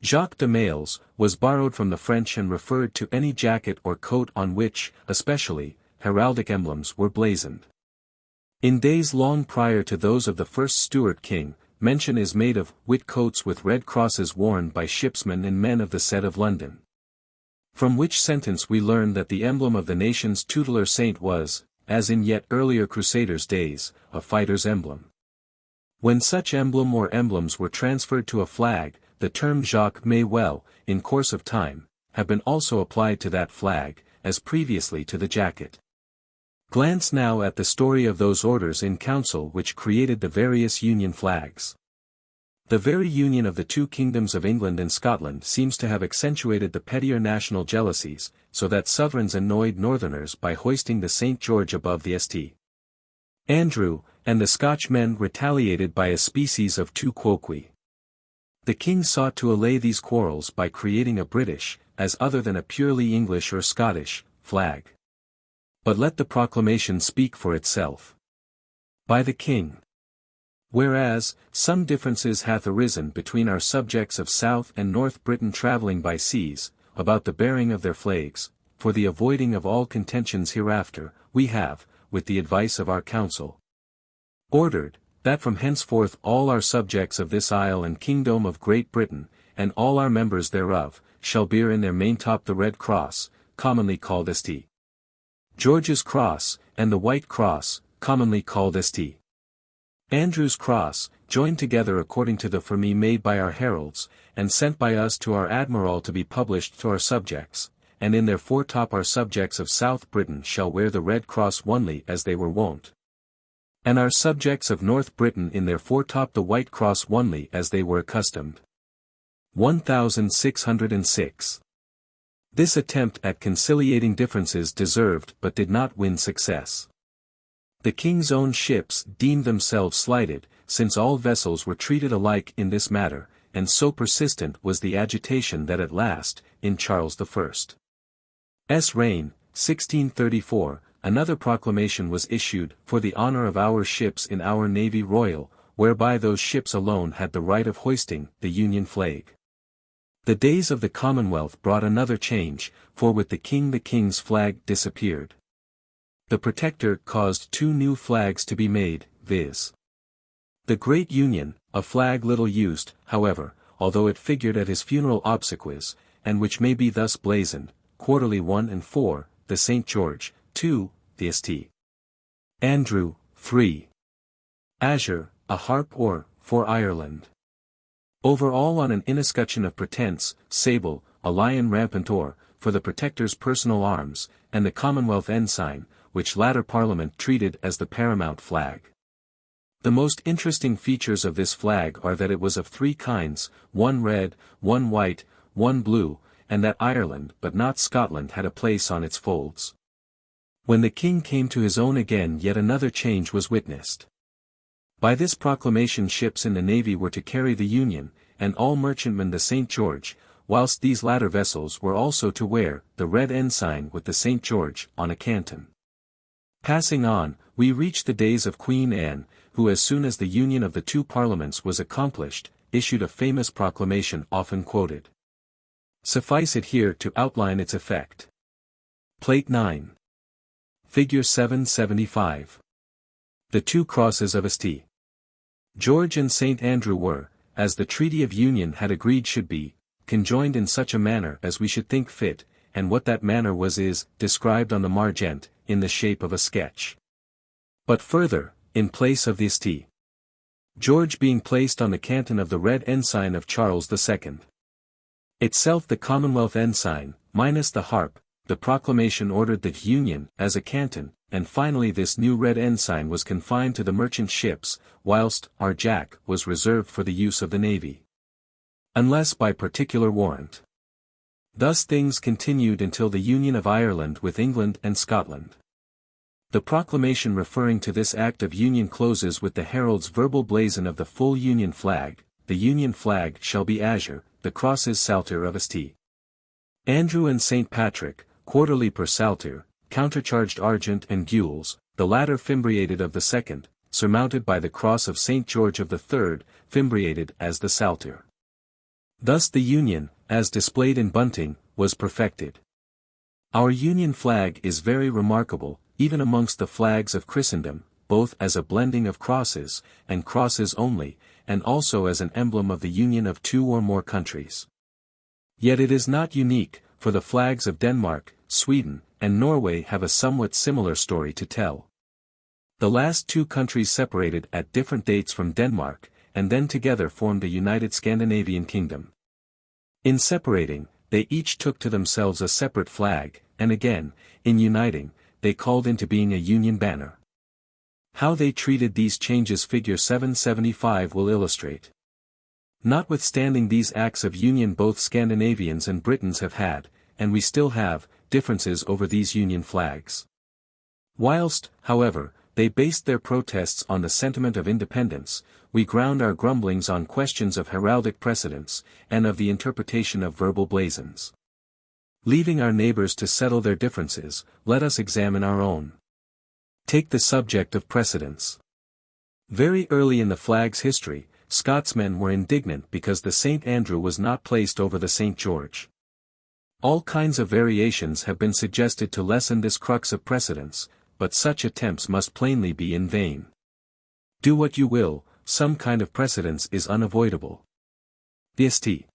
Jacques de Males, was borrowed from the French and referred to any jacket or coat on which, especially, heraldic emblems were blazoned. In days long prior to those of the first Stuart king, mention is made of white coats with red crosses worn by shipsmen and men of the set of London. From which sentence we learn that the emblem of the nation's tutelar saint was, as in yet earlier Crusaders' days, a fighter's emblem. When such emblem or emblems were transferred to a flag, the term Jacques may well, in course of time, have been also applied to that flag, as previously to the jacket. Glance now at the story of those orders in council which created the various Union flags. The very union of the two kingdoms of England and Scotland seems to have accentuated the pettier national jealousies, so that sovereigns annoyed northerners by hoisting the St. George above the St. Andrew, and the Scotchmen retaliated by a species of tu quoque. The king sought to allay these quarrels by creating a British, as other than a purely English or Scottish, flag. But let the proclamation speak for itself. By the king. Whereas, some differences hath arisen between our subjects of South and North Britain travelling by seas, about the bearing of their flags, for the avoiding of all contentions hereafter, we have, with the advice of our council, ordered, that from henceforth all our subjects of this isle and kingdom of Great Britain, and all our members thereof, shall bear in their maintop the red cross, commonly called St. George's cross, and the white cross, commonly called St. Andrew's cross, joined together according to the firmi made by our heralds, and sent by us to our admiral to be published to our subjects, and in their foretop our subjects of South Britain shall wear the red cross onely as they were wont. And our subjects of North Britain in their foretop the white cross only as they were accustomed. 1606. This attempt at conciliating differences deserved but did not win success. The king's own ships deemed themselves slighted, since all vessels were treated alike in this matter, and so persistent was the agitation that at last, in Charles I's reign, 1634, another proclamation was issued for the honor of our ships in our Navy Royal, whereby those ships alone had the right of hoisting the Union flag. The days of the Commonwealth brought another change, for with the king's flag disappeared. The Protector caused two new flags to be made, viz. The Great Union, a flag little used, however, although it figured at his funeral obsequies, and which may be thus blazoned, quarterly 1 and 4, the St. George, 2, the St. Andrew, 3. Azure, a harp or, for Ireland. Over all on an inescutcheon of pretence, sable, a lion rampant or, for the Protector's personal arms, and the Commonwealth ensign, which latter Parliament treated as the paramount flag. The most interesting features of this flag are that it was of three kinds, one red, one white, one blue, and that Ireland but not Scotland had a place on its folds. When the king came to his own again, yet another change was witnessed. By this proclamation ships in the navy were to carry the Union, and all merchantmen the St. George, whilst these latter vessels were also to wear the red ensign with the St. George on a canton. Passing on, we reach the days of Queen Anne, who as soon as the union of the two parliaments was accomplished, issued a famous proclamation often quoted. Suffice it here to outline its effect. Plate 9. Figure 775. The two crosses of St. George and St. Andrew were, as the Treaty of Union had agreed should be, conjoined in such a manner as we should think fit, and what that manner was is described on the margent, in the shape of a sketch. But further, in place of the St. George being placed on the canton of the red ensign of Charles II. Itself the Commonwealth ensign, minus the harp, the proclamation ordered the Union as a canton, and finally this new red ensign was confined to the merchant ships, whilst our jack was reserved for the use of the navy. Unless by particular warrant. Thus things continued until the union of Ireland with England and Scotland. The proclamation referring to this act of union closes with the herald's verbal blazon of the full Union flag. The Union flag shall be azure, the crosses saltire of St. Andrew and St. Patrick, quarterly per saltire, countercharged argent and gules, the latter fimbriated of the second, surmounted by the cross of St. George of the third, fimbriated as the saltire. Thus the Union, as displayed in bunting, was perfected. Our Union flag is very remarkable, even amongst the flags of Christendom, both as a blending of crosses, and crosses only, and also as an emblem of the union of two or more countries. Yet it is not unique, for the flags of Denmark, Sweden, and Norway have a somewhat similar story to tell. The last two countries separated at different dates from Denmark, and then together formed a united Scandinavian kingdom. In separating, they each took to themselves a separate flag, and again, in uniting, they called into being a union banner. How they treated these changes figure 775 will illustrate. Notwithstanding these acts of union both Scandinavians and Britons have had, and we still have, differences over these union flags. Whilst, however, they based their protests on the sentiment of independence, we ground our grumblings on questions of heraldic precedence, and of the interpretation of verbal blazons. Leaving our neighbors to settle their differences, let us examine our own. Take the subject of precedence. Very early in the flag's history, Scotsmen were indignant because the St. Andrew was not placed over the St. George. All kinds of variations have been suggested to lessen this crux of precedence, but such attempts must plainly be in vain. Do what you will, some kind of precedence is unavoidable. The St.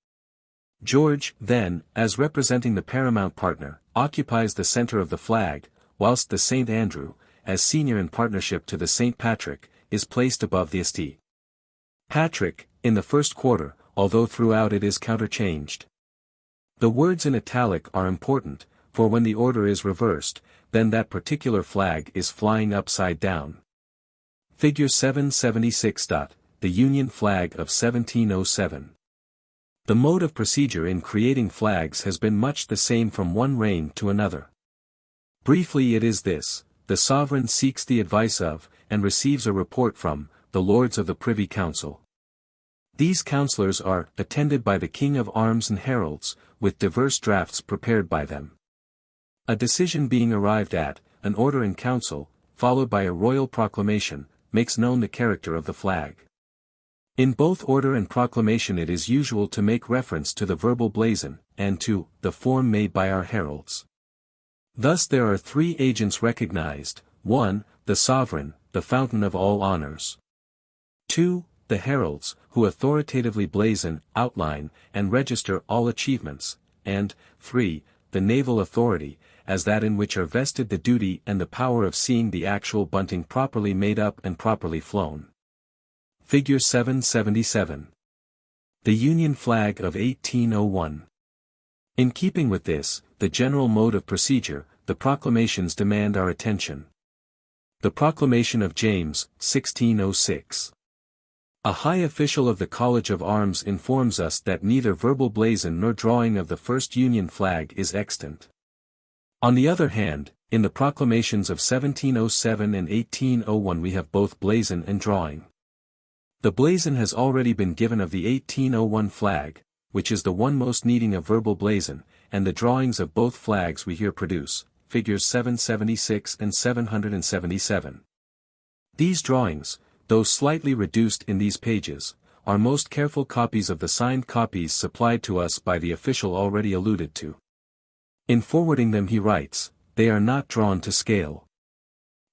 George, then, as representing the paramount partner, occupies the center of the flag, whilst the St. Andrew, as senior in partnership to the St. Patrick, is placed above the St. Patrick, in the first quarter, although throughout it is counterchanged. The words in italic are important, for when the order is reversed, then that particular flag is flying upside down. Figure 776. The Union flag of 1707. The mode of procedure in creating flags has been much the same from one reign to another. Briefly it is this: the sovereign seeks the advice of, and receives a report from, the Lords of the Privy Council. These councillors are attended by the King of Arms and heralds, with diverse drafts prepared by them. A decision being arrived at, an order in council, followed by a royal proclamation, makes known the character of the flag. In both order and proclamation it is usual to make reference to the verbal blazon, and to the form made by our heralds. Thus there are three agents recognized: 1. The sovereign, the fountain of all honors. 2. The heralds, who authoritatively blazon, outline, and register all achievements, and 3. The naval authority, as that in which are vested the duty and the power of seeing the actual bunting properly made up and properly flown. Figure 777. The Union Flag of 1801. In keeping with this, the general mode of procedure, the proclamations demand our attention. The Proclamation of James, 1606. A high official of the College of Arms informs us that neither verbal blazon nor drawing of the first Union flag is extant. On the other hand, in the proclamations of 1707 and 1801 we have both blazon and drawing. The blazon has already been given of the 1801 flag, which is the one most needing a verbal blazon, and the drawings of both flags we here produce, figures 776 and 777. These drawings, though slightly reduced in these pages, are most careful copies of the signed copies supplied to us by the official already alluded to. In forwarding them he writes, "They are not drawn to scale."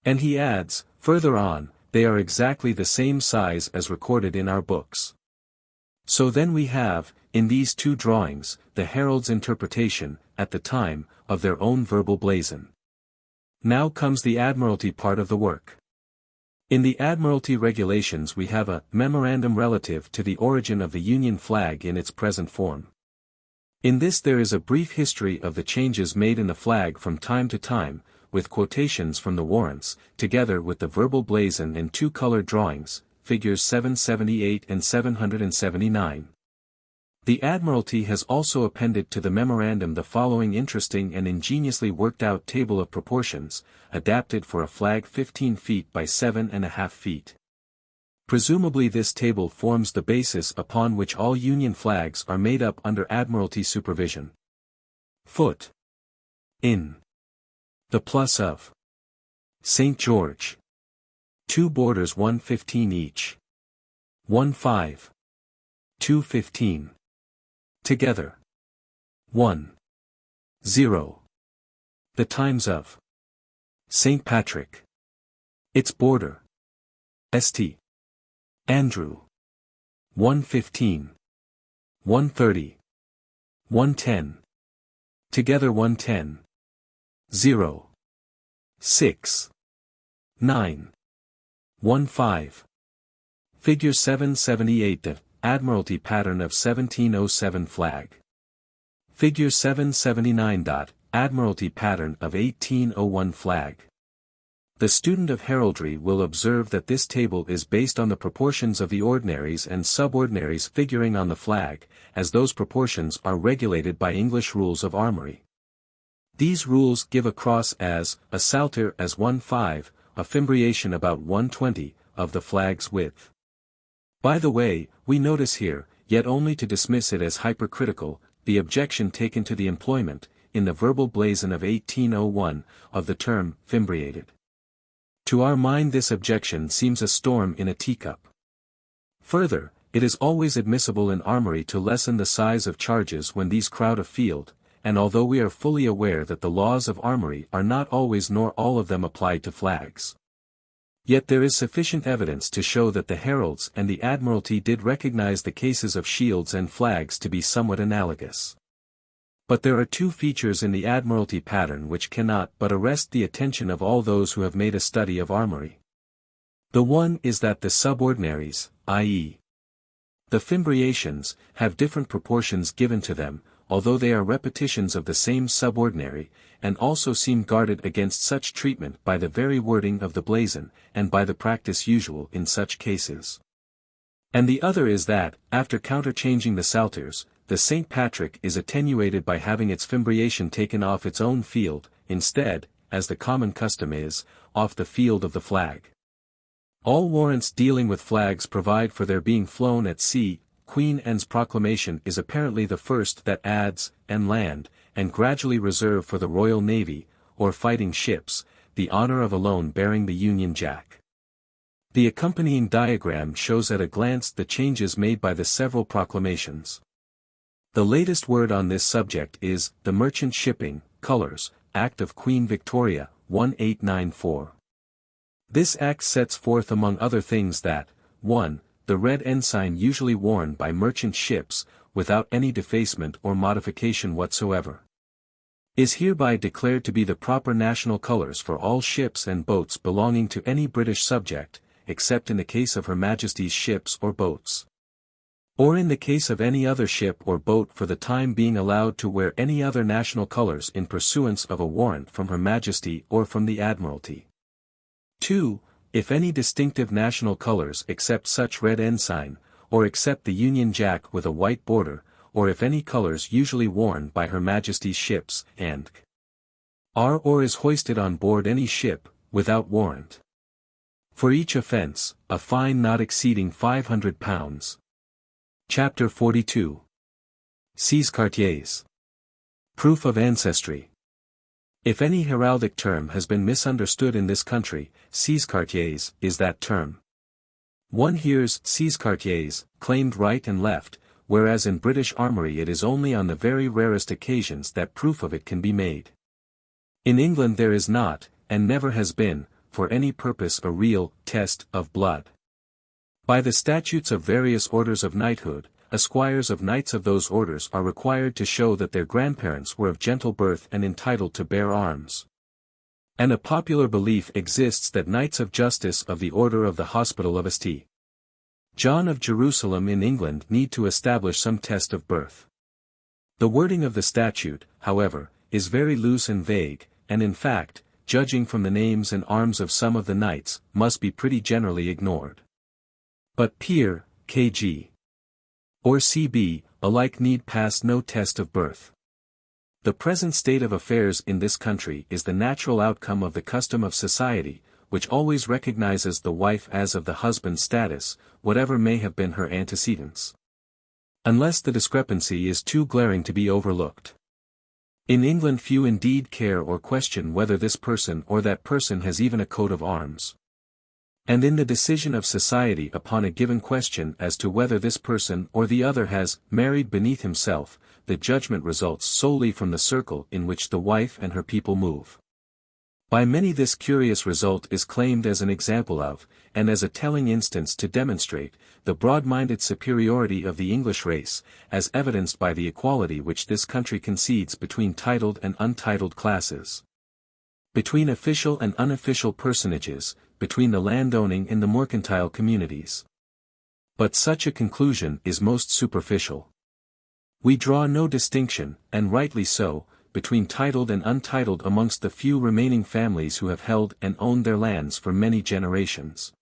And he adds, further on, "They are exactly the same size as recorded in our books." So then we have, in these two drawings, the herald's interpretation, at the time, of their own verbal blazon. Now comes the Admiralty part of the work. In the Admiralty regulations we have a memorandum relative to the origin of the Union flag in its present form. In this there is a brief history of the changes made in the flag from time to time, with quotations from the warrants, together with the verbal blazon and two colored drawings, figures 778 and 779. The Admiralty has also appended to the memorandum the following interesting and ingeniously worked-out table of proportions, adapted for a flag 15 feet by 7.5 feet. Presumably this table forms the basis upon which all Union flags are made up under Admiralty supervision. Foot. In. The plus of St. George. 2 borders 115 each. 1/5. 215. Together. 1. 0. The times of St. Patrick. Its border. St. Andrew. 115. 130. 110. Together 110. 0. 6. 9. 1/5. Figure 778 The Admiralty pattern of 1707 flag. Figure 779. Admiralty pattern of 1801 flag. The student of heraldry will observe that this table is based on the proportions of the ordinaries and subordinaries figuring on the flag, as those proportions are regulated by English rules of armory. These rules give a cross as, a salter as 1/5, a fimbriation about 1/20, of the flag's width. By the way, we notice here, yet only to dismiss it as hypercritical, the objection taken to the employment, in the verbal blazon of 1801, of the term, fimbriated. To our mind this objection seems a storm in a teacup. Further, it is always admissible in armory to lessen the size of charges when these crowd a field, and although we are fully aware that the laws of armory are not always nor all of them applied to flags, yet there is sufficient evidence to show that the heralds and the Admiralty did recognize the cases of shields and flags to be somewhat analogous. But there are two features in the Admiralty pattern which cannot but arrest the attention of all those who have made a study of armory. The one is that the subordinaries, i.e., the fimbriations, have different proportions given to them, although they are repetitions of the same subordinary, and also seem guarded against such treatment by the very wording of the blazon, and by the practice usual in such cases. And the other is that, after counterchanging the salters, the St. Patrick is attenuated by having its fimbriation taken off its own field, instead, as the common custom is, off the field of the flag. All warrants dealing with flags provide for their being flown at sea. Queen Anne's proclamation is apparently the first that adds, and land, and gradually reserve for the Royal Navy, or fighting ships, the honor of alone bearing the Union Jack. The accompanying diagram shows at a glance the changes made by the several proclamations. The latest word on this subject is the Merchant Shipping, Colours, Act of Queen Victoria, 1894. This act sets forth among other things that, 1. The red ensign usually worn by merchant ships, without any defacement or modification whatsoever, is hereby declared to be the proper national colours for all ships and boats belonging to any British subject, except in the case of Her Majesty's ships or boats, or in the case of any other ship or boat for the time being allowed to wear any other national colours in pursuance of a warrant from Her Majesty or from the Admiralty. 2. If any distinctive national colours except such red ensign, or except the Union Jack with a white border, or if any colours usually worn by Her Majesty's ships, and are or is hoisted on board any ship, without warrant. For each offence, a fine not exceeding £500. Chapter 42. Seize-quartiers. Proof of ancestry. If any heraldic term has been misunderstood in this country, seize-quartiers is that term. One hears seize-quartiers, claimed right and left, whereas in British Armoury it is only on the very rarest occasions that proof of it can be made. In England there is not, and never has been, for any purpose a real test of blood. By the statutes of various orders of knighthood, esquires of knights of those orders are required to show that their grandparents were of gentle birth and entitled to bear arms. And a popular belief exists that Knights of Justice of the Order of the Hospital of St. John of Jerusalem in England need to establish some test of birth. The wording of the statute, however, is very loose and vague, and in fact, judging from the names and arms of some of the knights, must be pretty generally ignored. But Peer, K.G. or C.B., alike need pass no test of birth. The present state of affairs in this country is the natural outcome of the custom of society, which always recognizes the wife as of the husband's status, whatever may have been her antecedents, unless the discrepancy is too glaring to be overlooked. In England few indeed care or question whether this person or that person has even a coat of arms. And in the decision of society upon a given question as to whether this person or the other has married beneath himself, the judgment results solely from the circle in which the wife and her people move. By many this curious result is claimed as an example of, and as a telling instance to demonstrate, the broad-minded superiority of the English race, as evidenced by the equality which this country concedes between titled and untitled classes, between official and unofficial personages, between the landowning and the mercantile communities. But such a conclusion is most superficial. We draw no distinction, and rightly so, between titled and untitled amongst the few remaining families who have held and owned their lands for many generations.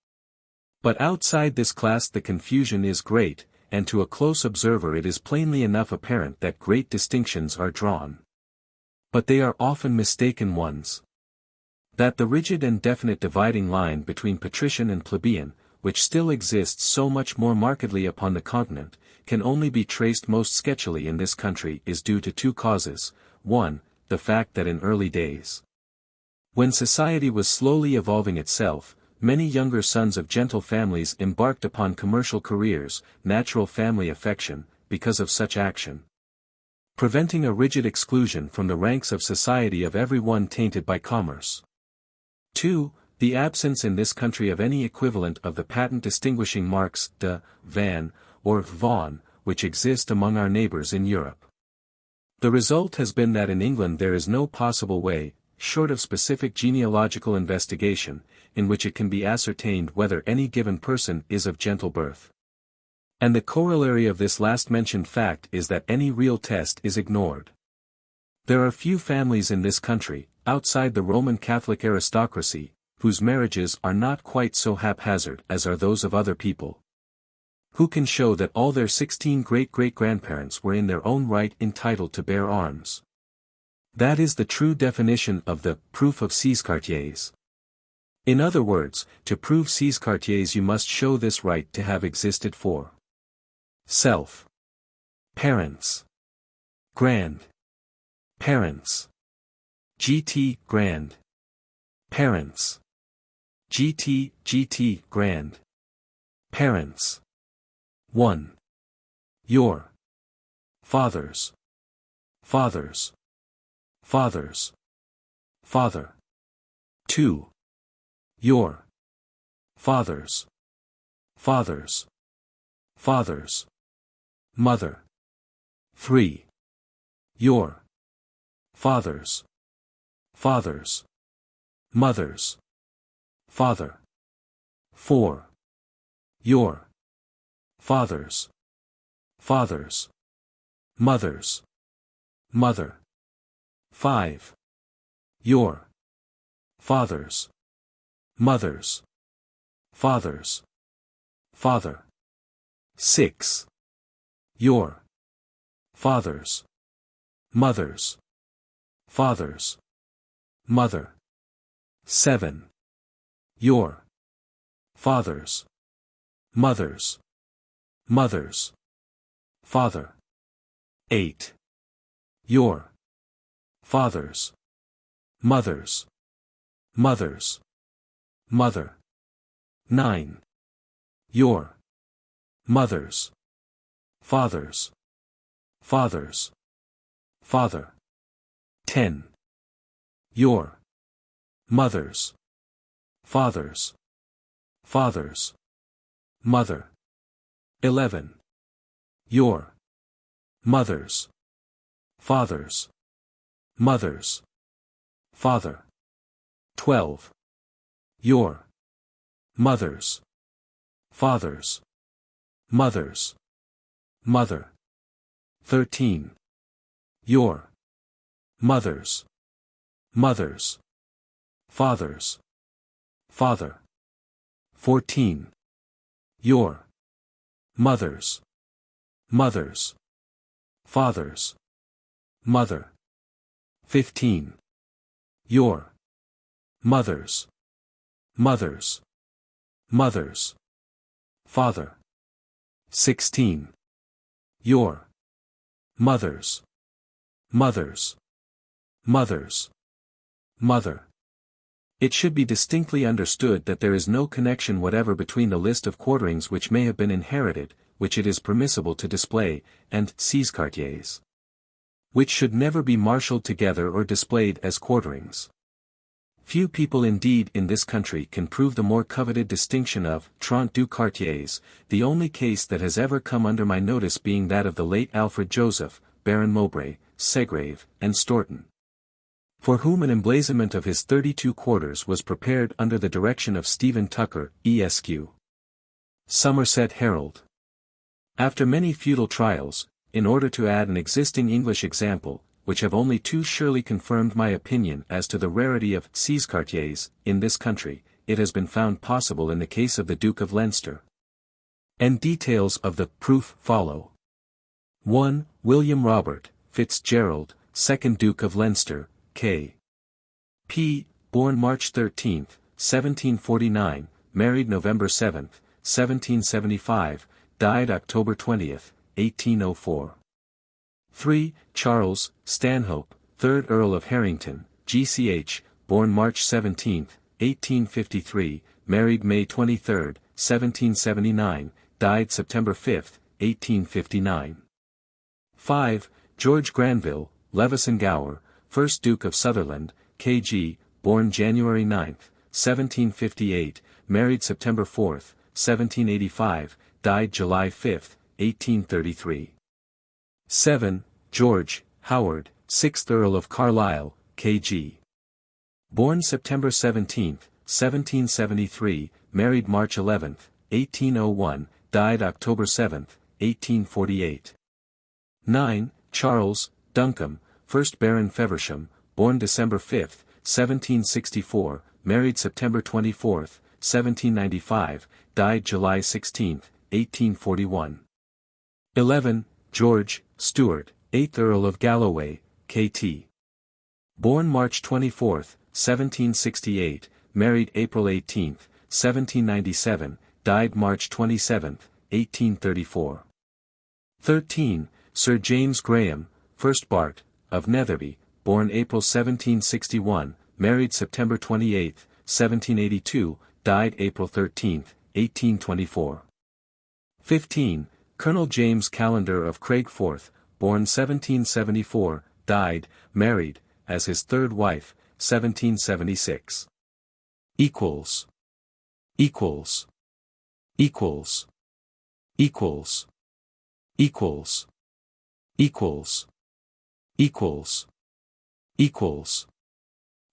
But outside this class the confusion is great, and to a close observer it is plainly enough apparent that great distinctions are drawn. But they are often mistaken ones. That the rigid and definite dividing line between patrician and plebeian, which still exists so much more markedly upon the continent, can only be traced most sketchily in this country is due to two causes. 1. The fact that in early days, when society was slowly evolving itself, many younger sons of gentle families embarked upon commercial careers, natural family affection, because of such action, preventing a rigid exclusion from the ranks of society of every one tainted by commerce. 2. The absence in this country of any equivalent of the patent distinguishing marks de, van, or von, which exist among our neighbours in Europe. The result has been that in England there is no possible way, short of specific genealogical investigation, in which it can be ascertained whether any given person is of gentle birth. And the corollary of this last mentioned fact is that any real test is ignored. There are few families in this country, outside the Roman Catholic aristocracy, whose marriages are not quite so haphazard as are those of other people, who can show that all their 16 great-great-grandparents were in their own right entitled to bear arms. That is the true definition of the proof of seize-quartiers. In other words, to prove seize-quartiers you must show this right to have existed for self, parents, grand parents, gt grand parents, GT, grand. Parents. 1. Your. Fathers. Fathers. Fathers. Father. 2. Your. Fathers. Fathers. Fathers. Mother. 3. Your. Fathers. Fathers. Mothers. Father. 4. Your. Fathers. Fathers. Mothers. Mother. 5. Your. Fathers. Mothers. Fathers. Father. 6. Your. Fathers. Mothers. Fathers. Mother. 7. Your. Fathers. Mothers. Mothers. Father. 8. Your. Fathers. Mothers. Mothers. Mother. 9. Your. Mothers. Fathers. Fathers. Father. 10. Your. Mothers. Fathers. Fathers. Mother. 11. Your. Mothers. Fathers. Mothers. Father. 12. Your. Mothers. Fathers. Mothers. Mother. 13. Your. Mothers. Mothers. Fathers. Father. 14. Your. Mothers. Mothers. Fathers. Mother. 15. Your. Mothers. Mothers. Mothers. Father. 16. Your. Mothers. Mothers. Mothers. Mother. It should be distinctly understood that there is no connection whatever between the list of quarterings which may have been inherited, which it is permissible to display, and seize quartiers, which should never be marshalled together or displayed as quarterings. Few people indeed in this country can prove the more coveted distinction of 32 quartiers, the only case that has ever come under my notice being that of the late Alfred Joseph, Baron Mowbray, Segrave, and Stourton, for whom an emblazonment of his 32 quarters was prepared under the direction of Stephen Tucker, Esq. Somerset Herald. After many futile trials, in order to add an existing English example, which have only too surely confirmed my opinion as to the rarity of seize quartiers in this country, it has been found possible in the case of the Duke of Leinster. And details of the proof follow. 1. William Robert, Fitzgerald, 2nd Duke of Leinster, K.P., born March 13, 1749, married November 7, 1775, died October 20, 1804. 3. Charles Stanhope, 3rd Earl of Harrington, G.C.H., born March 17, 1853, married May 23, 1779, died September 5, 1859. 5. George Granville, Levison Gower, 1st Duke of Sutherland, K.G., born January 9, 1758, married September 4, 1785, died July 5, 1833. 7. George Howard, 6th Earl of Carlisle, K.G., born September 17, 1773, married March 11, 1801, died October 7, 1848. 9. Charles Duncombe, 1st Baron Feversham, born December 5, 1764, married September 24, 1795, died July 16, 1841. 11. George Stewart, 8th Earl of Galloway, K.T., born March 24, 1768, married April 18, 1797, died March 27, 1834. 13. Sir James Graham, 1st Bart, of Netherby, born April 1761, married September 28, 1782, died April 13, 1824. 15. Colonel James Callender of Craigforth, born 1774, died, married, as his third wife, 1776. Equals. Equals. Equals. Equals. Equals. Equals. Equals. Equals.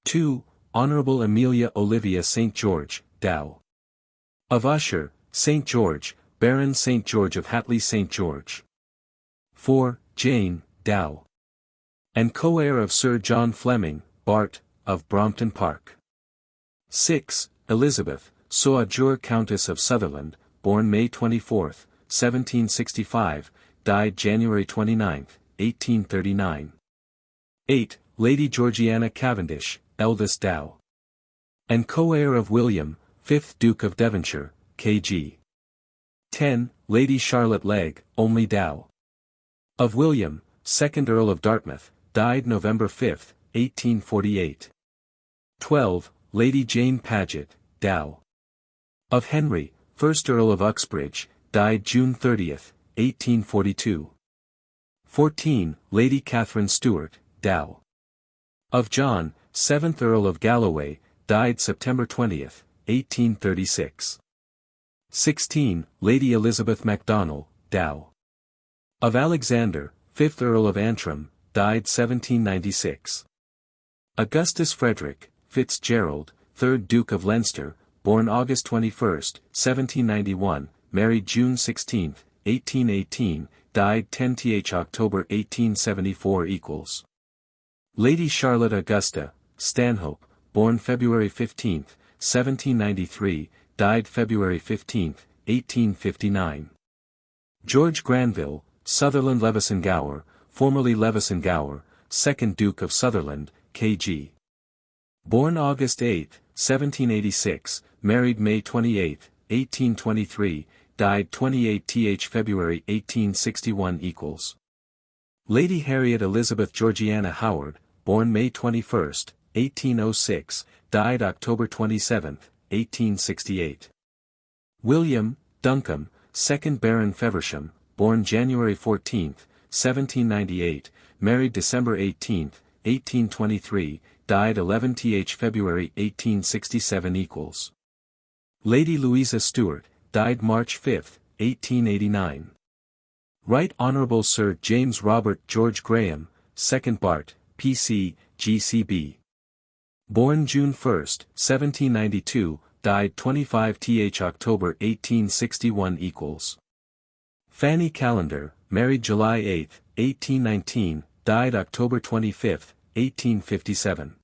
2. Honorable Amelia Olivia St. George, Dow. Of Usher, St. George, Baron St. George of Hatley St. George. 4. Jane, Dow. And co-heir of Sir John Fleming, Bart., of Brompton Park. 6. Elizabeth, Soa-Jure Countess of Sutherland, born May 24, 1765, died January 29, 1839. 8. Lady Georgiana Cavendish, eldest Dow. And co-heir of William, 5th Duke of Devonshire, K.G. 10. Lady Charlotte Legge, only Dow. Of William, 2nd Earl of Dartmouth, died November 5, 1848. 12. Lady Jane Paget, Dow. Of Henry, 1st Earl of Uxbridge, died June 30, 1842. 14. Lady Catherine Stewart, Dow. Of John, 7th Earl of Galloway, died September 20, 1836. 16. Lady Elizabeth Macdonell, Dow. Of Alexander, 5th Earl of Antrim, died 1796. Augustus Frederick, Fitzgerald, 3rd Duke of Leinster, born August 21, 1791, married June 16, 1818, died 10th October 1874 equals. Lady Charlotte Augusta, Stanhope, born February 15, 1793, died February 15, 1859. George Granville, Sutherland Leveson Gower, formerly Leveson Gower, 2nd Duke of Sutherland, K.G. Born August 8, 1786, married May 28, 1823, died 28th February 1861 equals. Lady Harriet Elizabeth Georgiana Howard, born May 21, 1806, died October 27, 1868. William, Duncombe, 2nd Baron Feversham, born January 14, 1798, married December 18, 1823, died 11th February 1867 equals. Lady Louisa Stuart, died March 5, 1889. Right Honourable Sir James Robert George Graham, 2nd Bart., P.C., G.C.B. Born June 1, 1792, died 25th October 1861 equals. Fanny Callender, married July 8, 1819, died October 25, 1857.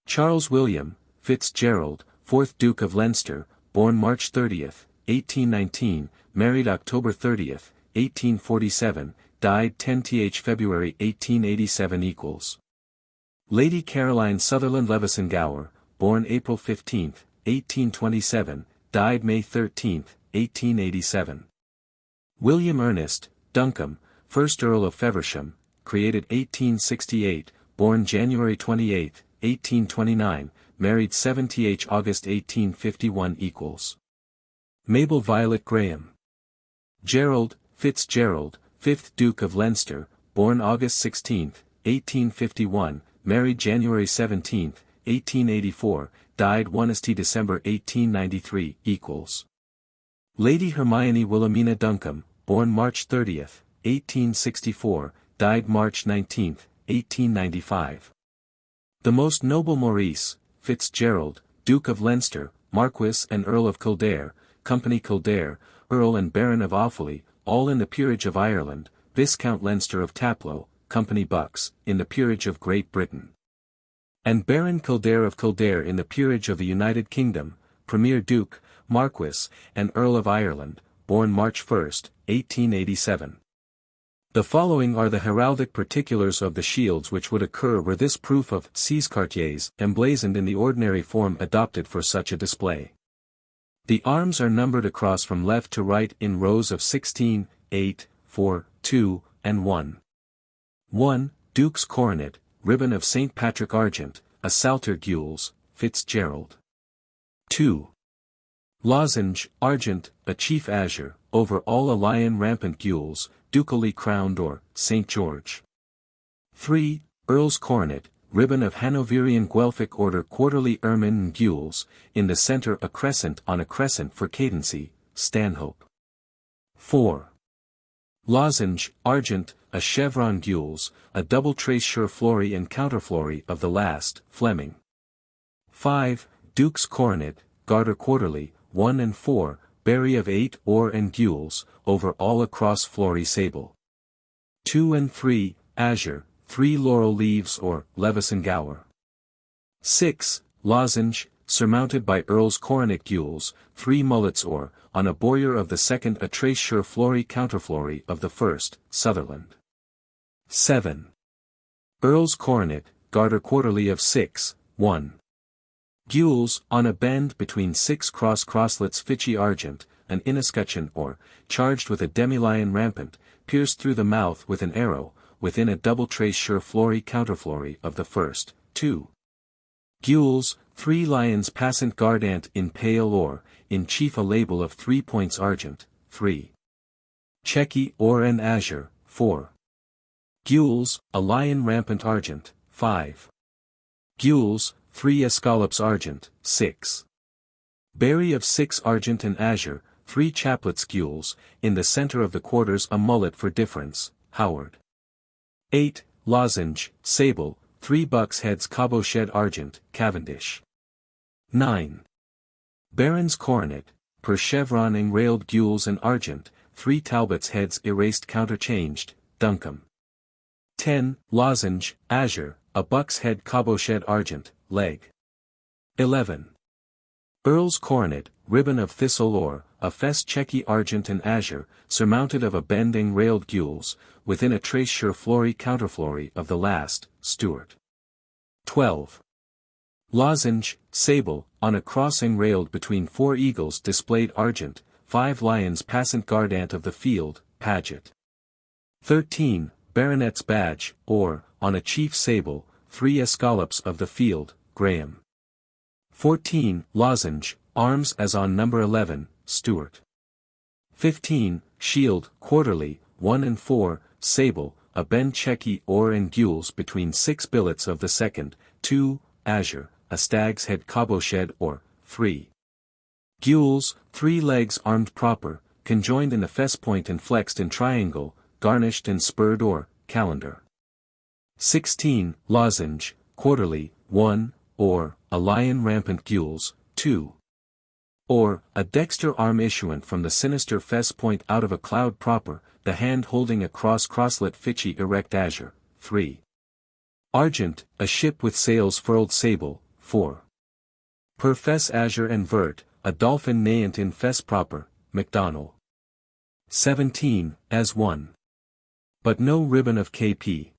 Charles William, Fitzgerald, 4th Duke of Leinster, born March 30, 1819, married October 30, 1847, died 10th February 1887 equals. Lady Caroline Sutherland Leveson Gower, born April 15, 1827, died May 13, 1887. William Ernest, Duncombe, 1st Earl of Feversham, created 1868, born January 28, 1829, married 7th August 1851 equals. Mabel Violet Graham. Gerald, Fitzgerald, 5th Duke of Leinster, born August 16, 1851, married January 17, 1884, died 1st December 1893 equals. Lady Hermione Wilhelmina Duncombe, born March 30, 1864, died March 19, 1895. The Most Noble Maurice, Fitzgerald, Duke of Leinster, Marquess and Earl of Kildare, Company Kildare, Earl and Baron of Offaly, all in the Peerage of Ireland, Viscount Leinster of Taplow, Company Bucks, in the Peerage of Great Britain. And Baron Kildare of Kildare in the Peerage of the United Kingdom, Premier Duke, Marquess, and Earl of Ireland, born March 1, 1887. The following are the heraldic particulars of the shields which would occur were this proof of six quartiers emblazoned in the ordinary form adopted for such a display. The arms are numbered across from left to right in rows of 16, 8, 4, 2, and 1. 1. Duke's coronet, ribbon of St. Patrick argent, a salter gules, Fitzgerald. 2. Lozenge, argent, a chief azure, over all a lion rampant gules, ducally crowned or, St. George. 3. Earl's coronet, ribbon of Hanoverian Guelphic order quarterly ermine and gules, in the center a crescent on a crescent for cadency, Stanhope. 4. Lozenge, argent, a chevron gules, a double trace surfleury and counterfleury of the last, Fleming. 5. Duke's coronet, garter quarterly, 1 and 4, berry of 8 or and gules, over all across fleury sable. 2 and 3, azure, 3 laurel leaves or, Levison Gower. 6. Lozenge, surmounted by Earl's coronet gules, 3 mullets or, on a bowyer of the second a trace surfleury counterfleury of the first, Sutherland. 7. Earl's coronet, garter quarterly of 6, 1. Gules, on a bend between 6 crosslets fichy argent, an inescutcheon or, charged with a demi-lion rampant, pierced through the mouth with an arrow, within a double trace surfleury counterfleury of the first, 2. Gules, 3 lions passant gardant in pale or, in chief a label of 3 points argent, 3. Chequy or and azure, 4. Gules, a lion rampant argent, 5. Gules, 3 escallops argent, 6. Berry of 6 argent and azure, 3 chaplets gules, in the center of the quarters a mullet for difference, Howard. 8. Lozenge, sable, 3 bucks heads cabochette argent, Cavendish. 9. Baron's coronet, per chevron enrailed gules and argent, 3 Talbot's heads erased counterchanged, Duncombe. 10. Lozenge, azure, a buck's head cabochette argent, Leg. 11. Earl's coronet, ribbon of thistle or, a fess chequy argent and azure, surmounted of a bending railed gules, within a trace surfleury counterfleury of the last, Stuart. 12. Lozenge, sable, on a crossing railed between 4 eagles displayed argent, 5 lions passant gardant of the field, Paget. 13. Baronet's badge, or, on a chief sable, 3 escallops of the field, Graham. 14. Lozenge, arms as on number 11, Stuart. 15. Shield, quarterly, 1 and 4, sable, a bend chequy or and gules between 6 billets of the second, 2, azure, a stag's head cabochette or, 3. Gules, 3 legs armed proper, conjoined in a fess point and flexed in triangle, garnished and spurred or, calendar. 16. Lozenge, quarterly, 1, or, a lion rampant gules, 2. Or, a dexter arm issuant from the sinister fess point out of a cloud proper, the hand holding a crosslet fichy erect azure, 3. Argent, a ship with sails furled sable, 4. Per fess azure and vert, a dolphin naiant in fess proper, MacDonald. 17. As 1. But no ribbon of K.P.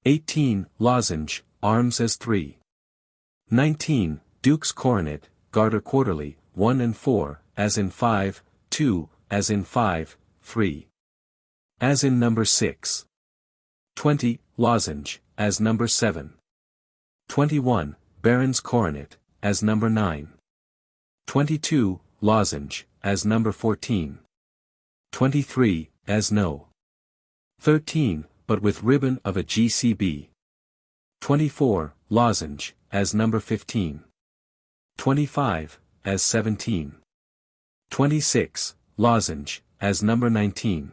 18. Lozenge, arms as 3. 19. Duke's coronet, garter quarterly, 1 and 4, as in 5, 2, as in 5, 3. As in number 6. 20. Lozenge, as number 7. 21. Baron's coronet, as number 9. 22. Lozenge, as number 14. 23. As no. 13, but with ribbon of a GCB. 24. Lozenge, as number 15. 25, as 17. 26. Lozenge, as number 19.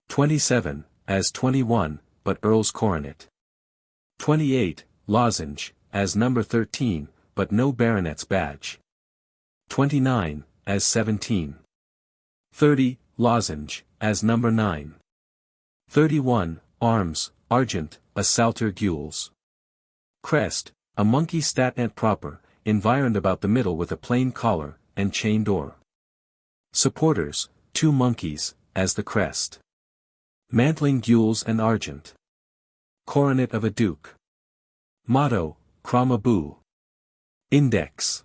27, as 21, but Earl's coronet. 28. Lozenge, as number 13, but no baronet's badge. 29, as 17. 30. Lozenge, as number 9. 31. Arms, argent, a salter gules. Crest, a monkey statnant proper, environed about the middle with a plain collar, and chained or. Supporters, 2 monkeys, as the crest. Mantling gules and argent. Coronet of a duke. Motto, Cramabu. Index.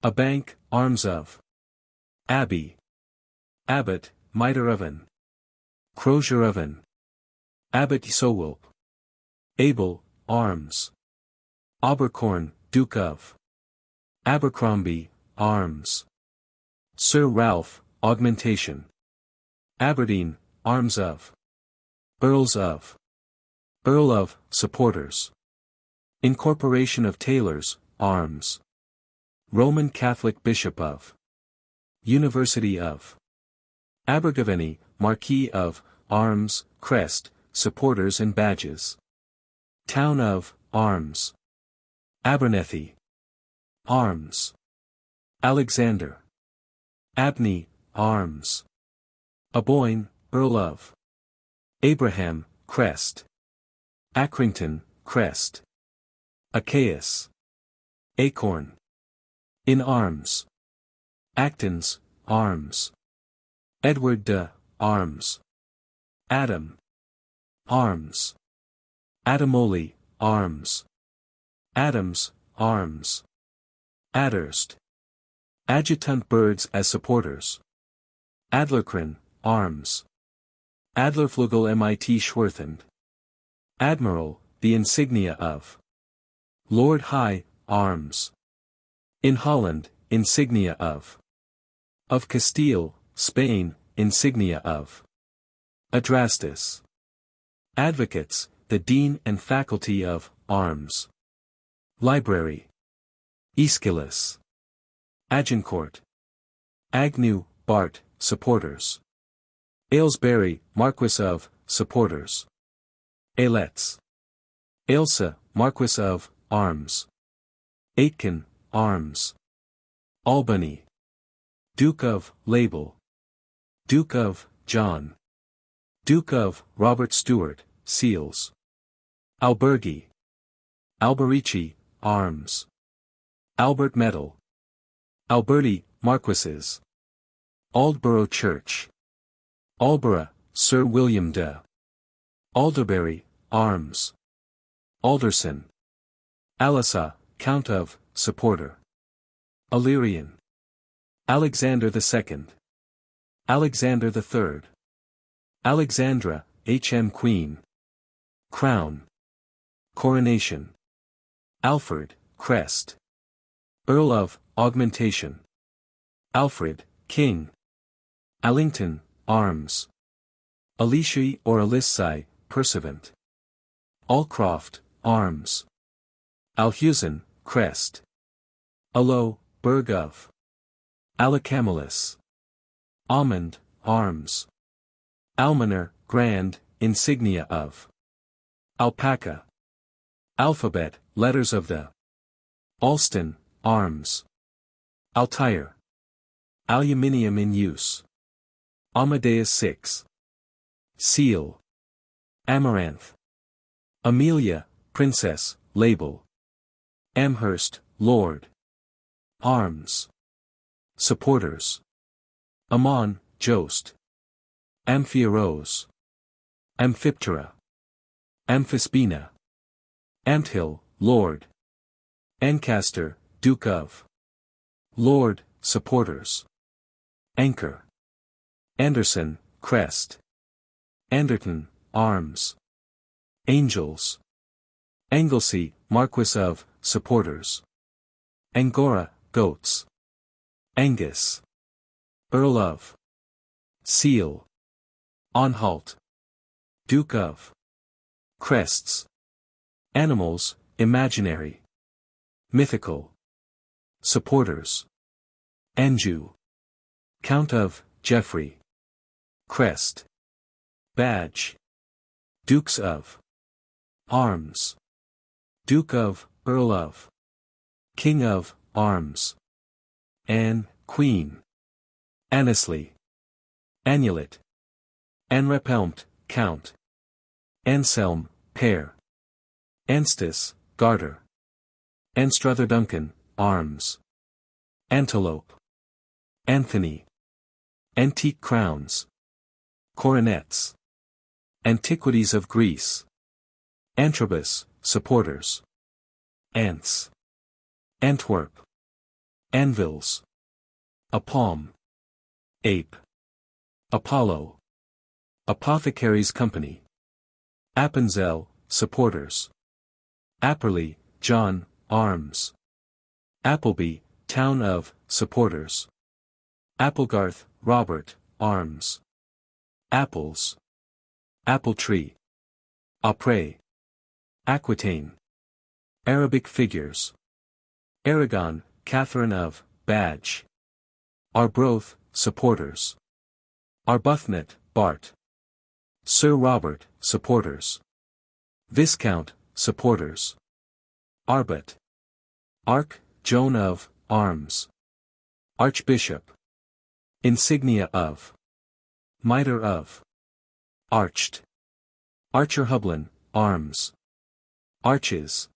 A bank, arms of. Abbey. Abbot, mitre of an. Crozier of an. Abbot Sowulp. Abel, arms. Abercorn, Duke of. Abercrombie, arms. Sir Ralph, augmentation. Aberdeen, arms of. Earls of. Earl of, supporters. Incorporation of tailors, arms. Roman Catholic Bishop of. University of. Abergavenny, Marquis of, arms, crest, supporters and badges. Town of, arms. Abernethy. Arms. Alexander. Abney, arms. Aboyne, Earl of. Abraham, crest. Accrington, crest. Achaeus. Acorn. In arms. Actons, arms. Edward de, arms. Adam. Arms. Adamoli, arms. Adams, arms. Adderst. Adjutant birds as supporters. Adlercrin, arms. Adlerflugel mit Schwerthand. Admiral, the insignia of. Lord High, arms. In Holland, insignia of. Of Castile, Spain, insignia of. Adrastus. Advocates, the dean and faculty of, arms. Library. Aeschylus. Agincourt. Agnew, Bart, supporters. Aylesbury, Marquis of, supporters. Ailets. Ailsa, Marquis of, arms. Aitken, arms. Albany. Duke of, label. Duke of, John. Duke of, Robert Stewart, seals. Albergi. Alberici, arms. Albert Medal. Alberti, marquises. Aldborough Church. Aldborough, Sir William de. Alderbury, arms. Alderson. Alissa, Count of, supporter. Illyrian. Alexander II. Alexander III. Alexandra, H.M. Queen. Crown. Coronation. Alfred, crest. Earl of, augmentation. Alfred, king. Allington, arms. Alici or Alisci, pursuivant. Alcroft, arms. Alhusen, crest. Alo, burg of. Alacamelus. Almond, arms. Almoner, grand, insignia of. Alpaca. Alphabet, letters of the. Alston, arms. Altyre. Aluminium in use. Amadeus VI. Seal. Amaranth. Amelia, princess, label. Amherst, lord. Arms. Supporters. Ammon, jost. Amphiarose. Amphiptera. Amphispina. Anthill, lord. Ancaster, duke of. Lord, supporters. Anchor. Anderson, crest. Anderton, arms. Angels. Anglesey, Marquis of, supporters. Angora, goats. Angus. Earl of. Seal. Anhalt. Duke of. Crests. Animals, imaginary. Mythical. Supporters. Anjou. Count of, Geoffrey. Crest. Badge. Dukes of. Arms. Duke of, Earl of. King of, arms. Anne, Queen. Annesley. Annulet. Anrepelmt, Count. Anselm, pair. Anstis, garter. Anstrutherduncan, arms. Antelope. Anthony. Antique crowns. Coronets. Antiquities of Greece. Antrobus, supporters. Ants. Antwerp. Anvils. Apalm. Ape. Apollo. Apothecaries Company. Appenzell, supporters. Apperley, John, arms. Appleby, town of, supporters. Applegarth, Robert, arms. Apples. Apple tree. Apres. Aquitaine. Arabic figures. Aragon, Catherine of, badge. Arbroath, supporters. Arbuthnot, Bart. Sir Robert, supporters. Viscount, supporters. Arbut. Arc, Joan of, arms. Archbishop. Insignia of. Mitre of. Arched. Archer-Hublin, arms. Arches.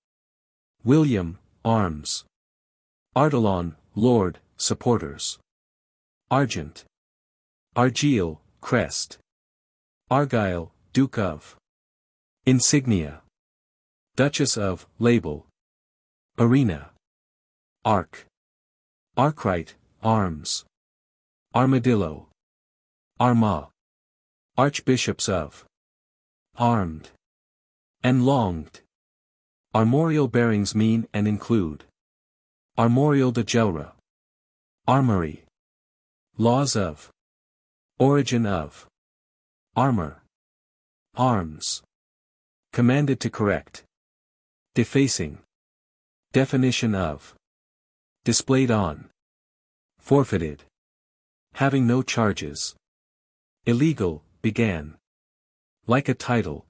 William, arms. Ardalon, Lord, supporters. Argent. Argyle, crest. Argyle, Duke of. Insignia. Duchess of, label. Arena. Arc. Arkwright, arms. Armadillo. Armagh. Archbishops of. Armed. And longed. Armorial bearings mean and include. Armorial de Gelra. Armory. Laws of. Origin of. Armor. Arms. Commanded to correct. Defacing. Definition of. Displayed on. Forfeited. Having no charges. Illegal, began. Like a title.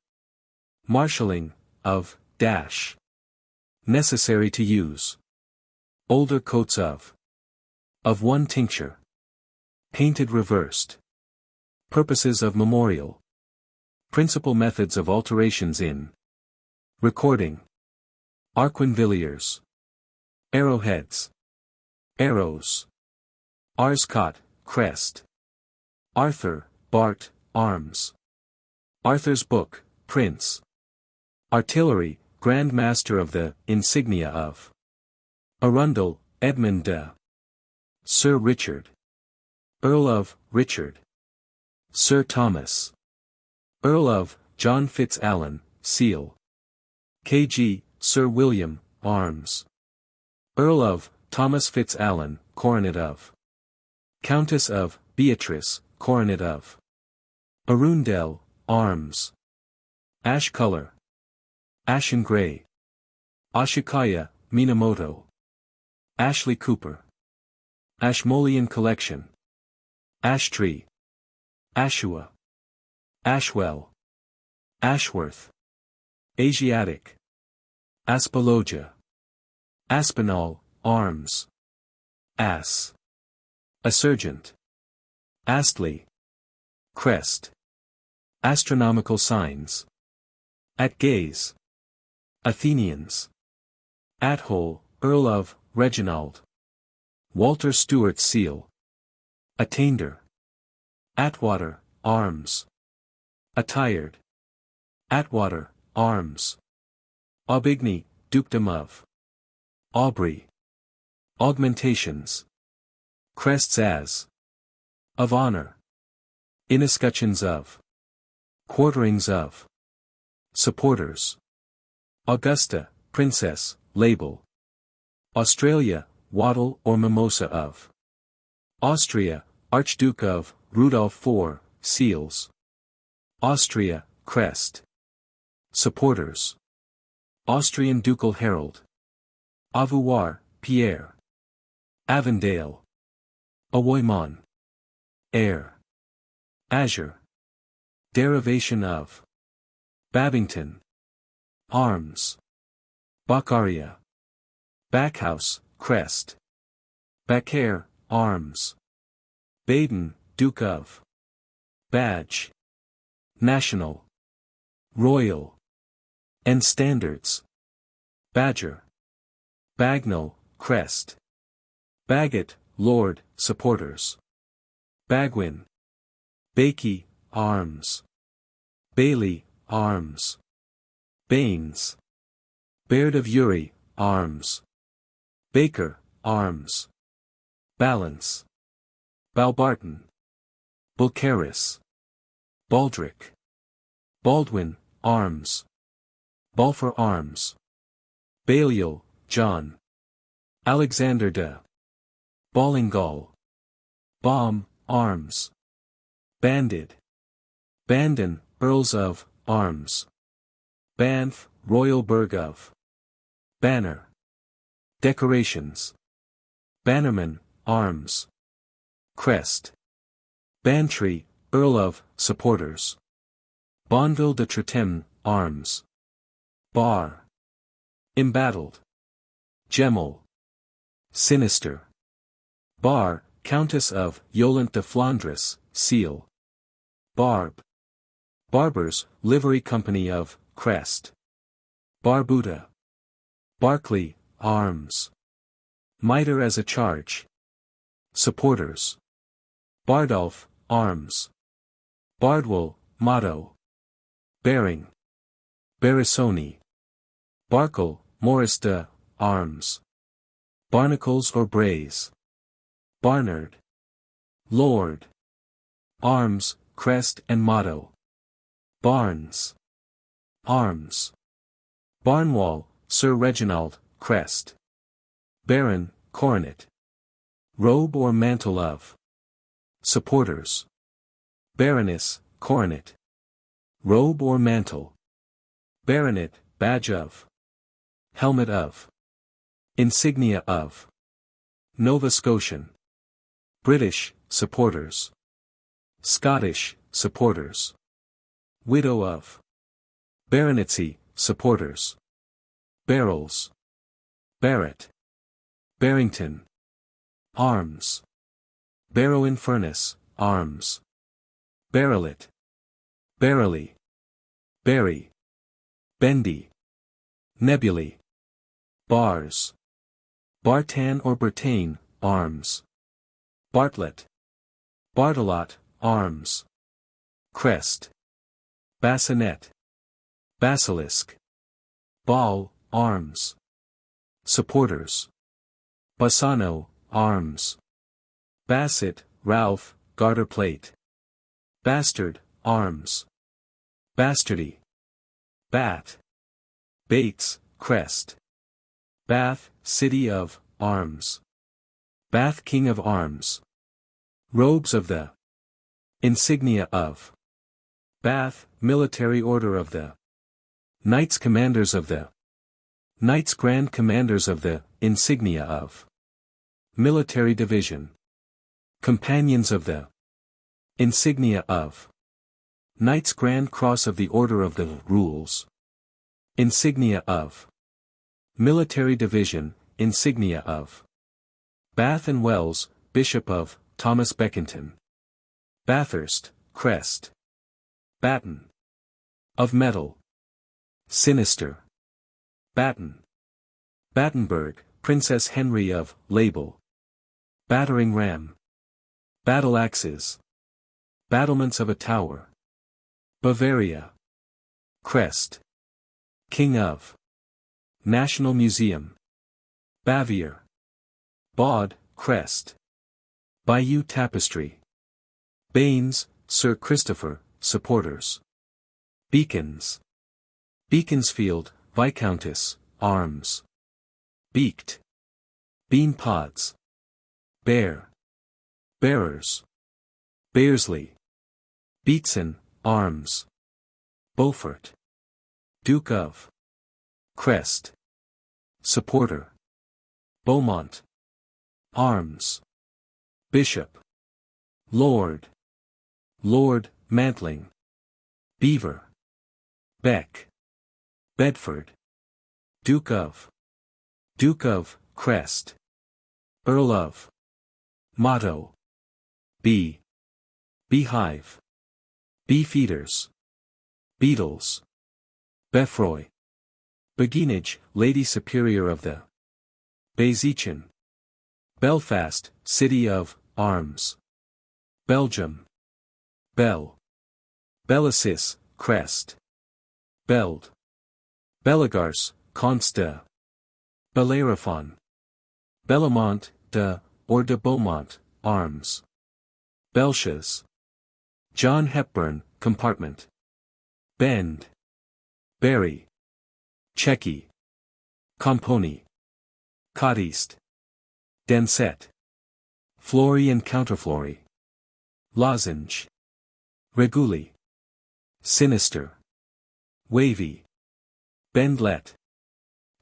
Marshalling, of, dash. Necessary to use. Older coats of. Of one tincture. Painted reversed. Purposes of memorial. Principal methods of alterations in. Recording. Arquinvilliers. Arrowheads. Arrows. Arscott, crest. Arthur, Bart, arms. Arthur's book, prince. Artillery, Grand Master of the, insignia of. Arundel, Edmund de. Sir Richard. Earl of, Richard. Sir Thomas. Earl of, John Fitz-Alan, seal. K.G., Sir William, arms. Earl of, Thomas Fitz-Alan, coronet of. Countess of, Beatrice, coronet of. Arundel, arms. Ash color. Ashen gray. Ashikaya, Minamoto. Ashley Cooper. Ashmolean collection. Ash tree. Ashua. Ashwell. Ashworth. Asiatic. Aspologia. Aspinall, arms. Ass. Assurgent. Astley. Crest. Astronomical signs. At gaze. Athenians. Athole, Earl of, Reginald. Walter Stewart seal. Attainder. Atwater, arms. Attired. Atwater, arms. Aubigny, Dukedom of. Aubrey. Augmentations. Crests as. Of honor. Inescutcheons of. Quarterings of. Supporters. Augusta, princess, label. Australia, wattle or mimosa of. Austria, Archduke of, Rudolph IV, seals. Austria, crest. Supporters. Austrian ducal herald. Avoir, Pierre. Avondale. Awoimon. Air. Azure. Derivation of. Babington. Arms. Baccaria. Backhouse, crest. Baccaire, arms. Baden, Duke of. Badge. National. Royal. And standards. Badger. Bagnall, crest. Bagot, Lord, supporters. Bagwin. Bakey, arms. Bailey, arms. Baines. Baird of Uri, arms. Baker, arms. Balance. Balbarton. Bulcaris. Baldric. Baldwin, arms. Balfour arms. Balliol, John. Alexander de. Ballingall. Baum, arms. Banded. Bandon, Earls of, arms. Banff, Royal Burgh of. Banner. Decorations. Bannerman, arms. Crest. Bantry, Earl of, supporters. Bonneville de Tretemps, arms. Bar. Embattled. Gemmel. Sinister. Bar, Countess of Yolande de Flandres, seal. Barb. Barbers, Livery Company of, crest. Barbuda. Barclay, arms. Mitre as a charge. Supporters. Bardolph, arms. Bardwell, motto. Bearing. Beresoni. Barkle, Maurice de, arms. Barnacles or braes. Barnard. Lord. Arms, crest and motto. Barnes. Arms. Barnwall, Sir Reginald, crest. Baron, coronet. Robe or mantle of. Supporters. Baroness, coronet. Robe or mantle. Baronet, badge of. Helmet of. Insignia of. Nova Scotian. British, supporters. Scottish, supporters. Widow of. Baronetcy, supporters. Barrels. Barrett. Barrington. Arms. Barrow in furnace, arms. Barolet. Barrelly. Barry. Bendy. Nebulae. Bars. Bartan or Bertain, arms. Bartlett. Bartolot, arms. Crest. Bassinet. Basilisk. Ball, arms. Supporters. Bassano, arms. Bassett, Ralph, garter plate. Bastard, arms. Bastardy. Bat. Bates, crest. Bath, city of, arms. Bath, king of arms. Robes of the. Insignia of. Bath, military order of the. Knights commanders of the. Knights grand commanders of the, insignia of. Military division. Companions of the. Insignia of. Knights Grand Cross of the Order of the Rules. Insignia of. Military Division, insignia of. Bath and Wells, Bishop of, Thomas Beckington. Bathurst, crest. Batten. Of metal. Sinister. Batten. Battenberg, Princess Henry of, label. Battering ram. Battle axes. Battlements of a tower. Bavaria. Crest. King of. National Museum. Bavier. Baud, crest. Bayeux tapestry. Baines, Sir Christopher, supporters. Beacons. Beaconsfield, Viscountess, arms. Beaked. Bean pods. Bear. Bearers. Bearsley. Beatson, arms. Beaufort. Duke of. Crest. Supporter. Beaumont. Arms. Bishop. Lord. Lord, mantling. Beaver. Beck. Bedford. Duke of. Duke of, crest. Earl of. Motto. Bee. Beehive. Beefeaters. Beetles. Beffroy. Beguinage, Lady Superior of the. Bayzechen. Belfast, City of, arms. Belgium. Bell. Bellicis, crest. Beld. Bellegarce, consta. Bellerophon. Bellamont, de, or de Beaumont, arms. Belches. John Hepburn, compartment. Bend. Berry. Checky. Compony. Codiste. Denset. Flory and counterflory. Lozenge. Reguli. Sinister. Wavy. Bendlet.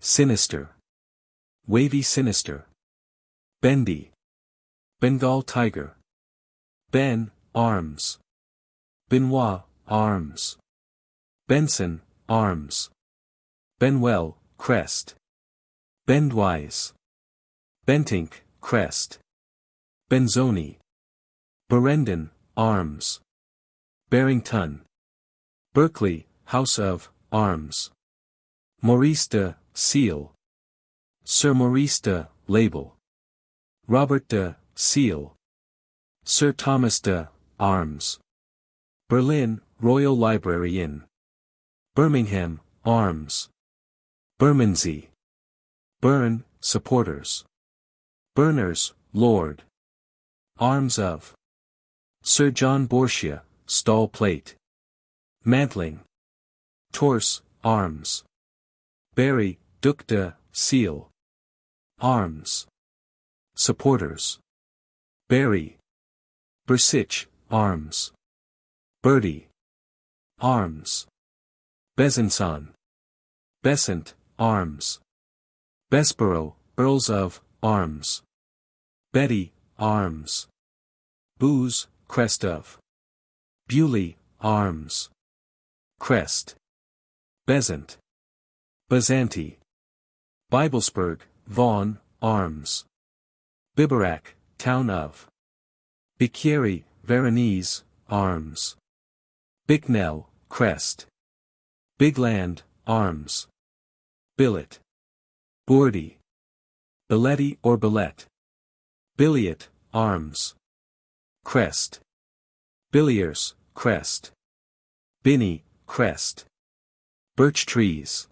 Sinister. Wavy sinister. Bendy. Bengal tiger. Ben, arms. Benoit, arms. Benson, arms. Benwell, crest. Bendwise. Bentink, crest. Benzoni. Berendon, arms. Barrington. Berkeley, house of arms. Maurice de, seal. Sir Maurice de, label. Robert de, seal. Sir Thomas de, arms. Berlin, Royal Library Inn. Birmingham, arms. Bermondsey. Burn, supporters. Berners, lord. Arms of. Sir John Borchia, stall plate. Mantling. Torse, arms. Barry, Duc de, seal. Arms. Supporters. Barry. Bersich, arms. Bertie. Arms. Besançon. Besant, arms. Bessborough, Earls of, arms. Betty, arms. Booze, crest of. Bewley, arms. Crest. Besant. Byzanti. Biblesburg, Vaughan, arms. Biberac, town of. Bicchieri, Veronese, arms. Bicknell, crest. Bigland, arms. Billet. Bourdy. Billetti or billet. Billiot, arms. Crest. Billiers, crest. Binney, crest. Birch trees.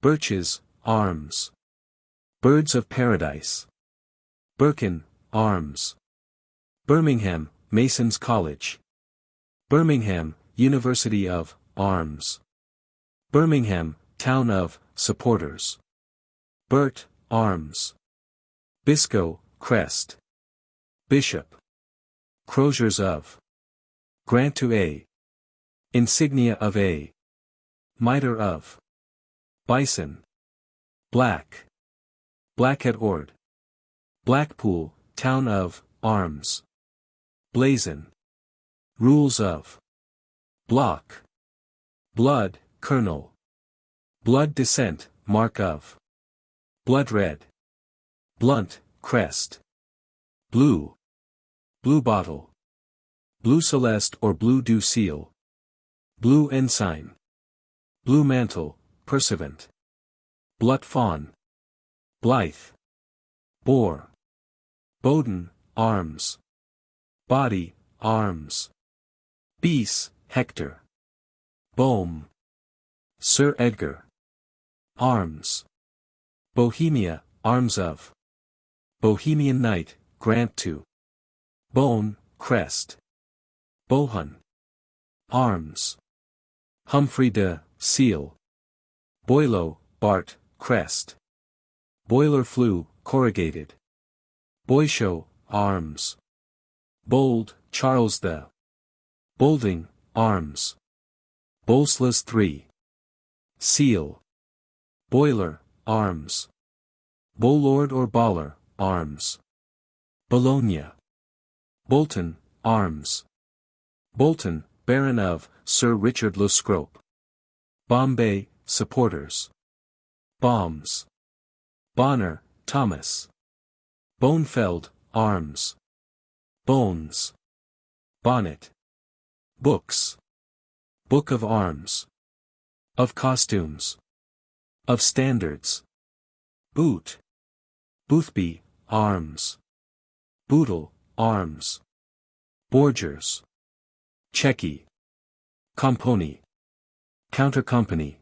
Birches, arms. Birds of paradise. Birkin, arms. Birmingham, Mason's College. Birmingham, University of, arms. Birmingham, town of, supporters. Burt, arms. Biscoe, crest. Bishop. Croziers of. Grant to A. Insignia of A. Mitre of. Bison. Black. Black at Ord. Blackpool, town of, arms. Blazon. Rules of. Block. Blood, colonel. Blood descent, mark of. Blood red. Blunt, crest. Blue. Blue bottle. Blue celeste or blue dew seal. Blue ensign. Blue mantle, pursuivant. Blut fawn. Blythe. Boar. Bowden, arms. Body, arms. Beas, Hector. Bohm. Sir Edgar. Arms. Bohemia, arms of. Bohemian knight, grant to. Bone, crest. Bohun. Arms. Humphrey de, seal. Boileau, Bart, crest. Boiler flue, corrugated. Boisho, arms. Bold, Charles the. Bolding, arms. Bolslas 3. Seal. Boiler, arms. Bolord or Baller, arms. Bologna. Bolton, arms. Bolton, Baron of, Sir Richard Le Scrope. Bombay, supporters. Bombs. Bonner, Thomas. Bonefeld, arms. Bones. Bonnet. Books. Book of arms. Of costumes. Of standards. Boot. Boothby, arms. Bootle, arms. Borgers. Checky. Compony. Counter-company.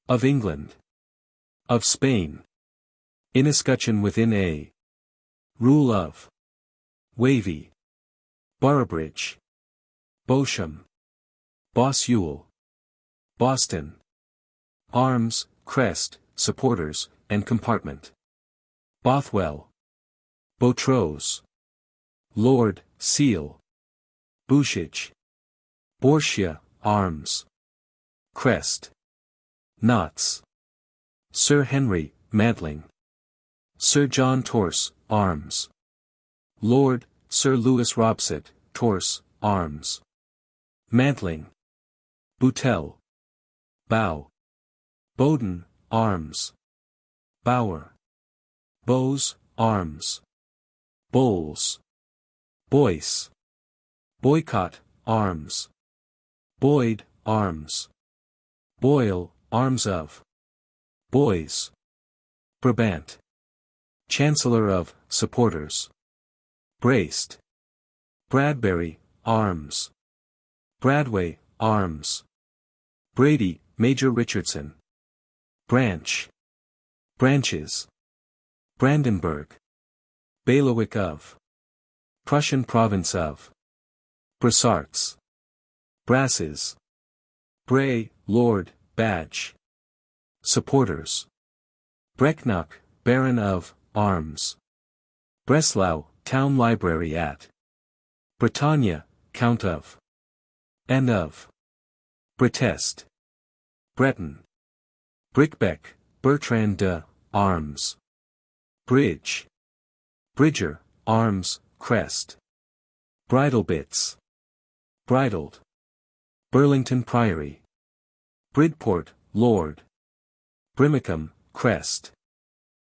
Of England. Of Spain. Inescutcheon within A. Rule of. Wavy. Boroughbridge. Bosham. Bossuel. Boston. Arms, crest, supporters, and compartment. Bothwell. Botros. Lord, seal. Bouchage. Bortia, arms. Crest. Knots. Sir Henry, mantling. Sir John Torse, arms. Lord, Sir Louis Robsart, Torse, arms. Mantling. Boutel. Bow. Bowden, arms. Bower. Bows, arms. Bowls. Boyce. Boycott, arms. Boyd, arms. Boyle, arms of. Boys. Brabant. Chancellor of, supporters. Braced. Bradbury, arms. Bradway, arms. Brady, Major Richardson. Branch. Branches. Brandenburg. Bailiwick of. Prussian province of. Brassarts. Brasses. Bray, Lord, badge. Supporters. Brecknock, Baron of, arms. Breslau, town library at. Bretagne, Count of. And of. Breteste. Breton. Brickbeck, Bertrand de, arms. Bridge. Bridger, arms, crest. Bridle bits. Bridled. Burlington Priory. Bridport, Lord. Brimacum, crest.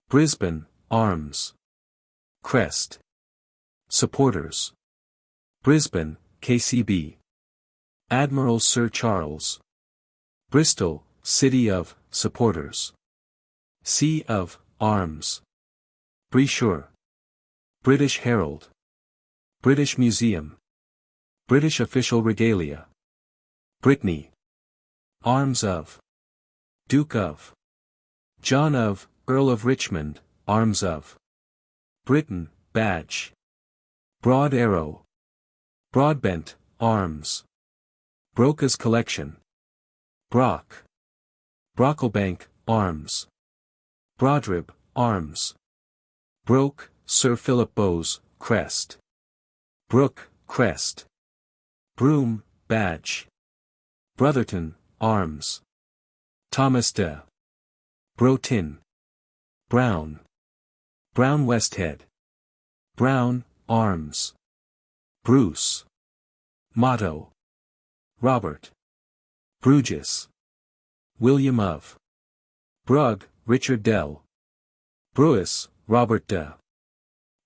Brisbane, arms. Crest. Supporters. Brisbane, KCB. Admiral Sir Charles. Bristol, City of, supporters. Sea of, arms. Brochure. British Herald. British Museum. British Official Regalia. Brittany. Arms of. Duke of. John of, Earl of Richmond, arms of. Britain, badge. Broad arrow. Broadbent, arms. Broca's collection. Brock. Brocklebank, arms. Brodrib, arms. Broke, Sir Philip Bowes, crest. Brook, crest. Broom, badge. Brotherton, arms. Thomas de. Broughton. Brown. Brown Westhead. Brown, arms. Bruce. Motto. Robert. Bruges. William of. Brug, Richard Dell. Brewis, Robert de.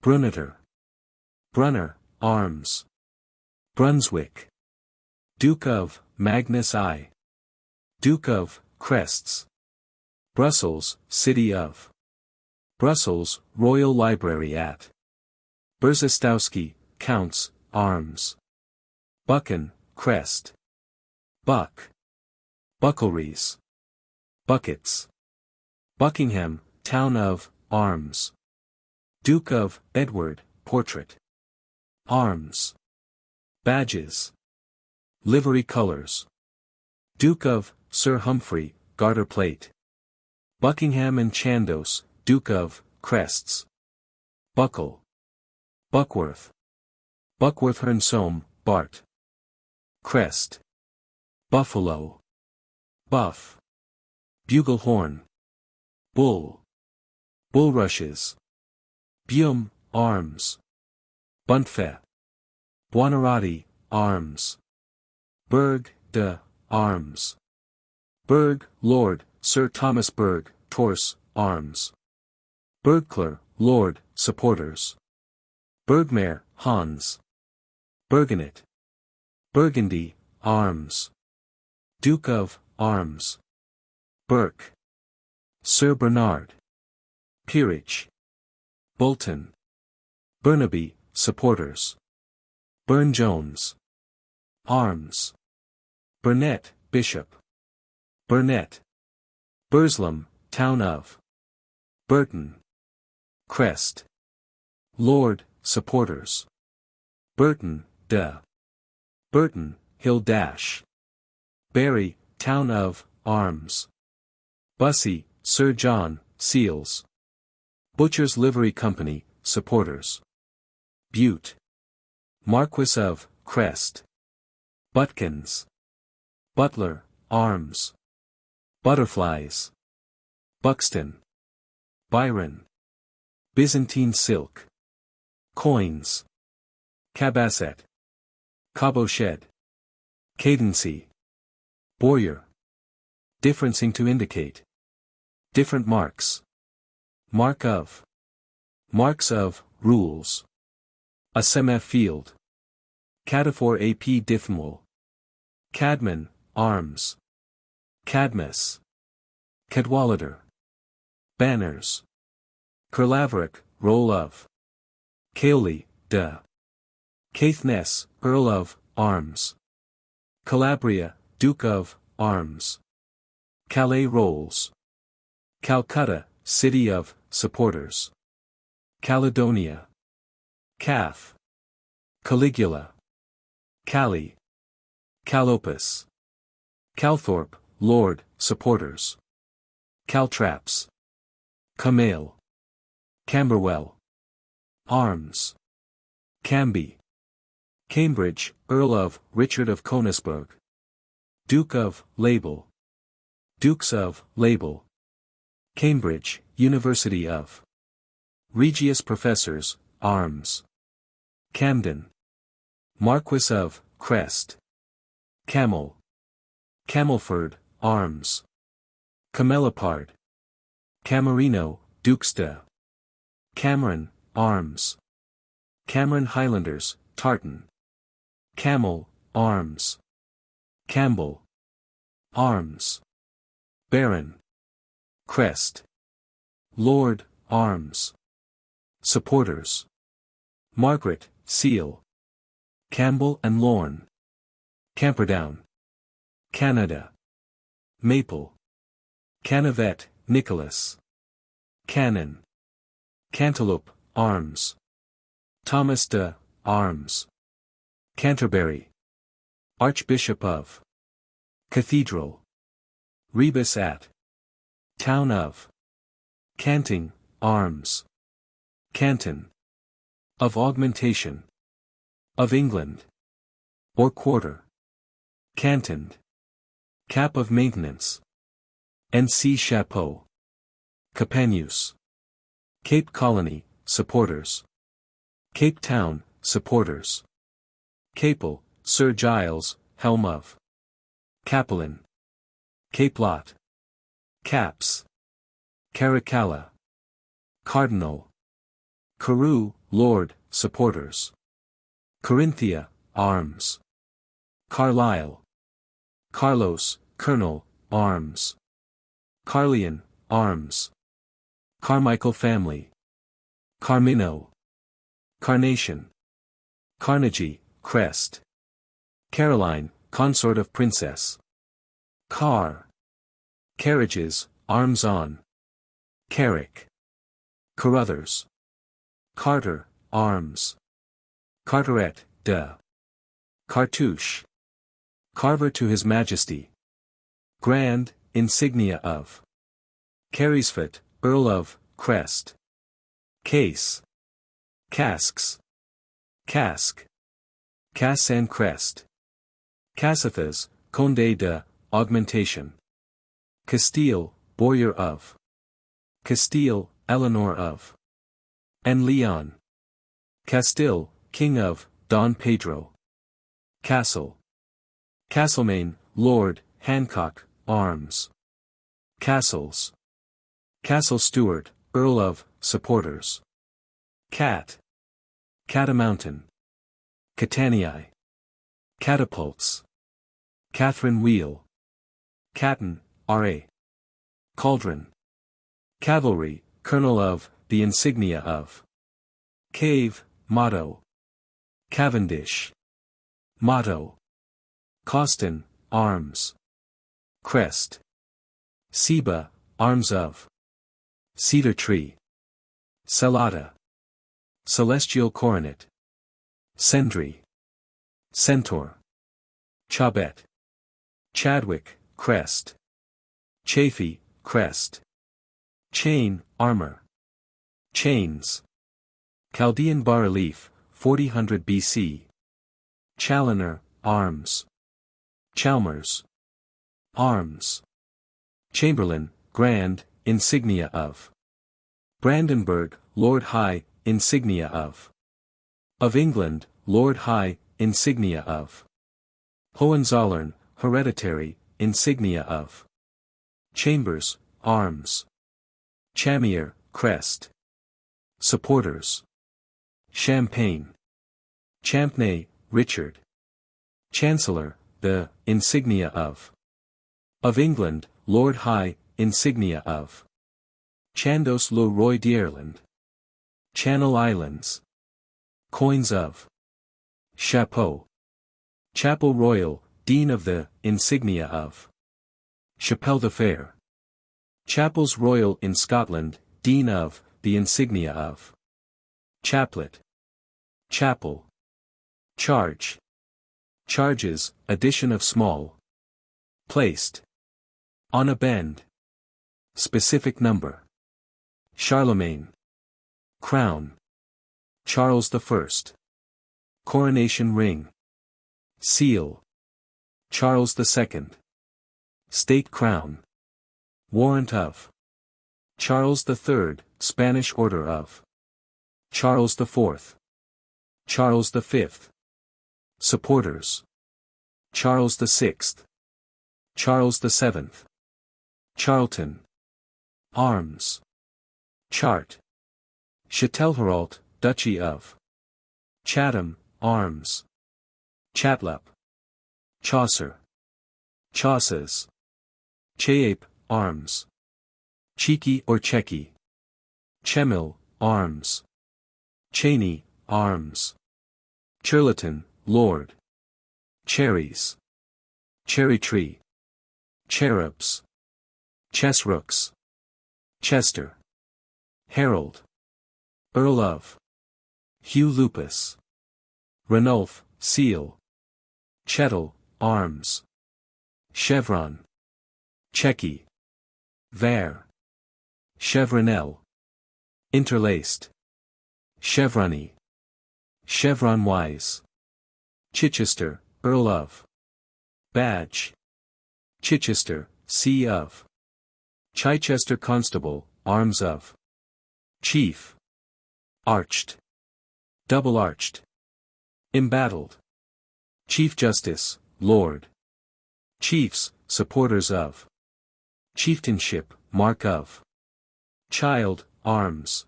Bruneter. Brunner, arms. Brunswick. Duke of, Magnus I. Duke of, crests. Brussels, City of. Brussels, Royal Library at. Berzestowski, Counts, arms. Buchan, crest. Buck. Buckleries. Buckets. Buckingham, town of, arms. Duke of, Edward, portrait. Arms. Badges. Livery colors. Duke of, Sir Humphrey, garter plate. Buckingham and Chandos, Duke of, crests. Buckle. Buckworth. Buckworth Hernsome, Bart. Crest. Buffalo. Buff. Buglehorn. Bull. Bulrushes. Bume, arms. Buntfe. Buonarotti, arms. Berg, de, arms. Berg, Lord, Sir Thomas Berg, Torse, arms. Bergcler, Lord, supporters. Bergmare, Hans. Burgonet. Burgundy, arms. Duke of, arms. Burke. Sir Bernard. Peerage. Bolton. Burnaby, supporters. Burne-Jones. Arms. Burnet, bishop. Burnet. Burslem, town of. Burton. Crest. Lord, supporters. Burton, de. Burton, Hill Dash. Barry, town of, arms. Bussy, Sir John, seals. Butcher's Livery Company, supporters. Butte. Marquis of, crest. Butkins. Butler, arms. Butterflies. Buxton. Byron. Byzantine silk. Coins. Cabasset. Cabochet. Cadency. Boyer. Differencing to indicate. Different marks. Mark of. Marks of, rules. Asemeth field. Cadaphore ap dithmol. Cadman, arms. Cadmus. Cadwallader. Banners. Curlaveric, roll of. Caoli, de. Caithness, Earl of, arms. Calabria, Duke of, arms. Calais rolls. Calcutta, city of, supporters. Caledonia. Calf. Caligula. Cali. Calopus. Calthorpe, lord, supporters. Caltraps. Camale. Camberwell. Arms. Camby. Cambridge, Earl of, Richard of Conisburg. Duke of, Label. Dukes of, Label. Cambridge, University of. Regius Professors, arms. Camden. Marquis of, crest. Camel. Camelford, arms. Camelopard. Camerino, Dukes de. Cameron, arms. Cameron Highlanders, tartan. Camel, arms. Campbell. Arms. Baron. Crest. Lord, arms. Supporters. Margaret, seal. Campbell and Lorne. Camperdown. Canada. Maple. Canavet, Nicholas. Cannon. Cantaloupe, arms. Thomas de, arms. Canterbury. Archbishop of. Cathedral. Rebus at. Town of. Canting, arms. Canton. Of augmentation. Of England. Or quarter. Cantoned. Cap of maintenance. N.C. Chapeau. Capanus. Cape Colony, supporters. Cape Town, supporters. Capel, Sir Giles, helm of. Capelin. Cape Lot. Caps. Caracalla. Cardinal. Carew, Lord, supporters. Carinthia, arms. Carlisle. Carlos, Colonel, arms. Carleon, arms. Carmichael family. Carmino. Carnation. Carnegie, crest. Caroline, consort of princess. Car. Carriages, arms on. Carrick. Carruthers. Carter, arms. Carteret, de. Cartouche. Carver to His Majesty. Grand, insignia of. Carysfort, Earl of, crest. Case. Casks. Cask. Cass and crest. Cassithas, Conde de, augmentation. Castile, Boyar of. Castile, Eleanor of. And Leon. Castile, King of, Don Pedro. Castle. Castlemaine, Lord, Hancock, arms. Castles. Castle Stewart, Earl of, supporters. Cat. Catamountain. Catanii. Catapults. Catherine Wheel. Caton, R.A. Cauldron. Cavalry, Colonel of, the insignia of. Cave, motto. Cavendish. Motto. Coston, arms. Crest. Seba, arms of. Cedar tree. Celada. Celestial coronet. Sendry. Centaur. Chabet. Chadwick, crest. Chafee, crest. Chain, armor. Chains. Chaldean bas-relief, 4000 BC. Challoner, arms. Chalmers. Arms. Chamberlain, Grand, insignia of. Brandenburg, Lord High, insignia of. Of England, Lord High, insignia of. Hohenzollern, hereditary, insignia of. Chambers, arms. Chamier, crest. Supporters. Champagne. Champney, Richard. Chancellor, the insignia of. Of England, Lord High, insignia of. Chandos le Roi d'Ireland. Channel Islands. Coins of. Chapeau. Chapel Royal, Dean of the, insignia of. Chapelle de Fer. Chapels Royal in Scotland, Dean of, the insignia of. Chaplet. Chapel. Charge. Charges, addition of small. Placed. On a bend. Specific number. Charlemagne. Crown. Charles I. Coronation ring. Seal. Charles II. State crown. Warrant of. Charles III, Spanish Order of. Charles IV. Charles V. Supporters. Charles VI. Charles VII. Charlton. Arms. Chart. Châtelherault, Duchy of. Chatham, arms. Chatlup. Chaucer. Chauces. Chape, arms. Cheeky or Checky. Chemil, arms. Cheney, arms. Churleton, lord. Cherries. Cherry tree. Cherubs. Chessrooks. Chester. Herald. Earl of. Hugh Lupus. Ranulph, seal. Chettle, arms. Chevron. Checky. Vare. Chevronel. Interlaced. Chevrony. Chevron-wise. Chichester, Earl of. Badge. Chichester, C. of. Chichester Constable, arms of. Chief. Arched. Double-arched. Embattled. Chief Justice, Lord. Chiefs, supporters of. Chieftainship, mark of. Child, arms.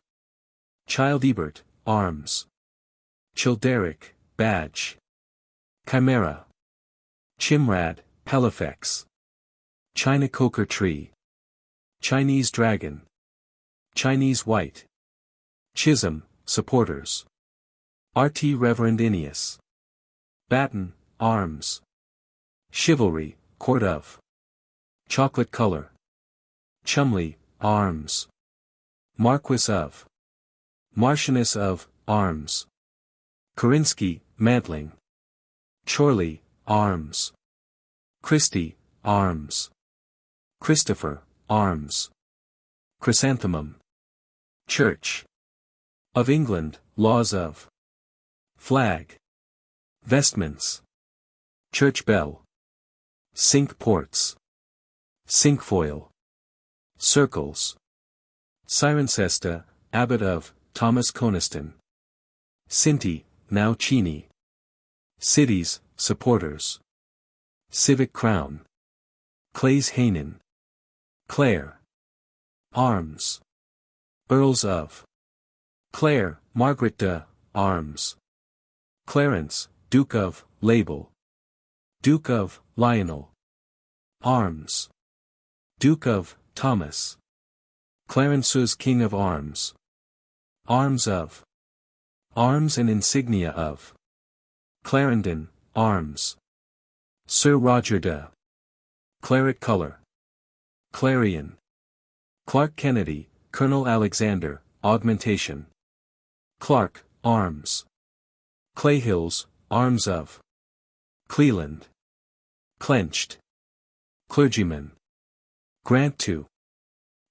Childebert, arms. Childeric, badge. Chimera. Chimrad, Pelifex. China coker tree. Chinese dragon. Chinese white. Chisholm, supporters. RT Reverend Innius. Batten, arms. Chivalry, court of. Chocolate color. Chumley, arms. Marquis of. Marchioness of, arms. Korinsky, mantling. Chorley, arms. Christie, arms. Christopher, arms. Chrysanthemum. Church. Of England, laws of. Flag. Vestments. Church bell. Cinque ports. Cinquefoil. Circles. Cirencesta, abbot of, Thomas Coniston. Cinti, now Cheney. Cities, supporters. Civic crown. Clays Hainan. Clare. Arms. Earls of. Clare, Margaret de, arms. Clarence, Duke of, label. Duke of, Lionel. Arms. Duke of, Thomas. Clarence's King of Arms. Arms of. Arms and insignia of. Clarendon, arms. Sir Roger de. Claret color. Clarion. Clark Kennedy, Colonel Alexander, augmentation. Clark, arms. Clayhills, arms of. Cleland. Clenched. Clergyman. Grant to.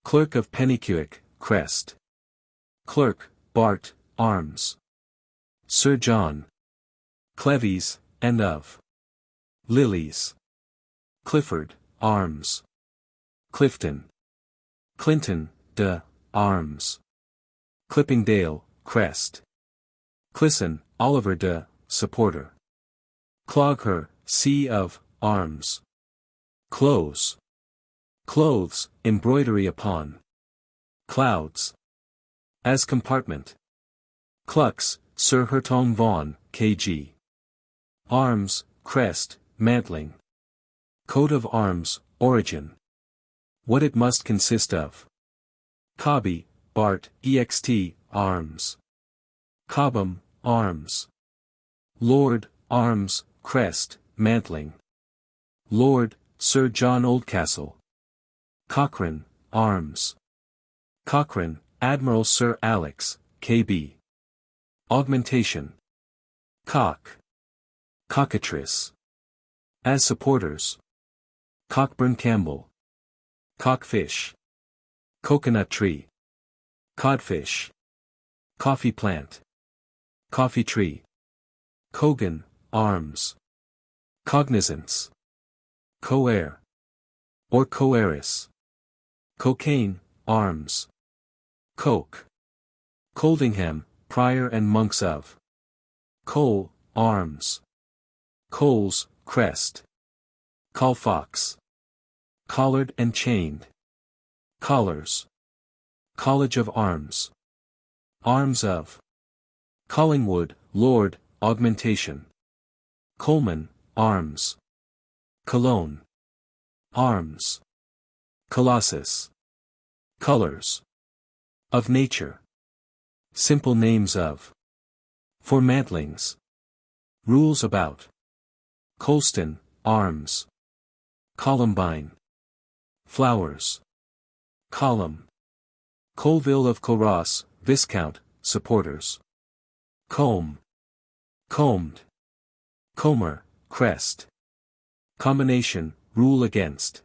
Clerk of Penicuik, crest. Clerk, Bart, arms. Sir John. Cleves, and of. Lilies. Clifford, arms. Clifton. Clinton, de, arms. Clippingdale, crest. Clisson, Oliver de, supporter. Clogher, C of, arms. Clothes. Clothes, embroidery upon. Clouds. As compartment. Clucks, Sir Hertong Vaughan, K.G. Arms, crest, mantling. Coat of arms, origin. What it must consist of. Cobby, Bart, ext, arms. Cobham, arms. Lord, arms, crest, mantling. Lord, Sir John Oldcastle. Cochrane, arms. Cochrane, Admiral Sir Alex, K.B. Augmentation. Cock. Cockatrice. As supporters. Cockburn Campbell. Cockfish. Coconut tree. Codfish. Coffee plant. Coffee tree. Cogan, arms. Cognizance. Coer. Or coeris. Cocaine, arms. Coke. Coldingham, prior and monks of. Cole, arms. Coles, crest. Colfox. Collared and chained. Collars. College of arms. Arms of. Collingwood, Lord, augmentation. Coleman, arms. Cologne. Arms. Colossus. Colors. Of nature. Simple names of. For mantlings. Rules about. Colston, arms. Columbine. Flowers. Column. Colville of Corros, Viscount, supporters. Comb. Combed. Comer, crest. Combination, rule against.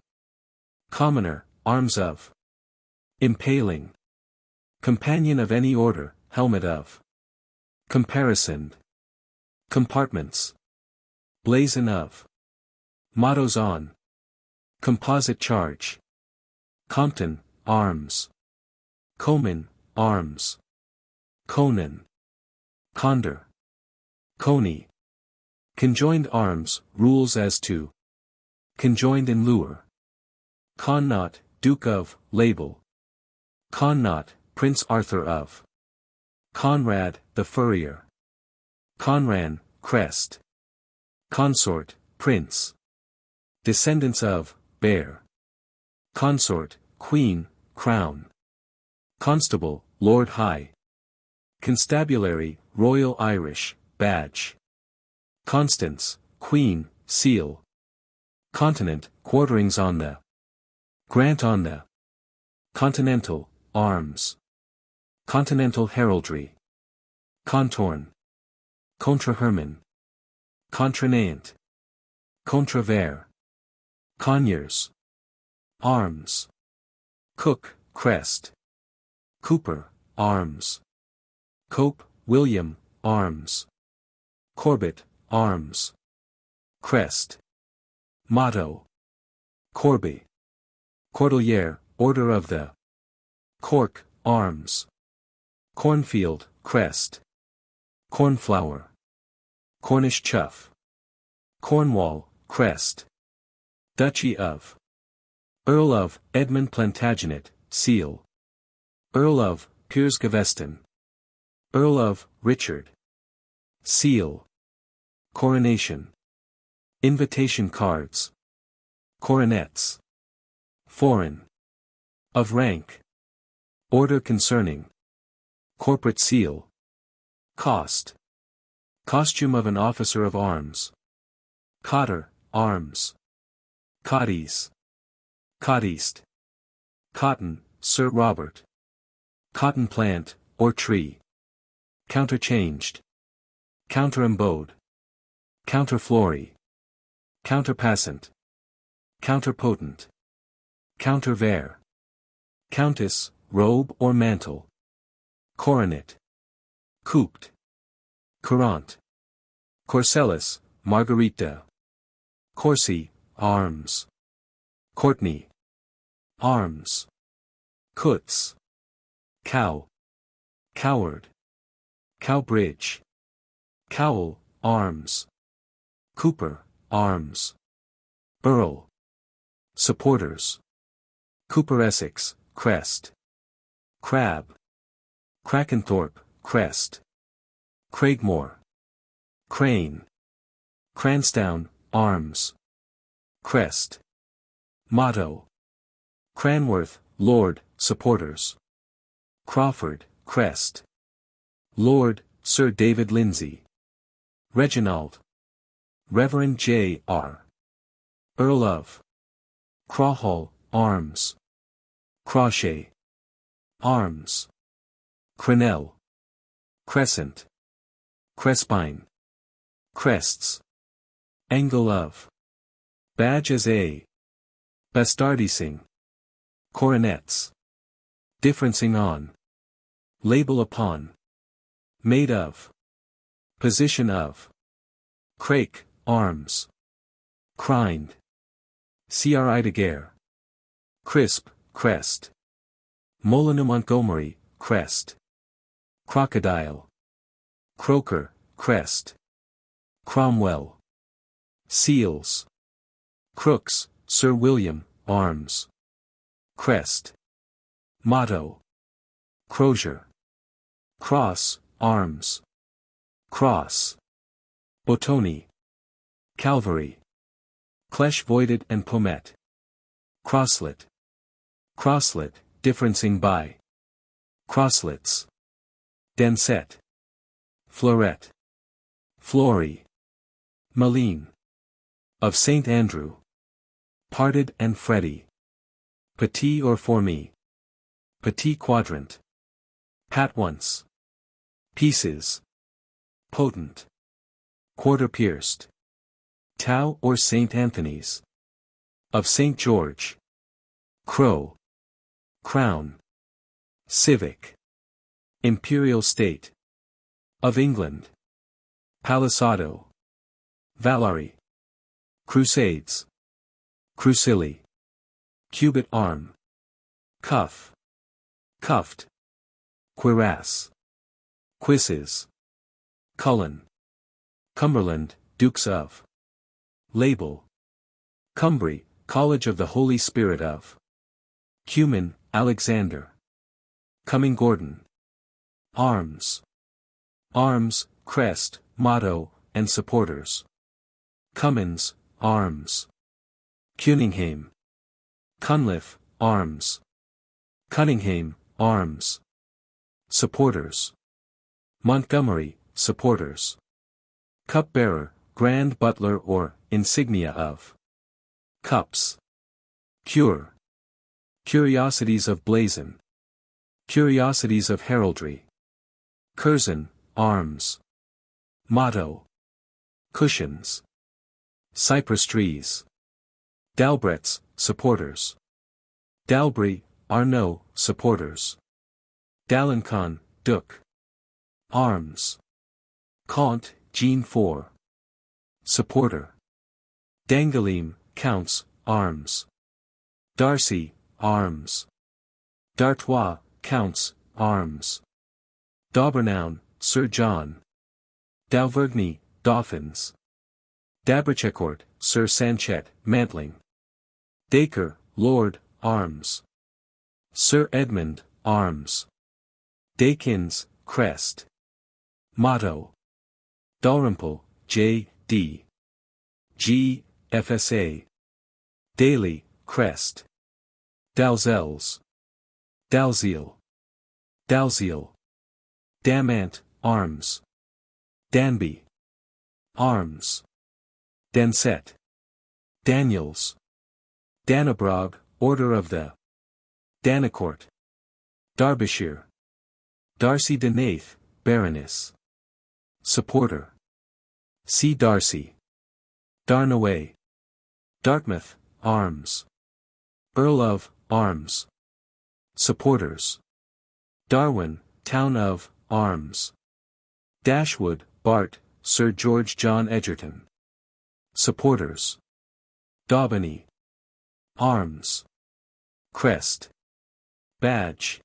Commoner, arms of. Impaling. Companion of any order, helmet of. Comparisoned. Compartments. Blazon of. Mottos on. Composite charge. Compton, arms. Coman, arms. Conan. Condor. Coney. Conjoined arms, rules as to. Conjoined in lure. Connaught, Duke of, label. Connaught, Prince Arthur of. Conrad, the furrier. Conran, crest. Consort, prince. Descendants of, bear. Consort, queen, crown. Constable, Lord High. Constabulary, Royal Irish, badge. Constance, queen, seal. Continent, quarterings on the. Grant on the. Continental, arms. Continental heraldry. Contorn. Contraherman. Contraneant. Contravere. Conyers. Arms. Cook, crest. Cooper, arms. Cope, William, arms. Corbett, arms. Crest. Motto. Corby. Cordelier, order of the. Cork, arms. Cornfield, crest. Cornflower. Cornish chuff. Cornwall, crest. Duchy of. Earl of, Edmund Plantagenet, seal. Earl of, Piers Gaveston. Earl of, Richard. Seal. Coronation. Invitation cards. Coronets. Foreign. Of rank. Order concerning. Corporate seal. Cost. Costume of an officer of arms. Cotter, arms. Cotties. Cotteast. Cotton, Sir Robert. Cotton plant, or tree. Counterchanged. Counterembowed. Counterflory. Counterpassant. Counterpotent. Countervair. Countess, robe or mantle. Coronet. Couped. Courant. Corcellus, Margarita. Courcy, arms. Courtney. Arms. Coots. Cow. Coward. Cowbridge. Cowl, arms. Cooper, arms. Burrell. Supporters. Cooper Essex, crest. Crab. Crackenthorpe, crest. Craigmore. Crane. Cranstown, arms. Crest. Motto. Cranworth, Lord, supporters. Crawford, crest. Lord, Sir David Lindsay. Reginald. Reverend J. R. Earl of. Crawhall, arms. Crawshay. Arms. Crenell. Crescent. Crespine. Crests. Angle of. Badge as a. Bastardising. Coronets. Differencing on. Label upon. Made of. Position of. Crake, arms. Crind. Cridegar. Crisp, crest. Molyneux Montgomery, crest. Crocodile. Croker, crest. Cromwell. Seals. Crooks, Sir William, arms. Crest. Motto. Crozier. Cross, arms. Cross. Botoni. Calvary. Cleche voided and pomet. Crosslet. Crosslet, differencing by. Crosslets. Dancet. Floret. Flory. Malene. Of St. Andrew. Parted and Freddy. Petit or for me. Petit quadrant. Pat once. Pieces. Potent. Quarter pierced. Tau or St. Anthony's. Of St. George. Crow. Crown. Civic. Imperial state. Of England. Palisado. Valory. Crusades. Crucilli. Cubit arm. Cuff. Cuffed. Cuirass. Quizzes. Cullen. Cumberland, Dukes of. Label. Cumbry, College of the Holy Spirit of. Cumin, Alexander. Cumming Gordon. Arms. Arms, crest, motto, and supporters. Cummins, arms. Cunningham. Cunliffe, arms. Cunningham, arms. Supporters. Montgomery, supporters. Cupbearer, grand butler or insignia of. Cups. Cure. Curiosities of blazon. Curiosities of heraldry. Curzon, arms. Motto. Cushions. Cypress trees. Dalbrets, supporters. Dalbry, Arnaud, supporters. Dalencon, Duc. Arms. Comte, Jean 4. Supporter. Dangalim, Counts, arms. Darcy, arms. D'Artois, Counts, arms. Daubernoun, Sir John. Dauvergne, Dauphins. D'Abrichecourt, Sir Sanchet, mantling. Dacre, Lord, arms. Sir Edmund, arms. Dakins, crest. Motto. Dalrymple, J. D. G. FSA. Daily, crest. Dalzels. Dalziel. Dalziel. Damant, arms. Danby. Arms. Dancet. Daniels. Dannebrog, Order of the. Danicourt. Derbyshire. Darcy de Nath, Baroness. Supporter. C. Darcy. Darnaway. Dartmouth, arms. Earl of, arms. Supporters. Darwin, town of, arms. Dashwood, Bart, Sir George John Egerton. supporters. Daubeny. Arms. Crest. Badge.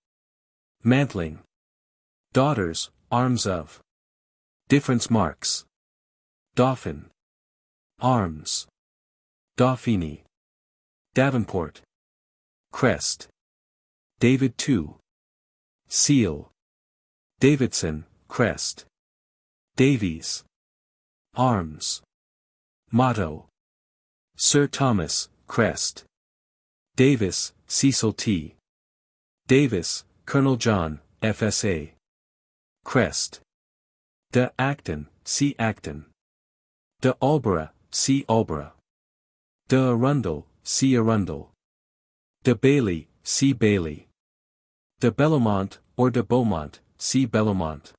Mantling. Daughters, arms of. Difference marks. Dauphin. Arms. Dauphiny. Davenport. Crest. David II. Seal. Davidson, crest. Davies. Arms. Motto. Sir Thomas, crest. Davis, Cecil T. Davis, Colonel John, FSA. Crest. De Acton, C. Acton. De Aldborough, C. Aldborough. De Arundel, C. Arundel. De Bailey, C. Bailey. De Bellomont, or de Beaumont, C. Bellomont.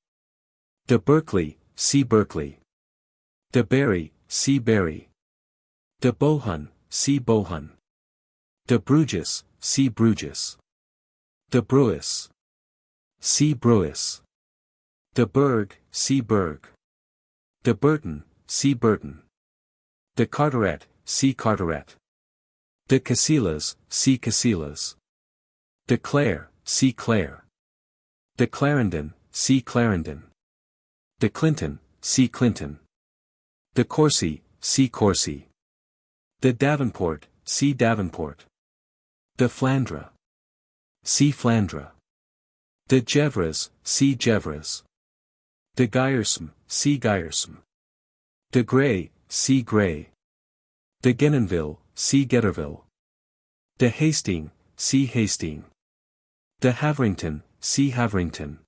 De Berkeley, C. Berkeley. De Berry, C. Berry. De Bohun, C. Bohun. De Bruges, C. Bruges. De Bruis. C. Bruis. De Berg, C. Berg. De Burton, C. Burton. De Carteret, C. Carteret. De Casillas, C. Casillas. De Clare, C. Clare. De Clarendon, C. Clarendon. De Clinton, C. Clinton. De Courcy, C. Courcy. De Davenport, C. Davenport. De Flandre. C. Flandre. De Gevres, C. Gevres. De Gyersum, C. Gyersum. De Grey, C. Grey. De Genonville, C. Getterville. De Hasting, C. Hasting. De Havrington, C. Havrington.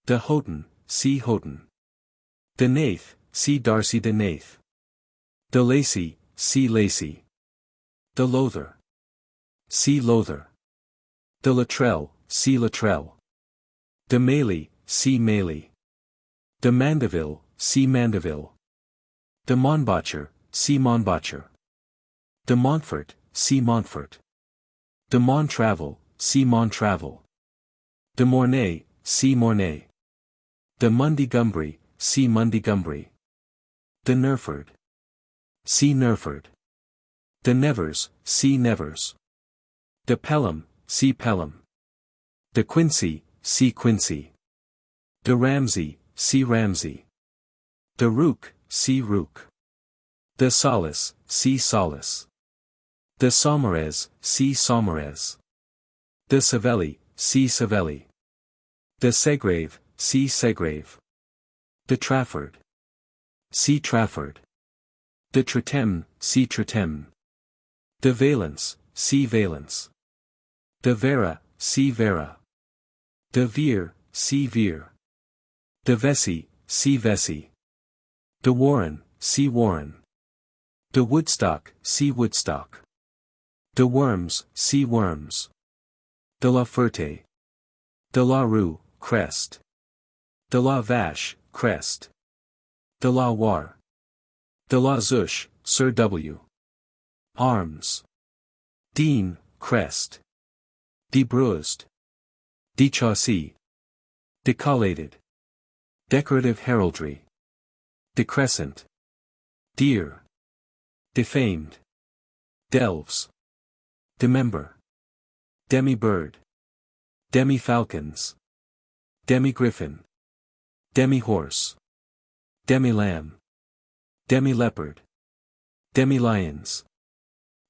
De Houghton, C. Houghton. De Nath, C. Darcy de Nath. De Lacy, C. Lacy. De Lowther. C. Lowther. De Luttrell, C. Luttrell. De Mailly, C. Mailly. De Mandeville, C. Mandeville. De Monbodger, C. Monbodger. De Montfort, C. Montfort. De Montravel, C. Montravel. De Mornay, C. Mornay. De Mundygumbry, C. Mundygumbry. De Nerford. C. Nerford. De Nevers, C. Nevers. De Pelham, C. Pelham. De Quincy, C. Quincy. De Ramsey, C. Ramsey. De Rook, C. Rook. De Salas, C. Salas. De Saumarez, C. Saumarez. De Savelli, C. Savelli. De Segrave, C. Segrave. De Trafford. C. Trafford. De Tretemne, C. Tretemne. De Valence, C. Valence. De Vera, C. Vera. De Vere, C. Vere. De Vesey, C. Vesey. De Warren, C. Warren. De Woodstock, C. Woodstock. De Worms, C. Worms. De La Ferté. De La Rue, crest. De la Vache, crest. De la Warre. De la Zouche, Sir W. Arms. Dean, crest. Debruised. Dechaussee. Decollated. Decorative heraldry. Decrescent. Deer. Defamed. Delves. Demember. Demi-bird. Demi-falcons. Demi-griffin. Demi-horse. Demi-lamb. Demi-leopard. Demi-lions.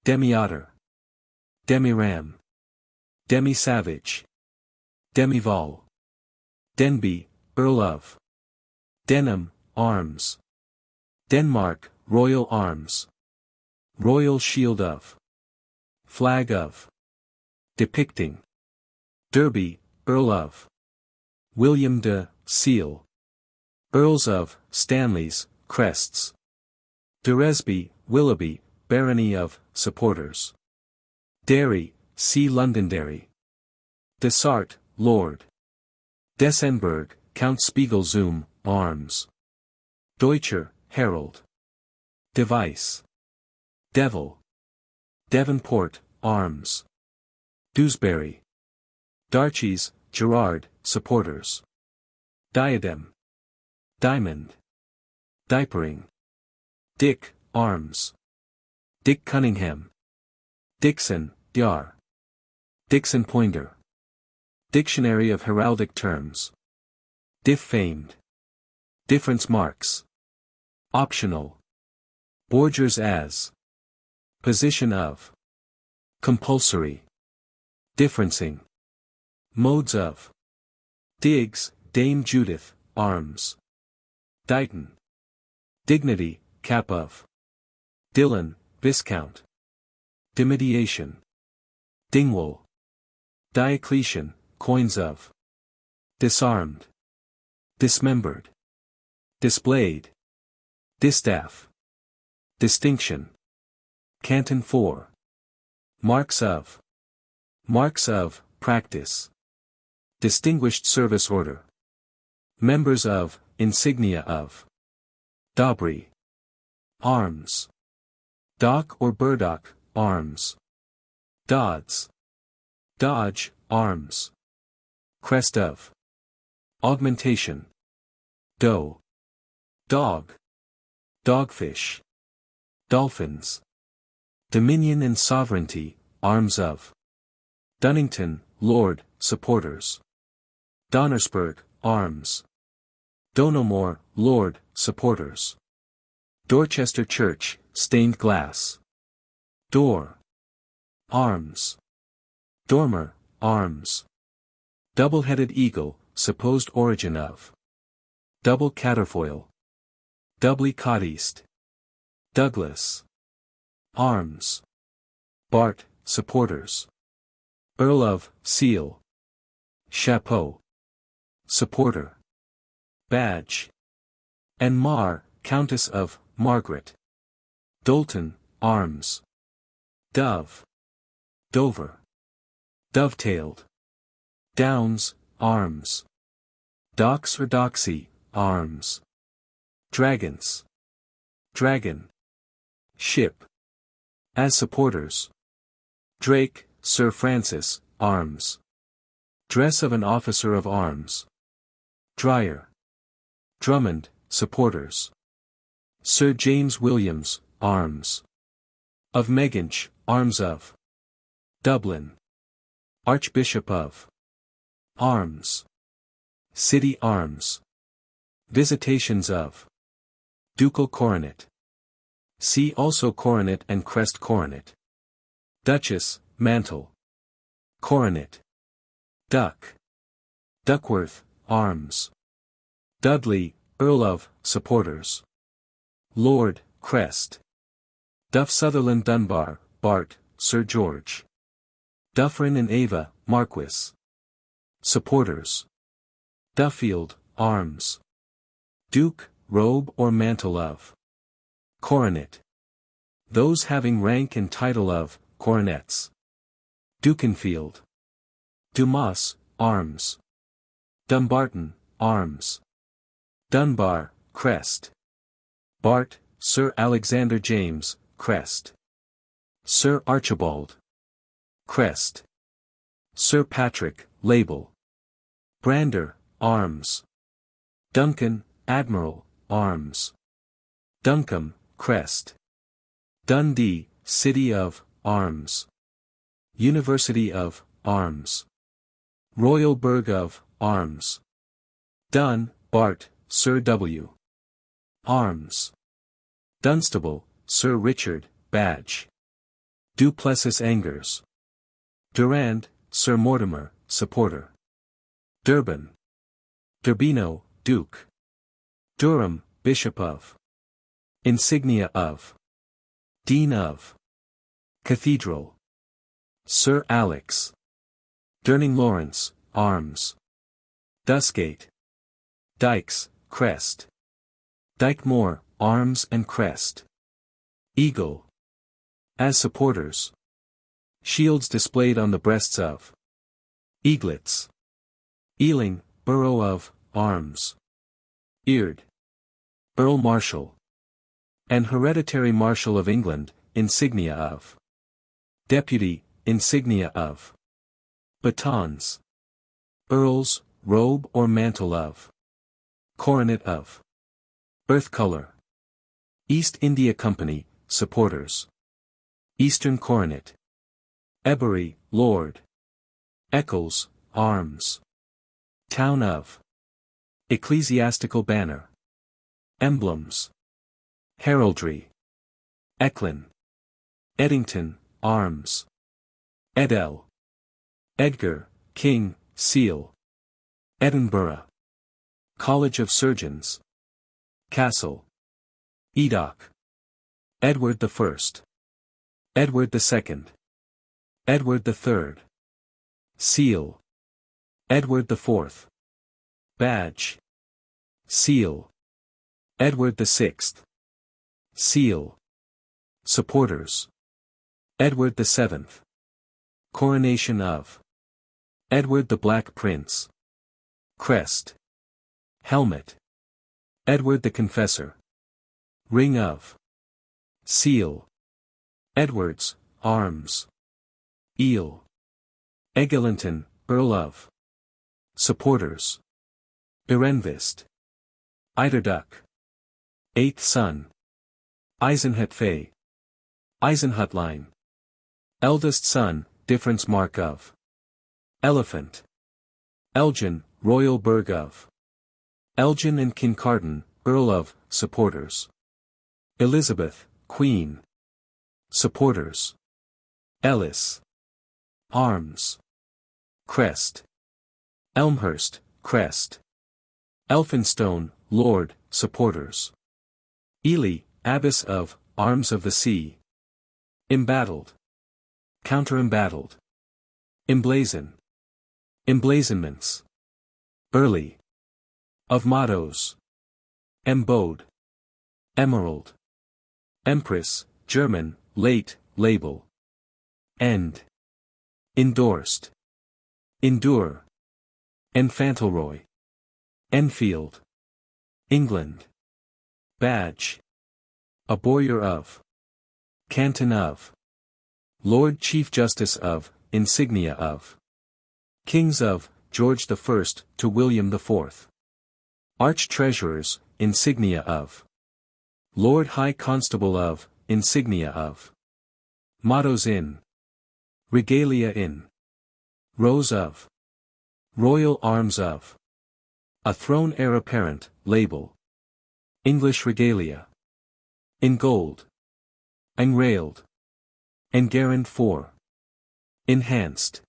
Demi-otter. Demi-ram. Demi-savage. Demi-vol. Denby, Earl of. Denham, arms. Denmark, royal arms. Royal shield of. Flag of. Depicting. Derby, Earl of. William de, seal. Earls of, Stanleys, crests. Deresby, Willoughby, barony of, supporters. Derry, see Londonderry. Desart, Lord. Dessenberg, Count Spiegelzoom, arms. Deutscher, herald. Device. Devil. Devonport, arms. Dewsbury. Darchies, Gerard, supporters. Diadem. Diamond. Diapering. Dick, arms. Dick Cunningham. Dixon, Dr. Dixon Pointer. Dictionary of Heraldic Terms. Diff-famed. Difference marks. Optional. Borgers as. Position of. Compulsory. Differencing. Modes of. Diggs, Dame Judith, arms. Dighton. Dignity, cap of. Dillon, Viscount. Dimediation. Dingwall. Diocletian, coins of. Disarmed. Dismembered. Displayed. Distaff. Distinction. Canton 4. Marks of. Marks of, practice. Distinguished Service Order. Members of, insignia of. Daubry. Arms. Dock or burdock, arms. Dodds. Dodge, arms. Crest of. Augmentation. Doe. Dog. Dogfish. Dolphins. Dominion and sovereignty, arms of. Dunnington, Lord, supporters. Donnersberg, arms. Donomore, Lord, supporters. Dorchester Church, stained glass. Door. Arms. Dormer, arms. Double-headed eagle, supposed origin of. Double catterfoil. Doubly codiced. Douglas. Arms. Bart, supporters. Earl of, seal. Chapeau. Supporter. Badge. And Mar, Countess of, Margaret. Dolton, arms. Dove. Dover. Dovetailed. Downs, arms. Docks or doxy, arms. Dragons. Dragon. Ship. As supporters. Drake, Sir Francis, arms. Dress of an officer of arms. Dryer. Drummond, supporters. Sir James Williams, arms. Of Meginch, arms of. Dublin. Archbishop of. Arms. City arms. Visitations of. Ducal coronet. See also coronet and crest coronet. Duchess, mantle. Coronet. Duck. Duckworth, arms. Dudley, Earl of, supporters. Lord, crest. Duff Sutherland Dunbar, Bart, Sir George. Dufferin and Ava, Marquis. Supporters. Duffield, arms. Duke, robe or mantle of. Coronet. Those having rank and title of, coronets. Dukenfield. Dumas, arms. Dumbarton, arms. Dunbar, crest. Bart, Sir Alexander James, crest. Sir Archibald. Crest. Sir Patrick, label. Brander, arms. Duncan, admiral, arms. Duncombe, crest. Dundee, city of, arms. University of, arms. Royal Burgh of, arms. Dunn, Bart, Sir W. Arms. Dunstable, Sir Richard, badge. Duplessis Angers. Durand, Sir Mortimer, supporter. Durban. Durbino, Duke. Durham, Bishop of. Insignia of. Dean of. Cathedral. Sir Alex. Durning Lawrence, arms. Dusgate. Dykes, crest. Dykemore, arms and crest. Eagle. As supporters. Shields displayed on the breasts of. Eaglets. Ealing, borough of, arms. Eared. Earl Marshal. An hereditary Marshal of England, insignia of. Deputy, insignia of. Batons. Earls, robe or mantle of. Coronet of. Earth color. East India Company, supporters. Eastern Coronet. Ebury, Lord. Eccles, Arms. Town of. Ecclesiastical Banner. Emblems. Heraldry. Eklund. Eddington, Arms. Edel. Edgar, King, Seal. Edinburgh. College of Surgeons. Castle. Edoc. Edward I. Edward II. Edward III. Seal. Edward IV. Badge. Seal. Edward VI. Seal. Supporters. Edward VII. Coronation of. Edward the Black Prince. Crest. Helmet. Edward the Confessor. Ring of. Seal. Edwards, Arms. Eel. Eglinton, Earl of. Supporters. Berenvist. Eiderduck. Eighth son. Eisenhutfey. Eisenhutline. Eldest son, difference mark of. Elephant. Elgin, Royal Burgh of. Elgin and Kincardine, Earl of, supporters. Elizabeth, Queen. Supporters. Ellis. Arms. Crest. Elmhurst, Crest. Elphinstone, Lord, supporters. Ely, Abbess of, Arms of the Sea. Embattled. Counter-embattled. Emblazon. Emblazonments. Early. Of mottos. Embode. Emerald. Empress, German, late, label. End. Endorsed. Endure. Enfauntleroy. Enfield. England. Badge. A bowyer of. Canton of. Lord Chief Justice of, insignia of. Kings of, George I to William IV. Arch-treasurers, insignia of. Lord High Constable of, insignia of. Mottos in. Regalia in. Rose of. Royal Arms of. A throne heir apparent, label. English regalia. In gold. Enrailed. Enguerrand for. Enhanced.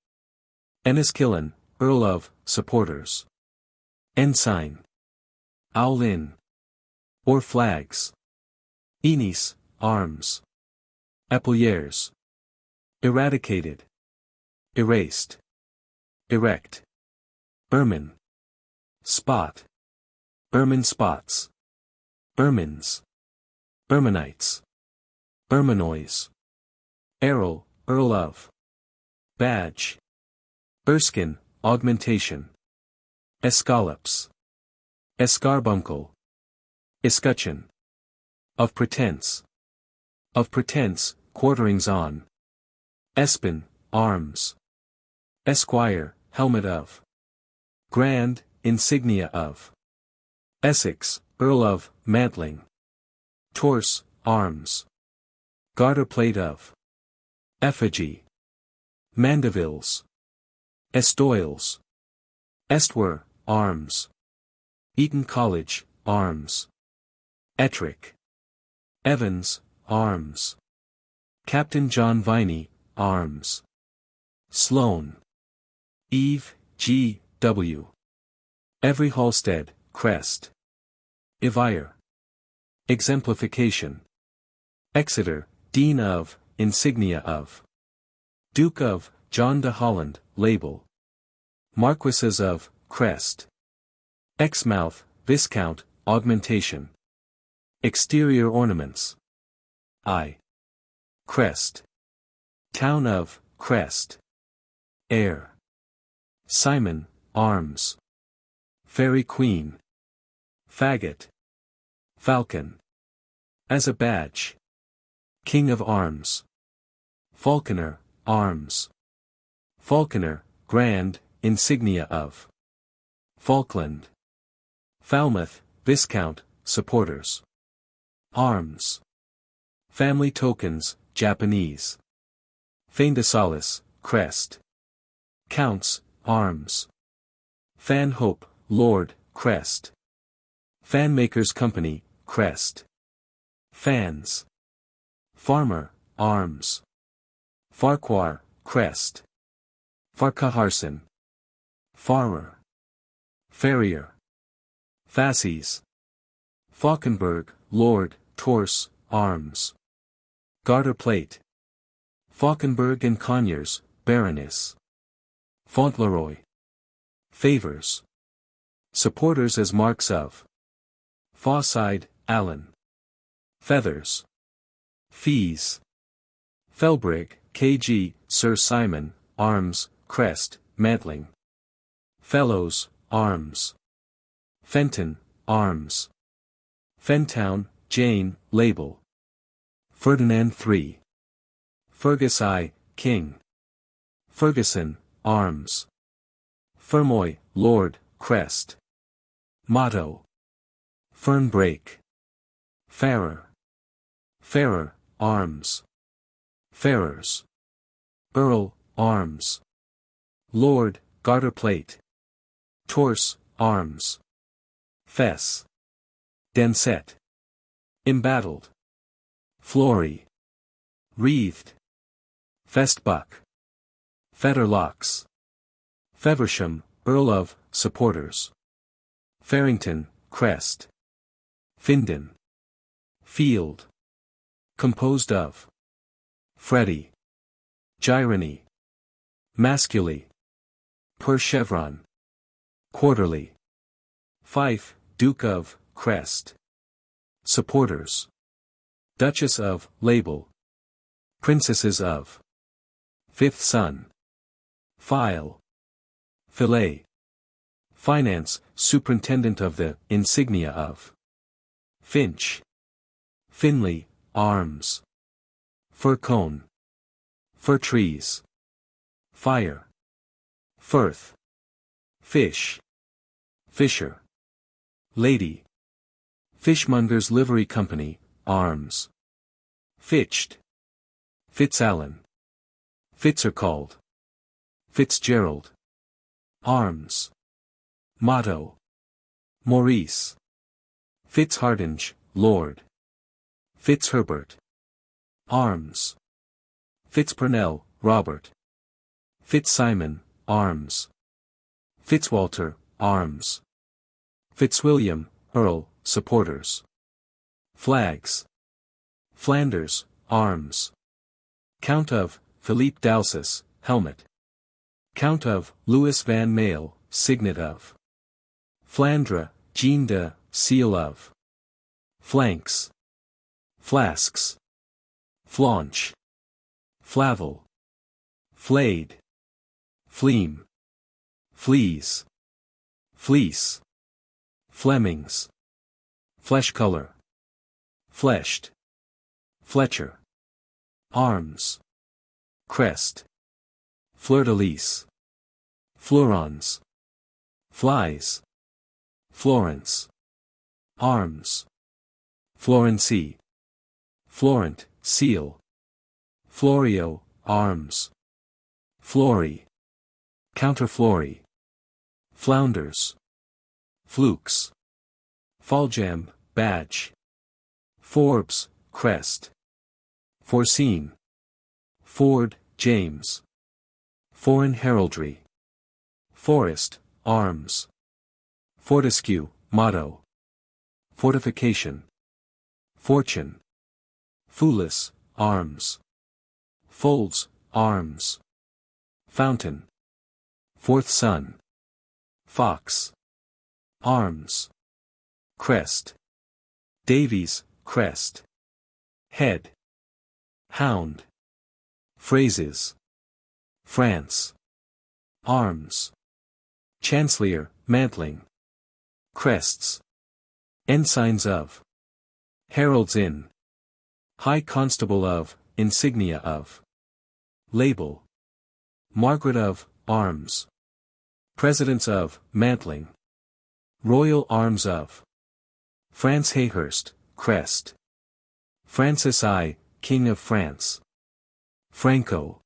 Enniskillen, Earl of, supporters. Ensign. Owl in. Or flags. Enis, arms. Epauliers. Eradicated. Erased. Erect. Ermine. Spot. Ermine spots. Ermines. Erminites. Erminois. Errol, Earl of. Badge. Erskine, augmentation. Escallops. Escarbuncle. Escutcheon. Of pretense. Of pretense, quarterings on. Espin, arms. Esquire, helmet of. Grand, insignia of. Essex, Earl of, mantling. Torse, arms. Garter plate of. Effigy. Mandevilles. Estoiles. Estwer, arms. Eton College, arms. Ettrick. Evans, arms. Captain John Viney, arms. Sloane. Eve, G. W. Every Halstead, crest. Evire. Exemplification. Exeter, Dean of, insignia of. Duke of, John de Holland, label. Marquesses of, crest. Exmouth, Viscount, augmentation. Exterior ornaments. Crest. Town of, crest. Heir. Simon, arms. Fairy Queen. Faggot. Falcon. As a badge. King of arms. Falconer, arms. Falconer, grand, insignia of. Falkland. Falmouth, Viscount, supporters. Arms. Family tokens, Japanese. Fin de solace, crest. Counts, arms. Fan Hope, Lord, crest. Fan Makers Company, crest. Fans. Farmer, arms. Farquhar, crest. Farquharson. Farmer. Farrier. Fasces. Falkenberg, Lord, torse, arms. Garter plate. Falkenberg and Conyers, Baroness. Fauntleroy. Favors. Supporters as marks of. Fawside, Allen. Feathers. Fees. Felbrigg, K.G., Sir Simon, arms, crest, mantling. Fellows, arms. Fenton, arms. Fentown, Jane, label. Ferdinand III. Fergus I, king. Ferguson, arms. Fermoy, lord, crest. Motto. Fernbrake. Farrer. Farrer, arms. Farrers. Earl, arms. Lord, garter plate. Torse, arms. Fess. Dancet. Embattled. Flory. Wreathed. Festbuck. Fetterlocks. Feversham, Earl of, supporters. Farrington, crest. Findon. Field. Composed of. Freddie. Gyrony. Masculi. Per chevron. Quarterly. Fife, Duke of, crest. Supporters. Duchess of, label. Princesses of. Fifth son. File. Fillet. Finance, superintendent of the, insignia of. Finch. Finley, arms. Fir cone. Fir trees. Fire. Firth. Fish. Fisher. Lady. Fishmongers Livery Company, arms. Fitched. Fitzallen. Fitzer called. Fitzgerald. Arms. Motto. Maurice. Fitzhardinge, Lord. Fitzherbert. Arms. Fitzpurnell, Robert. Fitzsimon, arms. Fitzwalter, arms. Fitzwilliam, Earl, supporters. Flags. Flanders, arms. Count of, Philippe Dowsus, helmet. Count of, Louis van Mael, signet of. Flandre, Jean de, seal of. Flanks. Flasks. Flaunch. Flavel. Flayed. Fleam. Fleas. Fleece. Flemings. Flesh color. Fleshed. Fletcher. Arms. Crest. Fleur-de-lis. Fleurons. Flies. Florence. Arms. Florency. Florent, seal. Florio, arms. Flory. Counterflory. Flounders. Flukes. Foljambe, badge. Forbes, crest. Foreseen. Ford, James. Foreign heraldry. Forest, arms. Fortescue, motto. Fortification. Fortune. Foulis, arms. Folds, arms. Fountain. Fourth son. Fox. Arms. Crest. Davies, crest. Head. Hound. Phrases. France. Arms. Chancellor, mantling. Crests. Ensigns of. Heralds in. High Constable of, insignia of. Label. Margaret of, arms. Presidents of, mantling. Royal arms of. France Hayhurst, crest. Francis I, King of France. Franco.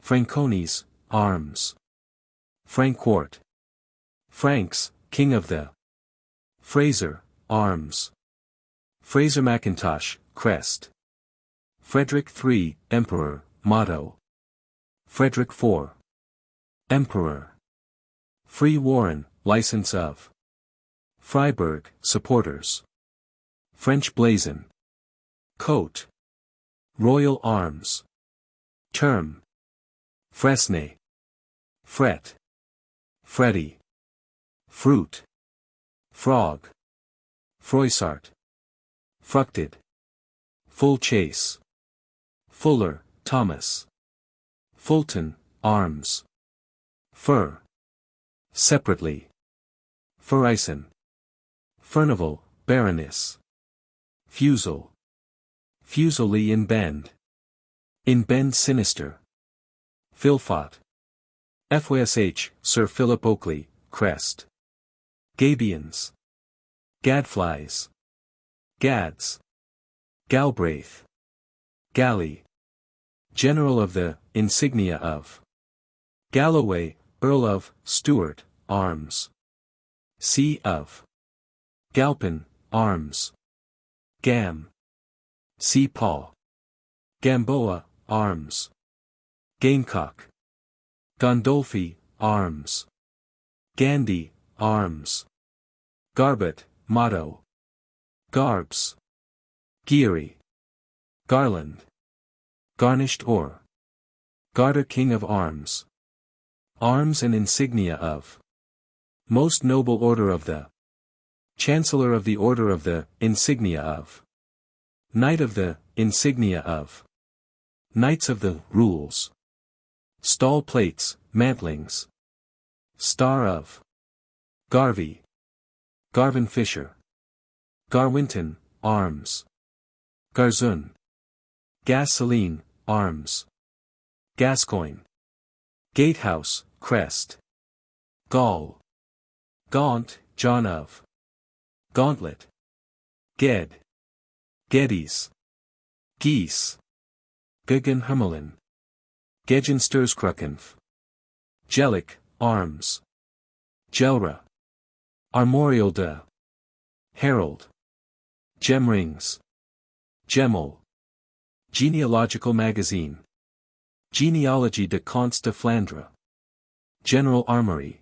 Franconis, arms. Francourt. Franks, King of the. Fraser, arms. Fraser Macintosh, crest. Frederick III, Emperor, motto. Frederick IV. Emperor. Free Warren, license of. Freiburg, supporters. French blazon. Coat. Royal arms. Term. Fresnay. Fret. Freddy. Fruit. Frog. Froissart. Fructed. Full chase. Fuller, Thomas. Fulton, arms. Fur. Separately. Furison. Furnival, Baroness. Fusel. Fusily in bend. In bend sinister. Philpot. Fysh, Sir Philip Oakley, crest. Gabions. Gadflies. Gads. Galbraith. Galley. General of the, insignia of. Galloway, Earl of, Stuart, arms. Sea of. Galpin, arms. Gam. Sea paw. Gamboa, arms. Gamecock. Gondolfi, arms. Gandhi, arms. Garbet, motto. Garbs. Geary. Garland. Garnished or. Garter, King of arms. Arms and insignia of. Most noble order of the. Chancellor of the order of the, insignia of. Knight of the, insignia of. Knights of the, rules. Stall plates, mantlings. Star of. Garvey. Garvin Fisher. Garwinton, arms. Garzun. Gasoline, arms. Gascoigne. Gatehouse, crest. Gaul. Gaunt, John of. Gauntlet. Ged. Geddes. Geese. Guggen Hermelin. Gegensterskrukenf. Jellic, arms. Gelra. Armorial de. Herald. Gemrings. Gemel. Genealogical magazine. Genealogie de Comtes de Flandre. General Armory.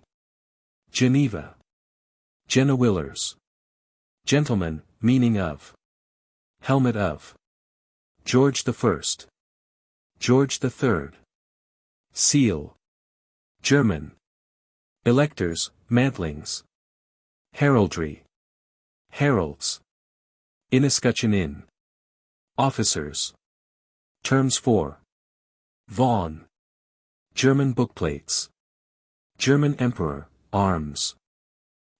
Geneva. Genewillers. Gentleman, meaning of. Helmet of. George I. George III. Seal. German. Electors, mantlings. Heraldry. Heralds. Inescutcheon in. Officers. Terms for. Vaughan. German bookplates. German Emperor, arms.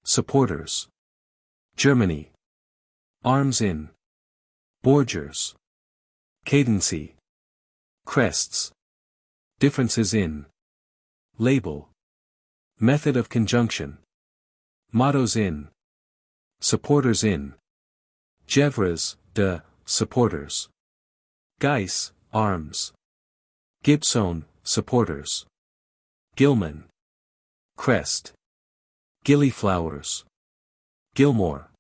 Supporters. Germany. Arms in. Borgers. Cadency. Crests. Differences in. Label. Method of conjunction. Mottos in. Supporters in. Gevres, de, supporters. Geiss, arms. Gibson, supporters. Gilman. Crest. Gillyflowers. Gilmore.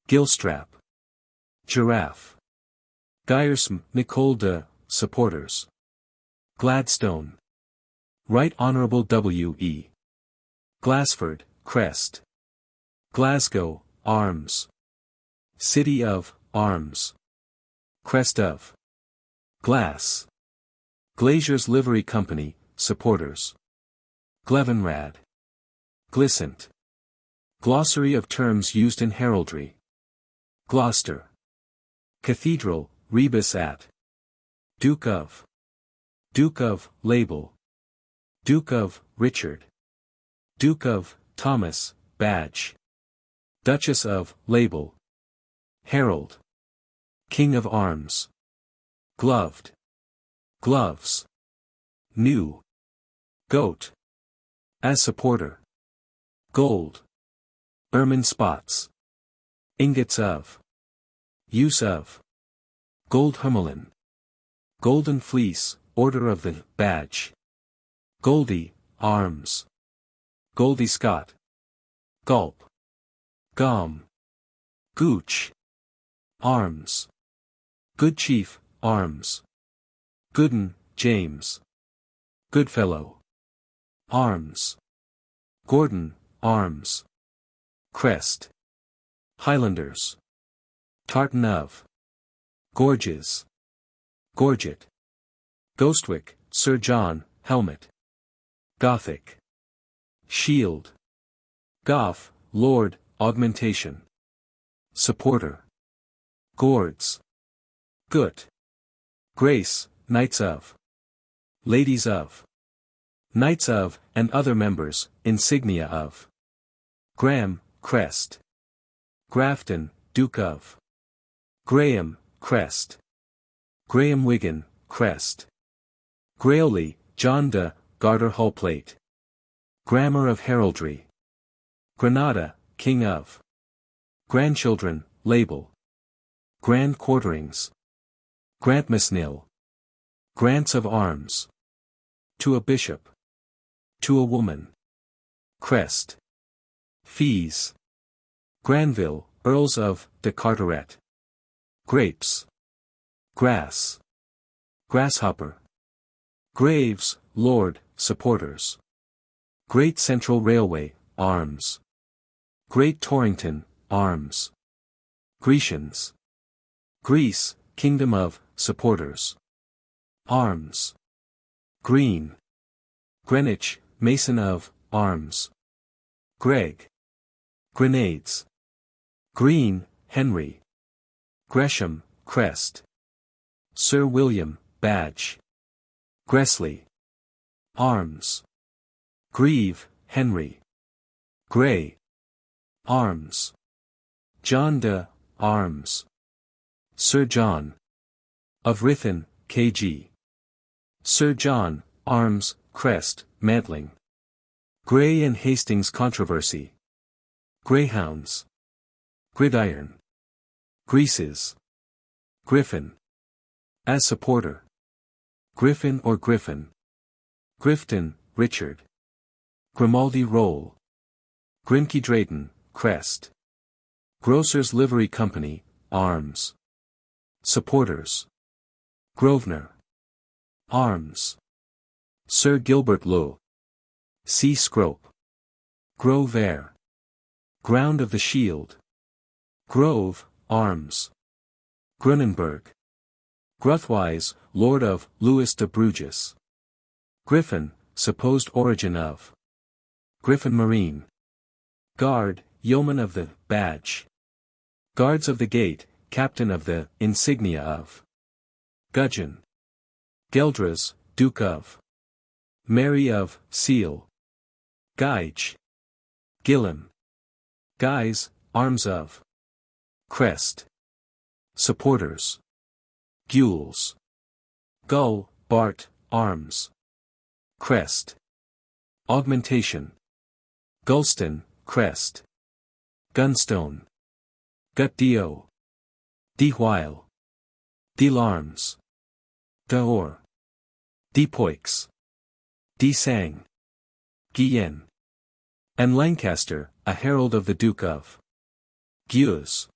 Gilstrap. Giraffe. Gyersm, Nicole de, supporters. Gladstone. Right Honorable W.E. Glassford, crest. Glasgow, arms. City of, arms. Crest of. Glass. Glazier's Livery Company, supporters. Glevenrad. Glissant. Glossary of terms used in heraldry. Gloucester. Cathedral, rebus at. Duke of. Duke of, label. Duke of, Richard. Duke of, Thomas, badge. Duchess of, label. Herald. King of arms. Gloved. Gloves. New. Goat. As supporter. Gold. Ermine spots. Ingots of. Use of. Gold Hermelin. Golden Fleece, Order of the Badge. Goldie, Arms. Goldie Scott. Gulp. Gom. Gooch. Arms. Good Chief, Arms. Gooden, James. Goodfellow. Arms. Gordon, Arms. Crest. Highlanders. Tartan of. Gorges. Gorget. Ghostwick, Sir John, Helmet. Gothic. Shield. Goff, Lord, Augmentation. Supporter. Gourds. Gut. Grace, Knights of. Ladies of. Knights of, and other members, insignia of. Graham, Crest. Grafton, Duke of. Graham, Crest. Graham Wigan, Crest. Grailly, John de, Garter Hull Plate. Grammar of Heraldry. Granada, King of. Grandchildren, Label. Grand Quarterings. Grantmesnil. Grants of Arms. To a Bishop. To a Woman. Crest. Fees. Granville, Earls of, de Carteret. Grapes. Grass. Grasshopper. Graves, Lord, Supporters. Great Central Railway, Arms. Great Torrington, Arms. Grecians. Greece, Kingdom of, Supporters. Arms. Green. Greenwich, Mason of, Arms. Greg. Grenades. Green, Henry. Gresham, Crest. Sir William, Badge. Gressley. Arms. Grieve, Henry. Grey. Arms. John de, Arms. Sir John. Of Rithen, K.G. Sir John, Arms, Crest, Mantling. Grey and Hastings Controversy. Greyhounds. Gridiron. Greases. Griffin. As Supporter. Griffin or Griffin. Grifton, Richard. Grimaldi Roll. Grimke Drayton, Crest. Grocers Livery Company, Arms. Supporters. Grosvenor. Arms. Sir Gilbert Lowe. C. Scrope. Grove Air. Ground of the Shield. Grove, Arms. Grunenberg. Gruthwise, Lord of, Louis de Bruges. Griffin, supposed origin of. Griffin Marine. Guard, Yeoman of the, Badge. Guards of the Gate, Captain of the, Insignia of. Gudgeon. Geldres, Duke of. Mary of, Seal. Gige. Gillam. Guise, Arms of. Crest. Supporters. Gules. Gull, Bart, Arms. Crest. Augmentation. Gulston, Crest. Gunstone. Gutdio. Dewhile. Delarms. Daor. Depoix. Desang. Guillen. And Lancaster, a herald of the Duke of. Gules.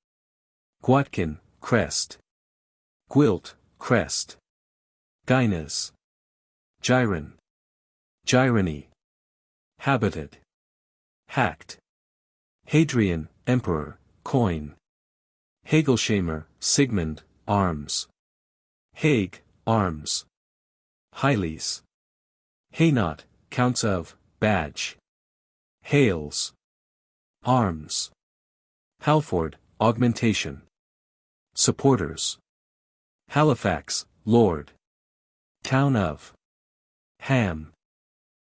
Guatkin, Crest. Gwilt, Crest. Gynes. Gyron. Gyrony. Habited. Hacked. Hadrian, Emperor, Coin. Hagelshamer, Sigmund, Arms. Hague, Arms. Hyles. Haynot, Counts of, Badge. Hales. Arms. Halford, Augmentation. Supporters. Halifax, Lord. Town of. Ham.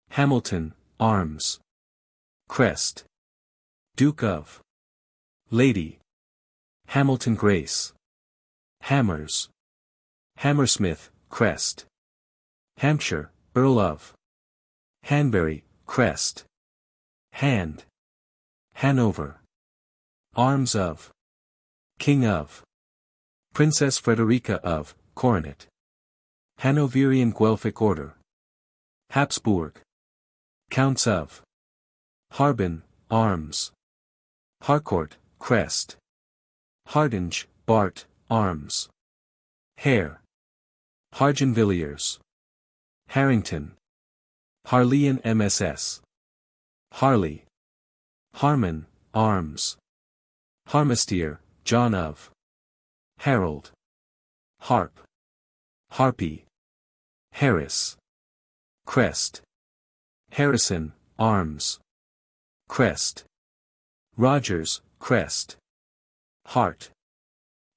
Hamilton, Arms. Crest. Duke of. Lady. Hamilton Grace. Hammers. Hammersmith, Crest. Hampshire, Earl of. Hanbury, Crest. Hand. Hanover. Arms of. King of. Princess Frederica of, Coronet. Hanoverian Guelphic Order. Habsburg. Counts of. Harbin, Arms. Harcourt, Crest. Hardinge, Bart, Arms. Hare. Hargenvilliers. Harrington. Harleian MSS. Harley. Harman, Arms. Harmestier, John of. Harold. Harp. Harpy. Harris. Crest. Harrison, Arms. Crest. Rogers, Crest. Hart.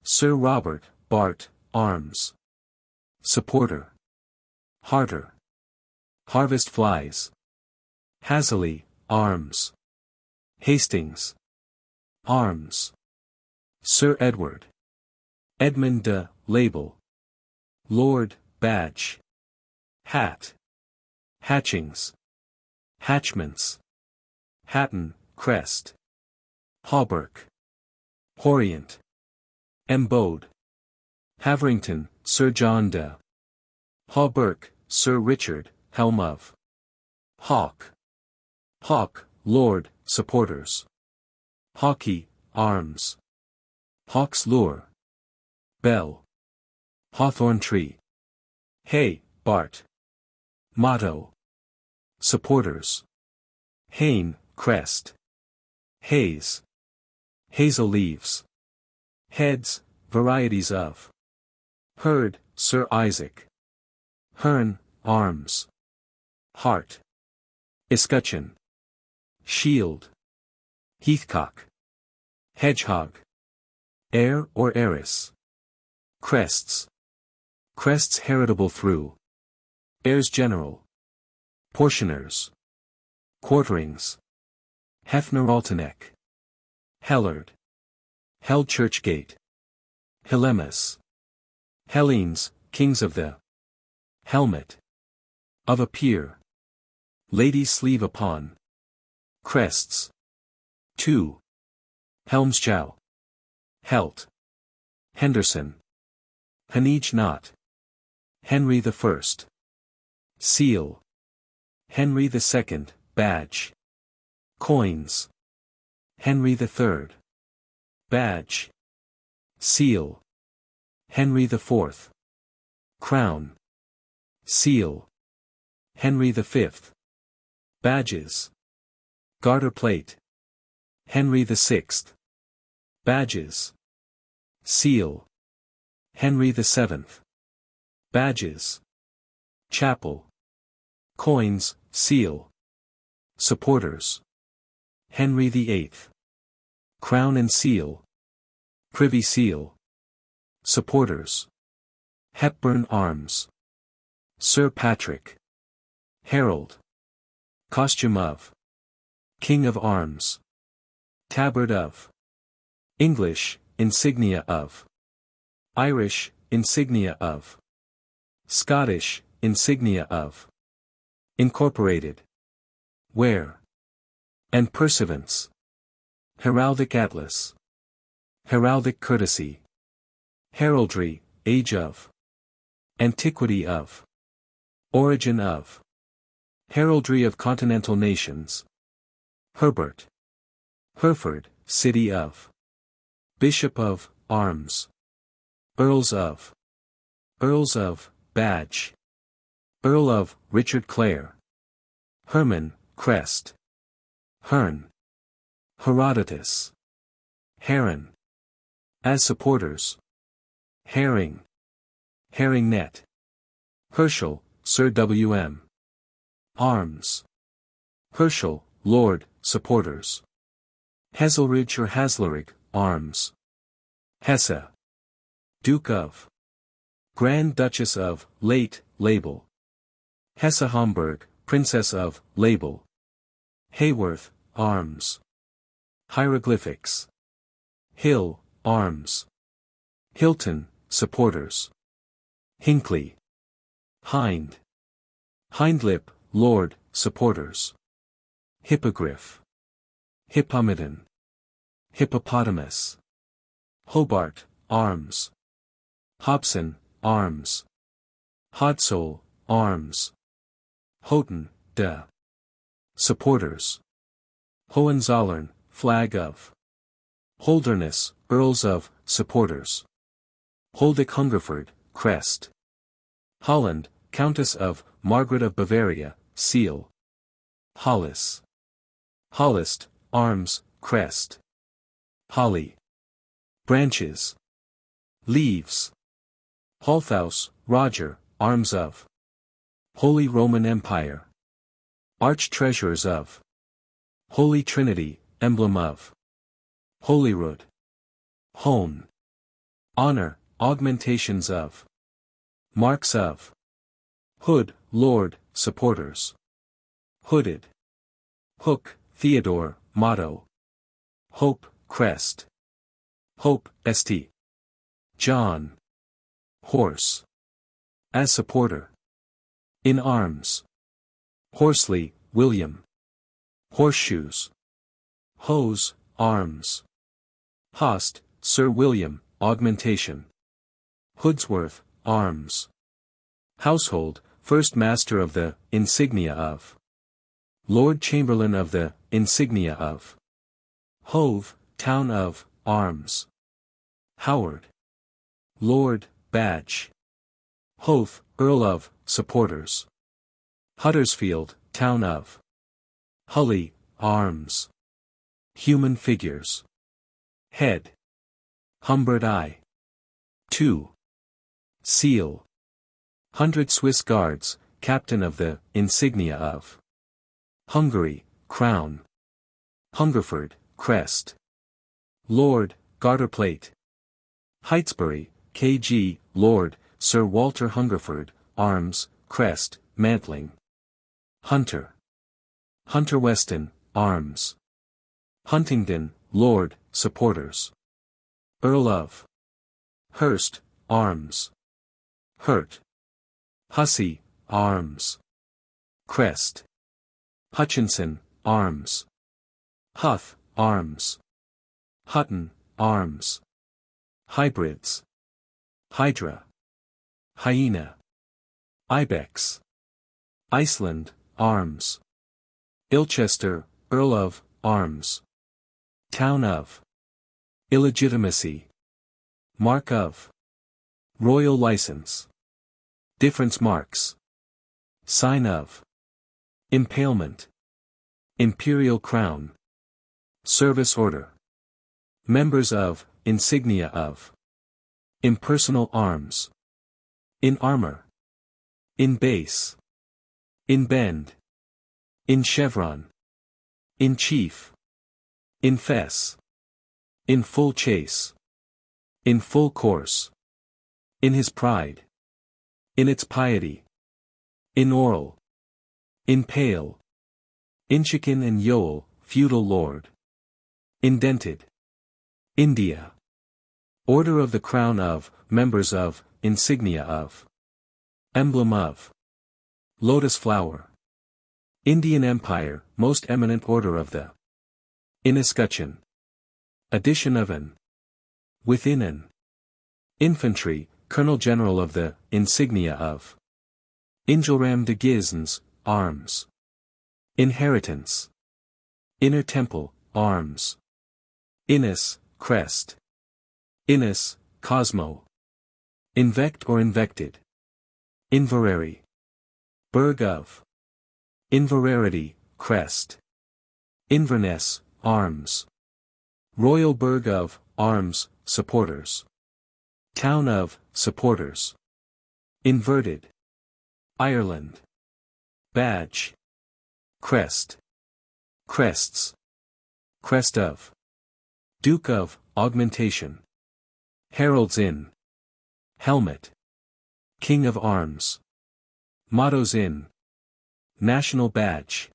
Sir Robert, Bart, Arms. Supporter. Harter. Harvest Flies. Hazeley, Arms. Hastings. Arms. Sir Edward. Edmund de, Label. Lord, Badge. Hat. Hatchings. Hatchments. Hatton, Crest. Hauberk. Horient. Embode. Haverington, Sir John de. Hauberk, Sir Richard, Helm of. Hawk. Hawk, Lord, Supporters. Hawkey, Arms. Hawk's Lure. Bell. Hawthorn Tree. Hay, Bart. Motto. Supporters. Hain, Crest. Haze. Hazel Leaves. Heads, Varieties of. Herd, Sir Isaac. Hern, Arms. Heart. Escutcheon. Shield. Heathcock. Hedgehog. Heir or heiress. Crests. Crests heritable through. Heirs general. Portioners. Quarterings. Hefner-Alteneck. Hellard. Hell Church Gate. Hellemus. Hellenes, kings of the. Helmet. Of a peer. Lady's sleeve upon. Crests. 2. Helmschow. Helt. Henderson. Henige not. Henry I. Seal. Henry II, Badge. Coins. Henry III. Badge. Seal. Henry IV. Crown. Seal. Henry V. Badges. Garter plate. Henry VI. Badges. Seal. Henry VII. Badges. Chapel. Coins, seal. Supporters. Henry VIII. Crown and seal. Privy seal. Supporters. Hepburn Arms. Sir Patrick. Herald. Costume of. King of Arms. Tabard of. English, insignia of. Irish, insignia of. Scottish, insignia of. Incorporated. Where. And pursuance. Heraldic Atlas. Heraldic Courtesy. Heraldry, Age of. Antiquity of. Origin of. Heraldry of Continental Nations. Herbert. Hereford, City of. Bishop of, Arms. Earls of. Earls of, Badge. Earl of, Richard Clare. Herman, Crest. Hern. Herodotus. Heron. As supporters. Herring. Herring net. Herschel, Sir W. M. Arms. Herschel, Lord, supporters. Hazelridge or Haslerigg, Arms. Hesse. Duke of. Grand Duchess of, late, Label. Hesse-Homburg, Princess of, Label. Hayworth, Arms. Hieroglyphics. Hill, Arms. Hilton, supporters. Hinckley. Hind. Hindlip, Lord, supporters. Hippogriff. Hippomedon. Hippopotamus. Hobart, Arms. Hobson, arms. Hodsole, arms. Houghton, de. Supporters. Hohenzollern, flag of. Holderness, earls of, supporters. Holdych Hungerford, crest. Holland, Countess of, Margaret of Bavaria, seal. Hollis. Hollist, arms, crest. Holly. Branches. Leaves. Holthaus, Roger, arms of. Holy Roman Empire. Arch-treasurers of. Holy Trinity, emblem of. Holyrood. Hone. Honor, augmentations of. Marks of. Hood, Lord, supporters. Hooded. Hook, Theodore, motto. Hope, crest. Hope, St. John. Horse. As supporter. In arms. Horsley, William. Horseshoes. Hose, arms. Host, Sir William, augmentation. Hoodsworth, arms. Household, first master of the, insignia of. Lord Chamberlain of the, insignia of. Hove, town of, arms. Howard. Lord, badge. Howth, Earl of, supporters. Huddersfield, town of. Hully, arms. Human figures. Head. Humbert I. 2. Seal. 100 Swiss Guards, captain of the, insignia of. Hungary, crown. Hungerford, crest. Lord, garterplate. Heightsbury, K.G., Lord, Sir Walter Hungerford, arms, crest, mantling. Hunter. Hunter Weston, arms. Huntingdon, Lord, supporters. Earl of. Hurst, arms. Hurt. Hussey, arms. Crest. Hutchinson, arms. Huth, arms. Hutton, arms. Hybrids. Hydra. Hyena. Ibex. Iceland, arms. Ilchester, Earl of, arms. Town of. Illegitimacy. Mark of. Royal license. Difference marks. Sign of. Impalement. Imperial crown. Service order. Members of, insignia of. Impersonal arms. In armor. In base. In bend. In chevron. In chief. In fess. In full chase. In full course. In his pride. In its piety. In oral. In pale. Inchiquin and Yoel, feudal lord. Indented. India. Order of the Crown of, members of, insignia of. Emblem of. Lotus flower. Indian Empire, most eminent order of the. Inescutcheon. Addition of an. Within an. Infantry, Colonel General of the, insignia of. Ingelram de Gisnes, arms. Inheritance. Inner temple, arms. Innis, crest. Innis, Cosmo. Invect or invected. Inverary. Burg of. Inverarity, crest. Inverness, arms. Royal Burg of, arms, supporters. Town of, supporters. Inverted. Ireland. Badge. Crest. Crests. Crest of. Duke of, augmentation. Heralds in. Helmet. King of arms. Mottos in. National badge.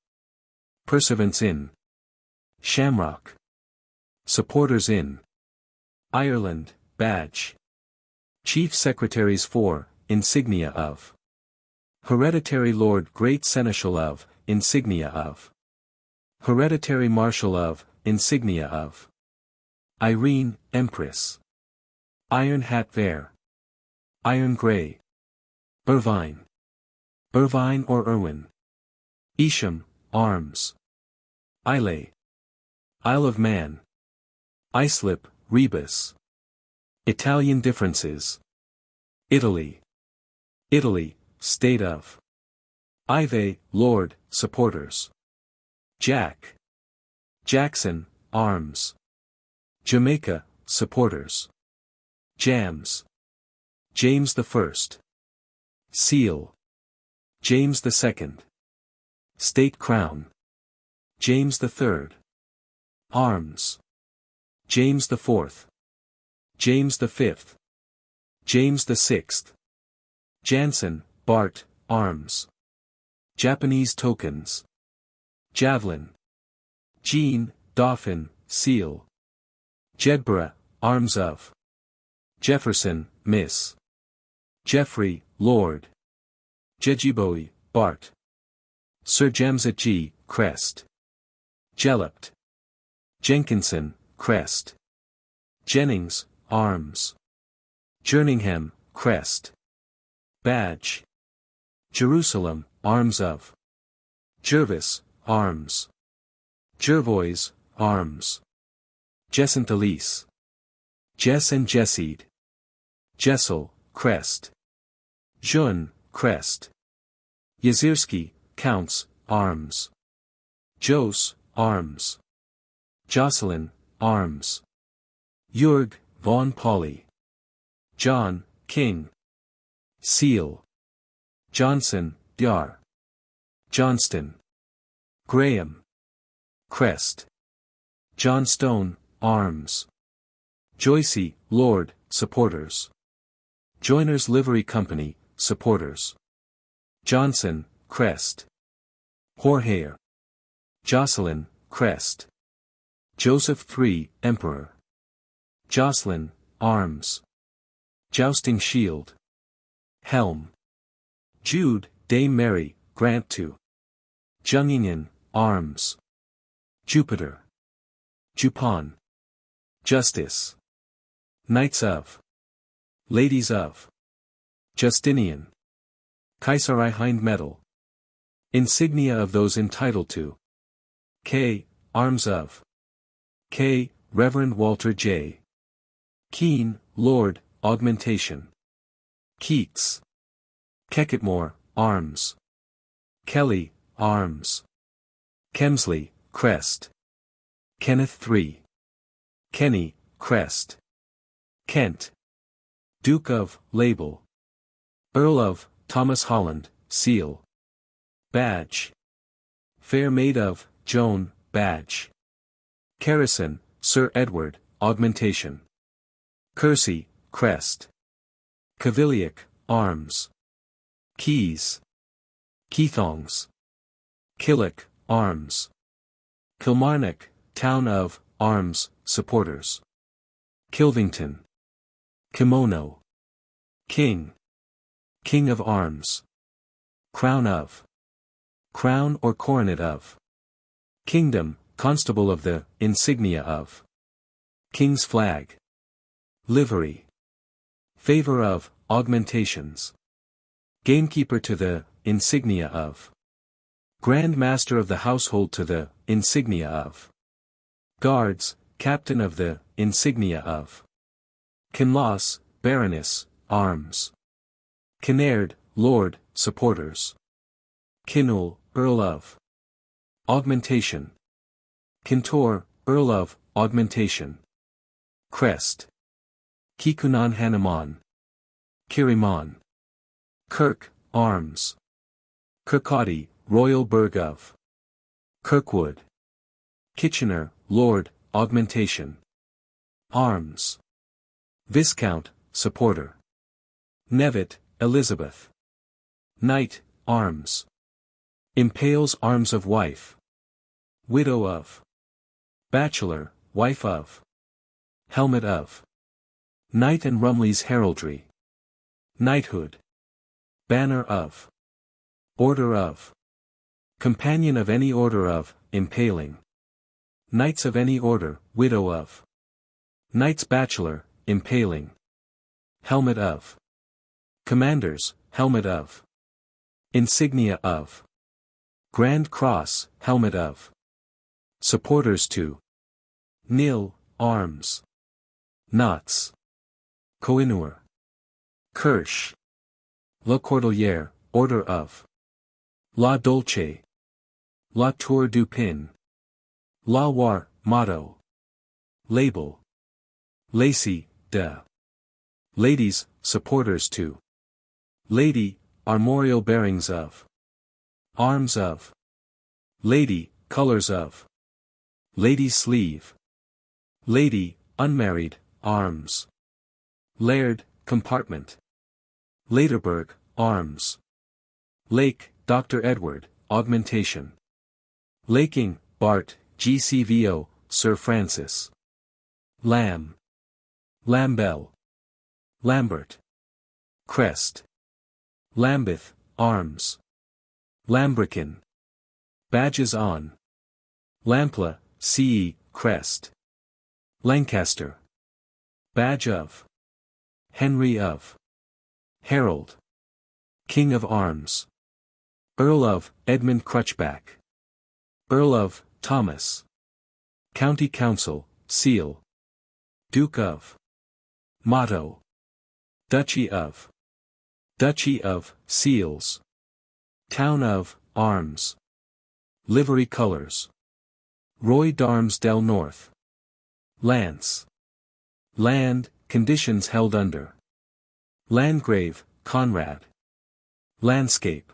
Pursuivants in. Shamrock. Supporters in. Ireland, badge. Chief secretaries for, insignia of. Hereditary Lord Great Seneschal of, insignia of. Hereditary Marshal of, insignia of. Irene, Empress. Iron Hat Ver. Iron Grey. Irvine. Irvine or Irwin. Isham, arms. Islay. Isle of Man. Islip, rebus. Italian differences. Italy. Italy, state of. Ive, Lord, supporters. Jack. Jackson, arms. Jamaica, supporters. Jams. James I. Seal. James II. State crown. James III. Arms. James IV. James V. James VI. Jansen, Bart, arms. Japanese tokens. Javelin. Jean, Dauphin, seal. Jedburgh, arms of. Jefferson, Miss. Geoffrey, Lord. Jejiboe, Bart. Sir Jamset G, crest. Jellipt. Jenkinson, crest. Jennings, arms. Jerningham, crest. Badge. Jerusalem, arms of. Jervis, arms. Jervois, arms. Jessentalise. Jess and Jessede. Jessel, crest. Jeune, crest. Yezierski, counts, arms. Jos, arms. Jocelyn, arms. Jurg, von Pauli. John, king. Seal. Johnson, Yar. Johnston. Graham. Crest. Johnstone, arms. Joycey, Lord, supporters. Joiners Livery Company, supporters. Johnson, crest. Jorge. Jocelyn, crest. Joseph III, emperor. Jocelyn, arms. Jousting shield. Helm. Jude, Dame Mary, grant to. Jungingen, arms. Jupiter. Jupon. Justice. Knights of. Ladies of. Justinian. Kaisari hind medal. Insignia of those entitled to. K. Arms of. K. Reverend Walter J. Keene, Lord, augmentation. Keats. Kecketmore, arms. Kelly, arms. Kemsley, crest. Kenneth III. Kenny, crest. Kent. Duke of, label. Earl of, Thomas Holland, seal. Badge. Fair maid of, Joan, badge. Kerrison, Sir Edward, augmentation. Kersey, crest. Caviliac, arms. Keys. Keithongs. Killick, arms. Kilmarnock, town of, arms, supporters. Kilvington. Kimono. King. King of arms. Crown of. Crown or coronet of. Kingdom, constable of the, insignia of. King's flag. Livery. Favor of, augmentations. Gamekeeper to the, insignia of. Grand Master of the household to the, insignia of. Guards, captain of the, insignia of. Kinloss, Baroness, arms. Kinnaird, Lord, supporters. Kinnoul, Earl of. Augmentation. Kintor, Earl of, augmentation. Crest. Kikunan Hanamon. Kirimon. Kirk, arms. Kirkcaldy, Royal Burgh of. Kirkwood. Kitchener, Lord, augmentation. Arms. Viscount, supporter. Knevet, Elizabeth. Knight, arms. Impales, arms of wife. Widow of. Bachelor, wife of. Helmet of. Knight and Rumley's heraldry. Knighthood. Banner of. Order of. Companion of any order of, impaling. Knights of any order, widow of. Knight's bachelor, impaling. Helmet of. Commanders, helmet of. Insignia of. Grand Cross, helmet of. Supporters to. Nil, arms. Knots. Koinur. Kirsch. La Cordelière, order of. La Dolce. La Tour du Pin. La War, motto. Label. Lacy, de. Ladies, supporters to. Lady, armorial bearings of. Arms of. Lady, colors of. Lady sleeve. Lady, unmarried, arms. Laird, compartment. Laderberg, arms. Lake, Dr. Edward, augmentation. Laking, Bart, GCVO, Sir Francis. Lamb. Lambell. Lambert. Crest. Lambeth, arms. Lambrican. Badges on. Lampla, CE, crest. Lancaster. Badge of. Henry of. Herald. King of arms. Earl of, Edmund Crutchback. Earl of, Thomas. County Council, seal. Duke of. Motto. Duchy of. Duchy of, seals. Town of, arms. Livery colors. Roy d'Armes del North. Lance. Land, conditions held under. Landgrave, Conrad. Landscape.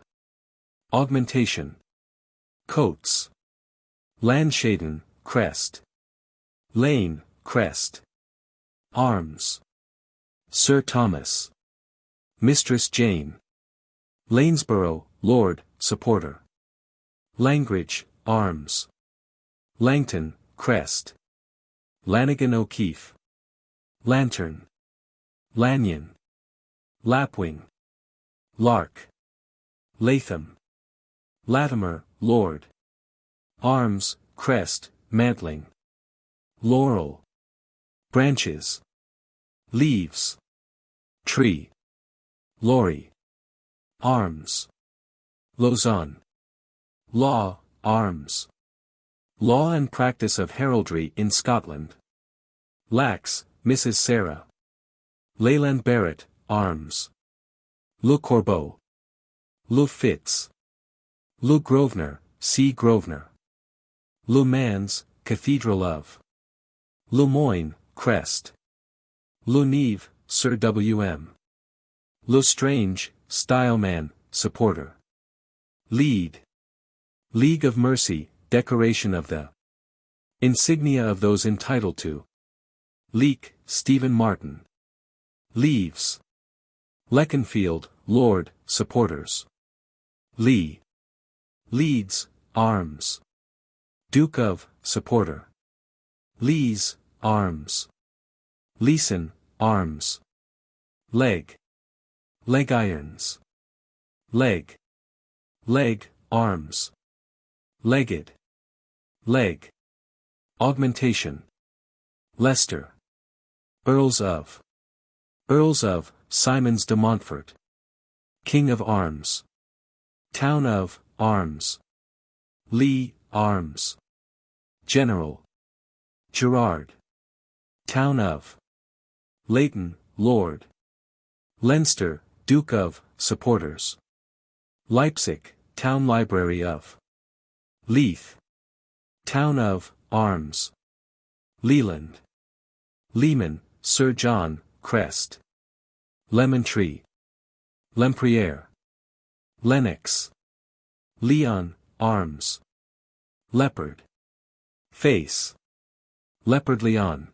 Augmentation. Coats. Landschaden, crest. Lane, crest. Arms. Sir Thomas. Mistress Jane. Lanesborough, Lord, supporter. Langridge, arms. Langton, crest. Lanigan O'Keefe. Lantern. Lanyon. Lapwing. Lark. Latham. Latimer, Lord. Arms, crest, mantling. Laurel. Branches. Leaves. Tree. Lorry. Arms. Lausanne. Law, arms. Law and practice of heraldry in Scotland. Lax, Mrs. Sarah. Leyland Barrett, arms. Le Corbeau. Le Fitz. Le Grosvenor, C. Grosvenor. Le Mans, Cathedral of. Le Moyne, crest. Le Neve, Sir W. M. Le Strange, styleman, supporter. Lead. League of Mercy, decoration of the. Insignia of those entitled to. Leek, Stephen Martin. Leaves. Leconfield, Lord, supporters. Lee. Leeds, arms. Duke of, supporter. Lees, arms. Leeson, arms. Leg. Leg irons. Leg. Leg, arms. Legged. Leg. Augmentation. Leicester. Earls of. Earls of, Simons de Montfort. King of arms. Town of, arms. Lee, arms. General. Gerard. Town of. Leighton, Lord. Leinster, Duke of, supporters. Leipzig, Town Library of. Leith. Town of, arms. Leland. Lehman, Sir John, crest. Lemon tree. Lempriere. Lennox. Leon, arms. Leopard. Face. Leopard Leon.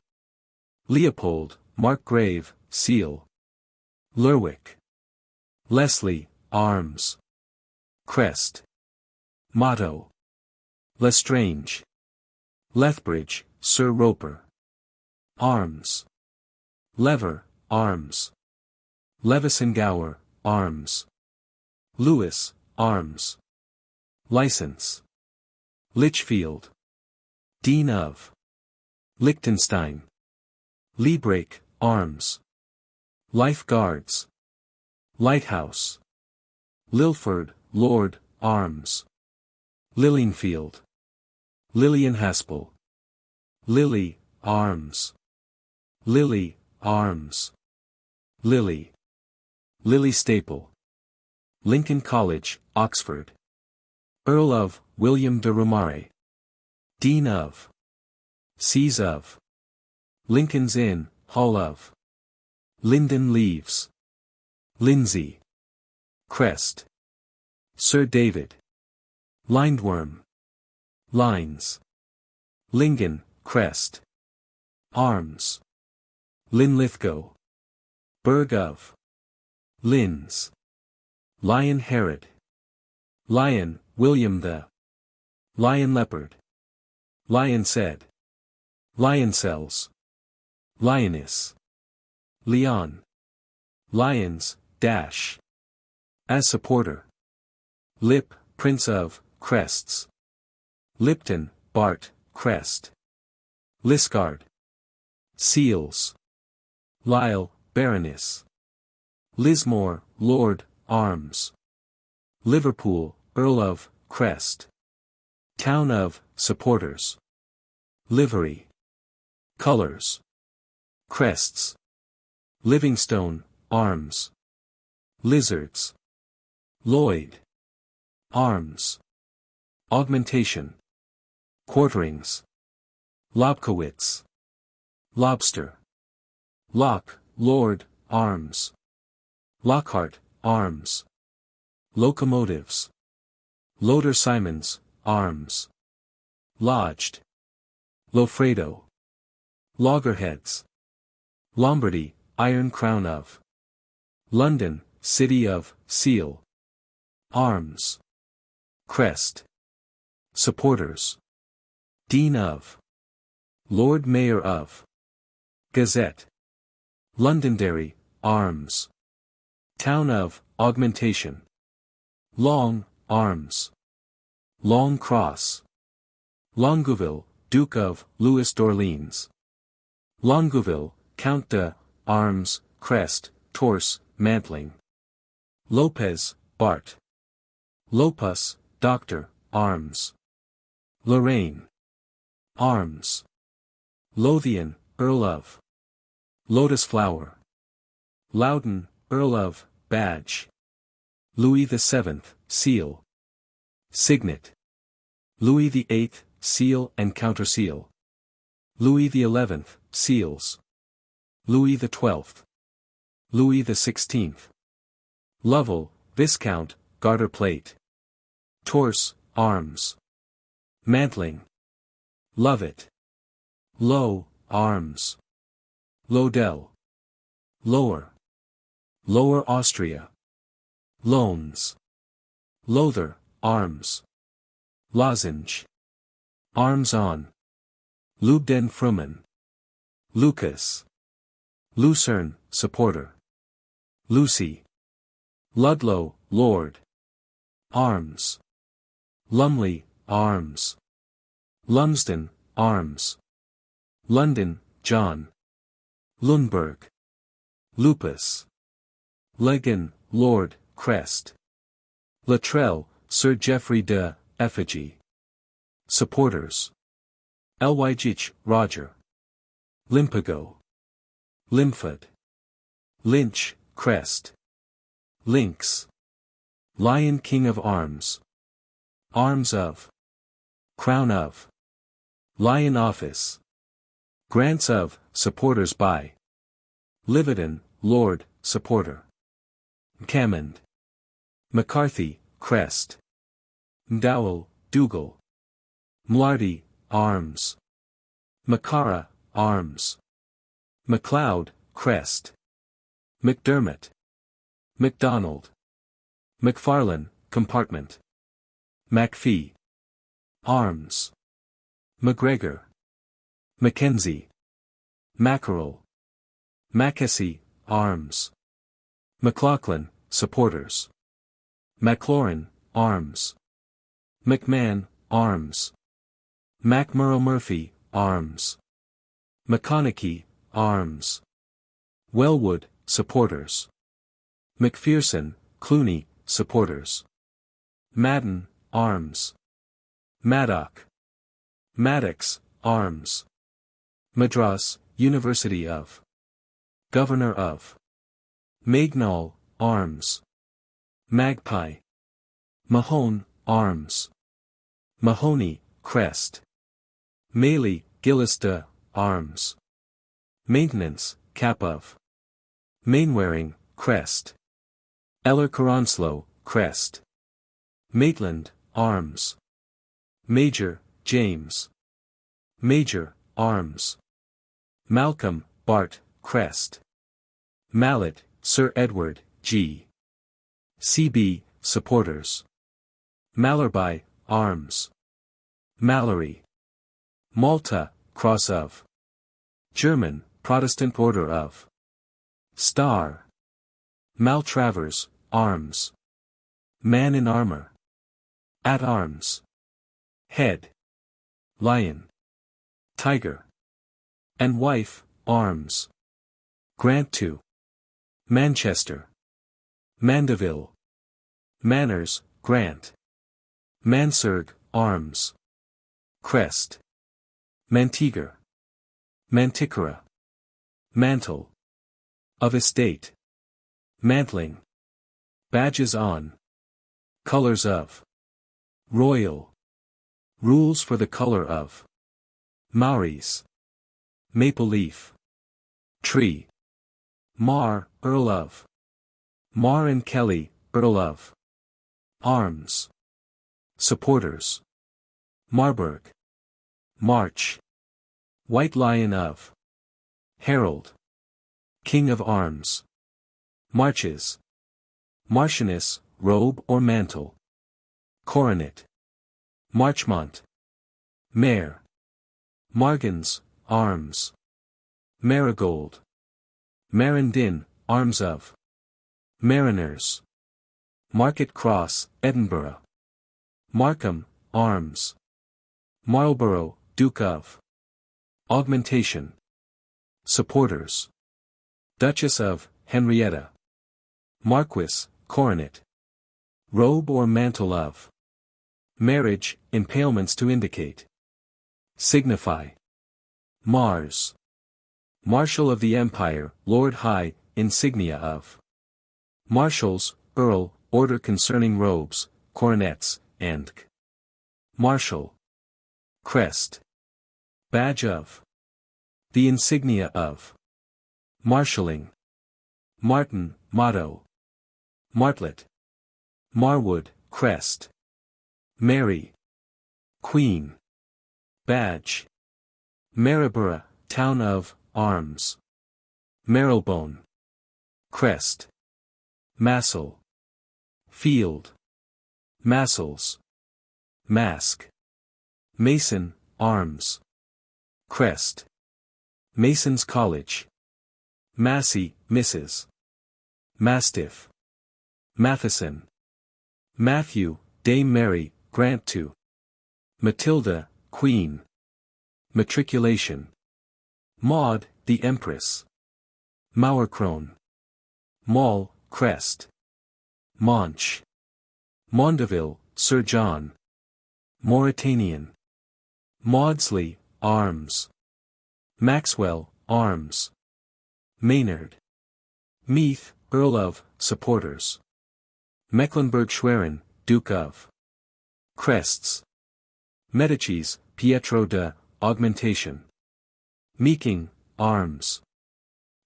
Leopold, Markgrave, seal. Lerwick. Leslie, arms. Crest. Motto. Lestrange. Lethbridge, Sir Roper. Arms. Lever, arms. Leveson-Gower, arms. Lewis, arms. License. Lichfield. Dean of. Liechtenstein. Liebrake, arms. Life Guards. Lighthouse. Lilford, Lord, arms. Lillingfield. Lilienhaspel. Lily, arms. Lily, arms. Lily. Lily Staple. Lincoln College, Oxford. Earl of, William de Romare. Dean of. Sees of. Lincoln's Inn, Hall of. Linden Leaves. Lindsay. Crest. Sir David. Lindworm. Lines. Lingen, crest. Arms. Linlithgow. Burg of. Lins. Lion Herod. Lion, William the. Lion Leopard. Lion said. Lioncells. Lioness. Leon. Lions, dash. As supporter. Lip, Prince of, crests. Lipton, Bart, crest. Liscard. Seals. Lisle, Baroness. Lismore, Lord, arms. Liverpool, Earl of, crest. Town of, supporters. Livery. Colors. Crests. Livingstone, arms. Lizards. Lloyd. Arms. Augmentation. Quarterings. Lobkowitz. Lobster. Locke, Lord, arms. Lockhart, arms. Locomotives. Loader Simons, arms. Lodged. Lofredo. Loggerheads. Lombardy, Iron Crown of. London, City of, Seal. Arms. Crest. Supporters. Dean of. Lord Mayor of. Gazette. Londonderry, arms. Town of, augmentation. Long, arms. Long Cross. Longueville, Duke of, Louis d'Orleans. Longueville, Count de, arms, crest, torse, mantling. Lopez, Bart. Lopus, Doctor, arms. Lorraine. Arms. Lothian, Earl of. Lotus Flower. Loudon, Earl of, badge. Louis VII, seal. Signet. Louis VIII, seal and counterseal. Louis XI, seals. Louis XII. Louis XVI. Lovell, Viscount, garter plate. Torse, arms. Mantling. Lovett. Low, arms. Lodell. Lower. Lower Austria. Loans. Lother, arms. Lozenge. Arms on. Lubden Frummen. Lucas. Lucerne, supporter. Lucy. Ludlow, Lord. Arms. Lumley, arms. Lumsden, arms. London, John. Lundberg. Lupus. Legan, Lord, crest. Luttrell, Sir Geoffrey de, effigy. Supporters. Elwijich, Roger. Limpago. Limphod. Lynch, crest. Lynx. Lion King of arms. Arms of. Crown of. Lion office. Grants of, supporters by. Livedon, Lord, supporter. Mcammond. McCarthy, crest. Mdowell, Dougal. Mlarty, arms. Macara, arms. MacLeod, crest. McDermott. MacDonald. McFarlane, compartment. Macfie. Arms. McGregor. Mackenzie. Mackerel. Mackesy, arms. McLaughlin, supporters. McLaurin, arms. McMahon, arms. McMurrow Murphy, arms. McConaughey, arms. Wellwood, supporters. Macpherson, Cluny, supporters. Madden, arms. Maddock. Maddox, arms. Madras, University of. Governor of. Magnol, arms. Magpie. Mahone, arms. Mahoney, crest. Maley, Gillista, arms. Maintenance, cap of. Mainwaring, crest. Eller-Caronslow, crest. Maitland, arms. Major, James. Major, arms. Malcolm, Bart, crest. Mallet, Sir Edward, G. C.B., supporters. Mallerby, arms. Mallory. Malta, cross of. German, Protestant order of. Star. Maltravers, arms. Man in armor. At arms. Head. Lion. Tiger. And wife, arms. Grant to. Manchester. Mandeville. Manners, grant. Mansard, arms. Crest. Mantiger. Manticora. Mantle. Of estate. Mantling. Badges on. Colors of. Royal. Rules for the color of. Maoris. Maple leaf. Tree. Mar, Earl of. Mar and Kelly, Earl of. Arms. Supporters. Marburg. March. White Lion of. Herald. King of Arms. Marches. Marchioness, robe or mantle. Coronet. Marchmont. Mare. Margans, arms. Marigold. Marindin, arms of. Mariners. Market Cross, Edinburgh. Markham, arms. Marlborough, Duke of. Augmentation. Supporters. Duchess of, Henrietta. Marquis, coronet. Robe or mantle of. Marriage, impalements to indicate. Signify. Mars. Marshal of the Empire, Lord High, insignia of. Marshals, Earl, order concerning robes, coronets, and Marshal. Crest. Badge of. The insignia of. Marshalling. Martin, motto. Martlet. Marwood, crest. Mary. Queen. Badge. Maryborough, town of, arms. Marylebone. Crest. Massel. Field. Massels. Mask. Mason, arms. Crest. Mason's College. Massey, Mrs. Mastiff. Matheson. Matthew, Dame Mary, grant to. Matilda, Queen. Matriculation. Maud, the Empress. Mauerkrone. Maul, crest. Maunch. Maundeville, Sir John. Mauritanian. Maudsley, arms. Maxwell, arms. Maynard. Meath, Earl of, supporters. Mecklenburg-Schwerin, Duke of. Crests. Medicis, Pietro de, augmentation. Meeking, arms.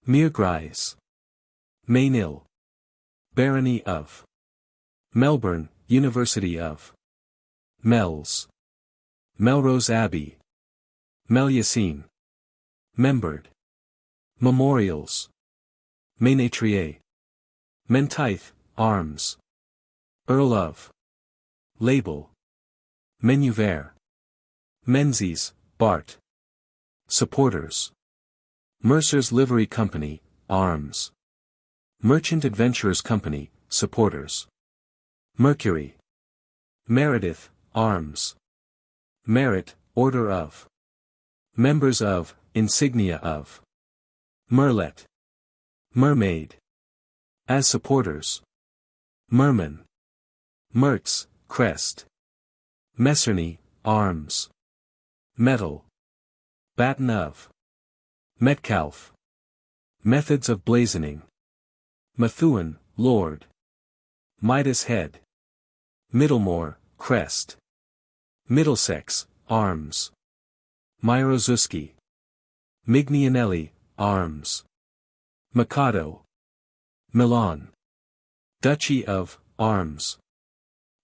Meergries. Maynil. Barony of. Melbourne, University of. Mells. Melrose Abbey. Melusine. Membard. Memorials. Ménétrier. Menteith, arms. Earl of. Label. Menuvere. Menzies, Bart. Supporters. Mercer's Livery Company, arms. Merchant Adventurers Company, supporters. Mercury. Meredith, arms. Merit, order of. Members of, insignia of. Merlet. Mermaid. As supporters: Merman, Mertz, crest. Messerny, arms. Metal. Baton of. Metcalfe. Methods of blazoning. Methuen, lord. Midas head. Middlemore, crest. Middlesex, arms. Mierozuski. Mignionelli, arms. Mikado. Milan. Duchy of, arms.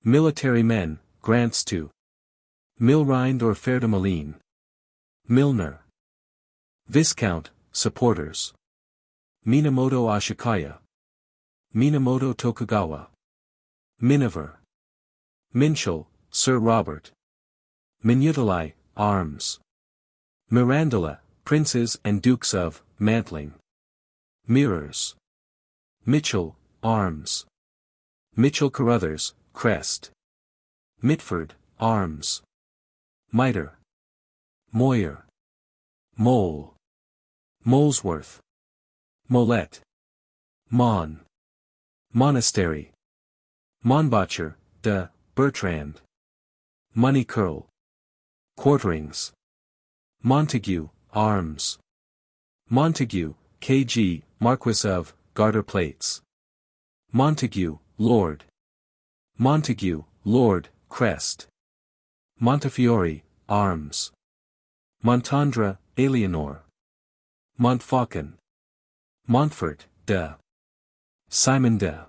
Military men, grants to. Milrind or Fer de Malines. Milner. Viscount, supporters. Minamoto Ashikaya. Minamoto Tokugawa. Miniver. Minchel, Sir Robert. Minutili, arms. Mirandola, princes and dukes of, mantling. Mirrors. Mitchell, arms. Mitchell Carruthers, crest. Mitford, arms. Mitre. Moyer. Mole. Molesworth. Molet. Mon. Monastery. Monbacher, de, Bertrand. Money curl. Quarterings. Montague, arms. Montague, K.G., Marquis of, Garter plates. Montague, Lord. Montague, Lord, crest. Montefiore, arms. Montandre, Eleanor. Montfaucon. Montfort, de. Simon de.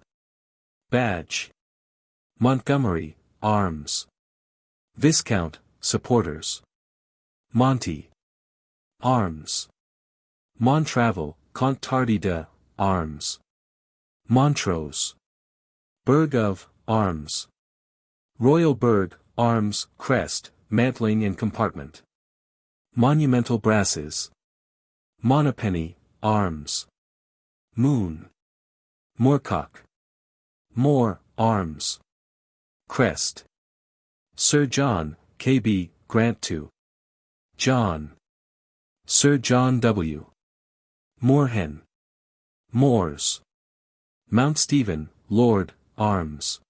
Badge. Montgomery, arms. Viscount, supporters. Monty. Arms. Montravel, Comte Tardy de, arms. Montrose. Burg of, arms. Royal Burg, arms, crest, mantling and compartment. Monumental brasses. Monopeny, arms. Moon. Moorcock. Moor, arms. Crest. Sir John, K.B., grant to. John. Sir John W. Moorhen. Moors. Mount Stephen, Lord, arms.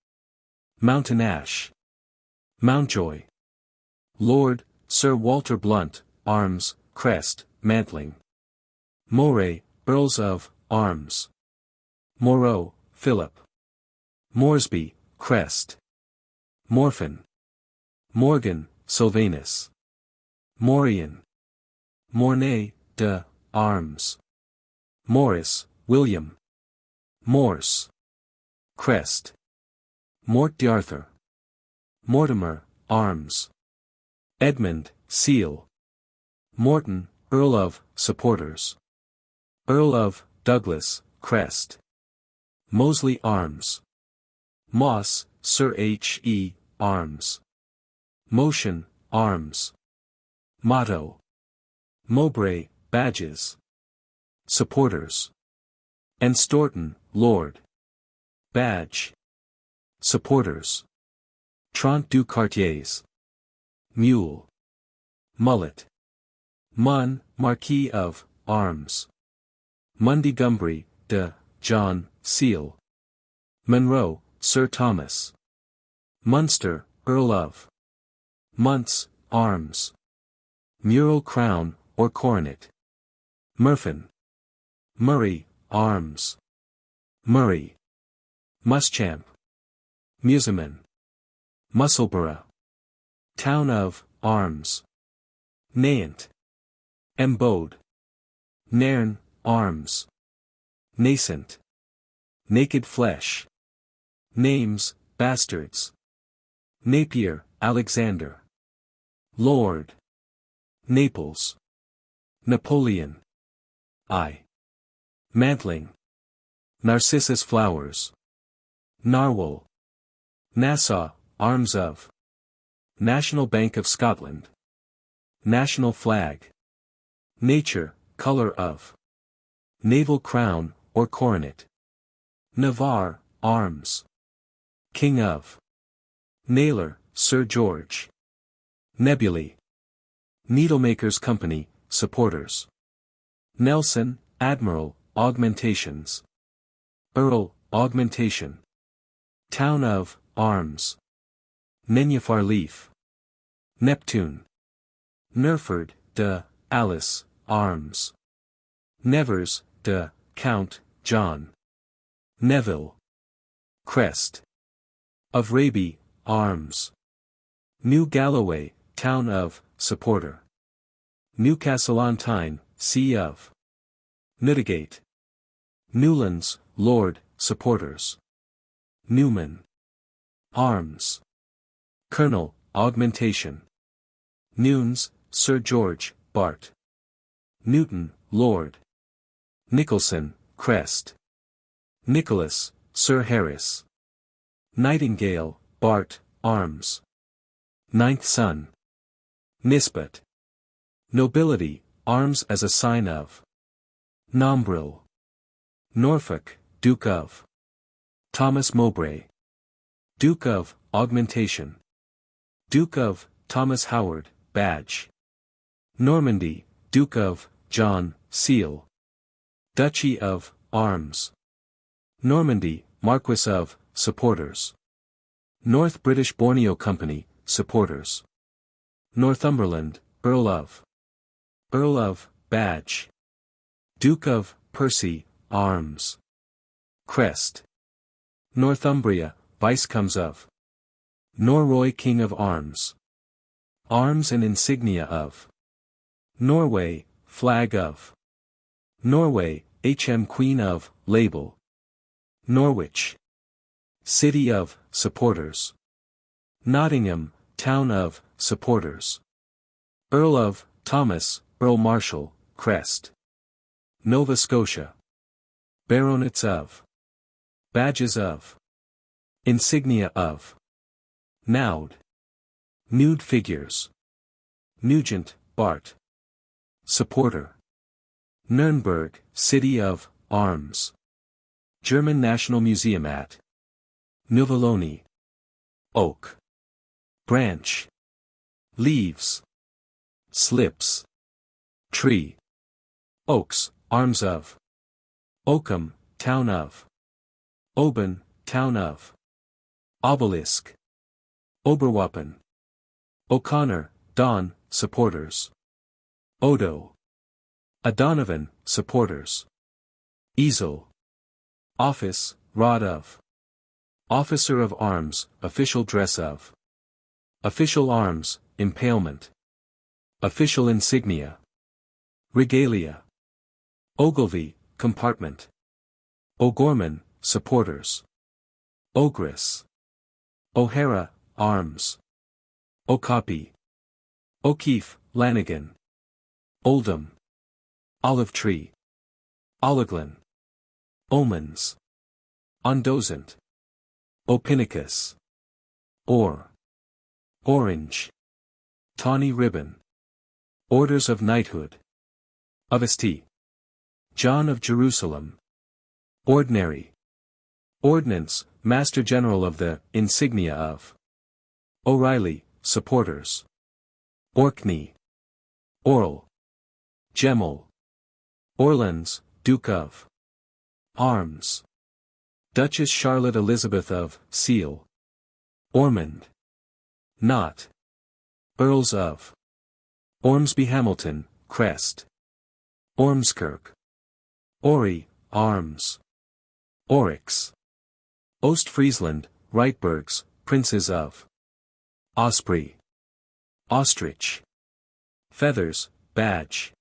Mountain Ash. Mountjoy. Lord, Sir Walter Blunt, arms, crest, mantling. Moray, Earls of, arms. Moreau, Philip. Moresby, crest. Morphin. Morgan, Sylvanus. Morian. Mornay, de, arms. Morris, William. Morse. Crest. Mort d'Arthur. Mortimer, arms. Edmund, seal. Morton, Earl of, supporters. Earl of, Douglas, crest. Mosley, arms. Moss, Sir H. E., arms. Motion, arms. Motto. Mowbray, badges. Supporters. And Storton, Lord. Badge. Supporters. Trente du Quartiers. Mule. Mullet. Mun, Marquis of, arms. Mundygumbry, de, John, seal. Monroe, Sir Thomas. Munster, Earl of. Muntz, arms. Mural crown, or coronet. Murfin. Murray, arms. Murray. Muschamp. Museman. Musselborough. Town of, arms. Nayant. Embode. Nairn, arms. Nascent. Naked flesh. Names, bastards. Napier, Alexander. Lord. Naples. Napoleon. I. Mantling. Narcissus flowers. Narwhal. Nassau, arms of. National Bank of Scotland. National flag. Nature, color of. Naval crown, or coronet. Navarre, arms. King of. Naylor, Sir George. Nebulae. Needlemakers' Company, supporters. Nelson, Admiral, augmentations. Earl, augmentation. Town of, arms. Nenufar leaf. Neptune. Nerford, de, Alice, arms. Nevers, de, Count, John. Neville. Crest. Of Raby, arms. New Galloway, town of, supporter. Newcastle-on-Tyne, see of. Newdigate. Newlands, lord, supporters. Newman. Arms. Colonel, augmentation. Nunes, Sir George, Bart. Newton, lord. Nicholson, crest. Nicholas, Sir Harris. Nightingale, Bart, arms. Ninth son. Nisbet. Nobility, arms as a sign of. Nombril. Norfolk, Duke of. Thomas Mowbray. Duke of, augmentation. Duke of, Thomas Howard, badge. Normandy, Duke of, John, seal. Duchy of, arms. Normandy, Marquis of, supporters. North British Borneo Company, supporters. Northumberland, Earl of. Earl of, badge. Duke of, Percy, arms. Crest. Northumbria, Vicecomes of. Norroy King of arms. Arms and insignia of. Norway, flag of. Norway, HM Queen of, label. Norwich. City of, supporters. Nottingham, town of, supporters. Earl of, Thomas, Earl Marshal, crest. Nova Scotia. Baronets of. Badges of. Insignia of. Noud. Nude figures. Nugent, Bart. Supporter. Nuremberg, city of, arms. German National Museum at. Nuvoloni. Oak. Branch. Leaves. Slips. Tree. Oaks, arms of. Oakham, town of. Oban, town of. Obelisk. Oberwappen. O'Connor, Don, supporters. Odo. O'Donovan, supporters. Easel. Office, rod of. Officer of arms, official dress of. Official arms, impalement. Official insignia. Regalia. Ogilvy, compartment. O'Gorman, supporters. Ogress. O'Hara, arms. Okapi. O'Keefe, Lanigan. Oldham. Olive tree. Oleglin. Omens. Ondozant. Ophinicus. Or. Orange. Tawny ribbon. Orders of knighthood. Ovesti. John of Jerusalem. Ordinary. Ordnance, Master General of the, insignia of. O'Reilly, supporters. Orkney. Oral. Gemel. Orleans, Duke of. Arms. Duchess Charlotte Elizabeth of, seal. Ormond. Knot. Earls of. Ormsby Hamilton, crest. Ormskirk. Ori, arms. Oryx. Ostfriesland, Reitbergs, princes of. Osprey. Ostrich. Feathers, badge.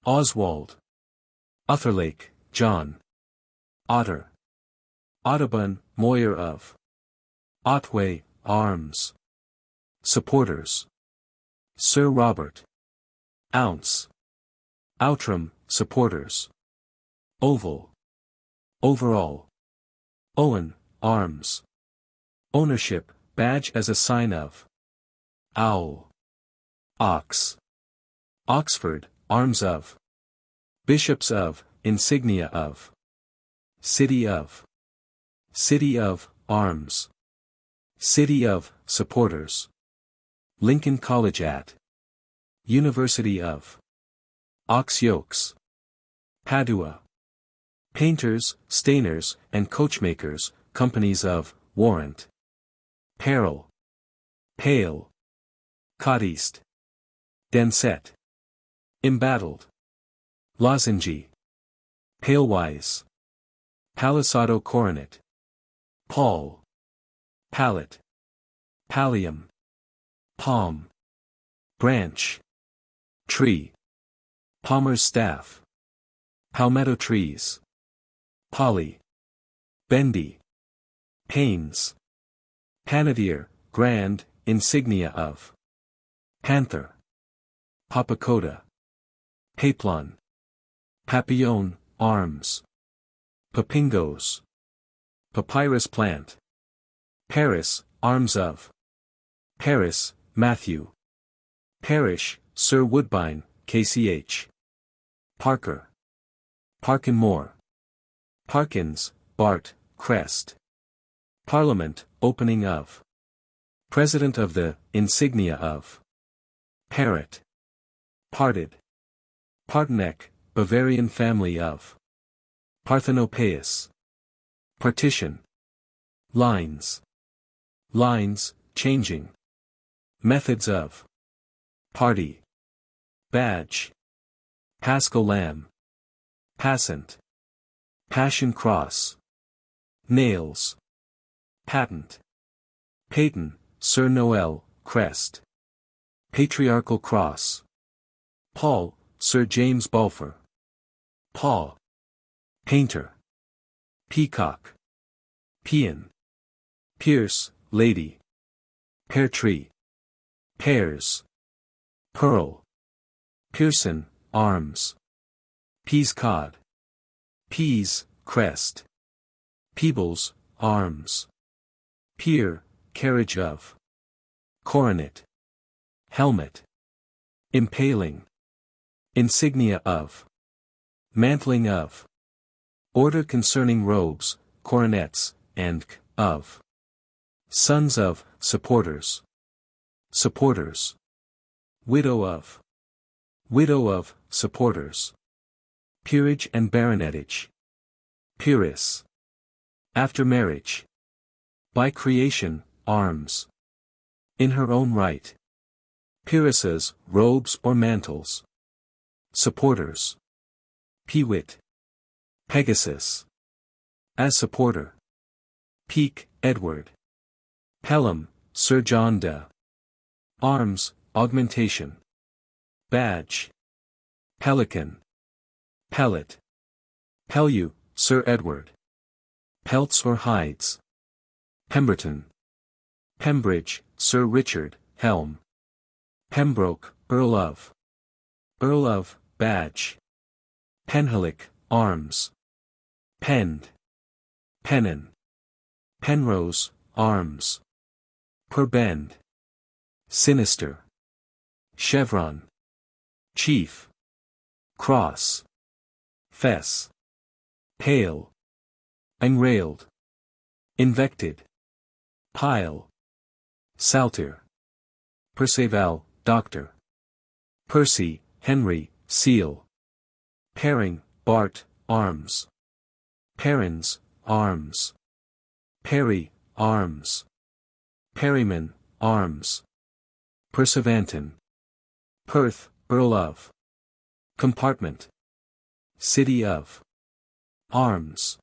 Oswald. Utherlake, John. Otter. Audubon, Moyer of. Otway, arms. Supporters. Sir Robert. Ounce. Outram, supporters. Oval. Overall. Owen, arms. Ownership, badge as a sign of. Owl. Ox. Oxford, arms of. Bishops of, insignia of. City of. City of, arms. City of, supporters. Lincoln College at. University of. Ox yokes. Padua. Painters, stainers, and coachmakers, companies of, warrant. Peril. Pale. Codiced. Denset. Embattled. Lozenge. Palewise. Palisado coronet. Pall. Pallet. Pallium. Palm. Branch. Tree. Palmer's staff. Palmetto trees. Polly. Bendy. Pains. Panadier, grand, insignia of. Panther. Papacoda. Paplon. Papillon, arms. Papingos. Papyrus plant. Paris, arms of. Paris, Matthew. Parish, Sir Woodbine, KCH. Parker. Parkinmore. Parkins, Bart, crest. Parliament, opening of. President of the, insignia of. Parrot. Parted. Partenek, Bavarian family of. Parthenopaeus. Partition. Lines. Lines, changing. Methods of. Party. Badge. Paschal lamb. Passant. Passion cross. Nails. Patent. Paten, Sir Noel, crest. Patriarchal cross. Paul, Sir James Balfour. Paw. Painter. Peacock. Peon. Pierce, lady. Pear tree. Pears. Pearl. Pearson, arms. Peascod. Peas, crest. Peebles, arms. Pier, carriage of. Coronet. Helmet. Impaling. Insignia of. Mantling of. Order concerning robes, coronets, and of. Sons of, supporters. Supporters. Widow of. Widow of, supporters. Peerage and baronetage. Peeress. After marriage. By creation, arms. In her own right. Peeresses, robes or mantles. Supporters. Peewit. Pegasus. As supporter. Peak, Edward. Pelham, Sir John de. Arms, augmentation. Badge. Pelican. Pellet. Pellew, Sir Edward. Pelts or hides. Pemberton. Pembridge, Sir Richard, helm. Pembroke, Earl of. Earl of, badge. Penhalick, arms. Pend. Pennon. Penrose, arms. Perbend. Sinister. Chevron. Chief. Cross. Fess. Pale. Enrailed. Invected. Pile. Salter. Perceval, doctor. Percy, Henry, seal. Paring, Bart, arms. Parins, arms. Perry, arms. Perryman, arms. Persevantin. Perth, Earl of. Compartment. City of. Arms.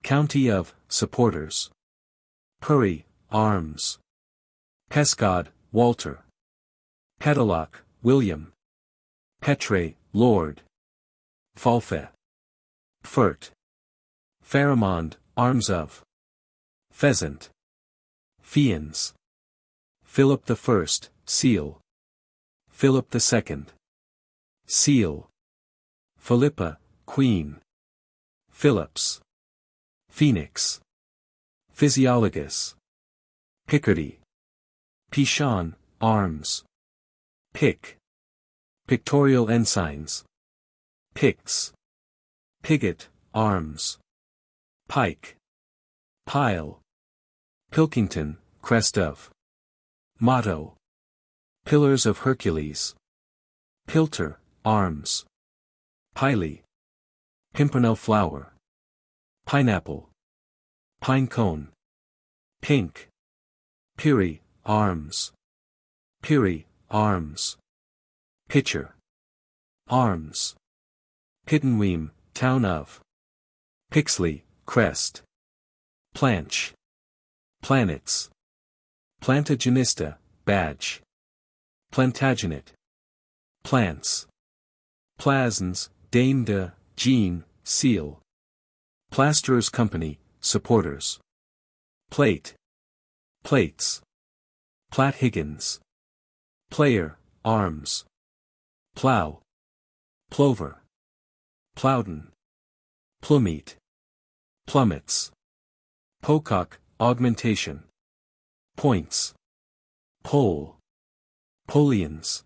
County of, supporters. Purry, arms. Pescod, Walter. Petalock, William. Petre, Lord. Falfe. Fert. Pharamond, arms of. Pheasant. Fians. Philip I, seal. Philip II. Seal. Philippa, queen. Phillips. Phoenix. Physiologus. Picardy. Pichon, arms. Pick. Pictorial ensigns. Pix. Pigot, arms. Pike. Pile. Pilkington, crest of. Motto. Pillars of Hercules. Pilter, arms. Pily. Pimpernel flower. pineapple, pine cone, pink, Piri, arms, Piri, arms, pitcher, arms, Pittenweem, town of, Pixley, crest, planch, planets, plantagenista, badge, Plantagenet, plants, plasns, Dame de, Jean, seal, Plasterers' Company, supporters, plate, plates, Platt Higgins, player, arms, plow, plover, Plowden, plummet, plummets, pocock, augmentation, points, pole, Polians,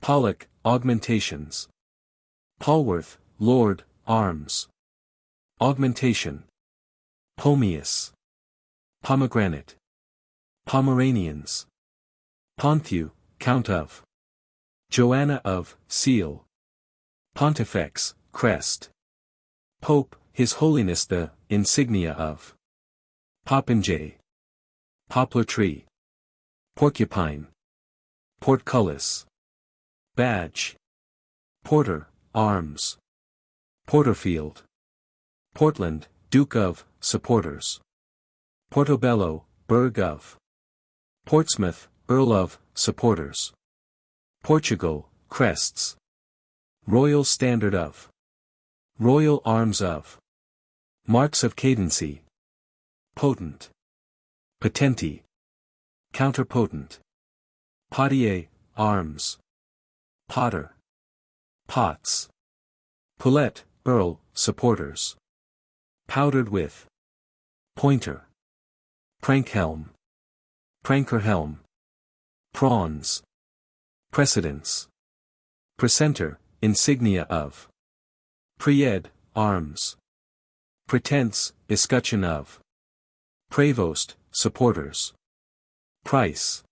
Pollock, augmentations, Polwarth, lord, arms, augmentation, Pomeus, pomegranate, Pomeranians, Ponthieu, count of, Joanna of, seal, Pontifex, crest, Pope, His Holiness the, insignia of, Popinjay, poplar tree, porcupine, portcullis, badge, porter, arms, Porterfield, Portland, Duke of, supporters, Portobello, Burgh of, Portsmouth, Earl of, supporters, Portugal, crests, Royal Standard of, Royal Arms of, marks of cadency, potent, potenti, counterpotent, potier, arms, potter, pots, Poulet, Earl, supporters, powdered with, pointer, prankhelm, prankerhelm, prawns, precedence, presenter, insignia of, preed, arms, pretense, escutcheon of, Prevost, supporters, price,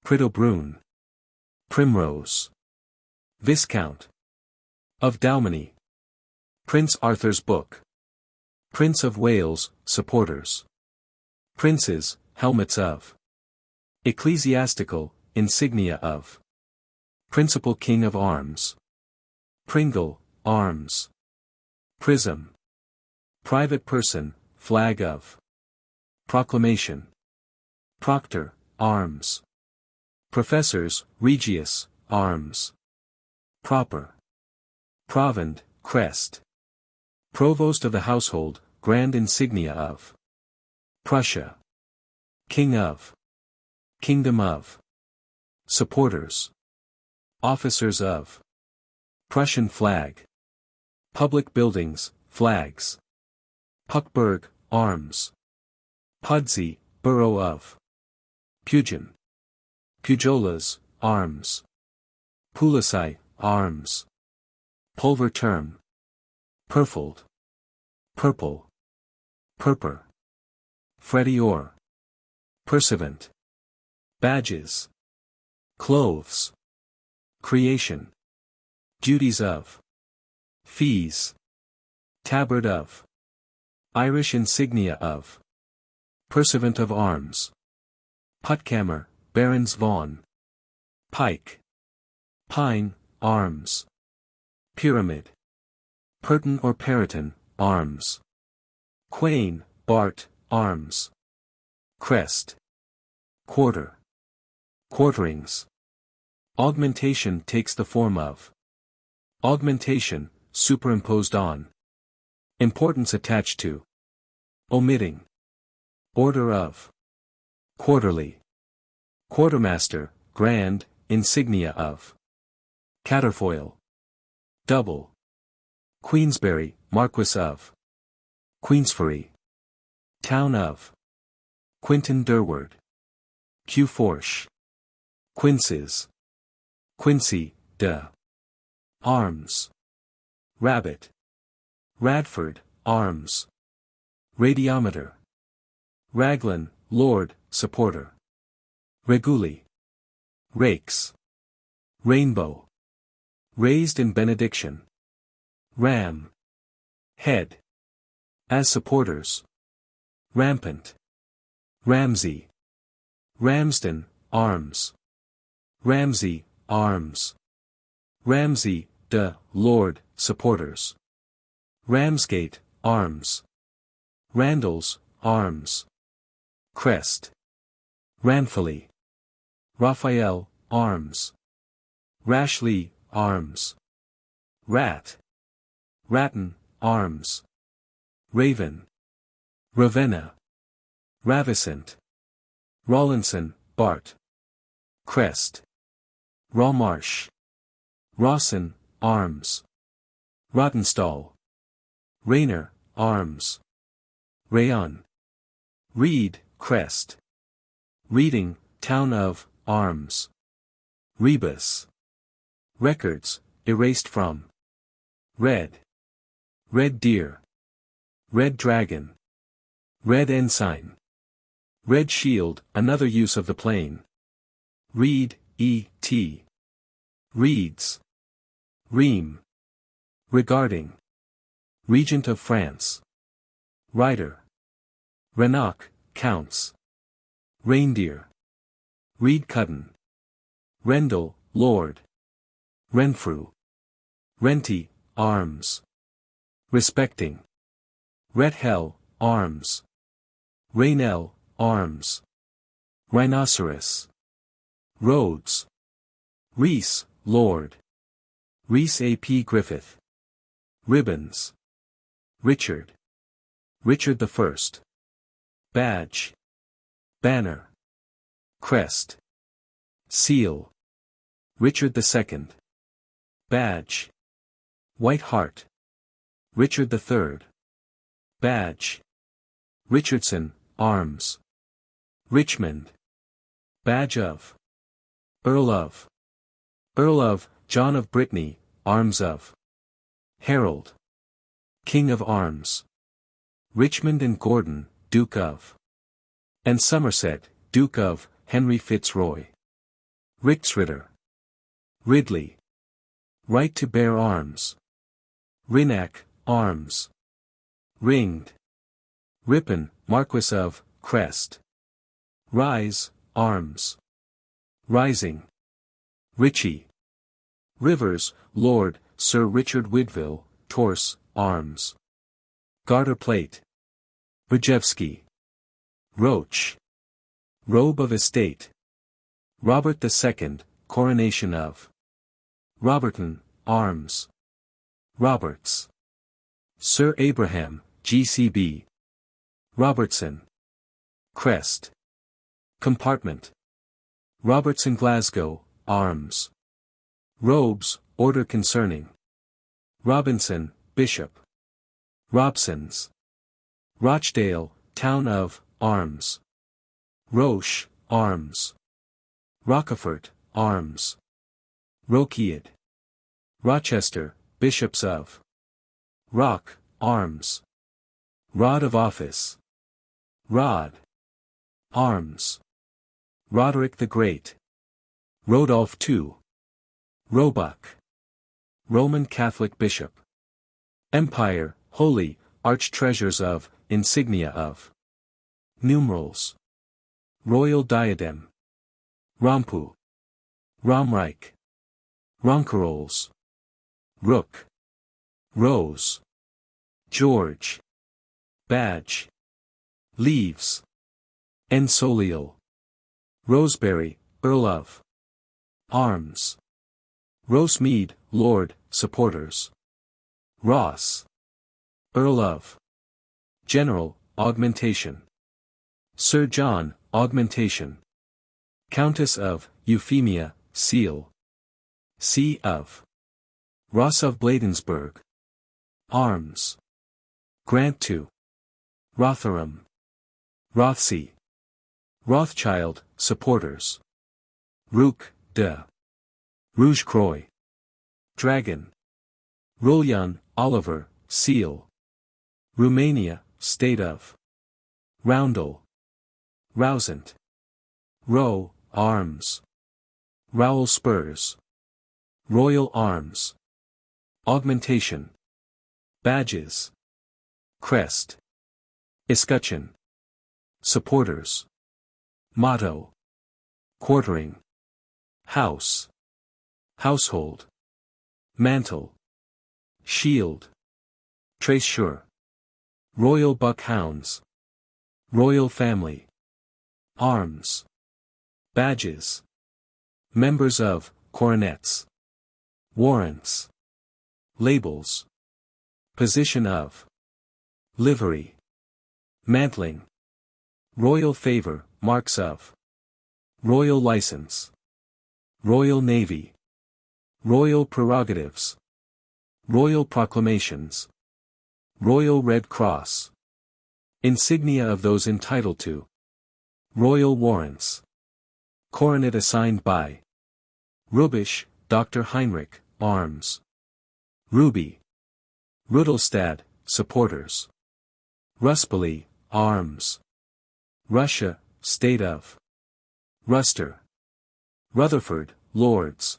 Prittobrune, primrose, Viscount, of Dalmeny, Prince Arthur's book, Prince of Wales, supporters, princes, helmets of, ecclesiastical, insignia of, principal king of arms, Pringle, arms, prism, private person, flag of, proclamation, proctor, arms, professors, regius, arms, proper, provend, crest, provost of the household, grand insignia of, Prussia, king of, kingdom of, supporters, officers of, Prussian flag, public buildings, flags, Puckburg, arms, Pudsey, borough of, Pugin, pujolas, arms, Pulisai, arms, pulver term, purfled, purple, purper, Fredior, pursuivant, badges, clothes, creation, duties of, fees, tabard of, Irish insignia of, pursuivant of arms, Putkammer, barons Vaughan, pike, pine, arms, pyramid, Purton or Periton, arms, Quain, Bart, arms, crest, quarter, quarterings, augmentation takes the form of, augmentation, superimposed on, importance attached to, omitting, order of, quarterly, quartermaster, grand, insignia of, Catterfoil, double, Queensberry, Marquess of, Queensferry, town of, Quinton Durward, Quforche, quinces, Quincy, de, arms, rabbit, Radford, arms, radiometer, Raglan, lord, supporter, reguli, rakes, rainbow, raised in benediction, ram, head, As supporters. Rampant. Ramsey. Ramsden, arms. Ramsey, arms. Ramsey, de, Lord, supporters. Ramsgate, arms. Randalls, arms. Crest. Ranfilly. Raphael, arms. Rashleigh, arms. Rat. Ratton, arms. Raven. Ravenna. Ravissant. Rawlinson, Bart. Crest. Rawmarsh. Rawson, arms. Rottenstall. Rayner, arms. Rayon. Reed, crest. Reading, town of, arms. Rebus. Records, erased from. Red. Red deer. Red dragon. Red ensign. Red shield, another use of the plain. Reed, e.t. Reeds. Ream. Regarding. Regent of France. Rider. Renock, counts. Reindeer. Reed Cudden. Rendell, lord. Renfrew. Renty, arms. Respecting. Rethel, arms. Raynell, arms. Rhinoceros. Rhodes. Rees, lord. Rees A. P. Griffith. Ribbons. Richard. Richard I. Badge. Banner. Crest. Seal. Richard II. Badge. White Hart. Richard III. Badge. Richardson, arms. Richmond. Badge of. Earl of. Earl of, John of Brittany, arms of. Harold. King of arms. Richmond and Gordon, Duke of. And Somerset, Duke of, Henry Fitzroy. Rixritter. Ridley. Right to bear arms. Rinac, arms. Ringed. Ripon, Marquis of, crest. Rise, arms. Rising. Ritchie. Rivers, Lord, Sir Richard Widville, torse, arms. Garter plate. Rajewski. Roach. Robe of estate. Robert II, coronation of. Roberton, arms. Roberts. Sir Abraham, GCB. Robertson. Crest. Compartment. Robertson Glasgow, arms. Robes, order concerning. Robinson, bishop. Robsons. Rochdale, town of, arms. Roche, arms. Rochefort, arms. Rokead. Rochester, bishops of. Rock, arms. Rod of office. Rod. Arms. Roderick the Great. Rodolph II. Roebuck. Roman Catholic bishop. Empire, holy, arch-treasures of, insignia of. Numerals. Royal diadem. Rompu. Romreich. Ronquerolles. Rook. Rose. George. Badge. Leaves. Ensolial. Rosebery, Earl of. Arms. Rosemead, Lord, supporters. Ross. Earl of. General, augmentation. Sir John, augmentation. Countess of, Euphemia, seal. C. of. Ross of Bladensburg. Arms. Grant to. Rotherham. Rothsey. Rothschild, supporters. Rook, de. Rougecroy. Dragon. Rouillon, Oliver, seal. Romania, state of. Roundel. Rousant. Row, arms. Rowel spurs. Royal arms. Augmentation. Badges. Crest. Escutcheon. Supporters. Motto. Quartering. House. Household. Mantle. Shield. Tressure. Royal Buckhounds. Royal Family. Arms. Badges. Members of, coronets. Warrants. Labels. Position of. Livery. Mantling. Royal favor, marks of. Royal license. Royal Navy. Royal prerogatives. Royal proclamations. Royal Red Cross. Insignia of those entitled to. Royal warrants. Coronet assigned by. Rubisch, Dr. Heinrich, arms. Ruby. Rudolstad, supporters. Ruspoli, arms. Russia, state of. Ruster. Rutherford, lords.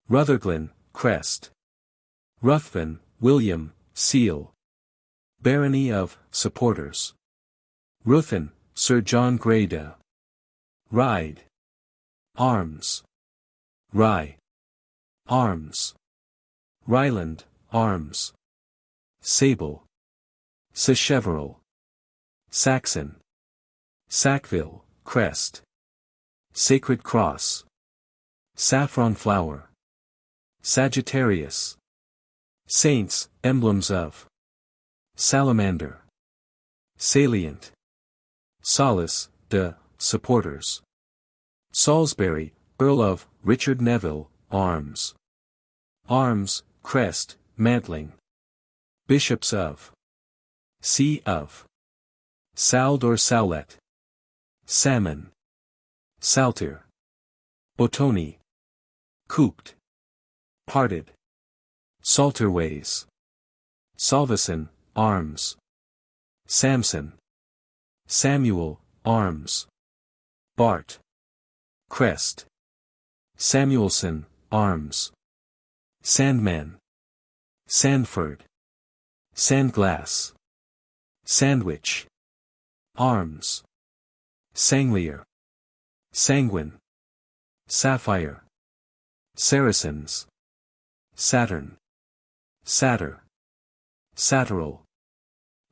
Rutherglen, crest. Ruthven, William, seal. Barony of, supporters. Ruthin, Sir John Greyda. Ride. Arms. Rye. Arms. Ryland, arms. Sable. Sacheverell. Saxon. Sackville, crest. Sacred Cross. Saffron flower. Sagittarius. Saints, emblems of. Salamander. Salient. Solace, de, supporters. Salisbury, Earl of, Richard Neville, arms. Arms, crest, mantling. Bishops of. See of. Sald or Sowlet. Salmon. Salter. Botoni. Cooped. Parted. Salterways. Salveson, arms. Samson. Samuel, arms. Bart. Crest. Samuelson, arms. Sandman. Sandford. Sandglass. Sandwich. Arms. Sanglier. Sanguine. Sapphire. Saracens. Saturn. Satyr. Satyrol.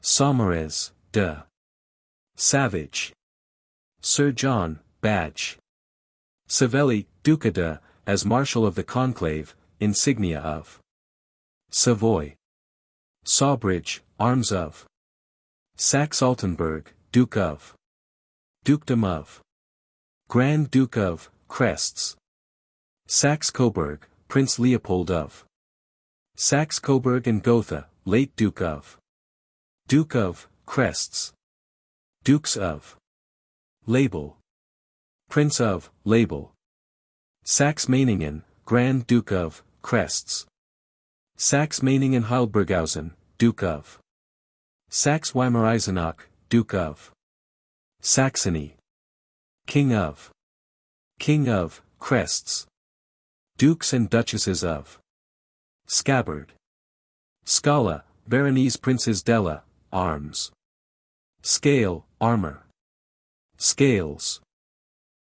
Saumarez, de. Savage. Sir John, badge. Savelli, Duca de, as Marshal of the Conclave, insignia of. Savoy. Sawbridge, arms of. Saxe-Altenburg, Duke of. Dukedom of. Grand Duke of, crests. Saxe-Coburg, Prince Leopold of. Saxe-Coburg and Gotha, late Duke of. Duke of, crests. Dukes of. Label. Prince of, label. Saxe-Meiningen, Grand Duke of, crests. Saxe-Meiningen-Heilburghausen, Duke of. Saxe-Weimar-Eisenach, Duke of. Saxony. King of. King of, crests. Dukes and Duchesses of. Scabbard. Scala, Veronese Princes della, arms. Scale, armor. Scales.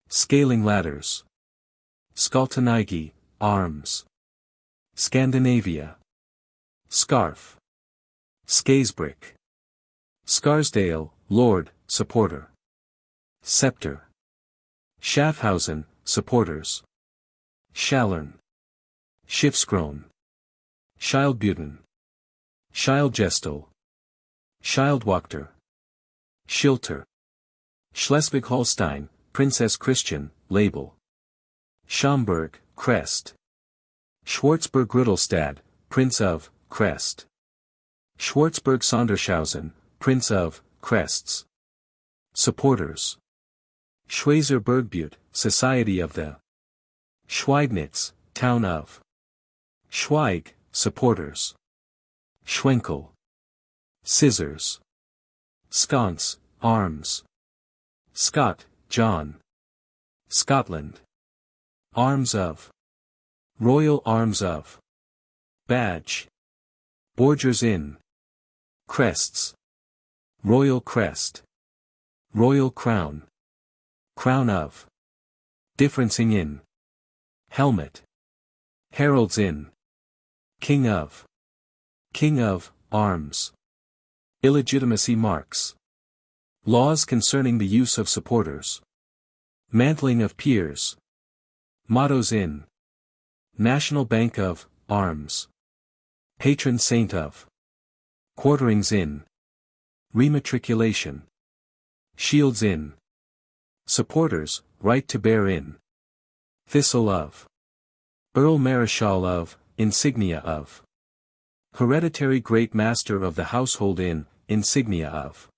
Scaling ladders. Skaltanigi, arms. Scandinavia. Scarf. Skaisbrick. Scarsdale, lord, supporter. Scepter. Schaffhausen, supporters. Schallern. Schiffskron. Schildbuten. Schildgestel. Schildwachter. Schilter. Schleswig-Holstein, Princess Christian, label. Schaumburg, crest. Schwarzburg-Rudolstad, Prince of, crest. Schwarzburg-Sondershausen, Prince of, crests. Supporters. Schweizerbergbute, Society of the. Schweidnitz, Town of. Schweig, supporters. Schwenkel. Scissors. Sconce, arms. Scott, John. Scotland. Arms of. Royal Arms of. Badge. Borgers Inn. Crests. Royal crest. Royal crown. Crown of. Differencing in. Helmet. Heralds in. King of. King of, arms. Illegitimacy marks. Laws concerning the use of supporters. Mantling of peers. Mottos in. National Bank of, arms. Patron saint of. Quarterings in. Rematriculation. Shields in. Supporters, right to bear in. Thistle of. Earl Marischal of, insignia of. Hereditary Great Master of the Household in, insignia of.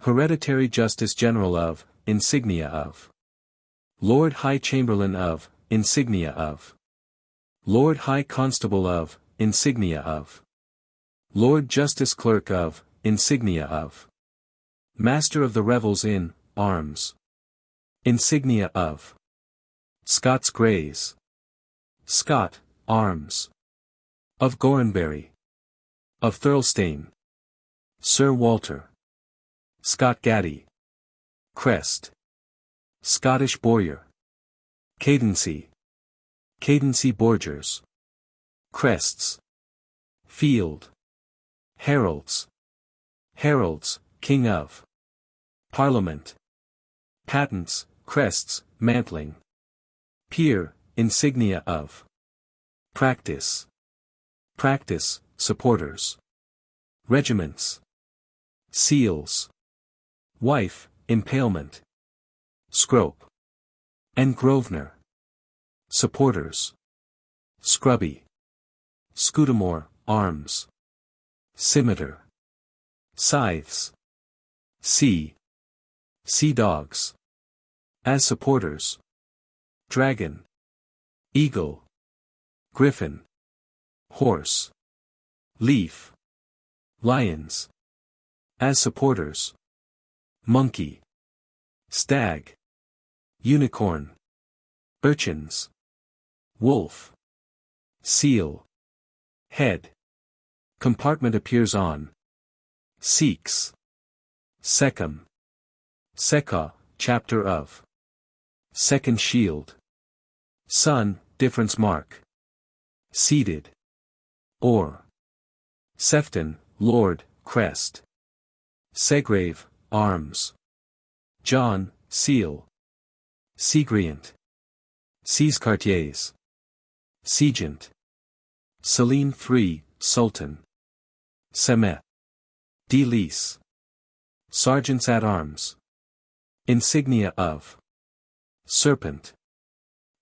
Hereditary Justice General of, insignia of. Lord High Chamberlain of, insignia of. Lord High Constable of, insignia of. Lord Justice Clerk of, insignia of. Master of the Revels in, arms. Insignia of. Scots Greys. Scott, arms. Of Gorhambury. Of Thirlstane. Sir Walter. Scott Gaddy. Crest. Scottish Bowyer. Cadency. Cadency Borgers. Crests. Field. Heralds. Heralds, King of. Parliament. Patents, crests, mantling. Peer, insignia of. Practice. Practice, supporters. Regiments. Seals. Wife, impalement. Scrope. And Grosvenor. Supporters. Scrubby. Scudamore, arms. Scimitar. Scythes. Sea. Sea dogs. As supporters. Dragon. Eagle. Griffin. Horse. Leaf. Lions. As supporters. Monkey. Stag. Unicorn. Urchins. Wolf. Seal. Head. Compartment appears on. Seeks. Secum. Seca, chapter of. Second shield. Sun, difference mark. Seated. Or. Sefton, Lord, crest. Segrave, arms. John, seal. Segrient. Seascartiers. Seigent. Selim III, Sultan. Semet. Delease. Sergeants at arms. Insignia of. Serpent.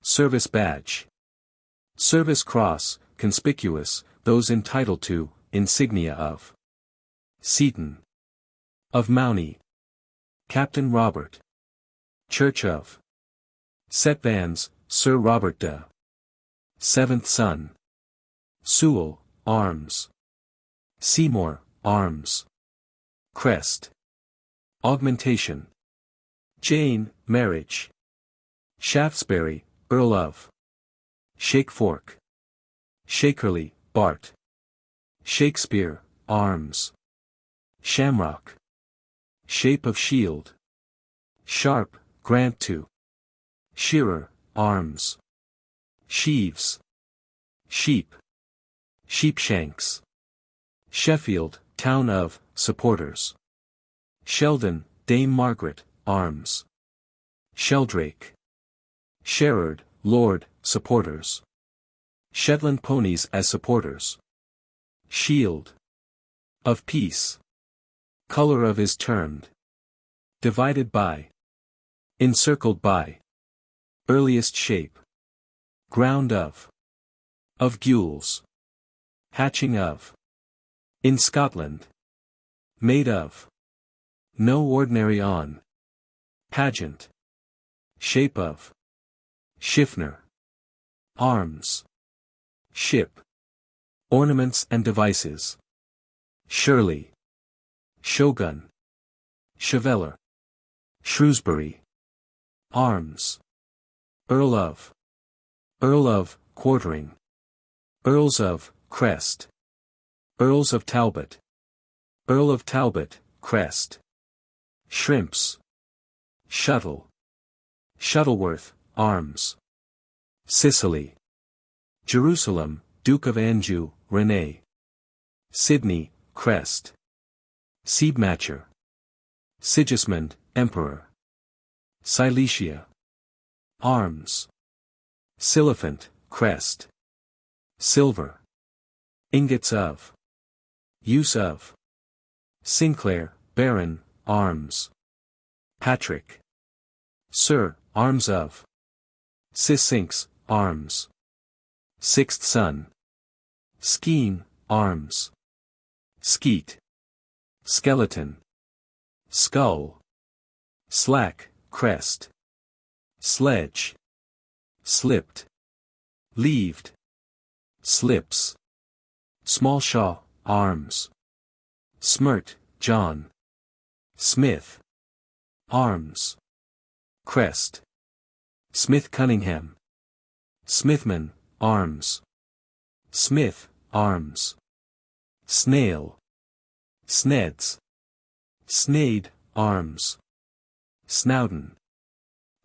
Service badge. Service cross, conspicuous, those entitled to, insignia of. Seaton. Of Mountie. Captain Robert. Church of. Setvans, Sir Robert de. Seventh son. Sewell, arms. Seymour, arms. Crest. Augmentation. Jane, marriage. Shaftesbury, Earl of. Shakefork. Shakerley, Bart. Shakespeare, arms. Shamrock. Shape of shield. Sharp, grant to. Shearer, arms. Sheaves. Sheep. Sheepshanks. Sheffield, town of, supporters. Sheldon, Dame Margaret, arms. Sheldrake. Sherard, Lord, supporters. Shetland ponies as supporters. Shield. Of peace. Color of is termed. Divided by. Encircled by. Earliest shape. Ground of. Of gules. Hatching of. In Scotland. Made of. No ordinary on. Pageant. Shape of. Schiffner. Arms. Ship. Ornaments and devices. Shirley. Shogun. Cheveller. Shrewsbury. Arms. Earl of. Earl of, quartering. Earls of, crest. Earls of Talbot. Earl of Talbot, crest. Shrimps. Shuttle. Shuttleworth, arms. Sicily. Jerusalem, Duke of Anjou, René. Sydney, crest. Siebmacher. Sigismund, Emperor. Silesia. Arms. Siliphant, crest. Silver. Ingots of. Use of. Sinclair, Baron, arms. Patrick. Sir, arms of. Sisinx, arms. Sixth son. Skene, arms. Skeet. Skeleton. Skull. Slack, crest. Sledge. Slipped. Leaved. Slips. Smallshaw, arms. Smirt, John. Smith. Arms. Crest. Smith Cunningham. Smithman, arms. Smith, arms. Snail. Sneds. Snade, arms. Snowden.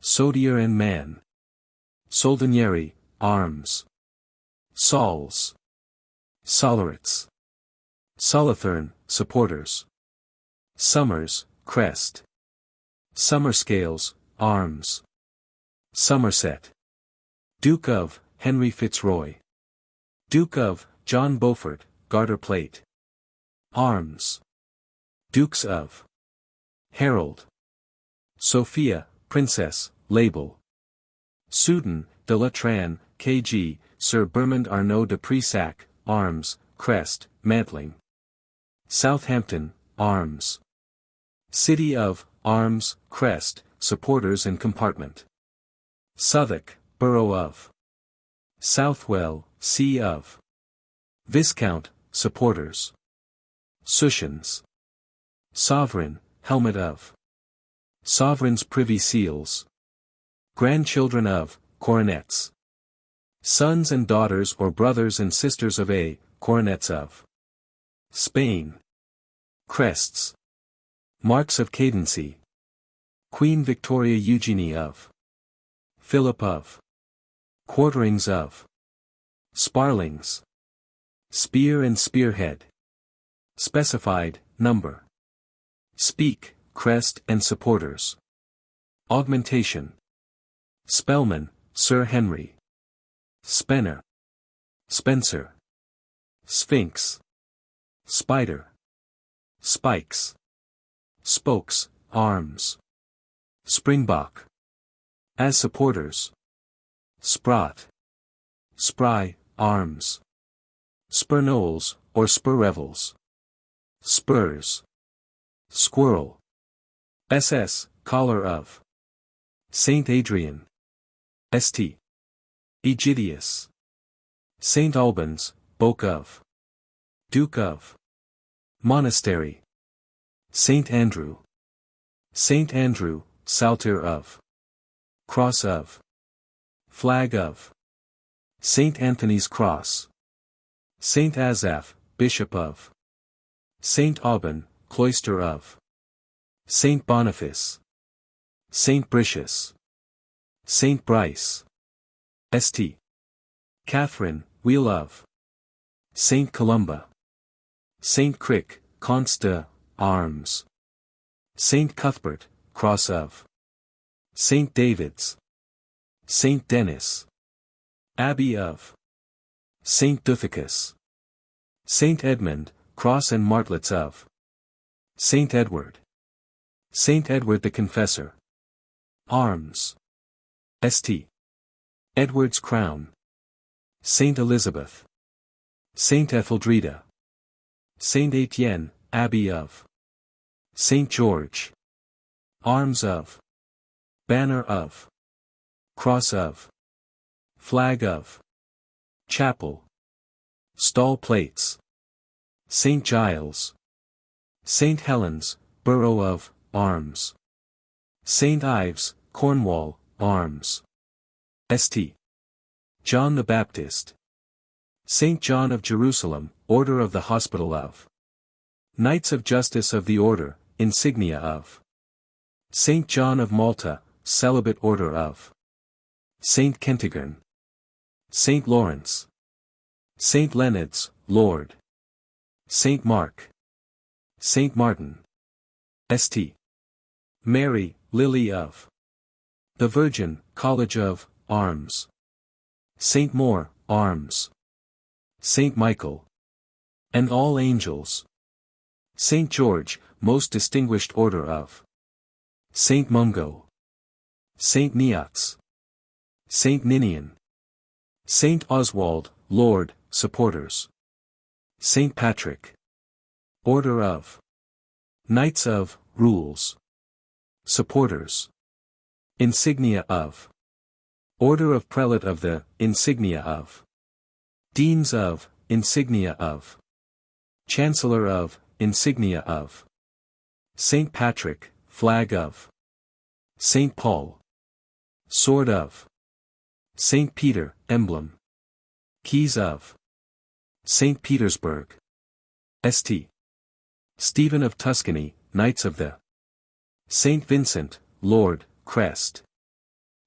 Sodier and Man. Soldenieri, arms. Sols. Solerates. Solothurn, supporters. Summers, crest. Summerscales, arms. Somerset. Duke of, Henry Fitzroy. Duke of, John Beaufort, garter plate. Arms. Dukes of. Herald. Sophia, Princess, label. Souden, de la Tran, K.G., Sir Bermond Arnaud de Presac, arms, crest, mantling. Southampton, arms. City of, arms, crest, supporters and compartment. Southwark, borough of. Southwell, sea of. Viscount, supporters. Sushans. Sovereign, helmet of. Sovereign's privy seals. Grandchildren of, coronets. Sons and daughters or brothers and sisters of a, coronets of. Spain. Crests. Marks of cadency. Queen Victoria Eugenie of. Philip of. Quarterings of. Sparlings. Spear and spearhead. Specified, number. Speak, crest and supporters. Augmentation. Spellman, Sir Henry. Spenner. Spencer. Sphinx. Spider. Spikes. Spokes, arms. Springbok. As supporters. Sprott. Spry, arms. Spurnolls, or spurrevels. Spurs. Squirrel. SS, collar of. Saint Adrian. St. Egidius. Saint Albans, Boke of. Duke of. Monastery. Saint Andrew. Saint Andrew, Saltire of. Cross of. Flag of. Saint Anthony's Cross. Saint Asaph, Bishop of. Saint Aubin, Cloister of. Saint Boniface. Saint Bricius. Saint Bryce. St. Catherine, Wheel of. Saint Columba. Saint Crick, Consta, arms. Saint Cuthbert, Cross of. Saint David's. Saint Denis. Abbey of. Saint Duthicus. Saint Edmund, Cross and Martlets of. Saint Edward. Saint Edward the Confessor. Arms. St. Edward's Crown. Saint Elizabeth. Saint Etheldreda. Saint Etienne, Abbey of. Saint George. Arms of. Banner of. Cross of. Flag of. Chapel. Stall plates. Saint Giles. Saint Helens, Borough of, arms. Saint Ives, Cornwall, arms. St. John the Baptist. Saint John of Jerusalem, Order of the Hospital of. Knights of Justice of the Order, insignia of. Saint John of Malta, celibate order of. Saint Kentigern. Saint Lawrence. Saint Leonard's, Lord. Saint Mark. Saint Martin. St. Mary, Lily of. The Virgin, College of, Arms. Saint Maur, Arms. Saint Michael. And all angels. Saint George, most distinguished order of. Saint Mungo. Saint Neots. Saint Ninian. Saint Oswald, Lord, supporters. Saint Patrick. Order of. Knights of, rules. Supporters. Insignia of. Order of Prelate of the, insignia of. Deans of, insignia of. Chancellor of, insignia of. Saint Patrick, flag of. Saint Paul. Sword of. Saint Peter, emblem. Keys of. Saint Petersburg. St. Stephen of Tuscany, Knights of the. Saint Vincent, Lord, crest.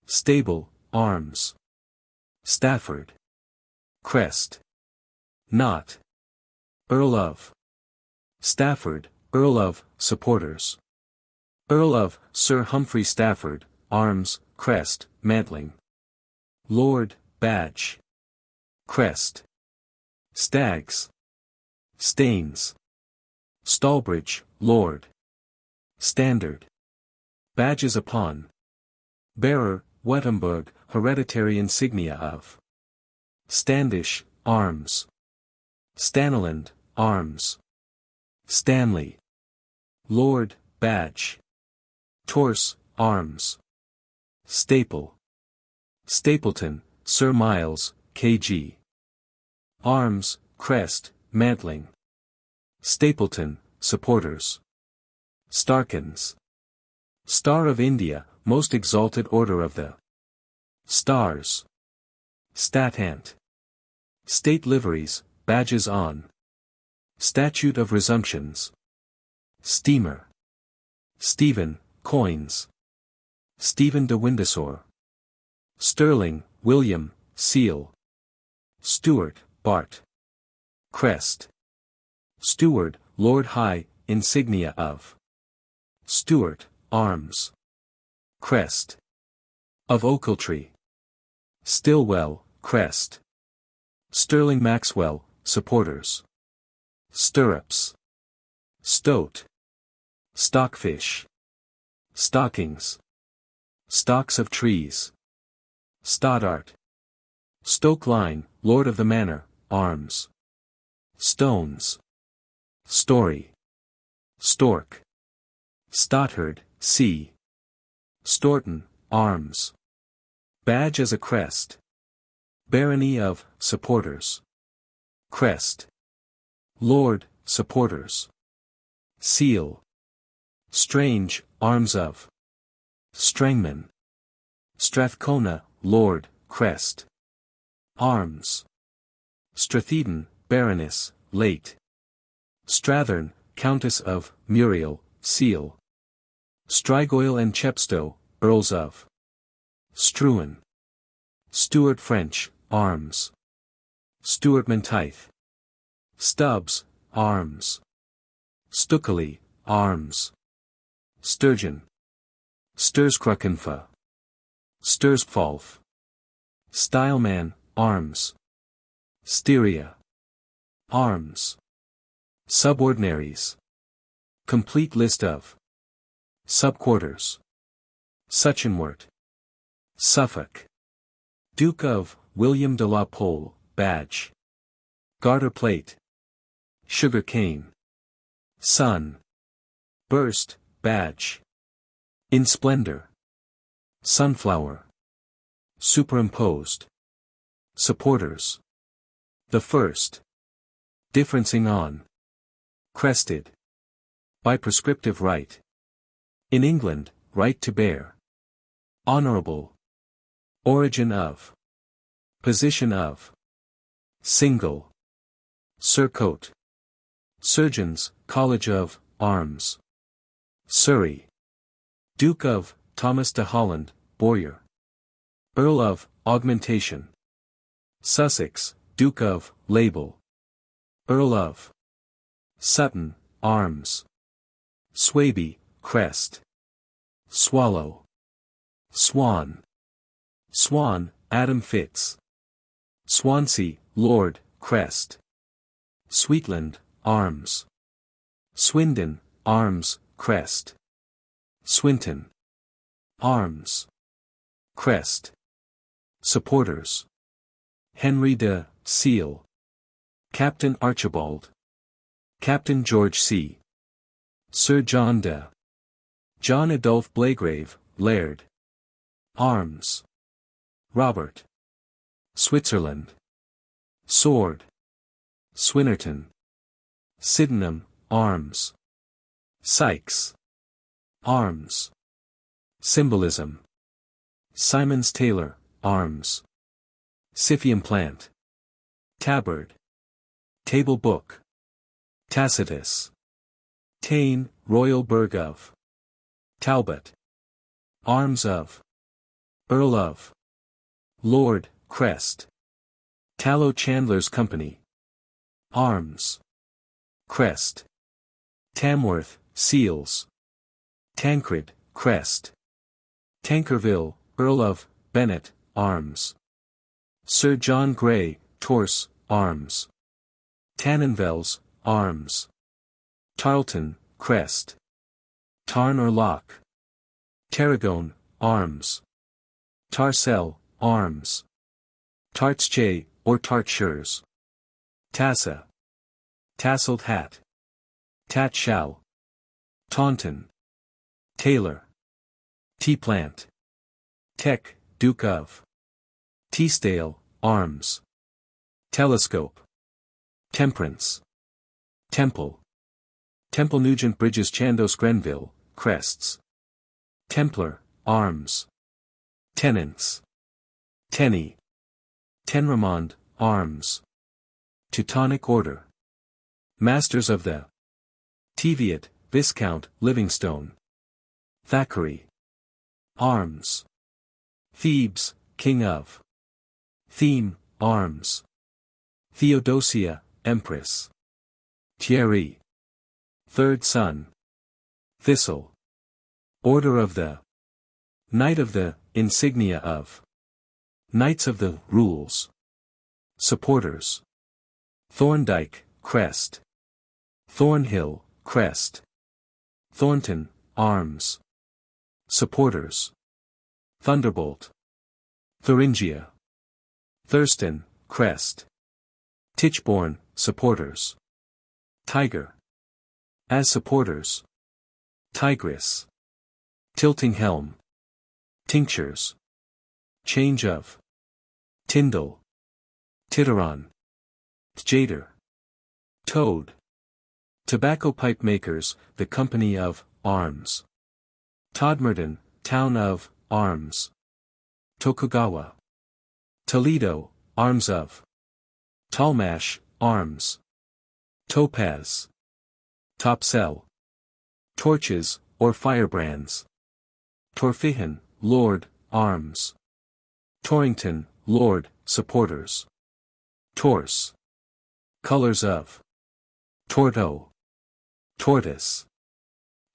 Stable, arms. Stafford. Crest. Knot. Earl of. Stafford, Earl of, supporters. Earl of, Sir Humphrey Stafford, arms, crest, mantling. Lord, badge. Crest. Stags. Stains. Stalbridge, Lord. Standard. Badges upon. Bearer, Wettemberg, hereditary insignia of. Standish, arms. Staneland, arms. Stanley. Lord, badge. Torse, arms. Staple. Stapleton, Sir Miles, K.G. Arms, crest, mantling. Stapleton, supporters. Starkins. Star of India, most exalted order of the. Stars. Stathant. State liveries, badges on. Statute of Resumptions. Steamer. Stephen, coins. Stephen de Windsor. Sterling, William, seal. Stuart, Bart. Crest. Steward, Lord High, insignia of. Stuart, arms. Crest. Of Ochiltree. Stillwell, crest. Sterling Maxwell, supporters. Stirrups. Stoat. Stockfish. Stockings. Stalks of trees. Stoddart. Stoke Line, Lord of the Manor, arms. Stones. Story. Stork. Stothard, sea. Storton, arms. Badge as a crest. Barony of, supporters. Crest. Lord, supporters. Seal. Strange, arms of. Strangman. Strathcona, Lord, crest. Arms. Stratheden, Baroness, late. Strathern, Countess of, Muriel, seal. Strygoyle and Chepstow, Earls of. Struan. Stuart French, arms. Stuart Menteith. Stubbs, arms. Stukeley, arms. Sturgeon. Sturskrukenfa. Sturspfalf. Styleman, arms. Styria. Arms. Subordinaries. Complete list of. Subquarters. Suchenwort. Suffolk. Duke of, William de la Pole, badge. Garter plate. Sugar cane. Sun. Burst, badge. In splendor. Sunflower. Superimposed. Supporters. The first. Differencing on. Crested. By prescriptive right. In England, right to bear. Honorable. Origin of. Position of. Single. Surcoat. Surgeons, College of, Arms. Surrey. Duke of, Thomas de Holland, Bowyer. Earl of, augmentation. Sussex, Duke of, label. Earl of. Sutton, arms. Swaby, crest. Swallow. Swan. Swan, Adam Fitz. Swansea, Lord, crest. Sweetland, arms. Swindon, arms, crest. Swinton. Arms. Crest. Supporters. Henry de, seal. Captain Archibald. Captain George C. Sir John de. John Adolphe Blagrave, Laird. Arms. Robert. Switzerland. Sword. Swinnerton. Sydenham, arms. Sykes. Arms. Symbolism. Simons Taylor, arms. Scythian plant. Tabard. Table book. Tacitus. Tane, Royal Burgh of. Talbot. Arms of. Earl of. Lord, crest. Tallow Chandler's Company. Arms. Crest. Tamworth, seals. Tancred, crest. Tankerville, Earl of, Bennet, arms. Sir John Grey, torse, arms. Tannenvels, arms. Tarleton, crest. Tarn or lock. Tarragone, arms. Tarcelle, arms. Tartschay, or tartshires. Tassa. Tasseled hat. Tatshall. Taunton. Taylor. Tea-plant. Tech, Duke of. Teesdale, arms. Telescope. Temperance. Temple. Temple Nugent Bridges Chandos Grenville, crests. Templar, arms. Tenants. Tenny. Tenramond, arms. Teutonic Order. Masters of the. Teviot, Viscount, Livingstone. Thackeray. Arms. Thebes, King of. Theme, arms. Theodosia, Empress. Thierry. Third son. Thistle. Order of the. Knight of the, insignia of. Knights of the, rules. Supporters. Thorndyke, crest. Thornhill, crest. Thornton, arms. Supporters. Thunderbolt. Thuringia. Thurston, crest. Tichborne, supporters. Tiger. As supporters. Tigris. Tilting helm. Tinctures. Change of. Tyndall. Titteron. Tjader. Toad. Tobacco pipe makers, the company of, arms. Todmorden, town of, arms. Tokugawa. Toledo, arms of. Talmash, arms. Topaz. Topsell. Torches, or firebrands. Torfihan, Lord, arms. Torrington, Lord, supporters. Torse. Colors of. Torto. Tortoise.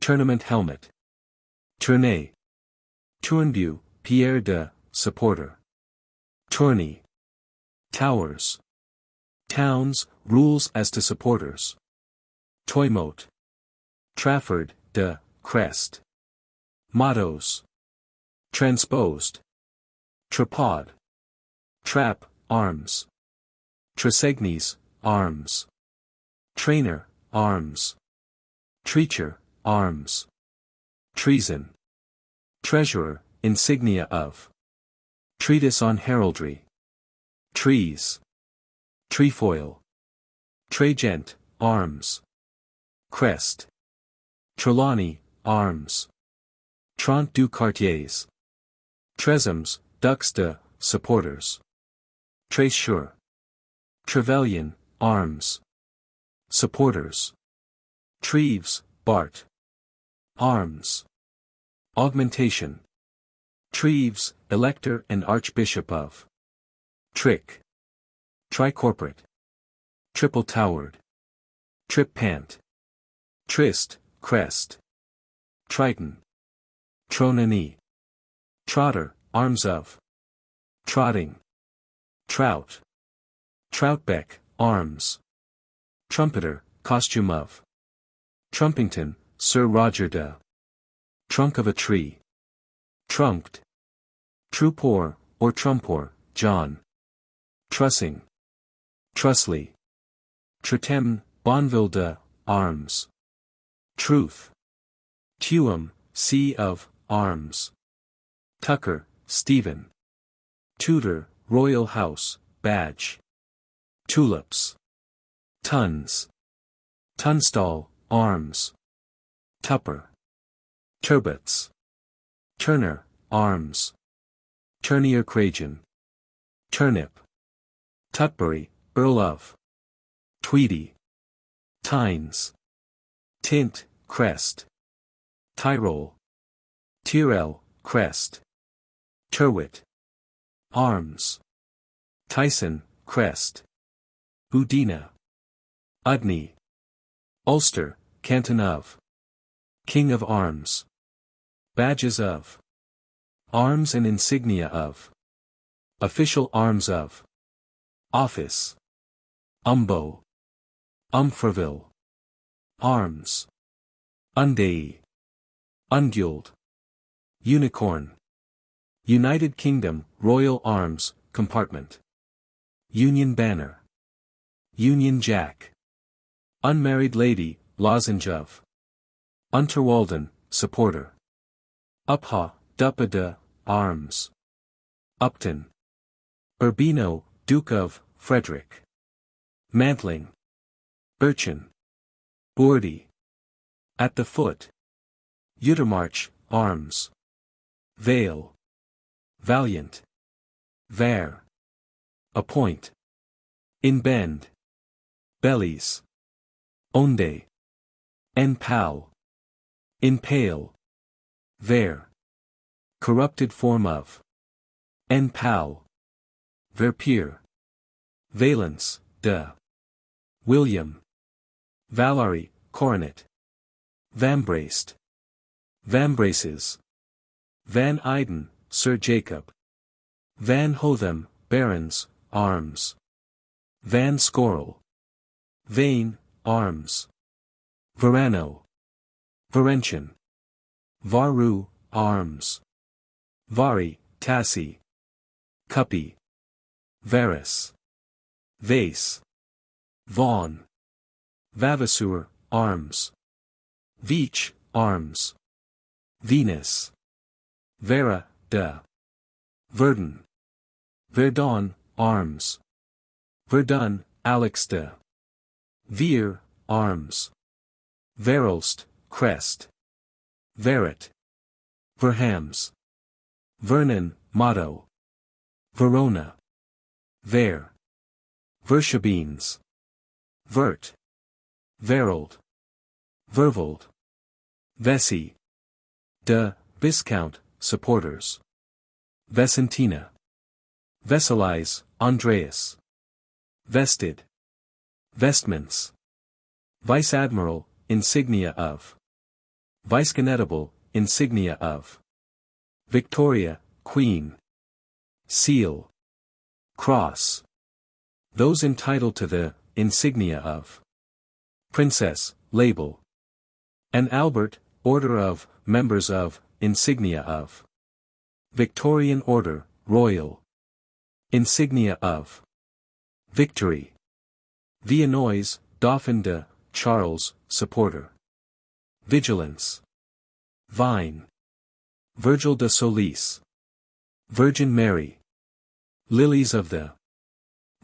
Tournament helmet. Tournay. Tourneview, Pierre de, supporter. Tourney. Towers. Towns, rules as to supporters. Toymote. Trafford, de, crest. Mottos. Transposed. Trapod. Trap, arms. Tresegnes, arms. Trainer, arms. Treacher, arms. Treason. Treasurer, insignia of. Treatise on heraldry. Trees. Trefoil. Tregent, arms. Crest. Trelawney, arms. Trente du Quartiers. Tresems, ducks de, supporters. Tresure. Trevelyan, arms. Supporters. Treves, Bart. Arms. Augmentation. Treves, Elector and Archbishop of. Trick. Tricorporate. Triple-towered. Trip-pant. Tryst, crest. Triton. Tronany. Trotter, arms of. Trotting. Trout. Troutbeck, arms. Trumpeter, costume of. Trumpington, Sir Roger de. Trunk of a tree. Trunked. Trupor, or Trumpor, John. Trussing. Trussly. Tretem, Bonneville de, arms. Truth. Tuum, sea of, arms. Tucker, Stephen. Tudor, royal house, badge. Tulips. Tons. Tunstall, arms. Tupper. Turbats. Turner, arms. Turnier Cragen. Turnip. Tutbury, Earl of. Tweedy. Tynes. Tint, crest. Tyrol. Tyrrell, crest. Tyrwhitt. Arms. Tyson, crest. Udina. Udny. Ulster, canton of. King of arms. Badges of. Arms and insignia of. Official arms of. Office. Umbo. Umfreville. Arms. Undei. Unguled. Unicorn. United Kingdom, Royal Arms, Compartment. Union Banner. Union Jack. Unmarried Lady, Lozenge of. Unterwalden, Supporter. Upha, Duppada, Arms. Upton. Urbino, Duke of, Frederick. Mantling. Urchin. Bourdy. At the foot. Utermarch, arms. Vale. Valiant. Vare. Appoint. In bend. Bellies. Onde. En pal. Impale. Ver. Corrupted form of. En pal. Verpier. Valence, de. William. Valerie, coronet. Vambraced. Vambraces. Van Eyden, Sir Jacob. Van Hotham, barons, arms. Van Scorel. Vane, arms. Verano. Varentian. Varu, arms. Vari, Tassi. Cuppy. Varus. Vase. Vaughan. Vavasseur, arms. Veach, arms. Venus. Vera, de. Verdun. Verdun, arms. Verdun, Alex de. Veer, arms. Verolst, crest. Verit. Verhams. Vernon, motto. Verona. Ver. Verschabeens. Vert. Verold. Vervold. Vesey. De, Viscount, supporters. Vesantina. Vesalize, Andreas. Vested. Vestments. Vice-admiral, insignia of. Vice-connétable, insignia of. Victoria, Queen. Seal. Cross. Those entitled to the insignia of. Princess, label. And Albert, order of, members of, insignia of. Victorian order, royal. Insignia of. Victory. Viennois, Dauphin de, Charles, supporter. Vigilance. Vine. Virgil de Solis. Virgin Mary. Lilies of the.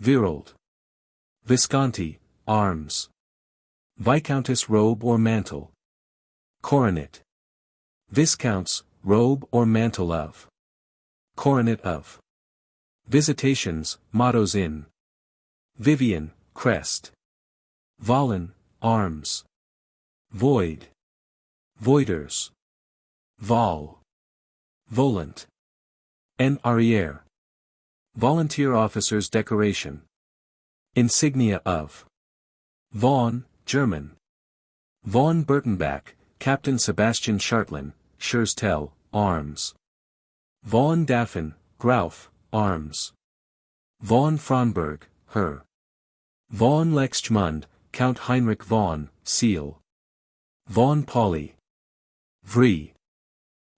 Virold. Visconti, arms. Viscountess robe or mantle. Coronet. Viscounts, robe or mantle of. Coronet of. Visitations, mottos in. Vivian, crest. Vollen, arms. Void. Voiders. Vol. Volant. En arrière. Volunteer officer's decoration. Insignia of. Von, German. Von Bertenbach, Captain Sebastian Schartlen, Schurztel, arms. Von Daffen, Grauf, arms. Von Fraunberg, her. Von Lexchmund, Count Heinrich von, seal. Von Pauli. Vrie.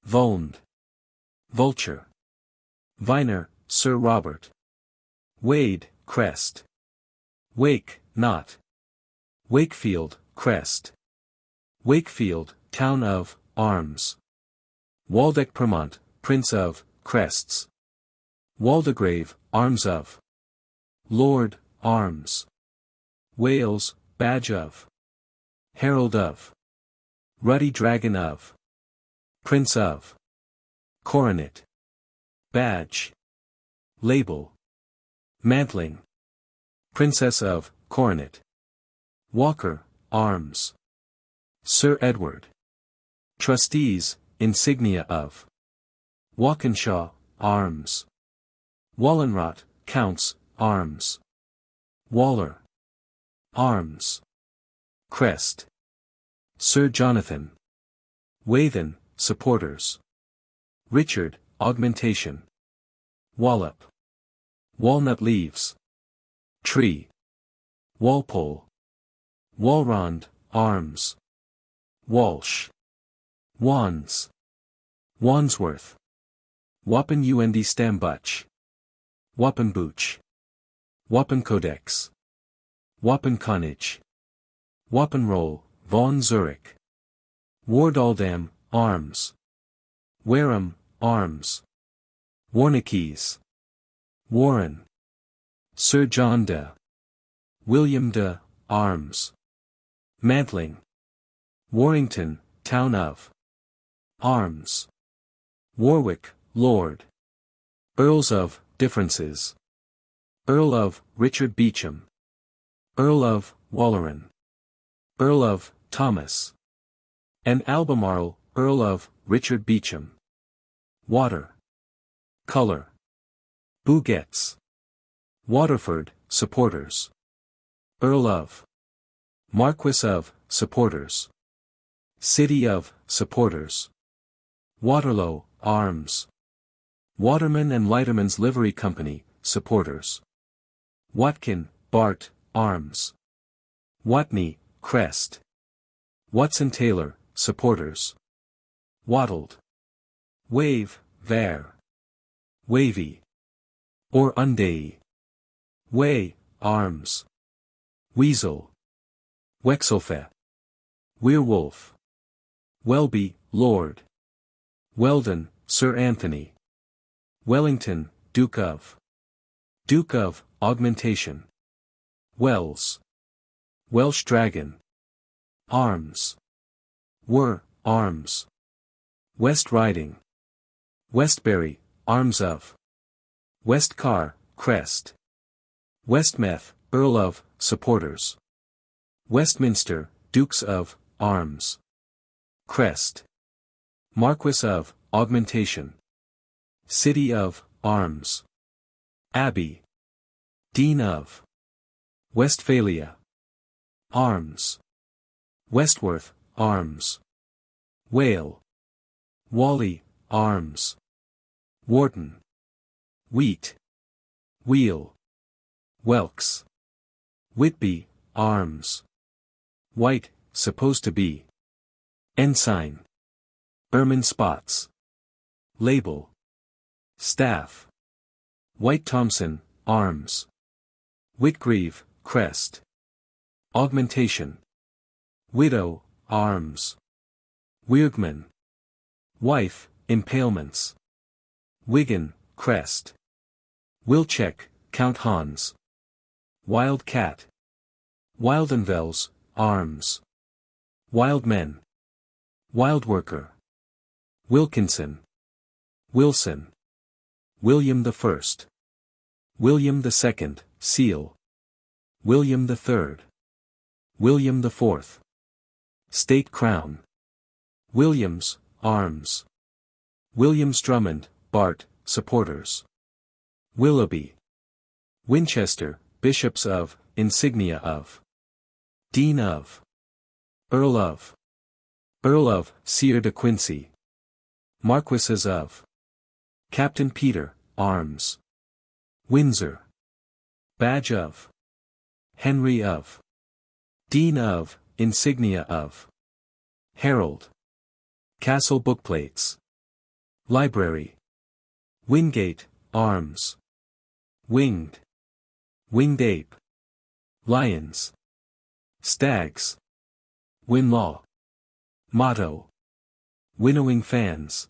Volnd. Vulture. Viner, Sir Robert. Wade, crest. Wake, not. Wakefield, crest. Wakefield, town of, arms. Waldeck-Pyrmont, prince of, crests. Waldegrave, arms of. Lord, arms. Wales, badge of. Herald of. Ruddy dragon of. Prince of. Coronet. Badge. Label. Mantling. Princess of, coronet. Walker, arms. Sir Edward. Trustees, insignia of. Walkinshaw, arms. Wallenrot, counts, arms. Waller. Arms. Crest. Sir Jonathan. Wathen, supporters. Richard, augmentation. Wallop. Walnut leaves. Tree. Walpole. Walrond, arms. Walsh. Wands. Wandsworth. Wapen und Stammbuch. Wapenbuch. Wapenkodex. Wapenkonnage. Wapenroll, von Zurich. Wardaldam, arms. Wareham, arms. Warnickies. Warren. Sir John de. William de, arms. Mantling. Warrington, town of. Arms. Warwick, lord. Earls of, differences. Earl of, Richard Beauchamp. Earl of, Walleran. Earl of, Thomas. And Albemarle, Earl of, Richard Beauchamp. Water. Color. Bouguettes. Waterford, supporters. Earl of. Marquis of, supporters. City of, supporters. Waterloo, arms. Waterman and Leiterman's Livery Company, supporters. Watkin, Bart, arms. Watney, crest. Watson-Taylor, supporters. Wattled. Wave, ver. Wavy. Or Undei. Way, arms. Weasel. Wexelfe. Werewolf. Welby, lord. Weldon, Sir Anthony. Wellington, Duke of. Duke of, augmentation. Wells. Welsh dragon. Arms. Were, arms. West Riding. Westbury, arms of. Westcar, crest. Westmeath, Earl of, supporters. Westminster, Dukes of, arms. Crest. Marquis of, augmentation. City of, arms. Abbey. Dean of. Westphalia. Arms. Westworth, arms. Whale. Wally, arms. Wharton. Wheat. Wheel. Welks. Whitby, arms. White, supposed to be. Ensign. Ermine spots. Label. Staff. White Thompson, arms. Whitgreave, crest. Augmentation. Widow, arms. Weirgman. Wife, impalements. Wigan, crest. Wilczek, Count Hans. Wildcat. Wildenvels, arms. Wild men. Wildworker. Wilkinson. Wilson. William I. William II, seal. William III. William IV. State crown. Williams, arms. Williams Drummond, Bart, supporters. Willoughby. Winchester, bishops of, insignia of. Dean of. Earl of. Earl of, Sieur de Quincy. Marquises of. Captain Peter, arms. Windsor. Badge of. Henry of. Dean of, insignia of. Herald. Castle bookplates. Library. Wingate, arms. Winged. Winged ape. Lions. Stags. Winlaw. Motto. Winnowing fans.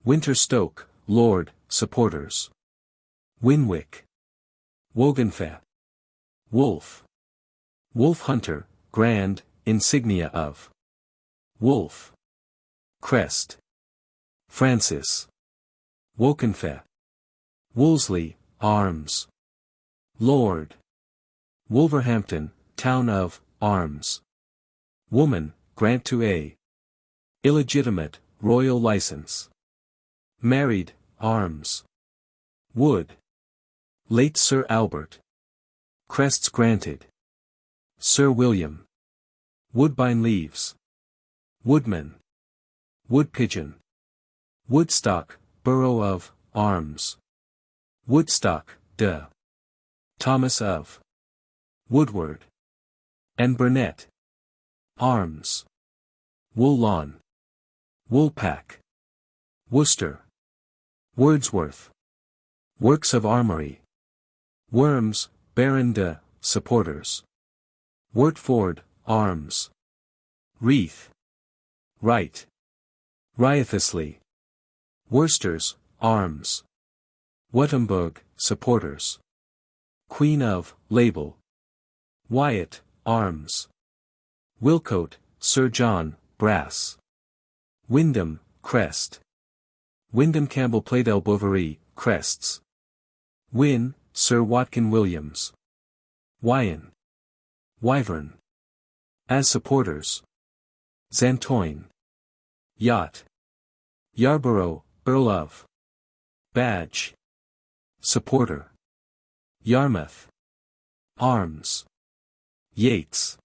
Winterstoke, Lord, supporters. Winwick. Wogenfa. Wolf. Wolf Hunter, grand, insignia of. Wolf. Crest. Francis. Wokenfa. Wolseley, arms. Lord. Wolverhampton, town of, arms. Woman, grant to a. Illegitimate, royal license. Married, arms. Wood. Late Sir Albert. Crests granted. Sir William. Woodbine leaves. Woodman. Wood pigeon. Woodstock, borough of, arms. Woodstock, de. Thomas of. Woodward. And Burnett. Arms. Woolon. Woolpack. Worcester. Wordsworth. Works of Armory. Worms, Baron de, supporters. Wortford, arms. Wreath. Right. Riotously. Worcesters, arms. Wettenberg, supporters. Queen of, label. Wyatt, arms. Wilcote, Sir John, brass. Wyndham, crest. Wyndham Campbell Playdell Bovary, crests. Wynne, Sir Watkin Williams. Wyon. Wyvern. As supporters. Xantoin. Yacht. Yarborough, Earl of. Badge. Supporter. Yarmouth. Arms. Yates.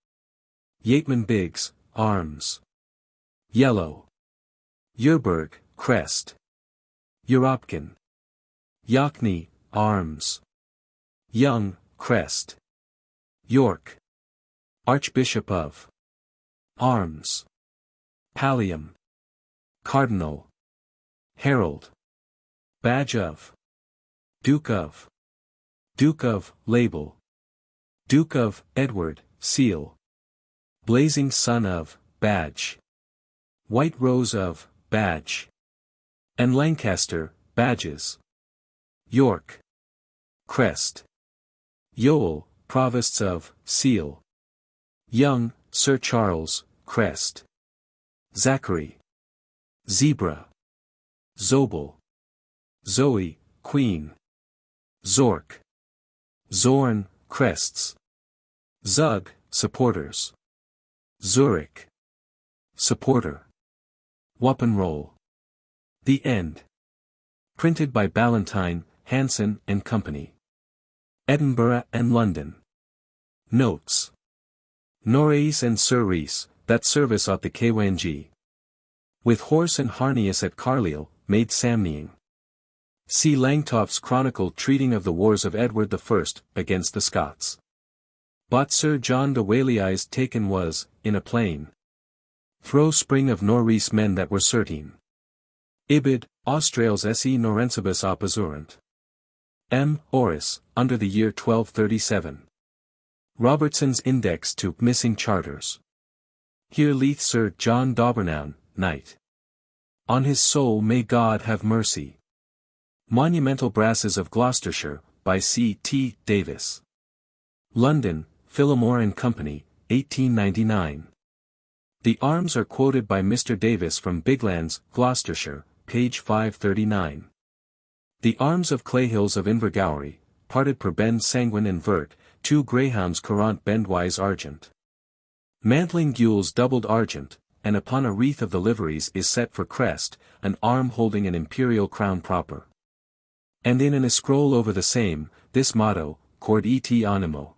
Yeatman Biggs, arms. Yellow. Yerburg, crest. Uropkin. Yockney, arms. Young, crest. York. Archbishop of. Arms. Pallium. Cardinal. Herald. Badge of. Duke of. Duke of, label. Duke of, Edward, seal. Blazing Sun of, badge. White Rose of, badge. And Lancaster, badges. York. Crest. Yoel, provosts of, seal. Young, Sir Charles, crest. Zachary. Zebra. Zobel. Zoe, queen. Zork. Zorn, crests. Zug, supporters. Zurich. Supporter. Wappenroll. The End. Printed by Ballantyne, Hanson and Company. Edinburgh and London. Notes. Norreis and Sir Rees, that service ought the KWNG. With horse and harnius at Carlisle, made Samneing. See Langtoft's Chronicle treating of the wars of Edward I, against the Scots. But Sir John de Waley's taken was, in a plain. Throw spring of Norreis men that were certain. Ibid, Australes se Norensibus opposurant. M. Oris, under the year 1237. Robertson's Index to Missing Charters. Here leath Sir John Daubernown, Knight. On his soul may God have mercy. Monumental Brasses of Gloucestershire, by C. T. Davis. London, Phillimore and Company, 1899. The arms are quoted by Mr. Davis from Biglands, Gloucestershire, page 539. The arms of Clayhills of Invergowrie, parted per bend sanguine and vert, 2 greyhounds courant bendwise argent. Mantling gules doubled argent, and upon a wreath of the liveries is set for crest, an arm holding an imperial crown proper. And in an escroll over the same, this motto, Cord et animo.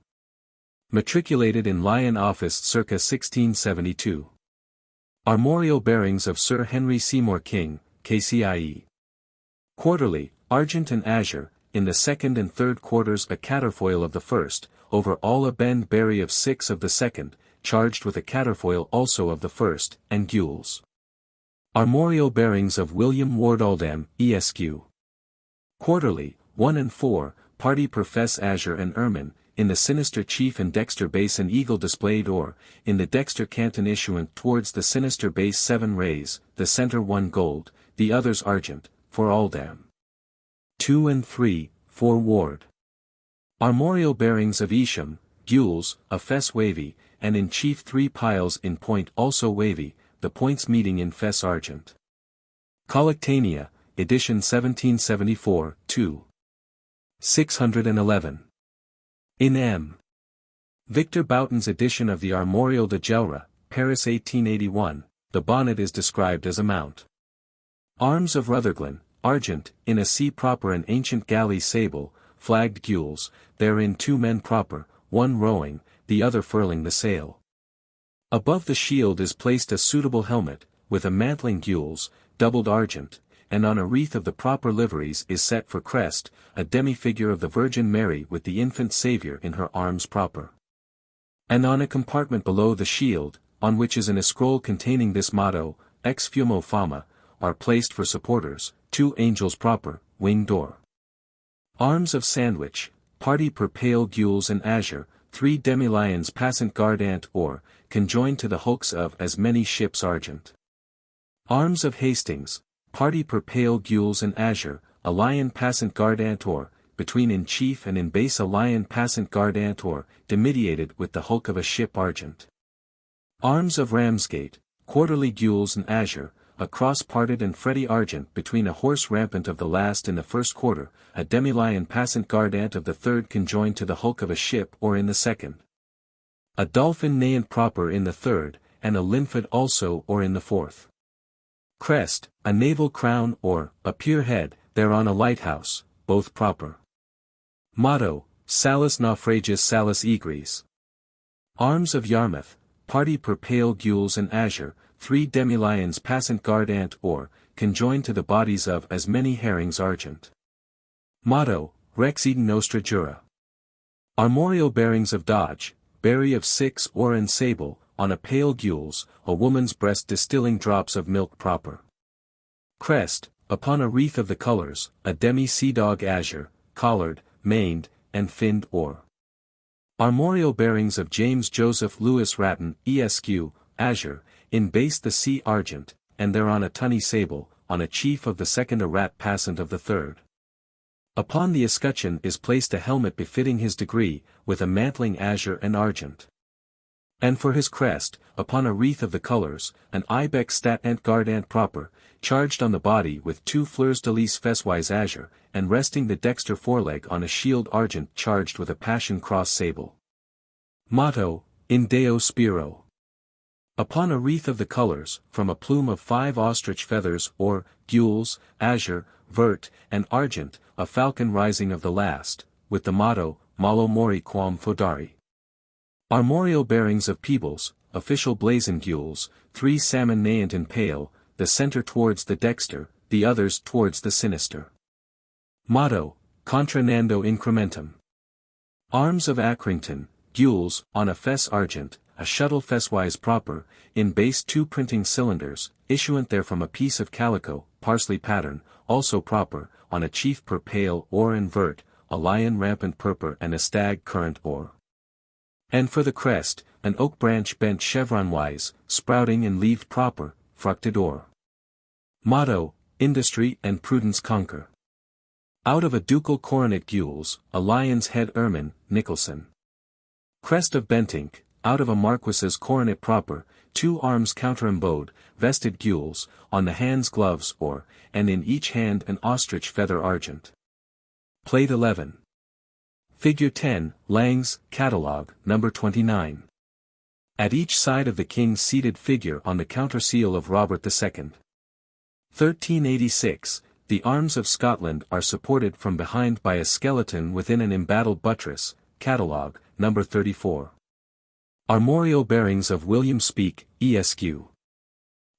Matriculated in Lion Office circa 1672. Armorial bearings of Sir Henry Seymour King, KCIE. Quarterly, argent and azure, in the second and third quarters a caterfoil of the first, over all a bend berry of 6 of the second, charged with a caterfoil also of the first, and gules. Armorial bearings of William Ward Oldham, Esq. Quarterly, 1 and 4, party per fess azure and ermine, in the sinister chief and dexter base an eagle displayed or, in the dexter canton issuant towards the sinister base 7 rays, the centre 1 gold, the others argent, for Oldham. 2 and 3, 4 Ward. Armorial bearings of Isham, gules, a fess wavy, and in chief 3 piles in point also wavy, the points meeting in fess argent. Collectanea, edition 1774, 2. 611. In M. Victor Boughton's edition of the Armorial de Gelre, Paris 1881, the bonnet is described as a mount. Arms of Rutherglen, argent, in a sea proper an ancient galley sable, flagged gules, therein 2 men proper, one rowing, the other furling the sail. Above the shield is placed a suitable helmet, with a mantling gules, doubled argent, and on a wreath of the proper liveries is set for crest, a demi-figure of the Virgin Mary with the infant Saviour in her arms proper. And on a compartment below the shield, on which is an escroll containing this motto, Ex fumo fama, are placed for supporters, 2 angels proper, winged or. Arms of Sandwich, party per pale gules and azure, 3 demi-lions passant gardant or, conjoined to the hulks of as many ships argent. Arms of Hastings, party per pale gules and azure, a lion passant gardant or, between in chief and in base a lion passant gardant or, demediated with the hulk of a ship argent. Arms of Ramsgate, quarterly gules and azure, a cross parted and fretty argent between a horse rampant of the last in the first quarter, a demi-lion passant gardant of the third conjoined to the hulk of a ship or in the second. A dolphin neighant proper in the third, and a linford also or in the fourth. Crest, a naval crown or, a pier head, thereon a lighthouse, both proper. Motto, Salus naufragius salus egris. Arms of Yarmouth, party per pale gules and azure, 3 demi-lions passant gardant or, conjoined to the bodies of as many herrings argent. Motto, Rex Eden Nostra Jura. Armorial bearings of Dodge, berry of 6 or and sable, on a pale gules, a woman's breast distilling drops of milk proper. Crest, upon a wreath of the colours, a demi-sea-dog azure, collared, maned, and finned or. Armorial bearings of James Joseph Lewis Ratton, Esq., azure, in base the sea argent, and thereon a tunny sable, on a chief of the second a rat passant of the third. Upon the escutcheon is placed a helmet befitting his degree, with a mantling azure and argent. And for his crest, upon a wreath of the colours, an ibex statant gardant proper, charged on the body with 2 fleurs de lis fesswise azure, and resting the dexter foreleg on a shield argent charged with a passion cross sable. Motto, In Deo Spiro. Upon a wreath of the colours, from a plume of 5 ostrich feathers or, gules, azure, vert, and argent, a falcon rising of the last, with the motto, Malo mori quam fodari. Armorial bearings of Peebles, official blazon gules, 3 salmon neiant and pale, the centre towards the dexter, the others towards the sinister. Motto, Contra nando incrementum. Arms of Accrington, gules, on a fess argent, a shuttle fesswise proper, in base 2 printing cylinders, issuant therefrom a piece of calico, parsley pattern, also proper, on a chief per pale or and vert, a lion rampant purper and a stag current or. And for the crest, an oak branch bent chevron-wise, sprouting and leaved proper, fructed or. Motto, Industry and Prudence conquer. Out of a ducal coronet gules, a lion's head ermine, Nicholson. Crest of Bentinck, out of a marquis's coronet proper, 2 arms counterembowed, vested gules, on the hands gloves or, and in each hand an ostrich feather argent. Plate 11. Figure 10, Lang's Catalogue, number 29. At each side of the king's seated figure on the counterseal of Robert II. 1386, the arms of Scotland are supported from behind by a skeleton within an embattled buttress, Catalogue, No. 34. Armorial bearings of William Speke, Esq.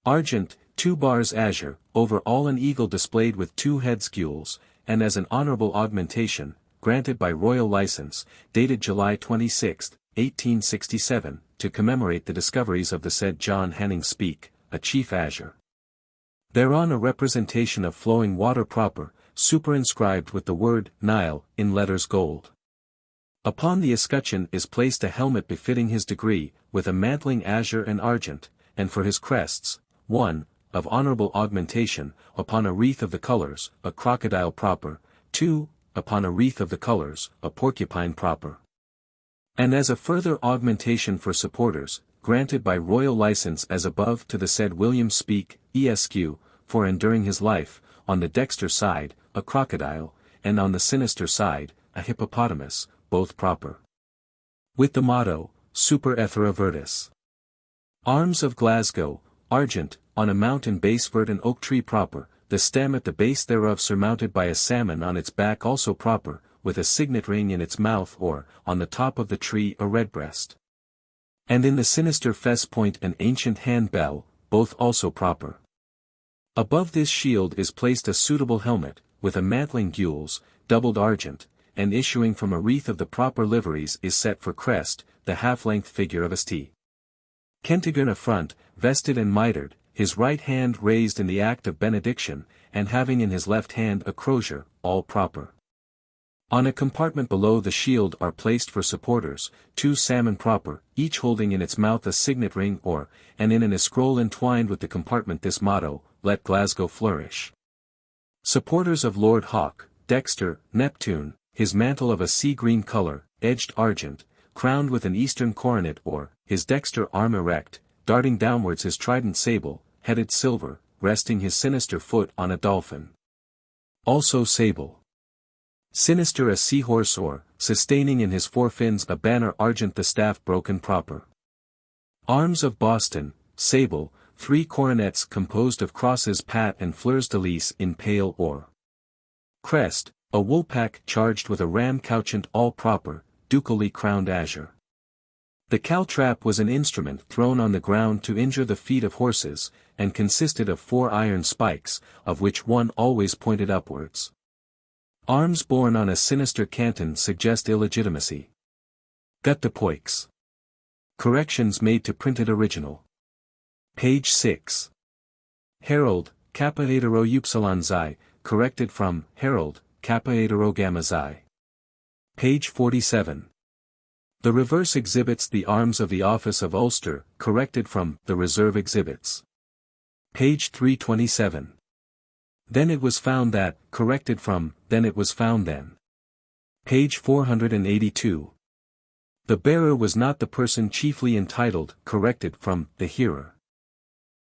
Argent, 2 bars azure, over all an eagle displayed with 2 heads gules, and as an honourable augmentation, granted by royal license, dated July 26, 1867, to commemorate the discoveries of the said John Hanning Speke, a chief azure. Thereon a representation of flowing water proper, superinscribed with the word Nile, in letters gold. Upon the escutcheon is placed a helmet befitting his degree, with a mantling azure and argent, and for his crests, 1, of honourable augmentation, upon a wreath of the colours, a crocodile proper, 2, upon a wreath of the colours, a porcupine proper. And as a further augmentation for supporters, granted by royal license as above to the said William Speke, Esq., for and during his life, on the dexter side, a crocodile, and on the sinister side, a hippopotamus, both proper. With the motto, Super Ethera Virtus. Arms of Glasgow, argent, on a mountain base vert an oak tree proper, the stem at the base thereof surmounted by a salmon on its back also proper, with a signet ring in its mouth or, on the top of the tree a redbreast. And in the sinister fess point an ancient hand bell, both also proper. Above this shield is placed a suitable helmet, with a mantling gules, doubled argent, and issuing from a wreath of the proper liveries is set for crest, the half-length figure of a St. Kentigern affront, vested and mitred, his right hand raised in the act of benediction, and having in his left hand a crosier, all proper. On a compartment below the shield are placed for supporters, 2 salmon proper, each holding in its mouth a signet ring or, and in a scroll entwined with the compartment this motto, Let Glasgow Flourish. Supporters of Lord Hawke, Dexter, Neptune, his mantle of a sea-green colour, edged argent, crowned with an eastern coronet or, his dexter arm erect, darting downwards his trident sable, headed silver, resting his sinister foot on a dolphin. Also sable. Sinister a seahorse or, sustaining in his forefins a banner argent the staff broken proper. Arms of Boston, sable, 3 coronets composed of crosses pat and fleurs de lis in pale or. Crest, a woolpack charged with a ram couchant all proper, ducally crowned azure. The caltrap was an instrument thrown on the ground to injure the feet of horses, and consisted of 4 iron spikes, of which one always pointed upwards. Arms borne on a sinister canton suggest illegitimacy. Gut de poix. Corrections made to printed original. Page 6. Herald, kappa hetero upsilon xi, corrected from Herald, kappa hetero gamma xi. Page 47. The reverse exhibits the arms of the Office of Ulster, corrected from The Reserve Exhibits. Page 327. Then it was found that, corrected from, then it was found then. Page 482. The bearer was not the person chiefly entitled, corrected from, the hearer.